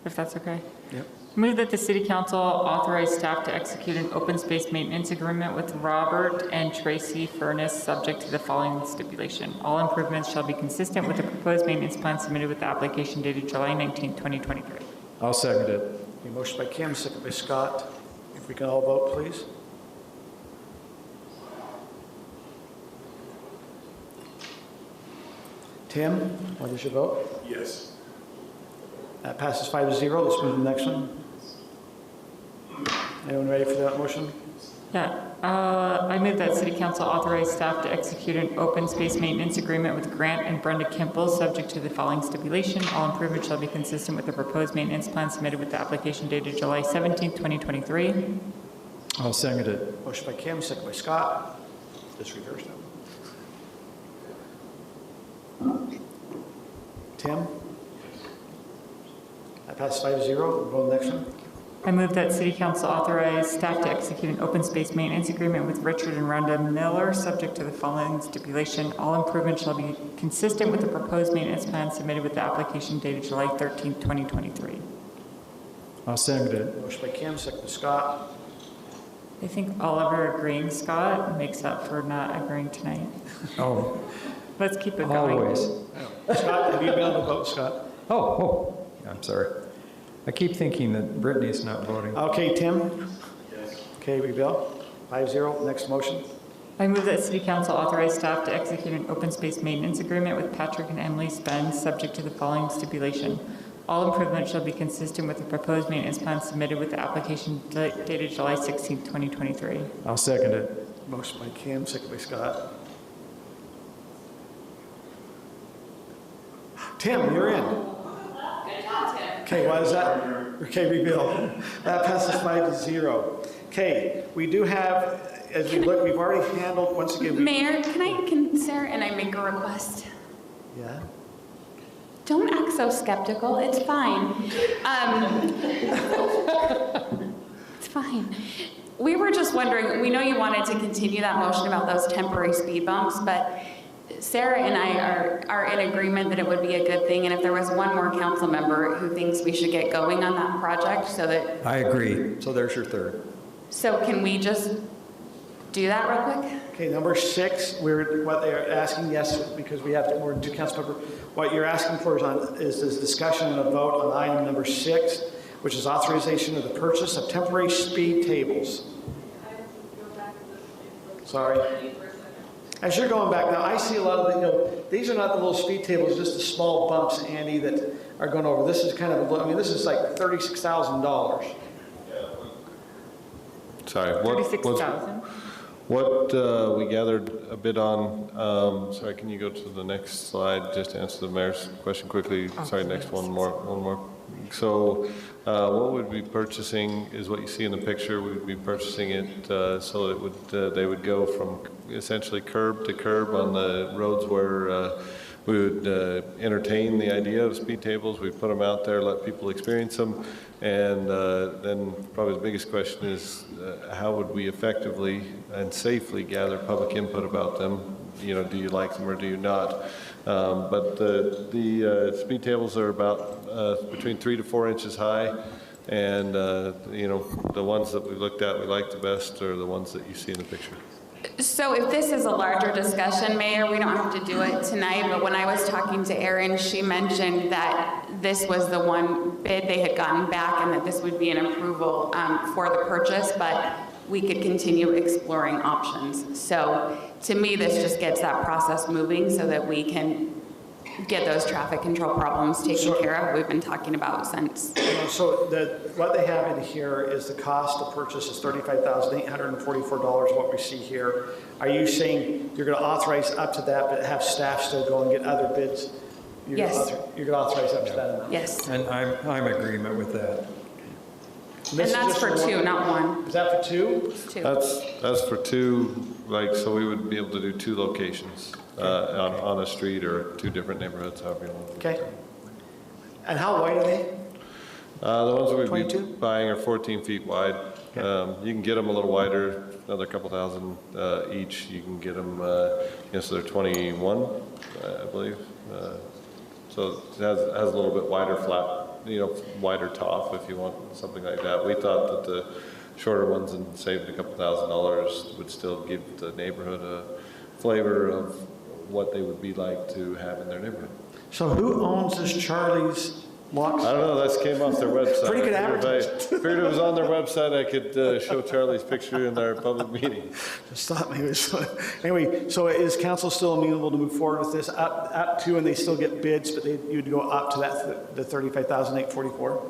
Speaker 11: if that's okay.
Speaker 1: Yep.
Speaker 11: Move that the City Council authorize staff to execute an open space maintenance agreement with Robert and Tracy Furness, subject to the following stipulation. All improvements shall be consistent with the proposed maintenance plan submitted with the application dated July 19, 2023.
Speaker 13: I'll second it.
Speaker 1: A motion by Kim, second by Scott. If we can all vote, please. Tim, what is your vote?
Speaker 12: Yes.
Speaker 1: That passes 5-0. Let's move to the next one. Anyone ready for that motion?
Speaker 11: Yeah, I move that City Council authorize staff to execute an open space maintenance agreement with Grant and Brenda Kimple, subject to the following stipulation. All improvements shall be consistent with the proposed maintenance plan submitted with the application dated July 17, 2023.
Speaker 13: I'll second it.
Speaker 1: Motion by Kim, second by Scott. Just reverse that. Tim? That passes 5-0. We'll go to the next one.
Speaker 11: I move that City Council authorize staff to execute an open space maintenance agreement with Richard and Rhonda Miller, subject to the following stipulation. All improvements shall be consistent with the proposed maintenance plan submitted with the application dated July 13, 2023.
Speaker 13: I'll second it.
Speaker 1: Motion by Kim, second by Scott.
Speaker 11: I think Oliver agreeing, Scott, makes up for not agreeing tonight.
Speaker 13: Oh.
Speaker 11: Let's keep it going.
Speaker 13: Always.
Speaker 1: Scott, have you been on the vote, Scott?
Speaker 13: Oh, I'm sorry. I keep thinking that Brittany's not voting.
Speaker 1: Okay, Tim? Yes. Okay, Bill? 5-0. Next motion.
Speaker 11: I move that City Council authorize staff to execute an open space maintenance agreement with Patrick and Emily Spence, subject to the following stipulation. All improvements shall be consistent with the proposed maintenance plan submitted with the application dated July 16, 2023.
Speaker 13: I'll second it.
Speaker 1: Motion by Kim, second by Scott. Tim, you're in.
Speaker 3: Good job, Tim.
Speaker 1: Okay, why is that? Okay, rebuild. That passes 5-0. Okay, we do have, as we look, we've already handled, once again.
Speaker 3: Mayor, can Sarah and I make a request?
Speaker 1: Yeah?
Speaker 3: Don't act so skeptical. It's fine. It's fine. We were just wondering, we know you wanted to continue that motion about those temporary speed bumps, but Sarah and I are in agreement that it would be a good thing, and if there was one more council member who thinks we should get going on that project so that...
Speaker 13: I agree. So there's your third.
Speaker 3: So can we just do that real quick?
Speaker 1: Okay, number 6, what they're asking, yes, because we have more than 2 council members. What you're asking for is this discussion and a vote on item number 6, which is authorization of the purchase of temporary speed tables. Sorry. As you're going back now, I see a lot of the, these are not the little speed tables, just the small bumps, Andy, that are going over. This is kind of, this is like $36,000.
Speaker 9: Sorry,
Speaker 11: $36,000.
Speaker 9: what we gathered a bit on, sorry, can you go to the next slide, just to answer the mayor's question quickly? Sorry, next one more. So what we'd be purchasing is what you see in the picture. We would be purchasing it so that it would, they would go from essentially curb to curb on the roads where we would entertain the idea of speed tables. We'd put them out there, let people experience them. And then probably the biggest question is how would we effectively and safely gather public input about them? You know, do you like them or do you not? But the speed tables are about between 3 to 4 inches high. And, you know, the ones that we looked at we liked the best are the ones that you see in the picture.
Speaker 3: So if this is a larger discussion, Mayor, we don't have to do it tonight, but when I was talking to Erin, she mentioned that this was the one bid they had gotten back and that this would be an approval for the purchase, but we could continue exploring options. So to me, this just gets that process moving so that we can get those traffic control problems taken care of. We've been talking about since.
Speaker 1: So what they have in here is the cost to purchase is $35,844, what we see here. Are you saying you're going to authorize up to that, but have staff still go and get other bids,
Speaker 3: Yes.
Speaker 1: You're authorized up to that amount?
Speaker 3: Yes.
Speaker 13: And I'm in agreement with that.
Speaker 3: And that's for two, not one.
Speaker 1: Is that for two?
Speaker 3: Two.
Speaker 9: That's for two, like, so we would be able to do two locations on a street or two different neighborhoods, however you want to do it.
Speaker 1: Okay. And how wide are they?
Speaker 9: The ones that we'd
Speaker 1: 22?
Speaker 9: be buying are 14 feet wide. You can get them a little wider, another couple thousand each. You can get them, so they're 21, I believe. So it has a little bit wider flat, wider top if you want something like that. We thought that the shorter ones and saved a couple $1,000s would still give the neighborhood a flavor of what they would be like to have in their neighborhood.
Speaker 1: So who owns this Charlie's Locks?
Speaker 9: I don't know, that came off their website.
Speaker 1: Pretty good
Speaker 9: advertising. Figured it was on their website, I could show Charlie's picture in our public meeting.
Speaker 1: Just thought maybe it was, anyway, so is council still amenable to move forward with this up to, and they still get bids, but you'd go up to that, the $35,844?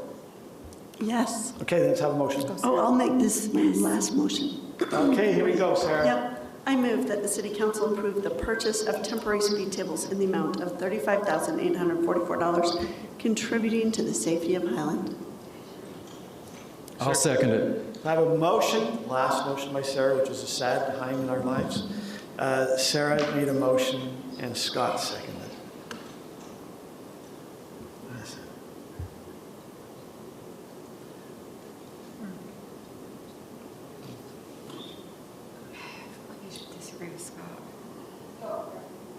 Speaker 24: Yes.
Speaker 1: Okay, then let's have a motion.
Speaker 24: Oh, I'll make this my last motion.
Speaker 1: Okay, here we go, Sarah.
Speaker 24: Yep. I move that the city council approve the purchase of temporary speed tables in the amount of $35,844, contributing to the safety of Highland.
Speaker 13: I'll second it.
Speaker 1: I have a motion, last motion by Sarah, which is a sad time in our lives. Sarah made a motion and Scott seconded.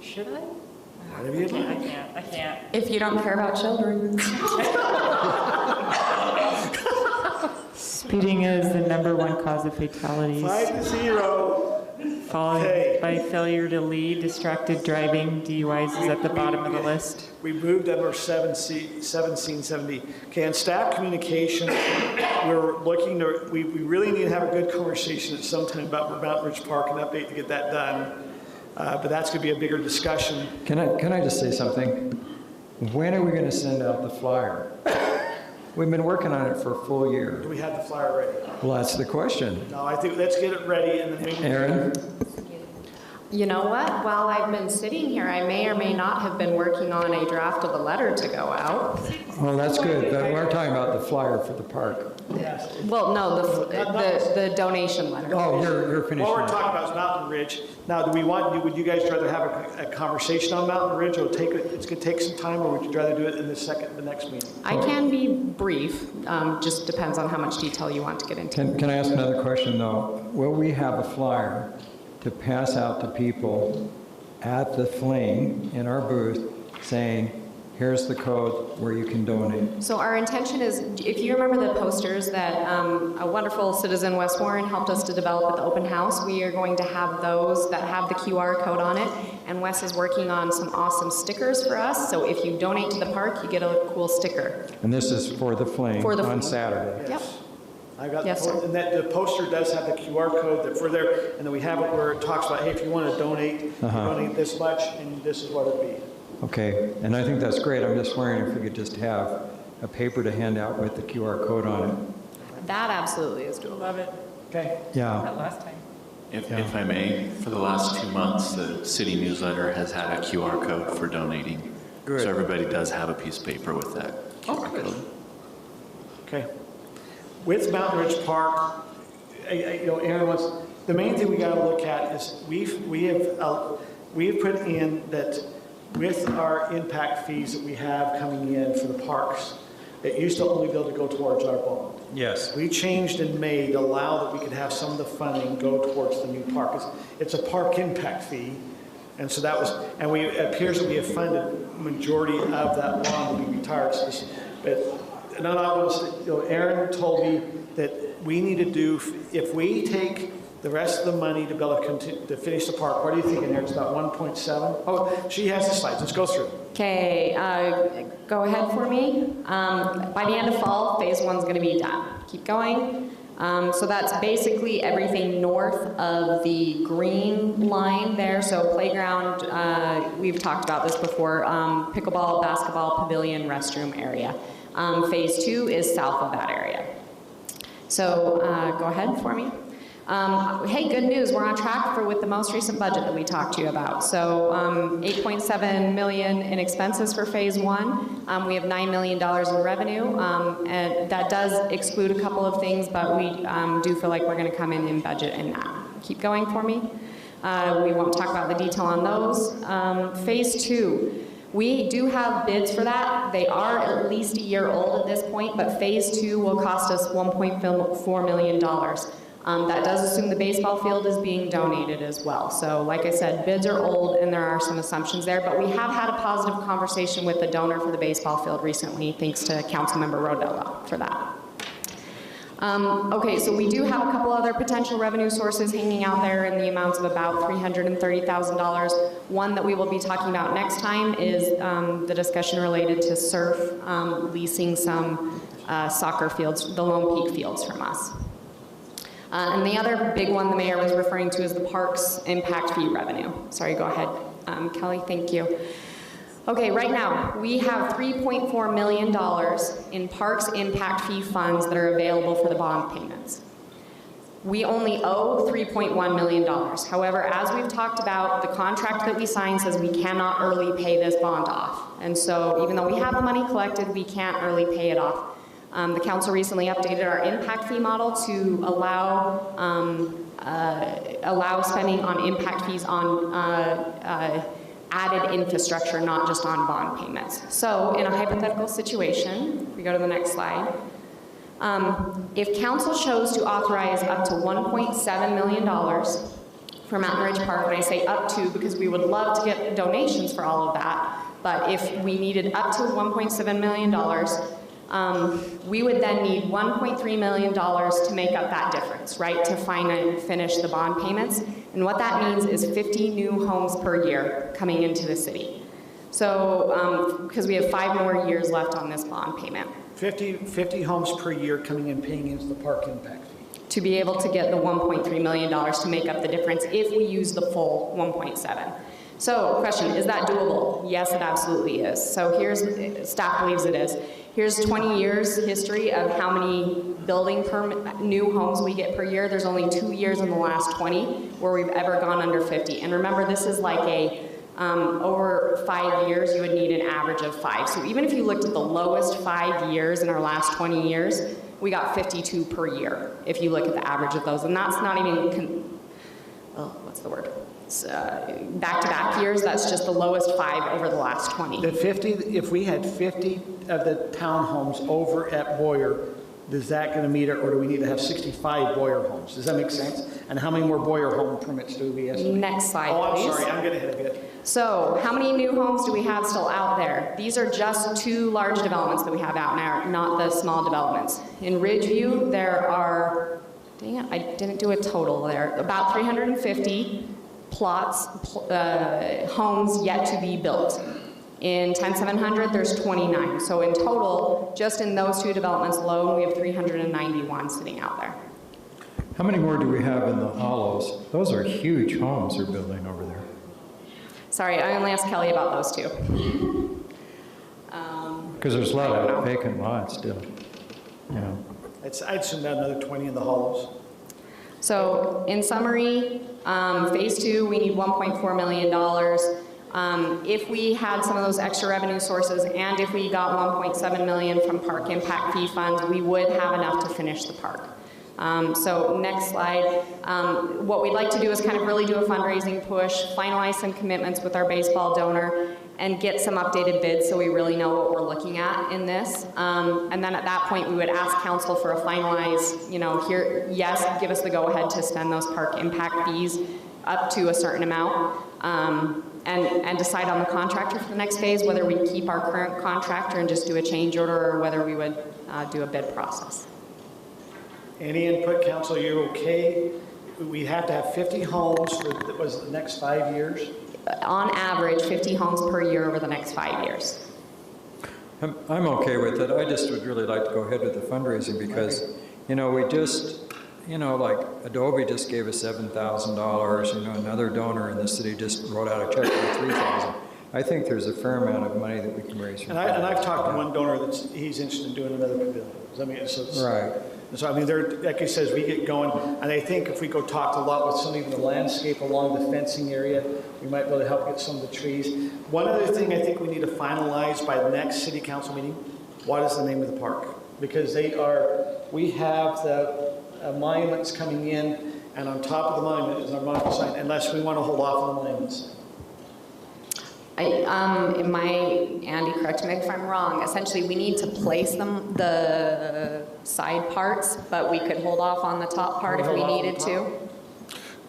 Speaker 11: Should I?
Speaker 1: Whatever you'd like.
Speaker 11: I can't.
Speaker 3: If you don't care about children.
Speaker 11: Speeding is the #1 cause of fatalities.
Speaker 1: 5-0.
Speaker 11: Followed by failure to lead, distracted driving, DUIs is at the bottom of the list.
Speaker 1: We moved number 1770. Okay, and staff communication, we're looking to, we really need to have a good conversation at some time about Mountain Ridge Park and update to get that done. But that's going to be a bigger discussion.
Speaker 13: Can I just say something? When are we going to send out the flyer? We've been working on it for a full year.
Speaker 1: Do we have the flyer ready?
Speaker 13: Well, that's the question.
Speaker 1: No, I think let's get it ready and then maybe.
Speaker 13: Aaron?
Speaker 23: You know what? While I've been sitting here, I may or may not have been working on a draft of a letter to go out.
Speaker 13: Well, that's good, but we're talking about the flyer for the park.
Speaker 1: Yes.
Speaker 23: Well, no, the donation letter.
Speaker 13: Oh, you're finishing.
Speaker 1: What we're talking about is Mountain Ridge. Now, would you guys rather have a conversation on Mountain Ridge, or it's going to take some time, or would you rather do it in the next meeting?
Speaker 23: I can be brief, just depends on how much detail you want to get into.
Speaker 13: Can I ask another question, though? Will we have a flyer to pass out to people at the fling in our booth saying, here's the code where you can donate?
Speaker 23: So our intention is, if you remember the posters that a wonderful citizen, Wes Warren, helped us to develop at the open house, we are going to have those that have the QR code on it. And Wes is working on some awesome stickers for us. So if you donate to the park, you get a cool sticker.
Speaker 13: And this is for the fling on Saturday?
Speaker 23: Yep.
Speaker 1: I got
Speaker 23: Yes, sir.
Speaker 1: and that the poster does have the QR code that for there, and then we have it where it talks about, hey, if you want to donate, donate this much, and this is what it'd be.
Speaker 13: Okay, and I think that's great. I'm just wondering if we could just have a paper to hand out with the QR code on it.
Speaker 23: That absolutely is doable.
Speaker 11: Love it.
Speaker 1: Okay.
Speaker 13: Yeah.
Speaker 11: That last time.
Speaker 10: If I may, for the last 2 months, the city newsletter has had a QR code for donating.
Speaker 1: Good.
Speaker 10: So everybody does have a piece of paper with that QR code.
Speaker 1: Okay. With Mountain Ridge Park, Aaron wants, the main thing we got to look at is we have put in that with our impact fees that we have coming in for the parks, it used to only be able to go towards our bond.
Speaker 13: Yes.
Speaker 1: We changed in May to allow that we could have some of the funding go towards the new park. It's a park impact fee. And so that was, and it appears that we have funded majority of that bond to be retired. And then Aaron told me that we need to do, if we take the rest of the money to be able to finish the park, what are you thinking there? It's about 1.7? Oh, she has the slides. Let's go through.
Speaker 23: Okay, go ahead for me. By the end of fall, phase 1's going to be done. Keep going. So that's basically everything north of the green line there. So playground, we've talked about this before, pickleball, basketball, pavilion, restroom area. Phase 2 is south of that area. So go ahead for me. Hey, good news, we're on track with the most recent budget that we talked to you about. So 8.7 million in expenses for phase one. We have $9 million in revenue, and that does exclude a couple of things, but we do feel like we're going to come in budget in that. Keep going for me. We won't talk about the detail on those. Phase two. We do have bids for that. They are at least a year old at this point, but phase two will cost us $1.4 million. That does assume the baseball field is being donated as well. So like I said, bids are old and there are some assumptions there, but we have had a positive conversation with the donor for the baseball field recently, thanks to Councilmember Rodella for that. Okay, so we do have a couple other potential revenue sources hanging out there in the amounts of about $330,000. One that we will be talking about next time is the discussion related to SURF leasing some soccer fields, the Lone Peak fields from us. And the other big one the mayor was referring to is the parks impact fee revenue. Sorry, go ahead, Kelly, thank you. Okay, right now, we have $3.4 million in parks impact fee funds that are available for the bond payments. We only owe $3.1 million. However, as we've talked about, the contract that we signed says we cannot early pay this bond off. And so even though we have the money collected, we can't early pay it off. The council recently updated our impact fee model to allow spending on impact fees on added infrastructure, not just on bond payments. So in a hypothetical situation, if we go to the next slide, if council chose to authorize up to $1.7 million for Mountain Ridge Park, and I say up to because we would love to get donations for all of that, but if we needed up to $1.7 million, we would then need $1.3 million to make up that difference, right, to finish the bond payments. And what that means is 50 new homes per year coming into the city. So, because we have 5 more years left on this bond payment.
Speaker 1: 50 homes per year coming in, paying into the park impact fee.
Speaker 23: To be able to get the $1.3 million to make up the difference if we use the full 1.7. So, question, is that doable? Yes, it absolutely is. So here's, staff believes it is. Here's 20 years history of how many building new homes we get per year. There's only 2 years in the last 20 where we've ever gone under 50. And remember, this is like a, over 5 years, you would need an average of 5. So even if you looked at the lowest 5 years in our last 20 years, we got 52 per year, if you look at the average of those. And that's not even, what's the word? Back-to-back years, that's just the lowest 5 over the last 20.
Speaker 1: The 50, if we had 50 of the townhomes over at Boyer, is that going to meet it, or do we need to have 65 Boyer homes? Does that make sense? And how many more Boyer home permits do we estimate?
Speaker 23: Next slide, please.
Speaker 1: Oh, I'm sorry, I'm getting ahead of it.
Speaker 23: So, how many new homes do we have still out there? These are just 2 large developments that we have out now, not the small developments. In Ridgeview, there are, dang it, I didn't do a total there, about 350 plots, homes yet to be built. In 10700, there's 29. So in total, just in those 2 developments alone, we have 391 sitting out there.
Speaker 13: How many more do we have in the hollows? Those are huge homes they're building over there.
Speaker 23: Sorry, I only asked Kelly about those 2.
Speaker 13: Because there's a lot of vacant lots still. Yeah.
Speaker 1: I'd assume about another 20 in the hollows.
Speaker 23: So in summary, phase 2, we need $1.4 million. If we had some of those extra revenue sources and if we got $1.7 million from park impact fee funds, we would have enough to finish the park. So next slide. What we'd like to do is kind of really do a fundraising push, finalize some commitments with our baseball donor, and get some updated bids so we really know what we're looking at in this. And then at that point, we would ask council for a finalized, here, yes, give us the go-ahead to spend those park impact fees up to a certain amount. And decide on the contractor for the next phase, whether we keep our current contractor and just do a change order or whether we would do a bid process.
Speaker 1: Any input, council? You're okay? We have to have 50 homes for the next 5 years?
Speaker 23: On average, 50 homes per year over the next 5 years.
Speaker 13: I'm okay with it. I just would really like to go ahead with the fundraising because, we just, like Adobe just gave us $7,000, another donor in the city just wrote out a check for $3,000. I think there's a fair amount of money that we can raise.
Speaker 1: And I've talked to one donor he's interested in doing another pavilion.
Speaker 13: Right.
Speaker 1: And so, I mean, like I says, we get going, and I think if we go talk a lot with some of the landscape along the fencing area, we might be able to help get some of the trees. One other thing I think we need to finalize by the next city council meeting, what is the name of the park? Because we have the monuments coming in, and on top of the monument is our monument sign, unless we want to hold off on the monuments.
Speaker 23: Andy, correct me if I'm wrong, essentially we need to place the side parts, but we could hold off on the top part if we needed to.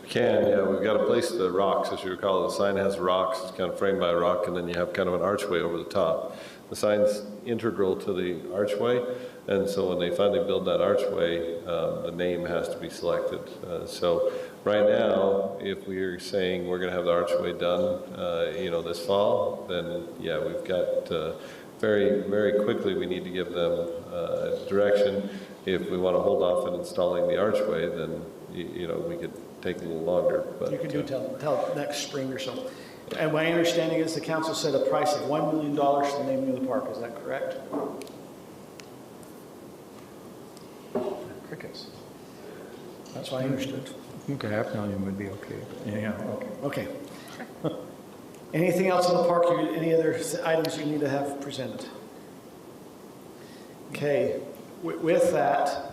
Speaker 9: We can, yeah, we've got to place the rocks. As you recall, the sign has rocks, it's kind of framed by a rock, and then you have kind of an archway over the top. The sign's integral to the archway, and so when they finally build that archway, the name has to be selected. So right now, if we're saying we're going to have the archway done, this fall, then yeah, we've got very, very quickly we need to give them direction. If we want to hold off on installing the archway, then we could take a little longer. But
Speaker 1: you can do till next spring or so. And my understanding is the council set a price of $1 million for the naming of the park. Is that correct? Crickets. That's what I understood.
Speaker 13: I think $500,000 would be okay. Yeah,
Speaker 1: okay. Anything else in the park? Any other items you need to have presented? Okay. With that,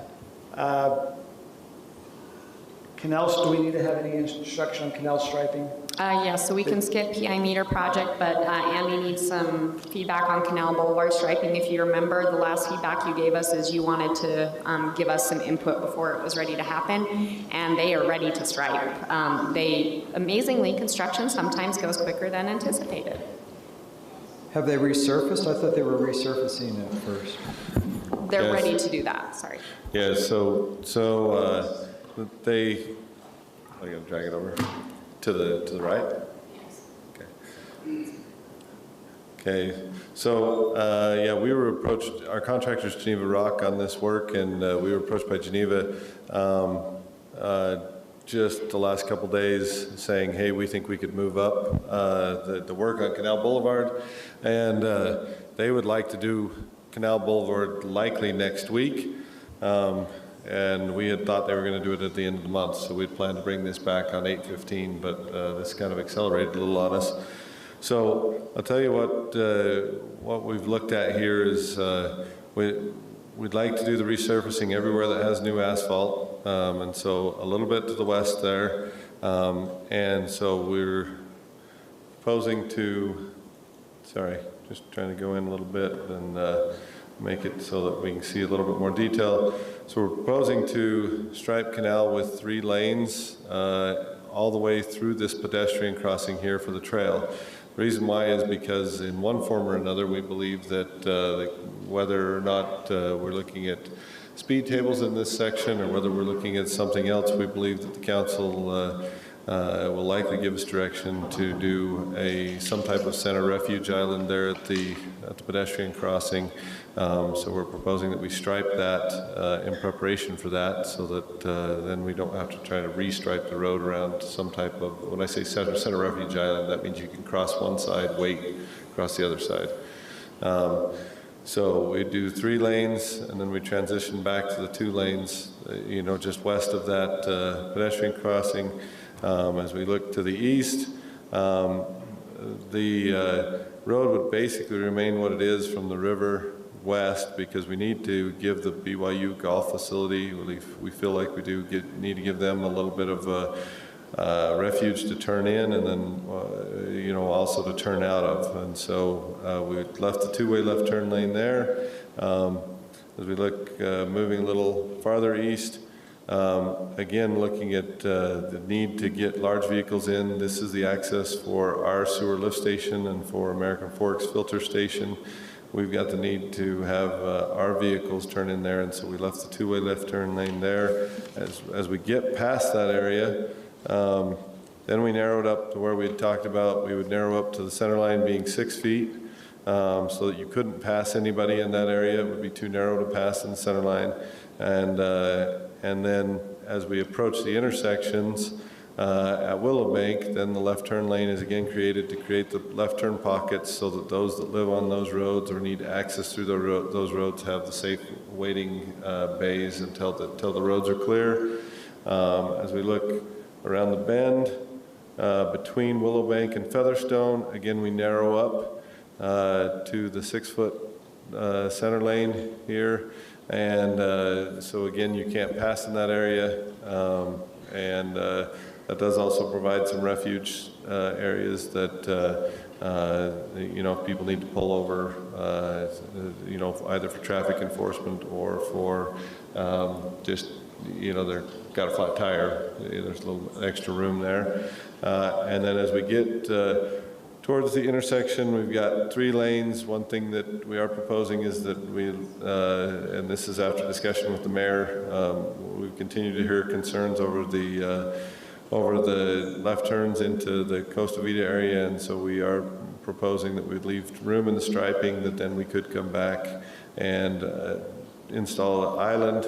Speaker 1: canals, do we need to have any instruction on canal striping?
Speaker 23: Yes, so we can skip PI meter project, but Andy needs some feedback on Canal Boulevard striping. If you remember, the last feedback you gave us is you wanted to give us some input before it was ready to happen, and they are ready to stripe. Amazingly, construction sometimes goes quicker than anticipated.
Speaker 13: Have they resurfaced? I thought they were resurfacing it first.
Speaker 23: They're ready to do that, sorry.
Speaker 9: Yeah, so they, I'm going to drag it over. To the right? Yes. Okay. So, yeah, we were approached, our contractor's Geneva Rock on this work, and we were approached by Geneva just the last couple days saying, hey, we think we could move up the work on Canal Boulevard, and they would like to do Canal Boulevard likely next week. And we had thought they were going to do it at the end of the month, so we'd planned to bring this back on 8/15, but this kind of accelerated a little on us. So I'll tell you what we've looked at here is we'd like to do the resurfacing everywhere that has new asphalt, and so a little bit to the west there, and so we're proposing to, sorry, just trying to go in a little bit and make it so that we can see a little bit more detail. So we're proposing to stripe canal with 3 lanes all the way through this pedestrian crossing here for the trail. The reason why is because in one form or another we believe that whether or not we're looking at speed tables in this section or whether we're looking at something else, we believe that the council will likely give us direction to do some type of center refuge island there at the pedestrian crossing. So we're proposing that we stripe that in preparation for that, so that then we don't have to try to restripe the road around some type of, when I say center refuge island, that means you can cross one side, wait, cross the other side. So we do 3 lanes, and then we transition back to the 2 lanes, just west of that pedestrian crossing. As we look to the east, the road would basically remain what it is from the river west, because we need to give the BYU golf facility, we feel like we need to give them a little bit of a refuge to turn in, and then also to turn out of. And so we left the 2-way left turn lane there. As we look moving a little farther east, again looking at the need to get large vehicles in. This is the access for our sewer lift station and for American Forks filter station. We've got the need to have our vehicles turn in there, and so we left the 2-way left turn lane there. As we get past that area, then we narrowed up to where we had talked about. We would narrow up to the center line being 6 feet, so that you couldn't pass anybody in that area. It would be too narrow to pass in the center line. And then as we approach the intersections, at Willowbank, then the left turn lane is again created to create the left turn pockets so that those that live on those roads or need access through those roads have the safe waiting bays until the roads are clear. As we look around the bend between Willowbank and Featherstone, again we narrow up to the 6-foot center lane here, and so again you can't pass in that area, and that does also provide some refuge areas that you know, if people need to pull over, you know, either for traffic enforcement or for just, you know, they've got a flat tire, there's a little extra room there. And then as we get towards the intersection, we've got 3 lanes. One thing that we are proposing is that we, and this is after discussion with the mayor, we've continued to hear concerns over the left turns into the Costa Vida area, and so we are proposing that we'd leave room in the striping, that then we could come back and install an island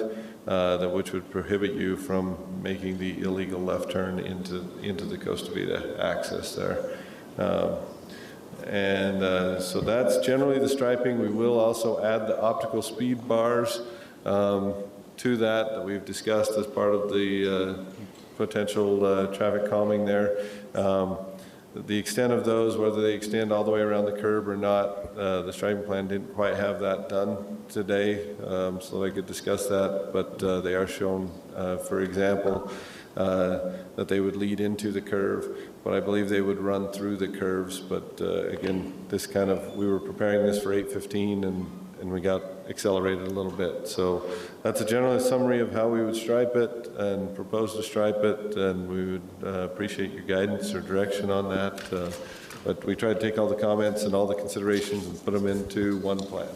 Speaker 9: which would prohibit you from making the illegal left turn into the Costa Vida access there. So that's generally the striping. We will also add the optical speed bars to that we've discussed as part of the potential traffic calming there. The extent of those, whether they extend all the way around the curb or not, the striping plan didn't quite have that done today, so I could discuss that, but they are shown, for example, that they would lead into the curve, but I believe they would run through the curves. But again, this kind of, we were preparing this for 8:15 and we got accelerated a little bit. So that's a general summary of how we would stripe it and propose to stripe it, and we would appreciate your guidance or direction on that. But we tried to take all the comments and all the considerations and put them into one plan.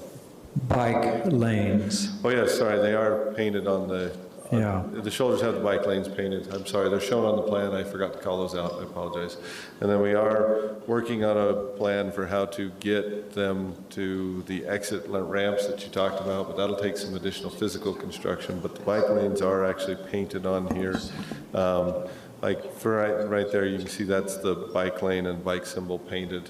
Speaker 13: Bike lanes.
Speaker 9: Oh yeah, sorry, they are painted on the,
Speaker 13: yeah.
Speaker 9: The shoulders have the bike lanes painted. I'm sorry, they're shown on the plan. I forgot to call those out. I apologize. And then we are working on a plan for how to get them to the exit ramps that you talked about, but that'll take some additional physical construction. But the bike lanes are actually painted on here. Like for right there, you can see that's the bike lane and bike symbol painted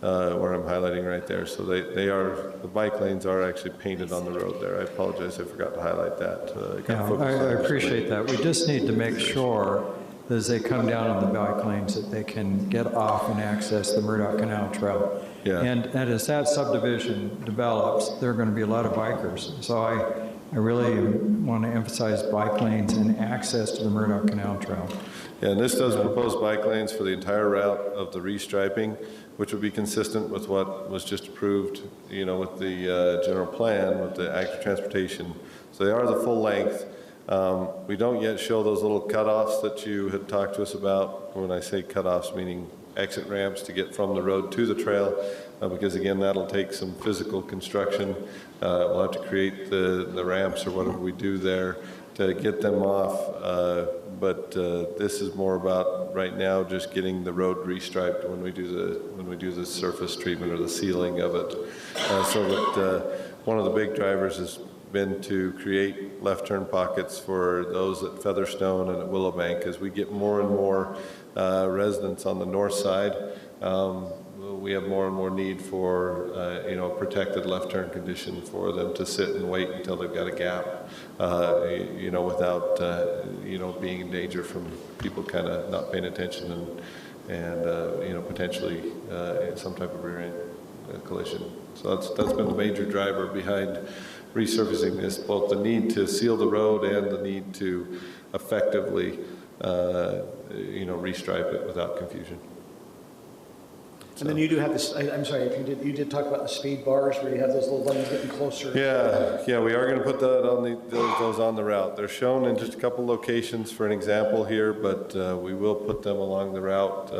Speaker 9: where I'm highlighting right there. So they are, the bike lanes are actually painted on the road there. I apologize, I forgot to highlight that.
Speaker 13: I appreciate that. We just need to make sure that as they come down on the bike lanes that they can get off and access the Murdoch Canal Trail.
Speaker 9: Yeah.
Speaker 13: And as that subdivision develops, there are going to be a lot of bikers. So I really want to emphasize bike lanes and access to the Murdoch Canal Trail.
Speaker 9: Yeah, and this does propose bike lanes for the entire route of the restriping, which would be consistent with what was just approved, you know, with the general plan, with the active transportation. So they are the full length. We don't yet show those little cutoffs that you had talked to us about. When I say cutoffs, meaning exit ramps to get from the road to the trail, because again, that'll take some physical construction. We'll have to create the ramps or whatever we do there to get them off. But this is more about right now just getting the road restriped when we do the surface treatment or the sealing of it. So that one of the big drivers has been to create left turn pockets for those at Featherstone and at Willowbank. As we get more and more residents on the north side, we have more and more need for you know, protected left turn condition for them to sit and wait until they've got a gap, you know, without you know, being in danger from people kind of not paying attention and you know, potentially some type of rear end collision. So that's been the major driver behind resurfacing this, both the need to seal the road and the need to effectively you know, restripe it without confusion.
Speaker 1: And then you do have this, I'm sorry, if you did talk about the speed bars where you have those little lanes getting closer.
Speaker 9: Yeah, we are going to put that on those on the route. They're shown in just a couple locations for an example here, but we will put them along the route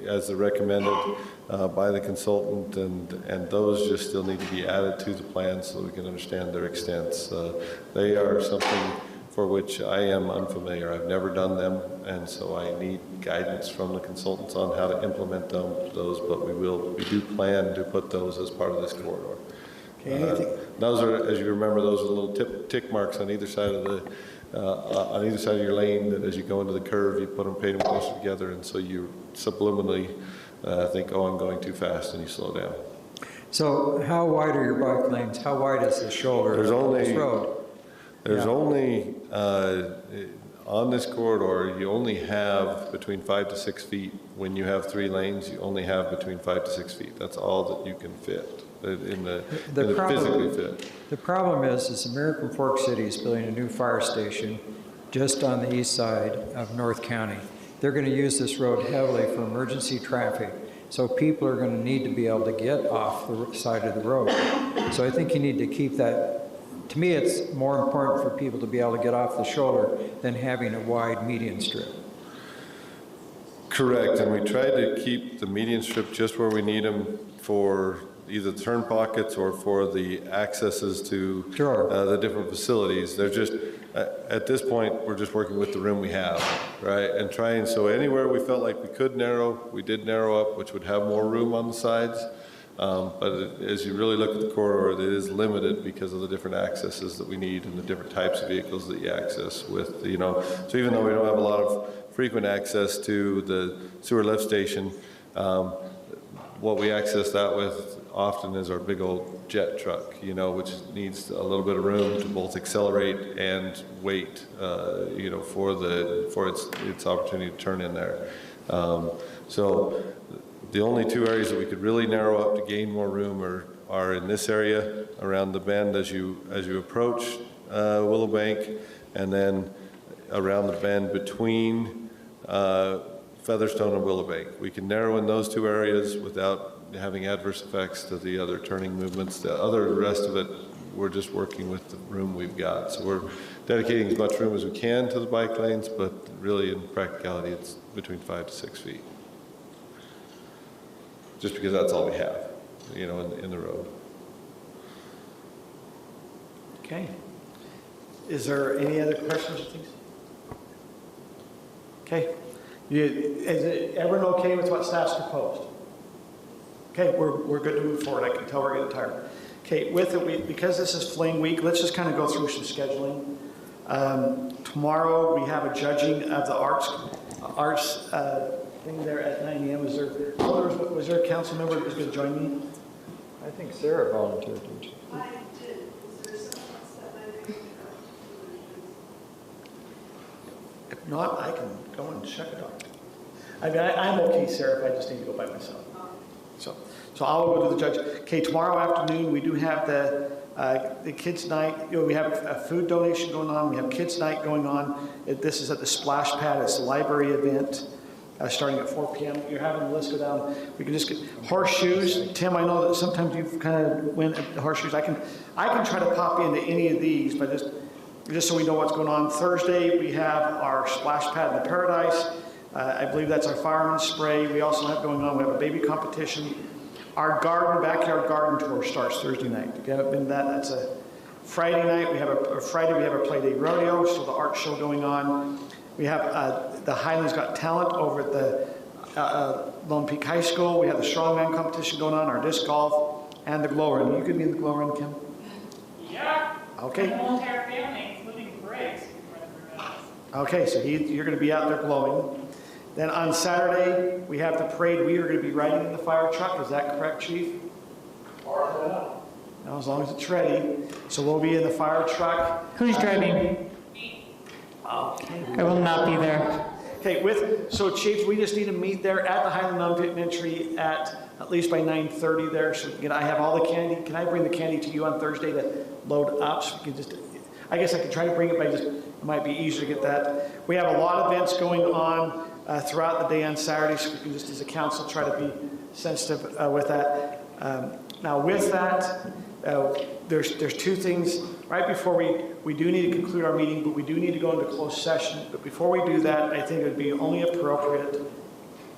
Speaker 9: as recommended by the consultant, and those just still need to be added to the plan so we can understand their extents. They are something for which I am unfamiliar. I've never done them, and so I need guidance from the consultants on how to implement those, but we do plan to put those as part of this corridor.
Speaker 1: Okay,
Speaker 9: Those are, as you remember, those are little tick marks on either side of on either side of your lane, that as you go into the curve, you put them, paint them closer together, and so you subliminally think, oh, I'm going too fast, and you slow down.
Speaker 13: So how wide are your bike lanes? How wide is the shoulder of this road?
Speaker 9: There's only, on this corridor, you only have between 5 to 6 feet. When you have 3 lanes, you only have between 5 to 6 feet. That's all that you can fit, physically fit.
Speaker 13: The problem is American Fork City is building a new fire station just on the east side of North County. They're going to use this road heavily for emergency traffic. So people are going to need to be able to get off the side of the road. So I think you need to keep that. To me, it's more important for people to be able to get off the shoulder than having a wide median strip.
Speaker 9: Correct, and we try to keep the median strip just where we need them for either the turn pockets or for the accesses to the different facilities. They're just, at this point, we're just working with the room we have, right? And trying, so anywhere we felt like we could narrow, we did narrow up, which would have more room on the sides. But as you really look at the corridor, it is limited because of the different accesses that we need and the different types of vehicles that you access with, you know. So even though we don't have a lot of frequent access to the sewer lift station, what we access that with often is our big old jet truck, you know, which needs a little bit of room to both accelerate and wait, you know, for its opportunity to turn in there. So the only 2 areas that we could really narrow up to gain more room are in this area around the bend as you approach Willowbank, and then around the bend between Featherstone and Willowbank. We can narrow in those 2 areas without having adverse effects to the other turning movements. The rest of it, we're just working with the room we've got. So we're dedicating as much room as we can to the bike lanes, but really in practicality, it's between 5 to 6 feet. Just because that's all we have, you know, in the road.
Speaker 1: Okay. Is there any other questions or things? Okay. Is everyone okay with what staff's proposed? Okay, we're good to move forward. I can tell we're getting tired. Okay, with it, because this is Fling Week, let's just kind of go through some scheduling. Tomorrow we have a judging of the arts thing there at 9 a.m. Was there a council member that was going to join me?
Speaker 13: I think Sarah volunteered, didn't she?
Speaker 24: I did. Is there someone else that might?
Speaker 1: If not, I can go and check it out. I mean, I'm okay, Sarah, if I just need to go by myself. So I'll go to the judge. Okay, tomorrow afternoon we do have the kids' night. You know, we have a food donation going on. We have kids' night going on. This is at the Splash Pad. It's a library event starting at 4 p.m. You're having the list go down. We can just get horseshoes. Tim, I know that sometimes you've kind of went at the horseshoes. I can try to pop into any of these, but just so we know what's going on. Thursday we have our Splash Pad in the Paradise. I believe that's our fireman's spray. We also have going on, we have a baby competition. Our backyard garden tour starts Thursday night. If you haven't been to that, that's a Friday night. We have a Play Day rodeo, so the art show going on. We have the Highlands Got Talent over at the Lone Peak High School. We have the strongman competition going on, our disc golf, and the glow run. You could be in the glow run, Kim?
Speaker 11: Yeah.
Speaker 1: Okay.
Speaker 11: The whole entire family, including Briggs.
Speaker 1: Okay, so you're going to be out there glowing. Then on Saturday, we have the parade. We are going to be riding in the fire truck. Is that correct, Chief? Now, as long as it's ready. So we'll be in the fire truck.
Speaker 11: Who's driving?
Speaker 1: Okay.
Speaker 11: I will not be there.
Speaker 1: Okay, so Chief, we just need to meet there at the Highland Elementary at least by 9:30 there. So I have all the candy. Can I bring the candy to you on Thursday to load up? So we can I guess I could try to bring it, but it might be easier to get that. We have a lot of events going on throughout the day on Saturday, so we can just as a council try to be sensitive with that. Now with that, there's 2 things. Right before we do need to conclude our meeting, but we do need to go into closed session. But before we do that, I think it would be only appropriate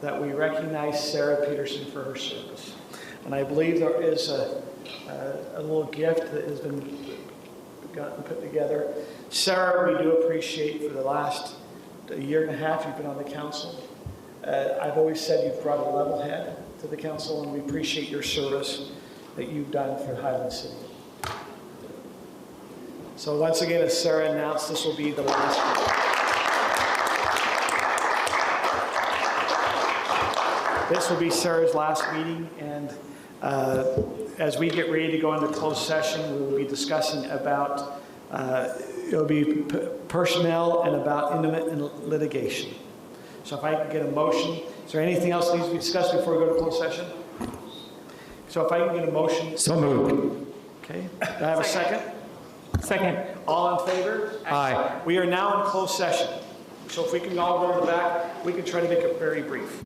Speaker 1: that we recognize Sarah Peterson for her service. And I believe there is a little gift that has been put together. Sarah, we do appreciate for the last year and a half you've been on the council. I've always said you've brought a level head to the council, and we appreciate your service that you've done for Highland City. So once again, as Sarah announced, this will be the last meeting. This will be Sarah's last meeting, and as we get ready to go into closed session, we will be discussing about, it'll be personnel and about intimate litigation. So if I can get a motion, is there anything else that needs to be discussed before we go to closed session? So if I can get a motion.
Speaker 13: So moved.
Speaker 1: Okay, do I have a second?
Speaker 11: Second.
Speaker 1: All in favor?
Speaker 13: Aye.
Speaker 1: We are now in closed session. So if we can all go to the back, we can try to make it very brief.